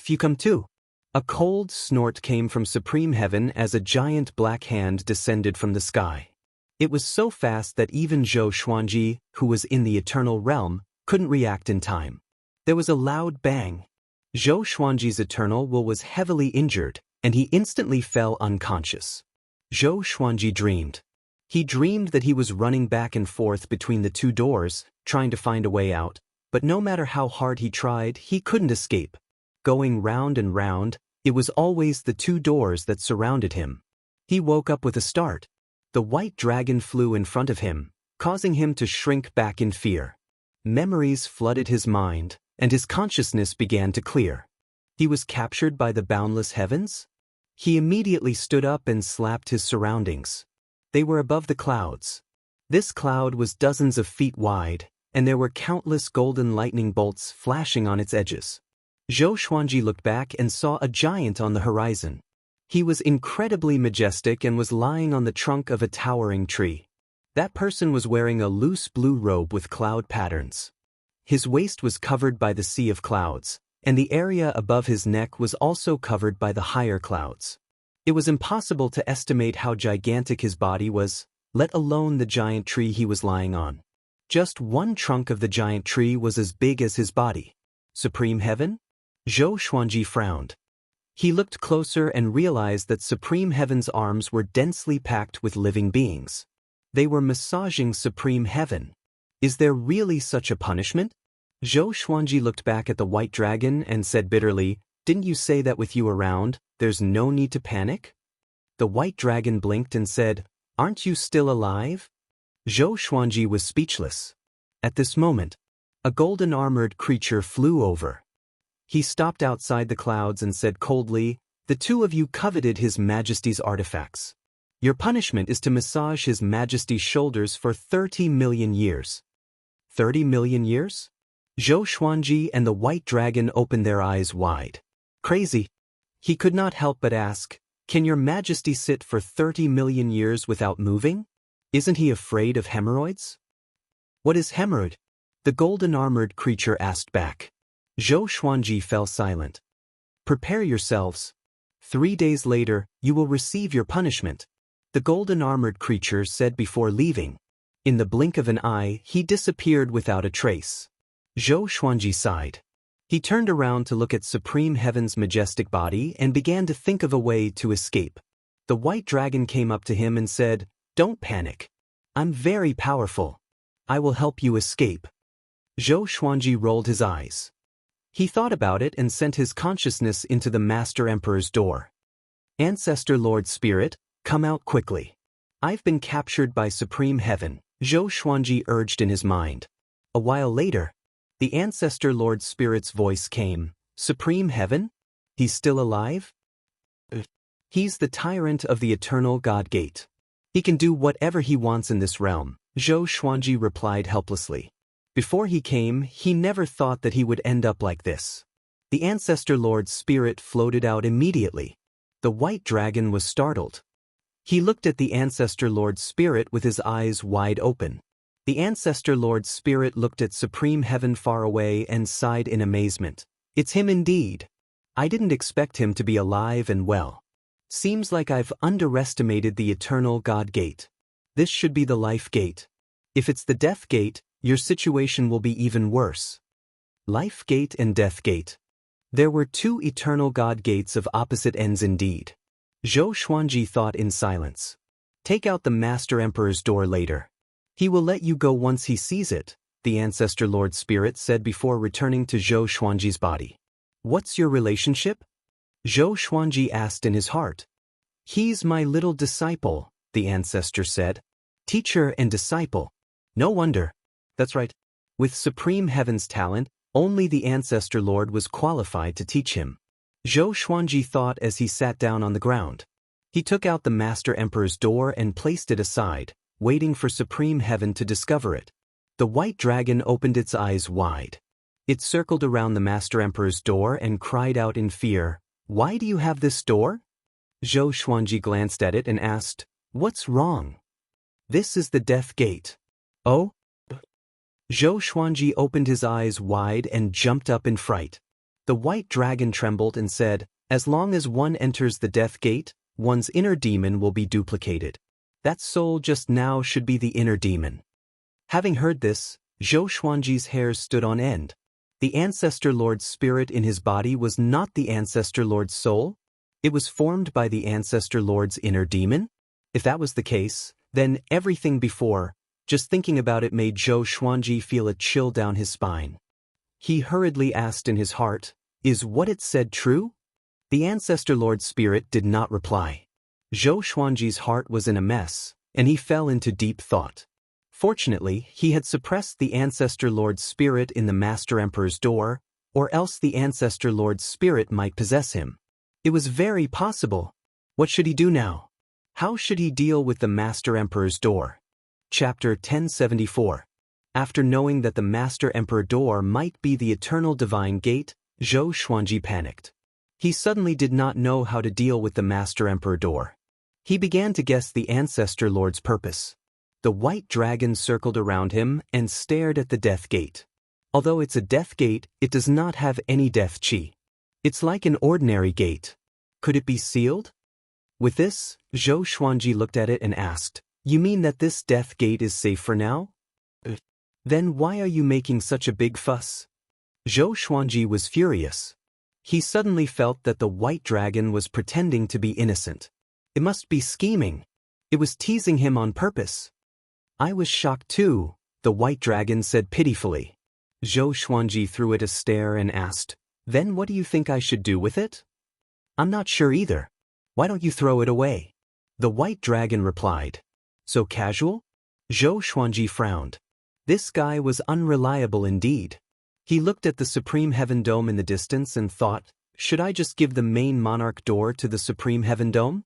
"You come too." A cold snort came from Supreme Heaven as a giant black hand descended from the sky. It was so fast that even Zhou Xuanji, who was in the Eternal Realm, couldn't react in time. There was a loud bang. Zhou Xuanji's Eternal Will was heavily injured, and he instantly fell unconscious. Zhou Xuanji dreamed. He dreamed that he was running back and forth between the two doors, trying to find a way out, but no matter how hard he tried, he couldn't escape. Going round and round, it was always the two doors that surrounded him. He woke up with a start. The white dragon flew in front of him, causing him to shrink back in fear. Memories flooded his mind, and his consciousness began to clear. He was captured by the boundless heavens? He immediately stood up and slapped his surroundings. They were above the clouds. This cloud was dozens of feet wide, and there were countless golden lightning bolts flashing on its edges. Zhou Xuanji looked back and saw a giant on the horizon. He was incredibly majestic and was lying on the trunk of a towering tree. That person was wearing a loose blue robe with cloud patterns. His waist was covered by the sea of clouds, and the area above his neck was also covered by the higher clouds. It was impossible to estimate how gigantic his body was, let alone the giant tree he was lying on. Just one trunk of the giant tree was as big as his body. Supreme Heaven? Zhou Xuanji frowned. He looked closer and realized that Supreme Heaven's arms were densely packed with living beings. They were massaging Supreme Heaven. Is there really such a punishment? Zhou Xuanji looked back at the white dragon and said bitterly, "Didn't you say that with you around, there's no need to panic?" The white dragon blinked and said, "Aren't you still alive?" Zhou Xuanji was speechless. At this moment, a golden armored creature flew over. He stopped outside the clouds and said coldly, "The two of you coveted His Majesty's artifacts. Your punishment is to massage His Majesty's shoulders for 30 million years. 30 million years? Zhou Xuanji and the white dragon opened their eyes wide. Crazy. He could not help but ask, "Can your Majesty sit for 30 million years without moving? Isn't he afraid of hemorrhoids?" "What is hemorrhoid?" the golden armored creature asked back. Zhou Xuanji fell silent. "Prepare yourselves. 3 days later, you will receive your punishment," the golden armored creature said before leaving. In the blink of an eye, he disappeared without a trace. Zhou Xuanji sighed. He turned around to look at Supreme Heaven's majestic body and began to think of a way to escape. The white dragon came up to him and said, "Don't panic. I'm very powerful. I will help you escape." Zhou Xuanji rolled his eyes. He thought about it and sent his consciousness into the Master Emperor's door. "Ancestor Lord Spirit, come out quickly. I've been captured by Supreme Heaven," Zhou Xuanji urged in his mind. A while later, the Ancestor Lord Spirit's voice came, "Supreme Heaven? He's still alive?" "He's the tyrant of the Eternal God Gate. He can do whatever he wants in this realm," Zhou Xuanji replied helplessly. Before he came, he never thought that he would end up like this. The Ancestor Lord's spirit floated out immediately. The white dragon was startled. He looked at the Ancestor Lord's spirit with his eyes wide open. The Ancestor Lord's spirit looked at Supreme Heaven far away and sighed in amazement. "It's him indeed. I didn't expect him to be alive and well. Seems like I've underestimated the Eternal God Gate. This should be the Life Gate. If it's the Death Gate, your situation will be even worse." Life Gate and Death Gate. There were two Eternal God Gates of opposite ends indeed. Zhou Xuanji thought in silence. "Take out the Master Emperor's door later. He will let you go once he sees it," the Ancestor Lord Spirit said before returning to Zhou Xuanji's body. "What's your relationship?" Zhou Xuanji asked in his heart. "He's my little disciple," the Ancestor said. "Teacher and disciple. No wonder. That's right. With Supreme Heaven's talent, only the Ancestor Lord was qualified to teach him." Zhou Xuanji thought as he sat down on the ground. He took out the Master Emperor's door and placed it aside, waiting for Supreme Heaven to discover it. The white dragon opened its eyes wide. It circled around the Master Emperor's door and cried out in fear, "Why do you have this door?" Zhou Xuanji glanced at it and asked, "What's wrong?" "This is the Death Gate." "Oh?" Zhou Xuanji opened his eyes wide and jumped up in fright. The white dragon trembled and said, "As long as one enters the Death Gate, one's inner demon will be duplicated. That soul just now should be the inner demon. Having heard this, Zhou Xuanji's hairs stood on end. The Ancestor Lord's spirit in his body was not the Ancestor Lord's soul? It was formed by the Ancestor Lord's inner demon? If that was the case, then everything before, just thinking about it made Zhou Xuanji feel a chill down his spine. He hurriedly asked in his heart, "Is what it said true?" The Ancestor Lord's spirit did not reply. Zhou Xuanji's heart was in a mess, and he fell into deep thought. Fortunately, he had suppressed the Ancestor Lord's spirit in the Master Emperor's door, or else the Ancestor Lord's spirit might possess him. It was very possible. What should he do now? How should he deal with the Master Emperor's door? Chapter 1074. After knowing that the Master Emperor door might be the eternal divine gate, Zhou Xuanji panicked. He suddenly did not know how to deal with the Master Emperor door. He began to guess the Ancestor Lord's purpose. The white dragon circled around him and stared at the death gate. Although it's a death gate, it does not have any death chi. It's like an ordinary gate. Could it be sealed? With this, Zhou Xuanji looked at it and asked, "You mean that this death gate is safe for now? Then why are you making such a big fuss?" Zhou Xuanji was furious. He suddenly felt that the white dragon was pretending to be innocent. It must be scheming. It was teasing him on purpose. "I was shocked too," the white dragon said pitifully. Zhou Xuanji threw it a stare and asked, "Then what do you think I should do with it?" "I'm not sure either. Why don't you throw it away?" The white dragon replied. "So casual?" Zhou Xuanji frowned. This guy was unreliable indeed. He looked at the Supreme Heaven Dome in the distance and thought, should I just give the main monarch door to the Supreme Heaven Dome?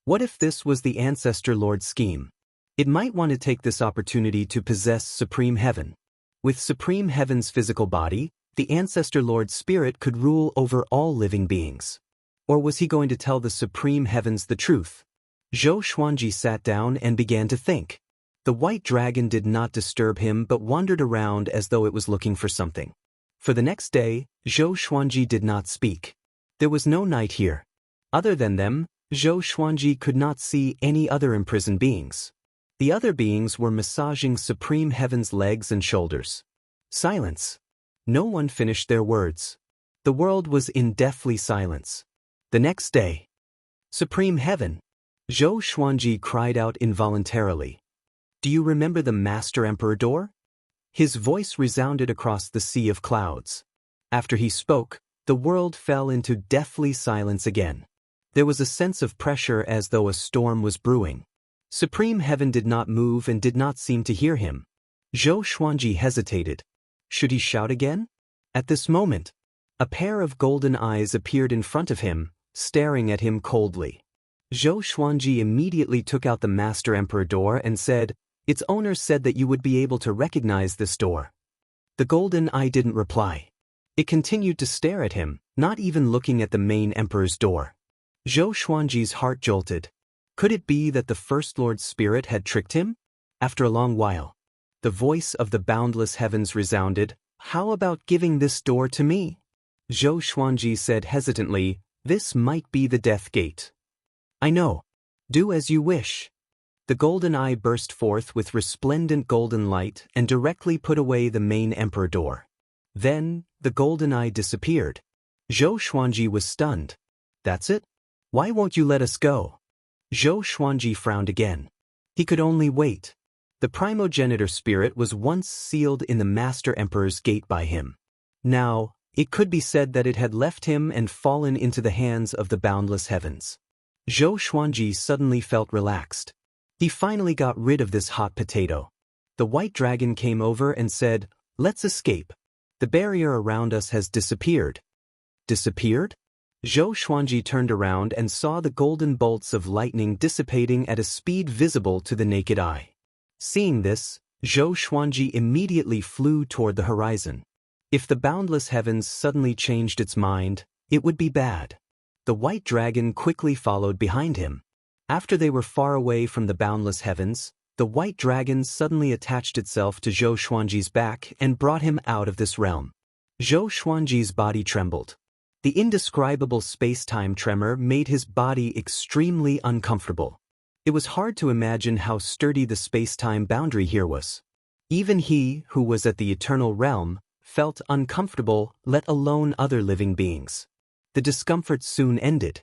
What if this was the Ancestor Lord's scheme? It might want to take this opportunity to possess Supreme Heaven. With Supreme Heaven's physical body, the Ancestor Lord's spirit could rule over all living beings. Or was he going to tell the Supreme Heavens the truth? Zhou Xuanji sat down and began to think. The white dragon did not disturb him but wandered around as though it was looking for something. For the next day, Zhou Xuanji did not speak. There was no night here. Other than them, Zhou Xuanji could not see any other imprisoned beings. The other beings were massaging Supreme Heaven's legs and shoulders. Silence. No one finished their words. The world was in deathly silence. The next day. Supreme Heaven. Zhou Xuanji cried out involuntarily. "Do you remember the Master Emperor door?" His voice resounded across the sea of clouds. After he spoke, the world fell into deathly silence again. There was a sense of pressure as though a storm was brewing. Supreme Heaven did not move and did not seem to hear him. Zhou Xuanji hesitated. Should he shout again? At this moment, a pair of golden eyes appeared in front of him, staring at him coldly. Zhou Xuanji immediately took out the Master Emperor door and said, "Its owner said that you would be able to recognize this door." The golden eye didn't reply. It continued to stare at him, not even looking at the main emperor's door. Zhou Xuanji's heart jolted. Could it be that the First Lord's spirit had tricked him? After a long while, the voice of the boundless heavens resounded, "How about giving this door to me?" Zhou Xuanji said hesitantly, "This might be the death gate." "I know. Do as you wish." The golden eye burst forth with resplendent golden light and directly put away the main emperor door. Then, the golden eye disappeared. Zhou Xuanji was stunned. "That's it? Why won't you let us go?" Zhou Xuanji frowned again. He could only wait. The primogenitor spirit was once sealed in the Master Emperor's gate by him. Now, it could be said that it had left him and fallen into the hands of the boundless heavens. Zhou Xuanji suddenly felt relaxed. He finally got rid of this hot potato. The white dragon came over and said, "Let's escape. The barrier around us has disappeared." Disappeared? Zhou Xuanji turned around and saw the golden bolts of lightning dissipating at a speed visible to the naked eye. Seeing this, Zhou Xuanji immediately flew toward the horizon. If the boundless heavens suddenly changed its mind, it would be bad. The white dragon quickly followed behind him. After they were far away from the boundless heavens, the white dragon suddenly attached itself to Zhou Xuanji's back and brought him out of this realm. Zhou Xuanji's body trembled. The indescribable space-time tremor made his body extremely uncomfortable. It was hard to imagine how sturdy the space-time boundary here was. Even he, who was at the eternal realm, felt uncomfortable, let alone other living beings. The discomfort soon ended.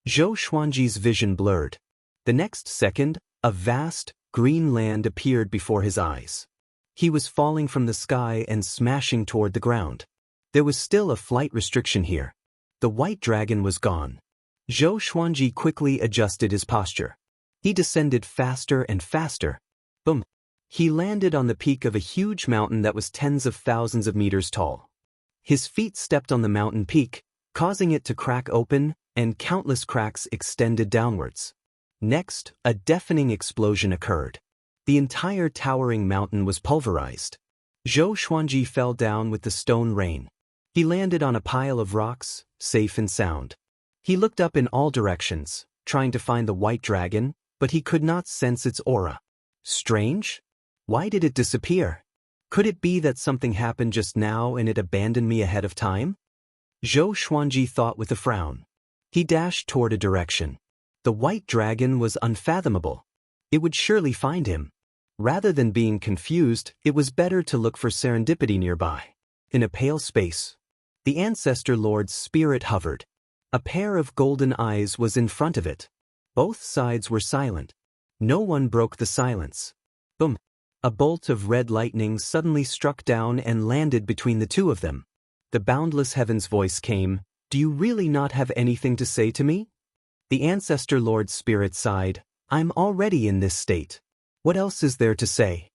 Zhou Xuanji's vision blurred. The next second, a vast, green land appeared before his eyes. He was falling from the sky and smashing toward the ground. There was still a flight restriction here. The white dragon was gone. Zhou Xuanji quickly adjusted his posture. He descended faster and faster. Boom! He landed on the peak of a huge mountain that was tens of thousands of meters tall. His feet stepped on the mountain peak, causing it to crack open, and countless cracks extended downwards. Next, a deafening explosion occurred. The entire towering mountain was pulverized. Zhou Xuanji fell down with the stone rain. He landed on a pile of rocks, safe and sound. He looked up in all directions, trying to find the white dragon, but he could not sense its aura. Strange? Why did it disappear? Could it be that something happened just now and it abandoned me ahead of time? Zhou Xuanji thought with a frown. He dashed toward a direction. The white dragon was unfathomable. It would surely find him. Rather than being confused, it was better to look for serendipity nearby. In a pale space, the Ancestor Lord's spirit hovered. A pair of golden eyes was in front of it. Both sides were silent. No one broke the silence. Boom! A bolt of red lightning suddenly struck down and landed between the two of them. The boundless heaven's voice came, "Do you really not have anything to say to me?" The Ancestor Lord's spirit sighed, "I'm already in this state. What else is there to say?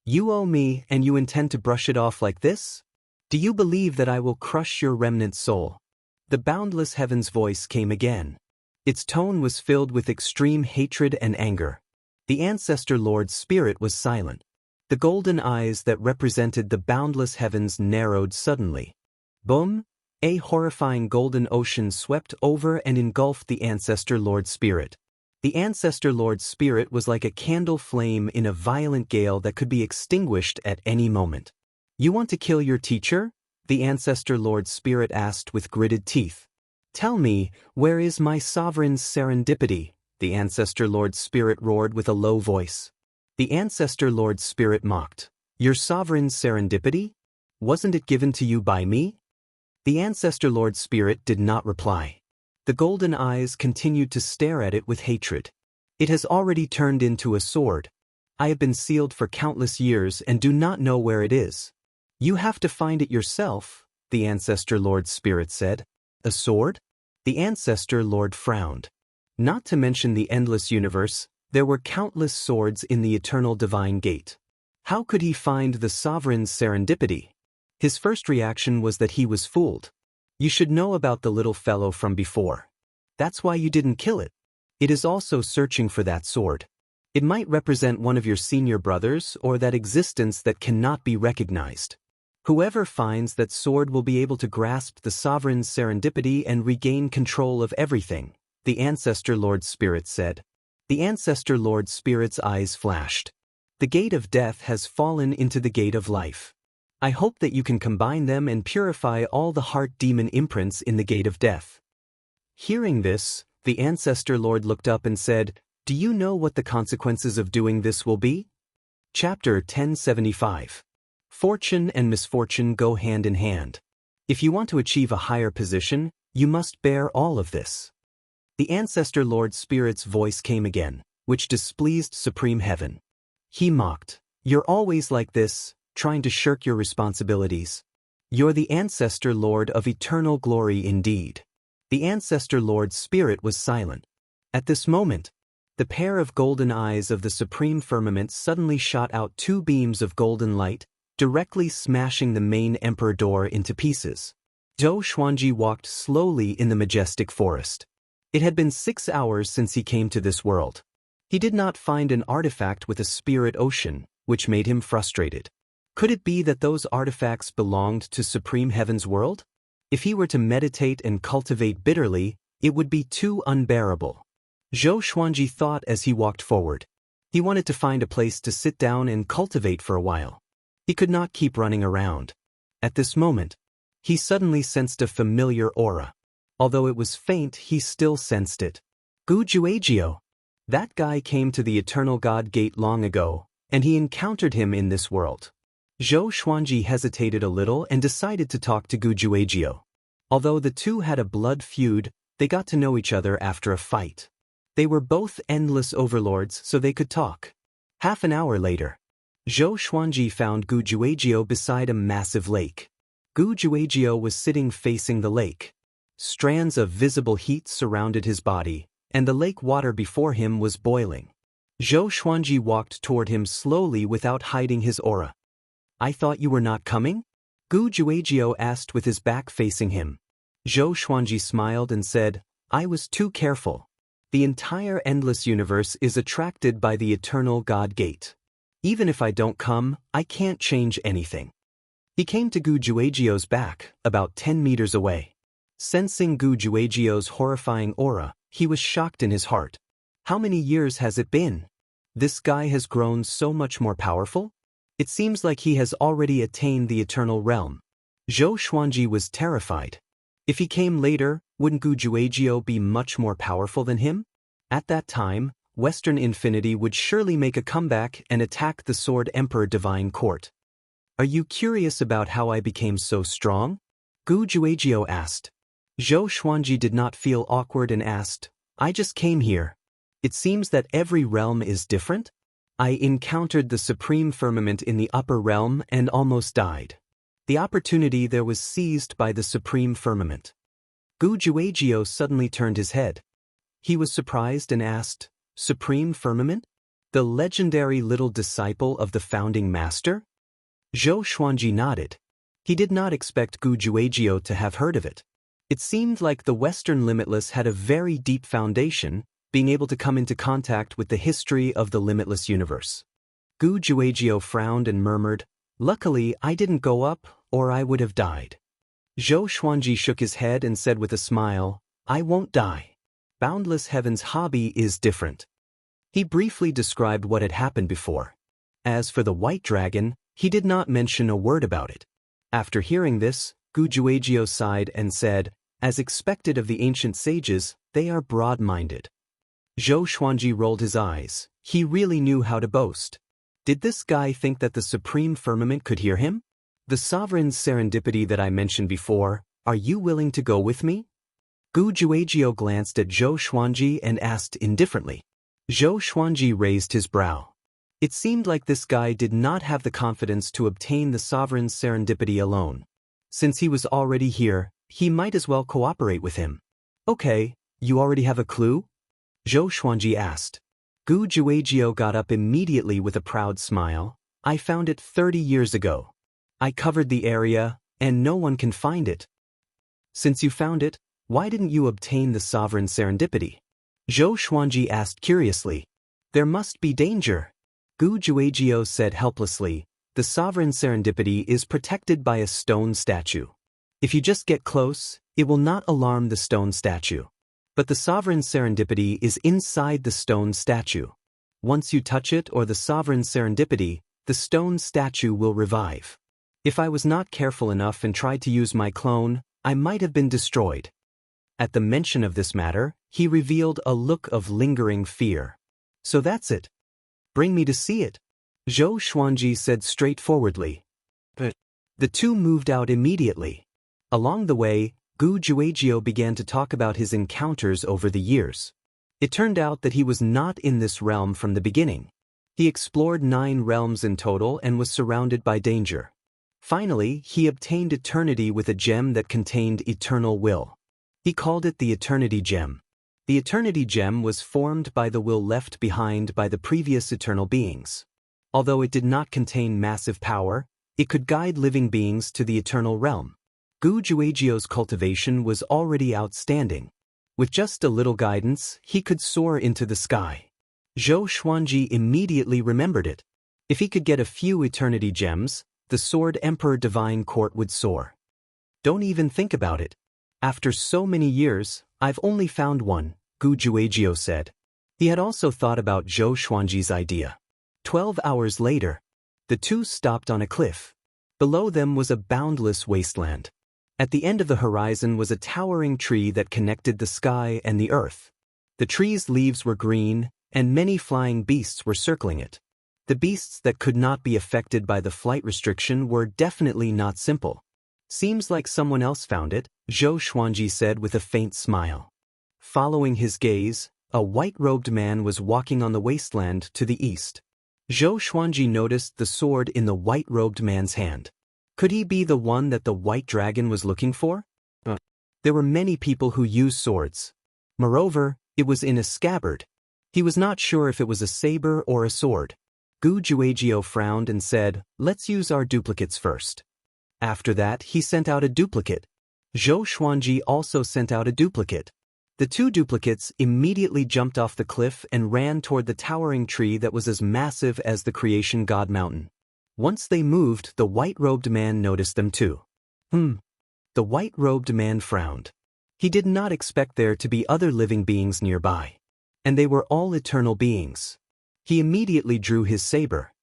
You owe me and you intend to brush it off like this? Do you believe that I will crush your remnant soul?" The boundless heaven's voice came again. Its tone was filled with extreme hatred and anger. The Ancestor Lord's spirit was silent. The golden eyes that represented the boundless heavens narrowed suddenly. Boom! A horrifying golden ocean swept over and engulfed the Ancestor Lord's spirit. The Ancestor Lord's spirit was like a candle flame in a violent gale that could be extinguished at any moment. "You want to kill your teacher?" the Ancestor Lord's spirit asked with gritted teeth. "Tell me, where is my sovereign's serendipity?" the Ancestor Lord's spirit roared with a low voice. The Ancestor Lord's spirit mocked. "Your sovereign's serendipity? Wasn't it given to you by me?" The Ancestor Lord's spirit did not reply. The golden eyes continued to stare at it with hatred. "It has already turned into a sword. I have been sealed for countless years and do not know where it is. You have to find it yourself," the Ancestor Lord's spirit said. "A sword?" The Ancestor Lord frowned. Not to mention the endless universe, there were countless swords in the eternal divine gate. How could he find the sovereign's serendipity? His first reaction was that he was fooled. "You should know about the little fellow from before. That's why you didn't kill it. It is also searching for that sword. It might represent one of your senior brothers or that existence that cannot be recognized. Whoever finds that sword will be able to grasp the sovereign's serendipity and regain control of everything," the Ancestor Lord's spirit said. The Ancestor Lord's spirit's eyes flashed. "The gate of death has fallen into the gate of life. I hope that you can combine them and purify all the heart demon imprints in the gate of death." Hearing this, the Ancestor Lord looked up and said, "Do you know what the consequences of doing this will be?" Chapter 1075. Fortune and misfortune go hand in hand. If you want to achieve a higher position, you must bear all of this. The Ancestor Lord's spirit's voice came again, which displeased Supreme Heaven. He mocked, "You're always like this, trying to shirk your responsibilities. You're the Ancestor Lord of eternal glory indeed." The Ancestor Lord's spirit was silent. At this moment, the pair of golden eyes of the supreme firmament suddenly shot out two beams of golden light, directly smashing the main emperor door into pieces. Zhou Xuanji walked slowly in the majestic forest. It had been 6 hours since he came to this world. He did not find an artifact with a spirit ocean, which made him frustrated. Could it be that those artifacts belonged to Supreme Heaven's world? If he were to meditate and cultivate bitterly, it would be too unbearable. Zhou Xuanji thought as he walked forward. He wanted to find a place to sit down and cultivate for a while. He could not keep running around. At this moment, he suddenly sensed a familiar aura. Although it was faint, he still sensed it. "Gu Juagio." That guy came to the Eternal God Gate long ago, and he encountered him in this world. Zhou Xuanji hesitated a little and decided to talk to Gu Juejiu. Although the two had a blood feud, they got to know each other after a fight. They were both endless overlords, so they could talk. Half an hour later, Zhou Xuanji found Gu Juejiu beside a massive lake. Gu Juejiu was sitting facing the lake. Strands of visible heat surrounded his body, and the lake water before him was boiling. Zhou Xuanji walked toward him slowly without hiding his aura. "I thought you were not coming?" Gu Juejiu asked with his back facing him. Zhou Xuanji smiled and said, "I was too careful. The entire endless universe is attracted by the Eternal God Gate. Even if I don't come, I can't change anything." He came to Gu Juejiu's back, about 10 meters away. Sensing Gu Juejiu's horrifying aura, he was shocked in his heart. How many years has it been? This guy has grown so much more powerful? It seems like he has already attained the Eternal Realm. Zhou Xuanji was terrified. If he came later, wouldn't Gu Juejiu be much more powerful than him? At that time, Western Infinity would surely make a comeback and attack the Sword Emperor Divine Court. "Are you curious about how I became so strong?" Gu Juejiu asked. Zhou Xuanji did not feel awkward and asked, "I just came here. It seems that every realm is different. I encountered the Supreme Firmament in the upper realm and almost died. The opportunity there was seized by the Supreme Firmament." Gu Juejiu suddenly turned his head. He was surprised and asked, "Supreme Firmament? The legendary little disciple of the founding master?" Zhou Xuanji nodded. He did not expect Gu Juejiu to have heard of it. It seemed like the Western Limitless had a very deep foundation, being able to come into contact with the history of the limitless universe. Gu Juejiu frowned and murmured, "Luckily I didn't go up, or I would have died." Zhou Xuanji shook his head and said with a smile, "I won't die. Boundless Heaven's hobby is different." He briefly described what had happened before. As for the white dragon, he did not mention a word about it. After hearing this, Gu Juejiu sighed and said, "As expected of the ancient sages, they are broad-minded." Zhou Xuanji rolled his eyes. He really knew how to boast. Did this guy think that the Supreme Firmament could hear him? "The Sovereign's serendipity that I mentioned before, are you willing to go with me?" Gu Juejiu glanced at Zhou Xuanji and asked indifferently. Zhou Xuanji raised his brow. It seemed like this guy did not have the confidence to obtain the Sovereign's serendipity alone. Since he was already here, he might as well cooperate with him. "Okay, you already have a clue?" Zhou Xuanji asked. Gu Juejiu got up immediately with a proud smile. "I found it 30 years ago. I covered the area, and no one can find it." "Since you found it, why didn't you obtain the sovereign serendipity?" Zhou Xuanji asked curiously. "There must be danger." Gu Juejiu said helplessly, "The sovereign serendipity is protected by a stone statue. If you just get close, it will not alarm the stone statue. But the sovereign serendipity is inside the stone statue. Once you touch it or the sovereign serendipity, the stone statue will revive. If I was not careful enough and tried to use my clone, I might have been destroyed." At the mention of this matter, he revealed a look of lingering fear. "So that's it. Bring me to see it," Zhou Xuanji said straightforwardly. But the two moved out immediately. Along the way, Gu Juejiu began to talk about his encounters over the years. It turned out that he was not in this realm from the beginning. He explored 9 realms in total and was surrounded by danger. Finally, he obtained eternity with a gem that contained eternal will. He called it the Eternity Gem. The Eternity Gem was formed by the will left behind by the previous eternal beings. Although it did not contain massive power, it could guide living beings to the eternal realm. Gu Juejiu's cultivation was already outstanding. With just a little guidance, he could soar into the sky. Zhou Xuanji immediately remembered it. If he could get a few Eternity Gems, the Sword Emperor Divine Court would soar. "Don't even think about it. After so many years, I've only found one," Gu Juejiu said. He had also thought about Zhou Xuanji's idea. 12 hours later, the two stopped on a cliff. Below them was a boundless wasteland. At the end of the horizon was a towering tree that connected the sky and the earth. The tree's leaves were green, and many flying beasts were circling it. The beasts that could not be affected by the flight restriction were definitely not simple. Seems like someone else found it, Zhou Xuanji said with a faint smile. Following his gaze, a white-robed man was walking on the wasteland to the east. Zhou Xuanji noticed the sword in the white-robed man's hand. Could he be the one that the white dragon was looking for? There were many people who used swords. Moreover, it was in a scabbard. He was not sure if it was a saber or a sword. Gu Juejiu frowned and said, "Let's use our duplicates first." After that, he sent out a duplicate. Zhou Xuanji also sent out a duplicate. The two duplicates immediately jumped off the cliff and ran toward the towering tree that was as massive as the creation god mountain. Once they moved, the white-robed man noticed them too. The white-robed man frowned. He did not expect there to be other living beings nearby. And they were all eternal beings. He immediately drew his saber.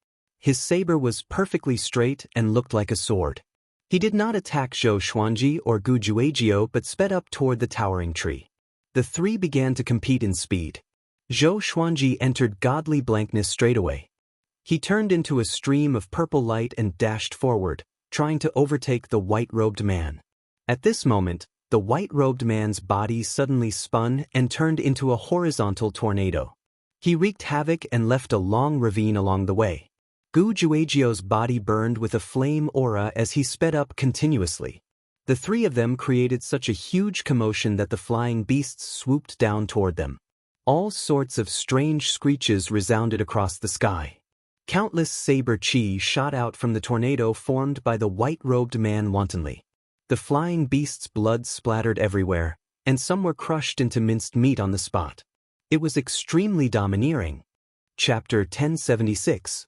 His saber was perfectly straight and looked like a sword. He did not attack Zhou Xuanji or Gu Juejiu but sped up toward the towering tree. The three began to compete in speed. Zhou Xuanji entered godly blankness straightaway. He turned into a stream of purple light and dashed forward, trying to overtake the white-robed man. At this moment, the white-robed man's body suddenly spun and turned into a horizontal tornado. He wreaked havoc and left a long ravine along the way. Gu Juejiu's body burned with a flame aura as he sped up continuously. The three of them created such a huge commotion that the flying beasts swooped down toward them. All sorts of strange screeches resounded across the sky. Countless saber chi shot out from the tornado formed by the white-robed man wantonly. The flying beasts' blood splattered everywhere, and some were crushed into minced meat on the spot. It was extremely domineering. Chapter 1076.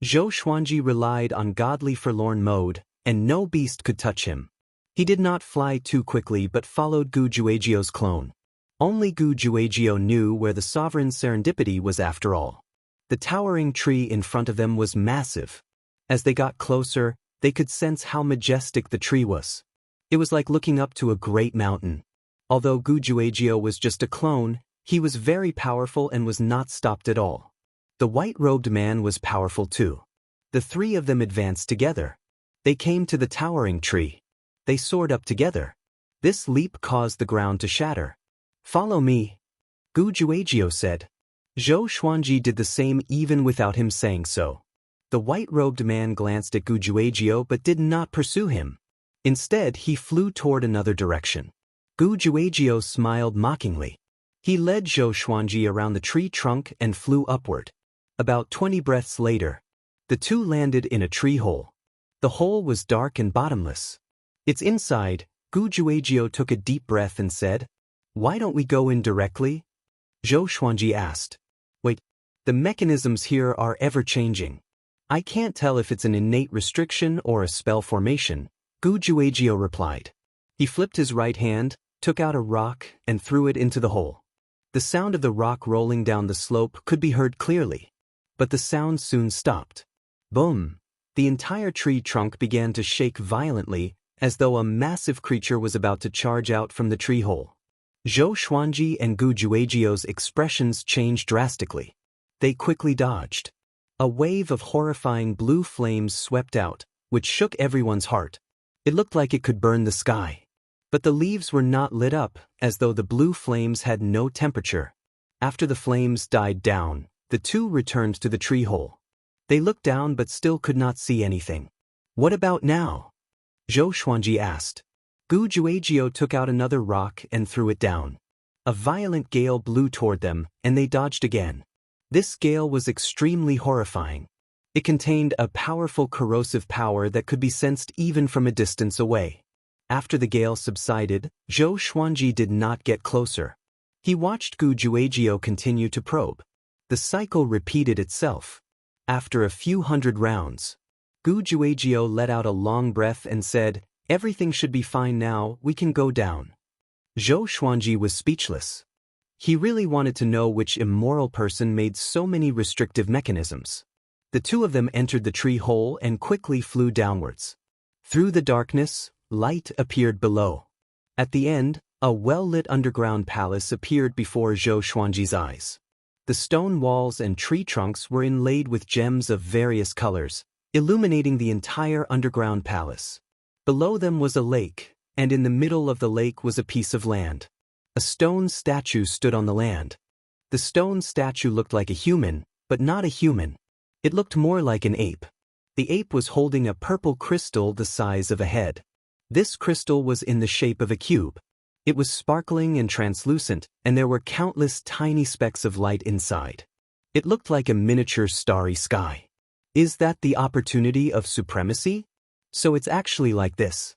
Zhou Xuanji relied on godly forlorn mode, and no beast could touch him. He did not fly too quickly but followed Gu Juejiu's clone. Only Gu Juejiu knew where the sovereign serendipity was after all. The towering tree in front of them was massive. As they got closer, they could sense how majestic the tree was. It was like looking up to a great mountain. Although Gu Juejiu was just a clone, he was very powerful and was not stopped at all. The white-robed man was powerful too. The three of them advanced together. They came to the towering tree. They soared up together. This leap caused the ground to shatter. "Follow me," Gu Juejiu said. Zhou Xuanji did the same even without him saying so. The white-robed man glanced at Gu Juejiu but did not pursue him. Instead, he flew toward another direction. Gu Juejiu smiled mockingly. He led Zhou Xuanji around the tree trunk and flew upward. About 20 breaths later, the two landed in a tree hole. The hole was dark and bottomless. Its inside, Gu Juejiu took a deep breath and said, "Why don't we go in directly?" Zhou Xuanji asked. "Wait, the mechanisms here are ever-changing. I can't tell if it's an innate restriction or a spell formation," Gu Juejiu replied. He flipped his right hand, took out a rock, and threw it into the hole. The sound of the rock rolling down the slope could be heard clearly. But the sound soon stopped. Boom! The entire tree trunk began to shake violently, as though a massive creature was about to charge out from the tree hole. Zhou Xuanji and Gu Juejiu's expressions changed drastically. They quickly dodged. A wave of horrifying blue flames swept out, which shook everyone's heart. It looked like it could burn the sky. But the leaves were not lit up, as though the blue flames had no temperature. After the flames died down, the two returned to the tree hole. They looked down but still could not see anything. "What about now?" Zhou Xuanji asked. Gu Juejiu took out another rock and threw it down. A violent gale blew toward them, and they dodged again. This gale was extremely horrifying. It contained a powerful corrosive power that could be sensed even from a distance away. After the gale subsided, Zhou Xuanji did not get closer. He watched Gu Juejiu continue to probe. The cycle repeated itself. After a few hundred rounds, Gu Juejiu let out a long breath and said, "Everything should be fine now, we can go down." Zhou Xuanji was speechless. He really wanted to know which immoral person made so many restrictive mechanisms. The two of them entered the tree hole and quickly flew downwards. Through the darkness, light appeared below. At the end, a well-lit underground palace appeared before Zhou Xuanji's eyes. The stone walls and tree trunks were inlaid with gems of various colors, illuminating the entire underground palace. Below them was a lake, and in the middle of the lake was a piece of land. A stone statue stood on the land. The stone statue looked like a human, but not a human. It looked more like an ape. The ape was holding a purple crystal the size of a head. This crystal was in the shape of a cube. It was sparkling and translucent, and there were countless tiny specks of light inside. It looked like a miniature starry sky. Is that the opportunity of supremacy? So it's actually like this.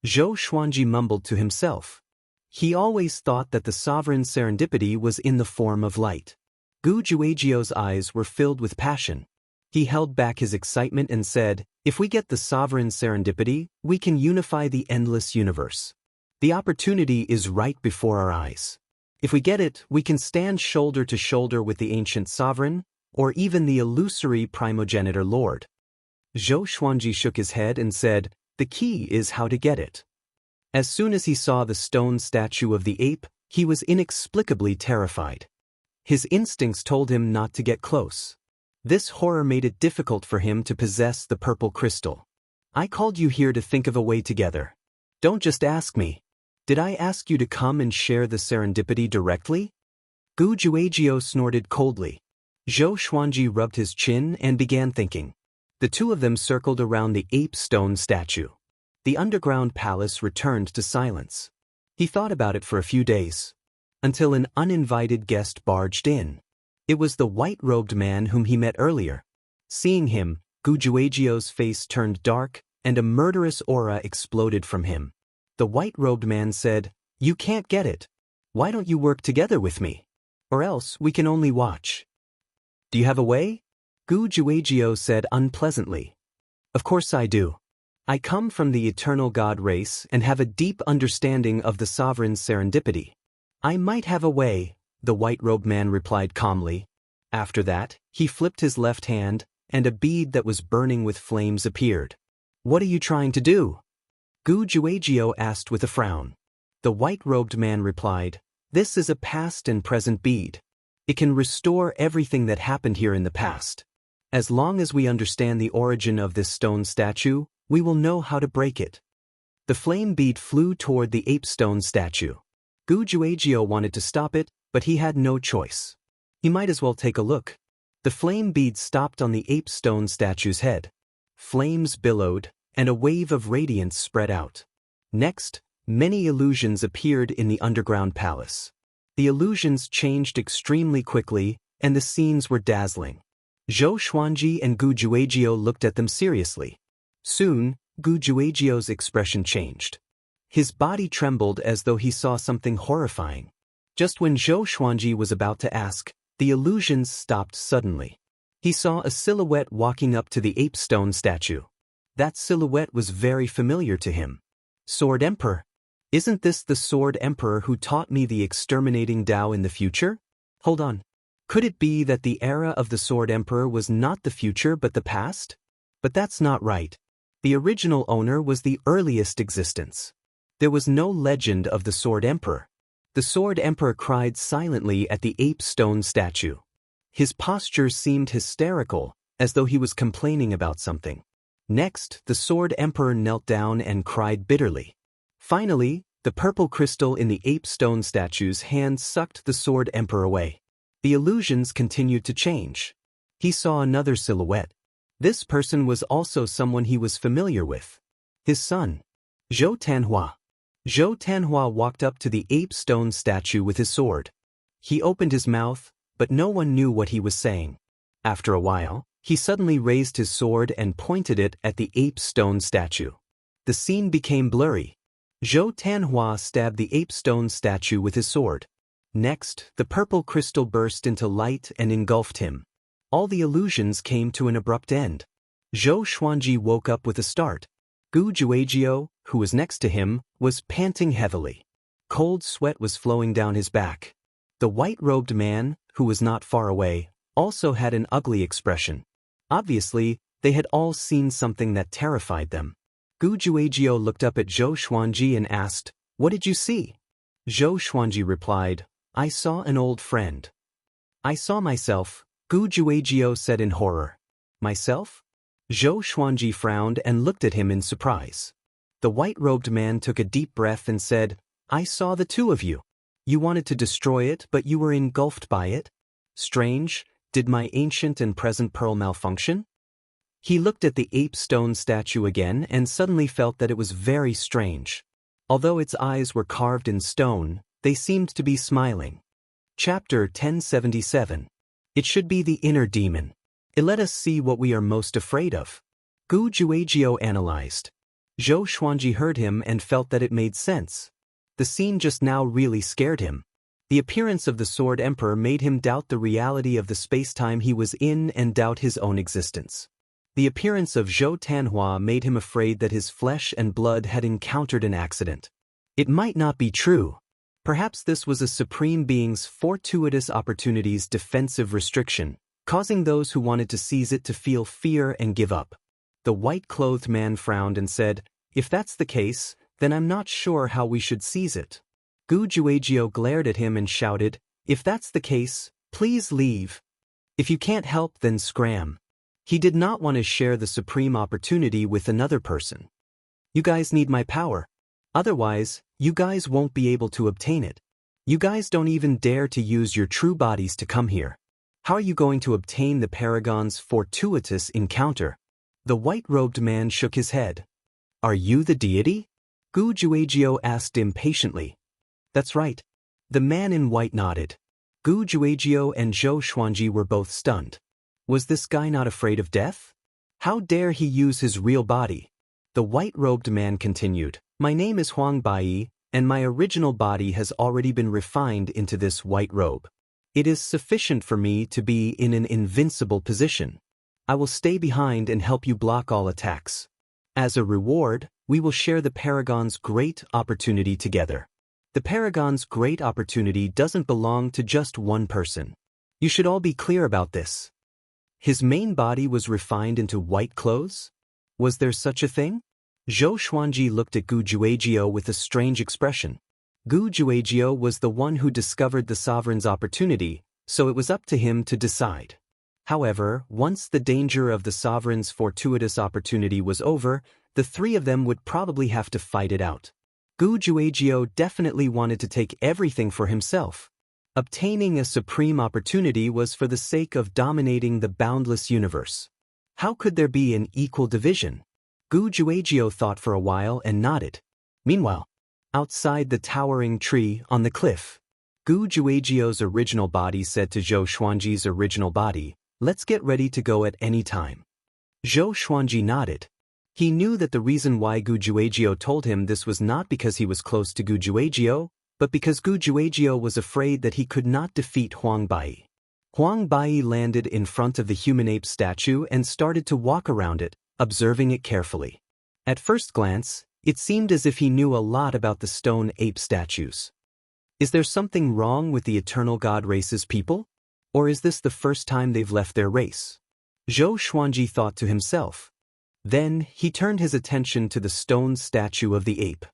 Zhou Xuanji mumbled to himself. He always thought that the sovereign serendipity was in the form of light. Gu Juejiu's eyes were filled with passion. He held back his excitement and said, "If we get the sovereign serendipity, we can unify the endless universe. The opportunity is right before our eyes. If we get it, we can stand shoulder to shoulder with the ancient sovereign, or even the illusory primogenitor lord." Zhou Xuanji shook his head and said, "The key is how to get it." As soon as he saw the stone statue of the ape, he was inexplicably terrified. His instincts told him not to get close. This horror made it difficult for him to possess the purple crystal. "I called you here to think of a way together. Don't just ask me. Did I ask you to come and share the serendipity directly?" Gu Juejiu snorted coldly. Zhou Xuanji rubbed his chin and began thinking. The two of them circled around the ape stone statue. The underground palace returned to silence. He thought about it for a few days, until an uninvited guest barged in. It was the white-robed man whom he met earlier. Seeing him, Gu Juejiu's face turned dark, and a murderous aura exploded from him. The white-robed man said, "You can't get it. Why don't you work together with me? Or else we can only watch." "Do you have a way?" Gu Juejiu said unpleasantly. "Of course I do. I come from the eternal god race and have a deep understanding of the sovereign serendipity. I might have a way," the white-robed man replied calmly. After that, he flipped his left hand, and a bead that was burning with flames appeared. "What are you trying to do?" Gu Juejiu asked with a frown. The white-robed man replied, "This is a past and present bead. It can restore everything that happened here in the past. As long as we understand the origin of this stone statue, we will know how to break it." The flame bead flew toward the ape stone statue. Gu Juejiu wanted to stop it, but he had no choice. He might as well take a look. The flame bead stopped on the ape stone statue's head. Flames billowed, and a wave of radiance spread out. Next, many illusions appeared in the underground palace. The illusions changed extremely quickly, and the scenes were dazzling. Zhou Xuanji and Gu Juejiu looked at them seriously. Soon, Gu Juejiu's expression changed. His body trembled as though he saw something horrifying. Just when Zhou Xuanji was about to ask, the illusions stopped suddenly. He saw a silhouette walking up to the ape stone statue. That silhouette was very familiar to him. "Sword Emperor. Isn't this the Sword Emperor who taught me the exterminating Tao in the future? Hold on. Could it be that the era of the Sword Emperor was not the future but the past? But that's not right. The original owner was the earliest existence. There was no legend of the Sword Emperor." The Sword Emperor cried silently at the ape stone statue. His posture seemed hysterical, as though he was complaining about something. Next, the Sword Emperor knelt down and cried bitterly. Finally, the purple crystal in the ape stone statue's hand sucked the Sword Emperor away. The illusions continued to change. He saw another silhouette. This person was also someone he was familiar with. His son, Zhou Tanhua. Zhou Tanhua walked up to the ape stone statue with his sword. He opened his mouth, but no one knew what he was saying. After a while, he suddenly raised his sword and pointed it at the ape stone statue. The scene became blurry. Zhou Tanhua stabbed the ape stone statue with his sword. Next, the purple crystal burst into light and engulfed him. All the illusions came to an abrupt end. Zhou Xuanji woke up with a start. Gu Juejiu, who was next to him, was panting heavily. Cold sweat was flowing down his back. The white-robed man, who was not far away, also had an ugly expression. Obviously, they had all seen something that terrified them. Gu Juejiu looked up at Zhou Xuanji and asked, "What did you see?" Zhou Xuanji replied, "I saw an old friend." I saw myself, Gu Juejiu said in horror. Myself? Zhou Xuanji frowned and looked at him in surprise. The white-robed man took a deep breath and said, I saw the two of you. You wanted to destroy it, but you were engulfed by it? Strange, did my ancient and present pearl malfunction? He looked at the ape stone statue again and suddenly felt that it was very strange. Although its eyes were carved in stone, they seemed to be smiling. Chapter 1077. It should be the inner demon. Let us see what we are most afraid of. Gu Juejiu analyzed. Zhou Xuanji heard him and felt that it made sense. The scene just now really scared him. The appearance of the Sword Emperor made him doubt the reality of the space-time he was in and doubt his own existence. The appearance of Zhou Tanhua made him afraid that his flesh and blood had encountered an accident. It might not be true. Perhaps this was a Supreme Being's fortuitous opportunity's defensive restriction, causing those who wanted to seize it to feel fear and give up. The white-clothed man frowned and said, If that's the case, then I'm not sure how we should seize it. Gu Juejiu glared at him and shouted, If that's the case, please leave. If you can't help, then scram. He did not want to share the supreme opportunity with another person. You guys need my power. Otherwise, you guys won't be able to obtain it. You guys don't even dare to use your true bodies to come here. How are you going to obtain the Paragon's fortuitous encounter? The white-robed man shook his head. Are you the deity? Gu Juejiu asked impatiently. That's right. The man in white nodded. Gu Juejiu and Zhou Xuanji were both stunned. Was this guy not afraid of death? How dare he use his real body? The white-robed man continued. My name is Huang Bai, and my original body has already been refined into this white robe. It is sufficient for me to be in an invincible position. I will stay behind and help you block all attacks. As a reward, we will share the Paragon's great opportunity together. The Paragon's great opportunity doesn't belong to just one person. You should all be clear about this. His main body was refined into white clothes? Was there such a thing? Zhou Xuanji looked at Gu Juejiu with a strange expression. Gu Juejiu was the one who discovered the sovereign's opportunity, so it was up to him to decide. However, once the danger of the sovereign's fortuitous opportunity was over, the three of them would probably have to fight it out. Gu Juejiu definitely wanted to take everything for himself. Obtaining a supreme opportunity was for the sake of dominating the boundless universe. How could there be an equal division? Gu Juejiu thought for a while and nodded. Meanwhile, outside the towering tree on the cliff, Gu Juejiu's original body said to Zhou Xuanji's original body, Let's get ready to go at any time. Zhou Xuanji nodded. He knew that the reason why Gu Juejiu told him this was not because he was close to Gu Juejiu, but because Gu Juejiu was afraid that he could not defeat Huang Bai. Huang Bai landed in front of the human ape statue and started to walk around it, observing it carefully. At first glance, it seemed as if he knew a lot about the stone ape statues. Is there something wrong with the eternal god race's people? Or is this the first time they've left their race? Zhou Xuanji thought to himself. Then, he turned his attention to the stone statue of the ape.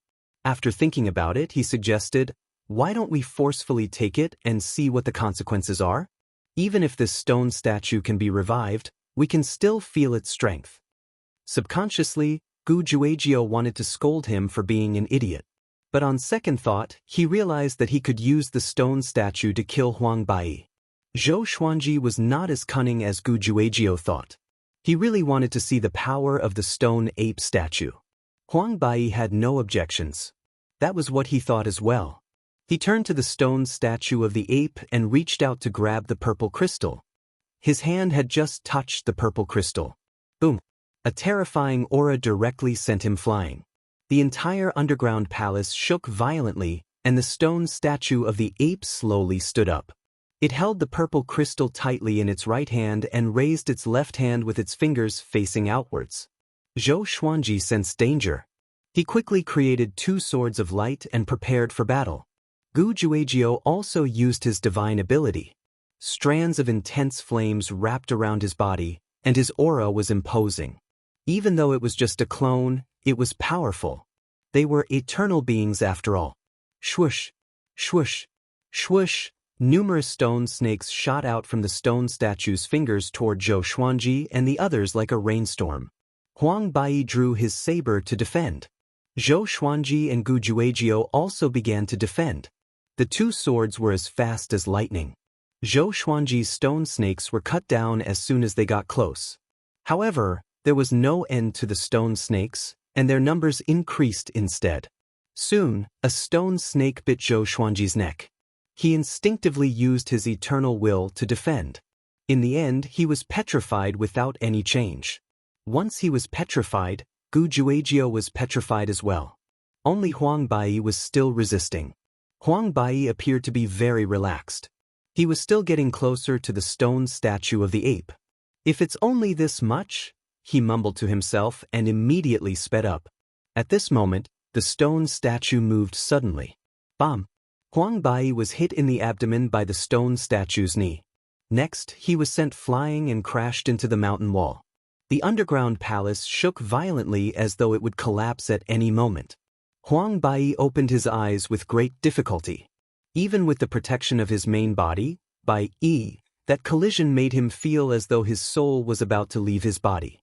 After thinking about it, he suggested, Why don't we forcefully take it and see what the consequences are? Even if this stone statue can be revived, we can still feel its strength. Subconsciously, Gu Juejiu wanted to scold him for being an idiot. But on second thought, he realized that he could use the stone statue to kill Huang Bai. Zhou Xuanji was not as cunning as Gu Juejiu thought. He really wanted to see the power of the stone ape statue. Huang Bai had no objections. That was what he thought as well. He turned to the stone statue of the ape and reached out to grab the purple crystal. His hand had just touched the purple crystal. Boom! A terrifying aura directly sent him flying. The entire underground palace shook violently, and the stone statue of the ape slowly stood up. It held the purple crystal tightly in its right hand and raised its left hand with its fingers facing outwards. Zhou Xuanji sensed danger. He quickly created 2 swords of light and prepared for battle. Gu Juejiu also used his divine ability. Strands of intense flames wrapped around his body, and his aura was imposing. Even though it was just a clone, it was powerful. They were eternal beings after all. Swoosh, swoosh, swoosh. Numerous stone snakes shot out from the stone statue's fingers toward Zhou Xuanji and the others like a rainstorm. Huang Bai drew his saber to defend. Zhou Xuanji and Gu Juejiu also began to defend. The two swords were as fast as lightning. Zhou Xuanji's stone snakes were cut down as soon as they got close. However, there was no end to the stone snakes, and their numbers increased instead. Soon, a stone snake bit Zhou Xuanji's neck. He instinctively used his eternal will to defend. In the end, he was petrified without any change. Once he was petrified, Gu Juejiu was petrified as well. Only Huang Bai was still resisting. Huang Bai appeared to be very relaxed. He was still getting closer to the stone statue of the ape. If it's only this much, he mumbled to himself and immediately sped up. At this moment, the stone statue moved suddenly. Bam! Huang Bai was hit in the abdomen by the stone statue's knee. Next, he was sent flying and crashed into the mountain wall. The underground palace shook violently as though it would collapse at any moment. Huang Bai opened his eyes with great difficulty. Even with the protection of his main body, that collision made him feel as though his soul was about to leave his body.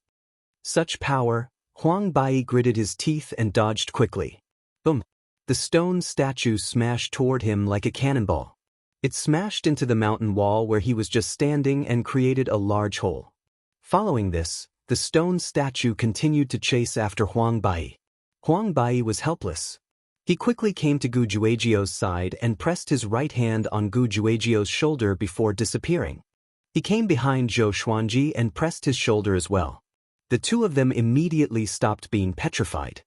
Such power, Huang Bai gritted his teeth and dodged quickly. Boom! The stone statue smashed toward him like a cannonball. It smashed into the mountain wall where he was just standing and created a large hole. Following this, the stone statue continued to chase after Huang Bai. Huang Bai was helpless. He quickly came to Gu Juejiu's side and pressed his right hand on Gu Juejiu's shoulder before disappearing. He came behind Zhou Xuanji and pressed his shoulder as well. The two of them immediately stopped being petrified.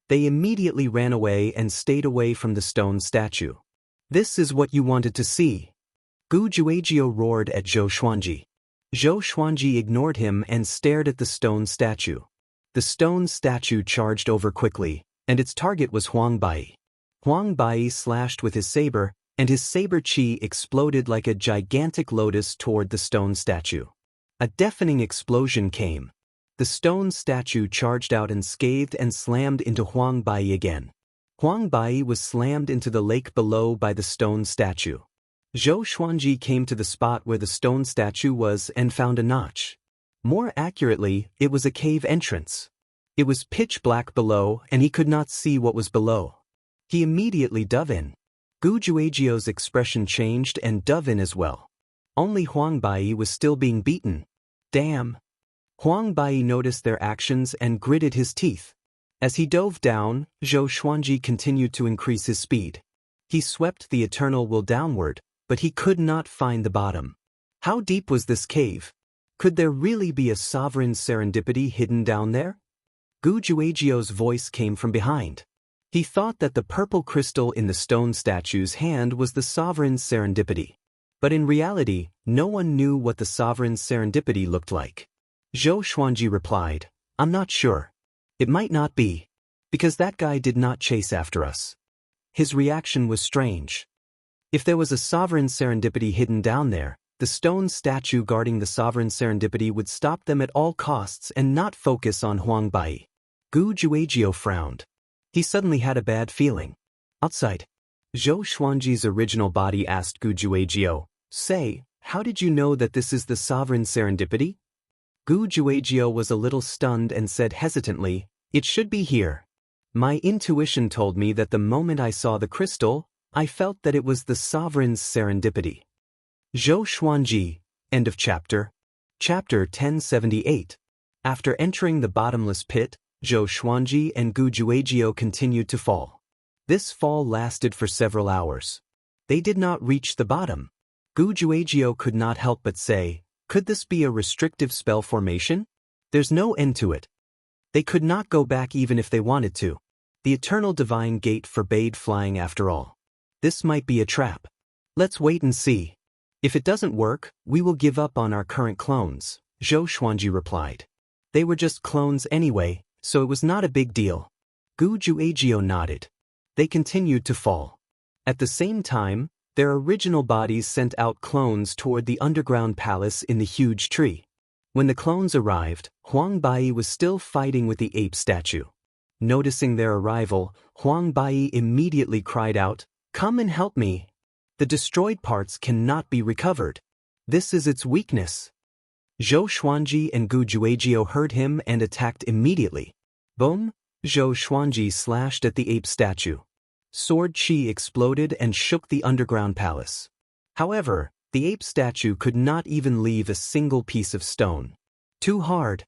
They immediately ran away and stayed away from the stone statue. This is what you wanted to see. Gu Juejiu roared at Zhou Xuanji. Zhou Xuanji ignored him and stared at the stone statue. The stone statue charged over quickly, and its target was Huang Bai. Huang Bai slashed with his saber, and his saber chi exploded like a gigantic lotus toward the stone statue. A deafening explosion came. The stone statue charged out and scathed and slammed into Huang Bai again. Huang Bai was slammed into the lake below by the stone statue. Zhou Xuanji came to the spot where the stone statue was and found a notch. More accurately, it was a cave entrance. It was pitch black below and he could not see what was below. He immediately dove in. Gu Juejiu's expression changed and dove in as well. Only Huang Bai was still being beaten. Damn! Huang Bai noticed their actions and gritted his teeth. As he dove down, Zhou Xuanji continued to increase his speed. He swept the eternal will downward, but he could not find the bottom. How deep was this cave? Could there really be a sovereign serendipity hidden down there? Gu Juejiu's voice came from behind. He thought that the purple crystal in the stone statue's hand was the sovereign serendipity. But in reality, no one knew what the sovereign serendipity looked like. Zhou Xuanji replied, "I'm not sure. It might not be. Because that guy did not chase after us." His reaction was strange. If there was a sovereign serendipity hidden down there, the stone statue guarding the sovereign serendipity would stop them at all costs and not focus on Huang Bai. Gu Juejiu frowned. He suddenly had a bad feeling. Outside, Zhou Xuanji's original body asked Gu Juejiu, "Say, how did you know that this is the sovereign serendipity?" Gu Juejiu was a little stunned and said hesitantly, "It should be here. My intuition told me that the moment I saw the crystal, I felt that it was the sovereign's serendipity." Zhou Xuanji, end of chapter. Chapter 1078. After entering the bottomless pit, Zhou Xuanji and Gu Juejiu continued to fall. This fall lasted for several hours. They did not reach the bottom. Gu Juejiu could not help but say, "Could this be a restrictive spell formation? There's no end to it." They could not go back even if they wanted to. The eternal divine gate forbade flying after all. This might be a trap. Let's wait and see. If it doesn't work, we will give up on our current clones, Zhou Xuanji replied. They were just clones anyway, so it was not a big deal. Gu Juejiu nodded. They continued to fall. At the same time, their original bodies sent out clones toward the underground palace in the huge tree. When the clones arrived, Huang Bai was still fighting with the ape statue. Noticing their arrival, Huang Bai immediately cried out, "Come and help me." The destroyed parts cannot be recovered. This is its weakness. Zhou Xuanji and Gu Juejiu heard him and attacked immediately. Boom! Zhou Xuanji slashed at the ape statue. Sword chi exploded and shook the underground palace. However, the ape statue could not even leave a single piece of stone. Too hard.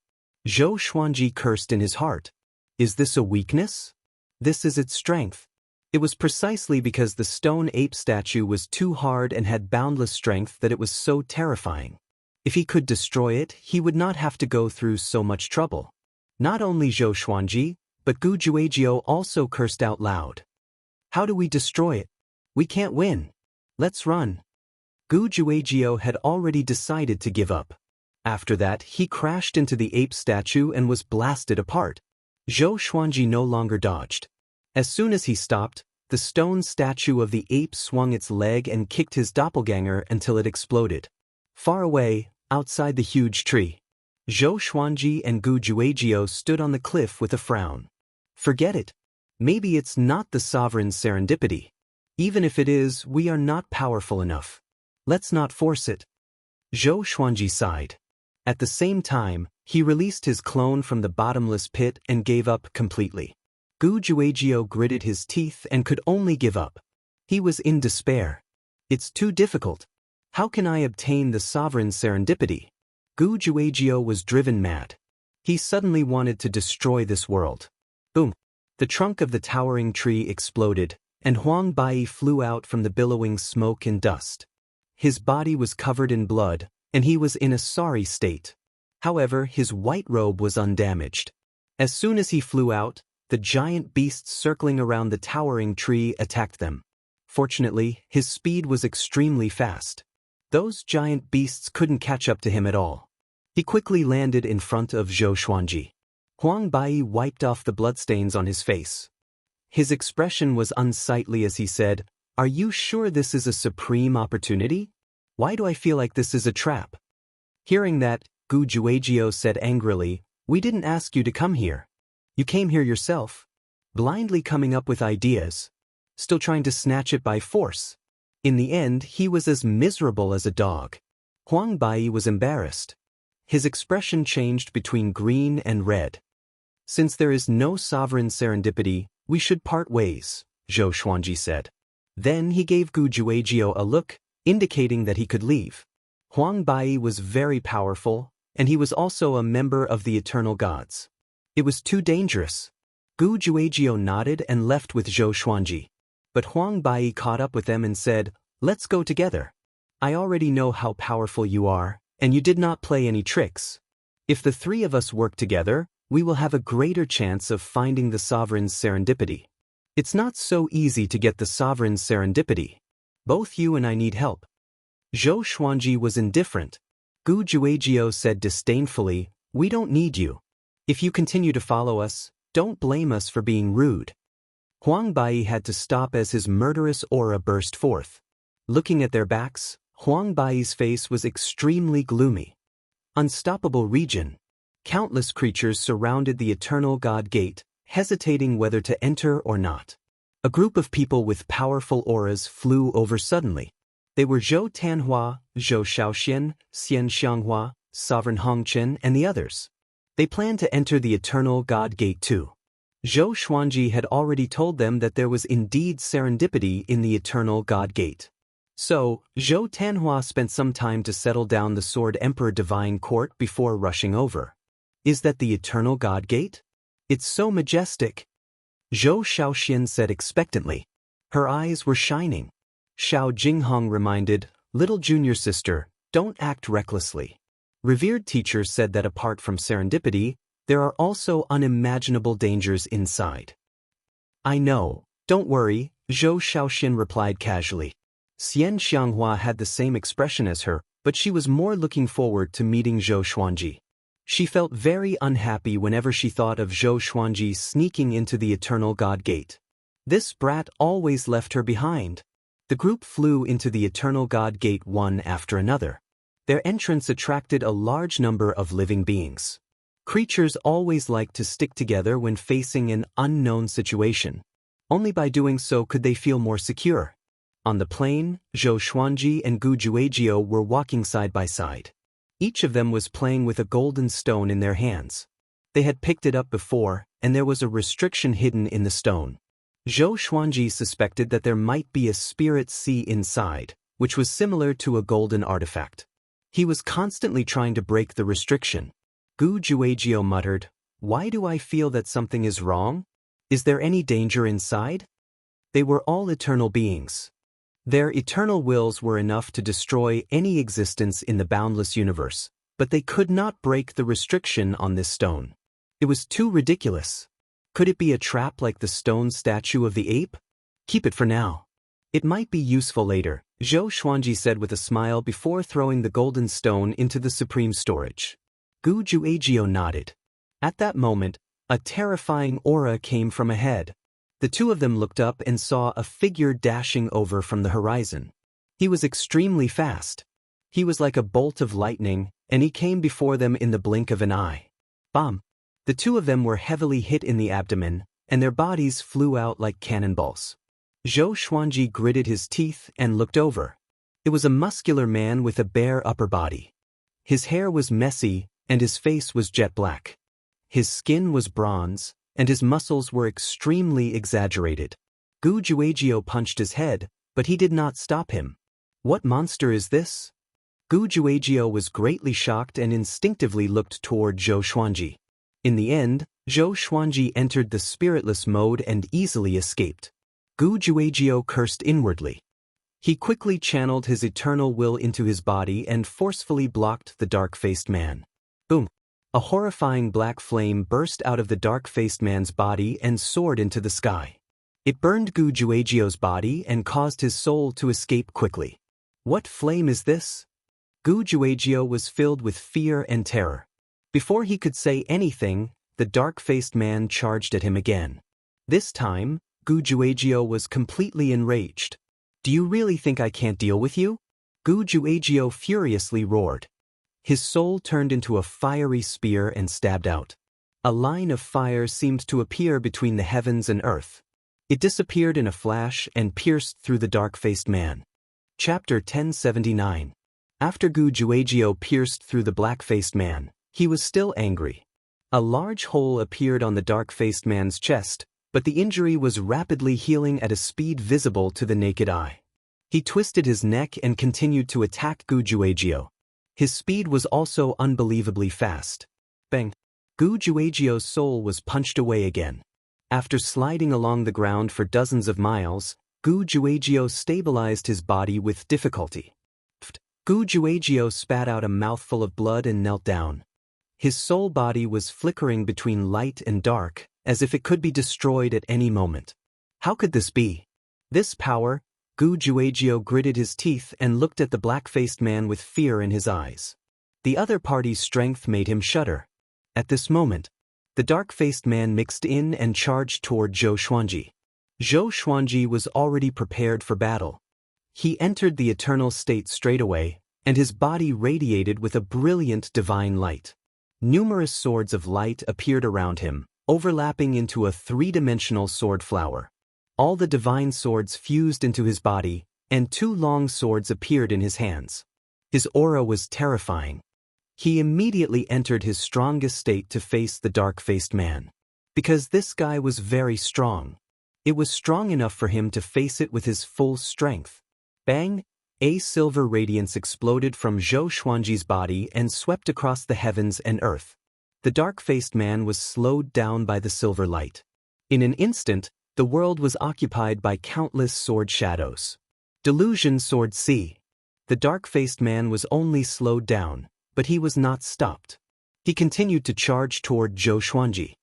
Zhou Xuanji cursed in his heart. Is this a weakness? This is its strength. It was precisely because the stone ape statue was too hard and had boundless strength that it was so terrifying. If he could destroy it, he would not have to go through so much trouble. Not only Zhou Xuanji, but Gu Juejiu also cursed out loud. How do we destroy it? We can't win. Let's run. Gu Juejiu had already decided to give up. After that, he crashed into the ape statue and was blasted apart. Zhou Xuanji no longer dodged. As soon as he stopped, the stone statue of the ape swung its leg and kicked his doppelganger until it exploded. Far away, outside the huge tree, Zhou Xuanji and Gu Juejiu stood on the cliff with a frown. Forget it. Maybe it's not the sovereign's serendipity. Even if it is, we are not powerful enough. Let's not force it. Zhou Xuanji sighed. At the same time, he released his clone from the bottomless pit and gave up completely. Gu Juejiu gritted his teeth and could only give up. He was in despair. It's too difficult. How can I obtain the sovereign's serendipity? Gu Juejiu was driven mad. He suddenly wanted to destroy this world. Boom! The trunk of the towering tree exploded, and Huang Bai flew out from the billowing smoke and dust. His body was covered in blood, and he was in a sorry state. However, his white robe was undamaged. As soon as he flew out, the giant beasts circling around the towering tree attacked them. Fortunately, his speed was extremely fast. Those giant beasts couldn't catch up to him at all. He quickly landed in front of Zhou Xuanji. Huang Bai wiped off the bloodstains on his face. His expression was unsightly as he said, "Are you sure this is a supreme opportunity? Why do I feel like this is a trap?" Hearing that, Gu Juejiu said angrily, "We didn't ask you to come here. You came here yourself, blindly coming up with ideas, still trying to snatch it by force." In the end, he was as miserable as a dog. Huang Bai was embarrassed. His expression changed between green and red. "Since there is no sovereign serendipity, we should part ways," Zhou Xuanji said. Then he gave Gu Juejiu a look, indicating that he could leave. Huang Bai was very powerful, and he was also a member of the Eternal Gods. It was too dangerous. Gu Juejiu nodded and left with Zhou Xuanji. But Huang Bai caught up with them and said, "Let's go together. I already know how powerful you are, and you did not play any tricks. If the three of us work together, we will have a greater chance of finding the sovereign's serendipity. It's not so easy to get the sovereign's serendipity. Both you and I need help." Zhou Xuanji was indifferent. Gu Juejiu said disdainfully, "We don't need you. If you continue to follow us, don't blame us for being rude." Huang Bai had to stop as his murderous aura burst forth. Looking at their backs, Huang Bai's face was extremely gloomy. Unstoppable region. Countless creatures surrounded the Eternal God Gate, hesitating whether to enter or not. A group of people with powerful auras flew over suddenly. They were Zhou Tanhua, Zhou Shaoxian, Xianxia, Sovereign Hongchen, and the others. They planned to enter the Eternal God Gate too. Zhou Xuanji had already told them that there was indeed serendipity in the Eternal God Gate. So, Zhou Tanhua spent some time to settle down the Sword Emperor Divine Court before rushing over. "Is that the Eternal God Gate? It's so majestic," Zhou Shaoxian said expectantly. Her eyes were shining. Xiao Jinghong reminded, "Little junior sister, don't act recklessly." Revered teacher said that apart from serendipity, there are also unimaginable dangers inside. "I know, don't worry," Zhou Shaoxian replied casually. Xianxia had the same expression as her, but she was more looking forward to meeting Zhou Xuanji. She felt very unhappy whenever she thought of Zhou Xuanji sneaking into the Eternal God Gate. This brat always left her behind. The group flew into the Eternal God Gate one after another. Their entrance attracted a large number of living beings. Creatures always like to stick together when facing an unknown situation. Only by doing so could they feel more secure. On the plain, Zhou Xuanji and Gu Juejiu were walking side by side. Each of them was playing with a golden stone in their hands. They had picked it up before, and there was a restriction hidden in the stone. Zhou Xuanji suspected that there might be a spirit sea inside, which was similar to a golden artifact. He was constantly trying to break the restriction. Gu Juejiu muttered, "Why do I feel that something is wrong? Is there any danger inside?" They were all eternal beings. Their eternal wills were enough to destroy any existence in the boundless universe, but they could not break the restriction on this stone. It was too ridiculous. Could it be a trap like the stone statue of the ape? Keep it for now. It might be useful later, Zhou Xuanji said with a smile before throwing the golden stone into the supreme storage. Gu Juejiu nodded. At that moment, a terrifying aura came from ahead. The two of them looked up and saw a figure dashing over from the horizon. He was extremely fast. He was like a bolt of lightning, and he came before them in the blink of an eye. Bam! The two of them were heavily hit in the abdomen, and their bodies flew out like cannonballs. Zhou Xuanji gritted his teeth and looked over. It was a muscular man with a bare upper body. His hair was messy, and his face was jet black. His skin was bronze, and his muscles were extremely exaggerated. Gu Juejiu punched his head, but he did not stop him. What monster is this? Gu Juejiu was greatly shocked and instinctively looked toward Zhou Xuanji. In the end, Zhou Xuanji entered the spiritless mode and easily escaped. Gu Juejiu cursed inwardly. He quickly channeled his eternal will into his body and forcefully blocked the dark-faced man. Boom! A horrifying black flame burst out of the dark-faced man's body and soared into the sky. It burned Gu Juejiu's body and caused his soul to escape quickly. What flame is this? Gu Juejiu was filled with fear and terror. Before he could say anything, the dark-faced man charged at him again. This time, Gu Juejiu was completely enraged. "Do you really think I can't deal with you?" Gu Juejiu furiously roared. His soul turned into a fiery spear and stabbed out. A line of fire seemed to appear between the heavens and earth. It disappeared in a flash and pierced through the dark-faced man. Chapter 1079. After Gu Juejiu pierced through the black-faced man, he was still angry. A large hole appeared on the dark-faced man's chest, but the injury was rapidly healing at a speed visible to the naked eye. He twisted his neck and continued to attack Gu Juejiu. His speed was also unbelievably fast. Bang! Gu Juejiu's soul was punched away again. After sliding along the ground for dozens of miles, Gu Juejiu stabilized his body with difficulty. Gu Juejiu spat out a mouthful of blood and knelt down. His soul body was flickering between light and dark, as if it could be destroyed at any moment. How could this be? This power? Gu Juejiu gritted his teeth and looked at the black-faced man with fear in his eyes. The other party's strength made him shudder. At this moment, the dark-faced man mixed in and charged toward Zhou Xuanji. Zhou Xuanji was already prepared for battle. He entered the eternal state straight away, and his body radiated with a brilliant divine light. Numerous swords of light appeared around him, overlapping into a three-dimensional sword flower. All the divine swords fused into his body, and two long swords appeared in his hands. His aura was terrifying. He immediately entered his strongest state to face the dark-faced man. Because this guy was very strong. It was strong enough for him to face it with his full strength. Bang! A silver radiance exploded from Zhou Xuanji's body and swept across the heavens and earth. The dark-faced man was slowed down by the silver light. In an instant, the world was occupied by countless sword shadows. Delusion Sword C. The dark-faced man was only slowed down, but he was not stopped. He continued to charge toward Zhou Xuanji.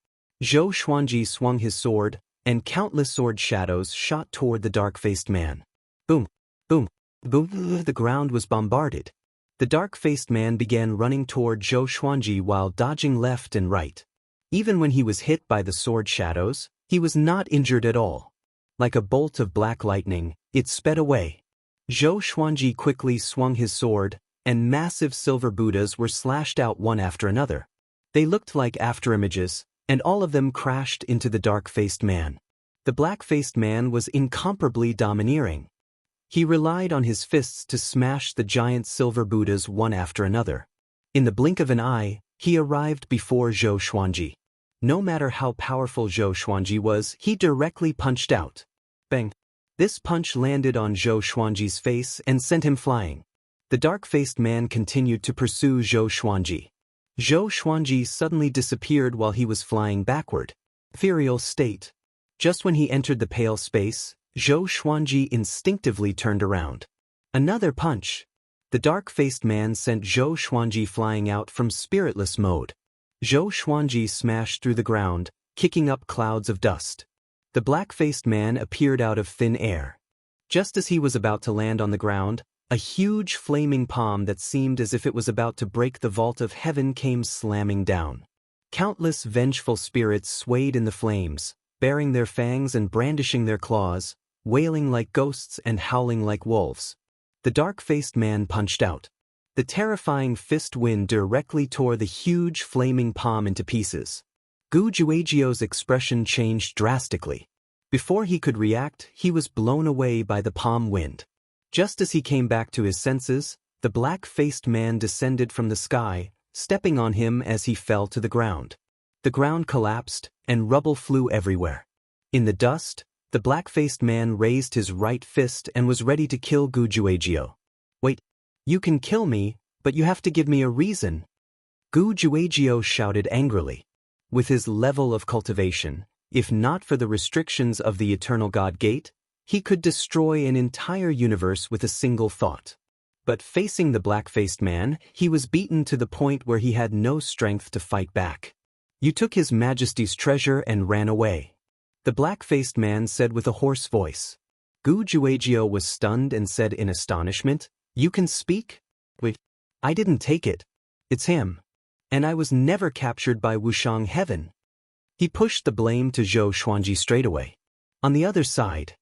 Zhou Xuanji swung his sword, and countless sword shadows shot toward the dark-faced man. Boom! Boom! Boom! The ground was bombarded. The dark-faced man began running toward Zhou Xuanji while dodging left and right. Even when he was hit by the sword shadows, he was not injured at all. Like a bolt of black lightning, it sped away. Zhou Xuanji quickly swung his sword, and massive silver Buddhas were slashed out one after another. They looked like afterimages, and all of them crashed into the dark-faced man. The black-faced man was incomparably domineering. He relied on his fists to smash the giant silver Buddhas one after another. In the blink of an eye, he arrived before Zhou Xuanji. No matter how powerful Zhou Xuanji was, he directly punched out. Bang! This punch landed on Zhou Xuanji's face and sent him flying. The dark-faced man continued to pursue Zhou Xuanji. Zhou Xuanji suddenly disappeared while he was flying backward. Ethereal state. Just when he entered the pale space, Zhou Xuanji instinctively turned around. Another punch. The dark-faced man sent Zhou Xuanji flying out from spiritless mode. Zhou Xuanji smashed through the ground, kicking up clouds of dust. The black-faced man appeared out of thin air. Just as he was about to land on the ground, a huge flaming palm that seemed as if it was about to break the vault of heaven came slamming down. Countless vengeful spirits swayed in the flames, baring their fangs and brandishing their claws, wailing like ghosts and howling like wolves. The dark-faced man punched out. The terrifying fist wind directly tore the huge flaming palm into pieces. Gu Juejiu's expression changed drastically. Before he could react, he was blown away by the palm wind. Just as he came back to his senses, the black-faced man descended from the sky, stepping on him as he fell to the ground. The ground collapsed, and rubble flew everywhere. In the dust, the black-faced man raised his right fist and was ready to kill Gu Juejiu. "Wait, you can kill me, but you have to give me a reason." Gu Juejiu shouted angrily. With his level of cultivation, if not for the restrictions of the Eternal God Gate, he could destroy an entire universe with a single thought. But facing the black-faced man, he was beaten to the point where he had no strength to fight back. "You took His Majesty's treasure and ran away," the black-faced man said with a hoarse voice. Gu Juejiu was stunned and said in astonishment, "You can speak? Wait, I didn't take it. It's him. And I was never captured by Wushang Heaven." He pushed the blame to Zhou Xuanji straightaway. On the other side,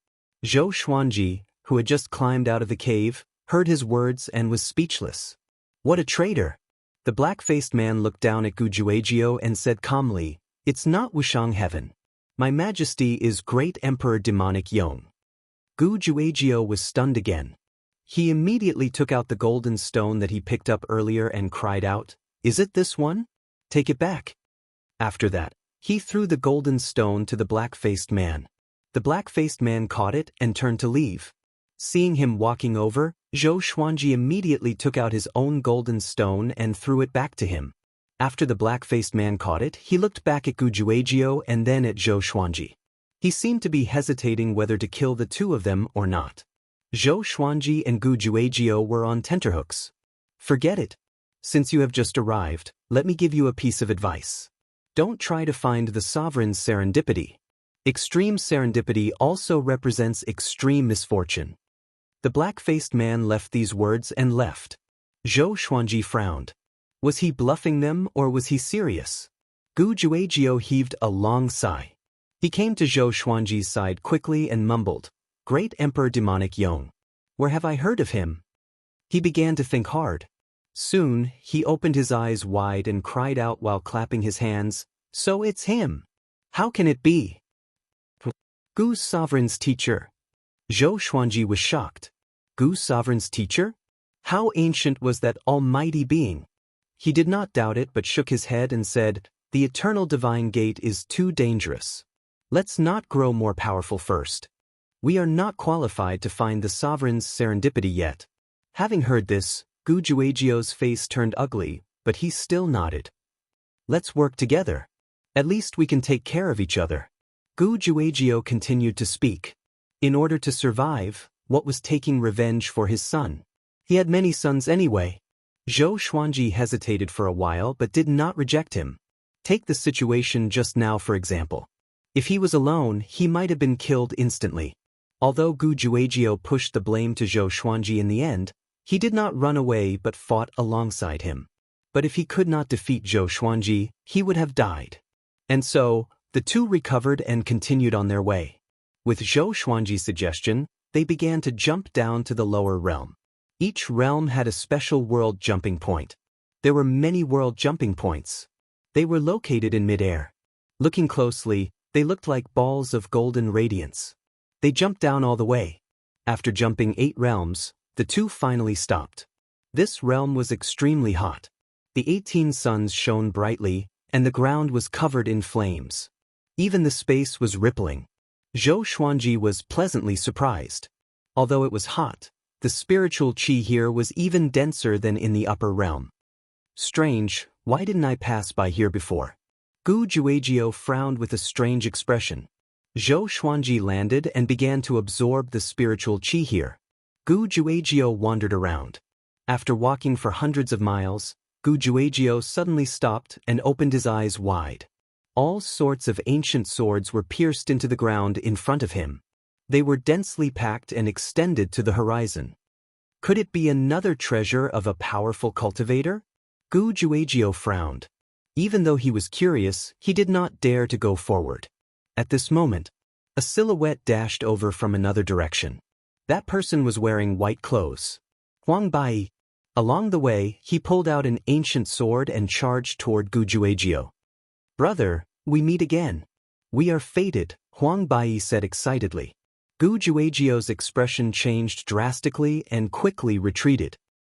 Zhou Xuanji, who had just climbed out of the cave, heard his words and was speechless. "What a traitor!" The black-faced man looked down at Gu Juejiu and said calmly, "It's not Wushang Heaven. My Majesty is Great Emperor Demonic Yong." Gu Juejiu was stunned again. He immediately took out the golden stone that he picked up earlier and cried out, "Is it this one? Take it back." After that, he threw the golden stone to the black-faced man. The black-faced man caught it and turned to leave. Seeing him walking over, Zhou Xuanji immediately took out his own golden stone and threw it back to him. After the black-faced man caught it, he looked back at Gu Juejiu and then at Zhou Xuanji. He seemed to be hesitating whether to kill the two of them or not. Zhou Xuanji and Gu Juejiu were on tenterhooks. "Forget it. Since you have just arrived, let me give you a piece of advice. Don't try to find the sovereign's serendipity. Extreme serendipity also represents extreme misfortune." The black-faced man left these words and left. Zhou Xuanji frowned. Was he bluffing them or was he serious? Gu Juejiu heaved a long sigh. He came to Zhou Xuanji's side quickly and mumbled, "Great Emperor Demonic Yong. Where have I heard of him?" He began to think hard. Soon, he opened his eyes wide and cried out while clapping his hands, "So it's him! How can it be? Gu's sovereign's teacher." Zhou Xuanji was shocked. Gu's sovereign's teacher? How ancient was that almighty being? He did not doubt it but shook his head and said, "The eternal divine gate is too dangerous. Let's not grow more powerful first. We are not qualified to find the sovereign's serendipity yet." Having heard this, Gu Juejiu's face turned ugly, but he still nodded. "Let's work together. At least we can take care of each other." Gu Juejiu continued to speak. In order to survive, what was taking revenge for his son? He had many sons anyway. Zhou Xuanji hesitated for a while but did not reject him. Take the situation just now for example. If he was alone, he might have been killed instantly. Although Gu Juejiu pushed the blame to Zhou Xuanji in the end, he did not run away but fought alongside him. But if he could not defeat Zhou Xuanji, he would have died. And so, the two recovered and continued on their way. With Zhou Xuanji's suggestion, they began to jump down to the lower realm. Each realm had a special world jumping point. There were many world jumping points. They were located in midair. Looking closely, they looked like balls of golden radiance. They jumped down all the way. After jumping 8 realms, the two finally stopped. This realm was extremely hot. The 18 suns shone brightly, and the ground was covered in flames. Even the space was rippling. Zhou Xuanji was pleasantly surprised. Although it was hot, the spiritual qi here was even denser than in the upper realm. Strange, why didn't I pass by here before? Gu Juejiu frowned with a strange expression. Zhou Xuanji landed and began to absorb the spiritual qi here. Gu Juejiu wandered around. After walking for hundreds of miles, Gu Juejiu suddenly stopped and opened his eyes wide. All sorts of ancient swords were pierced into the ground in front of him. They were densely packed and extended to the horizon. Could it be another treasure of a powerful cultivator? Gu Juejiu frowned. Even though he was curious, he did not dare to go forward. At this moment, a silhouette dashed over from another direction. That person was wearing white clothes. Huang Bai. Along the way, he pulled out an ancient sword and charged toward Gu Juejiu. "Brother, we meet again. We are fated," Huang Bai said excitedly. Gu Juejiu's expression changed drastically and quickly retreated.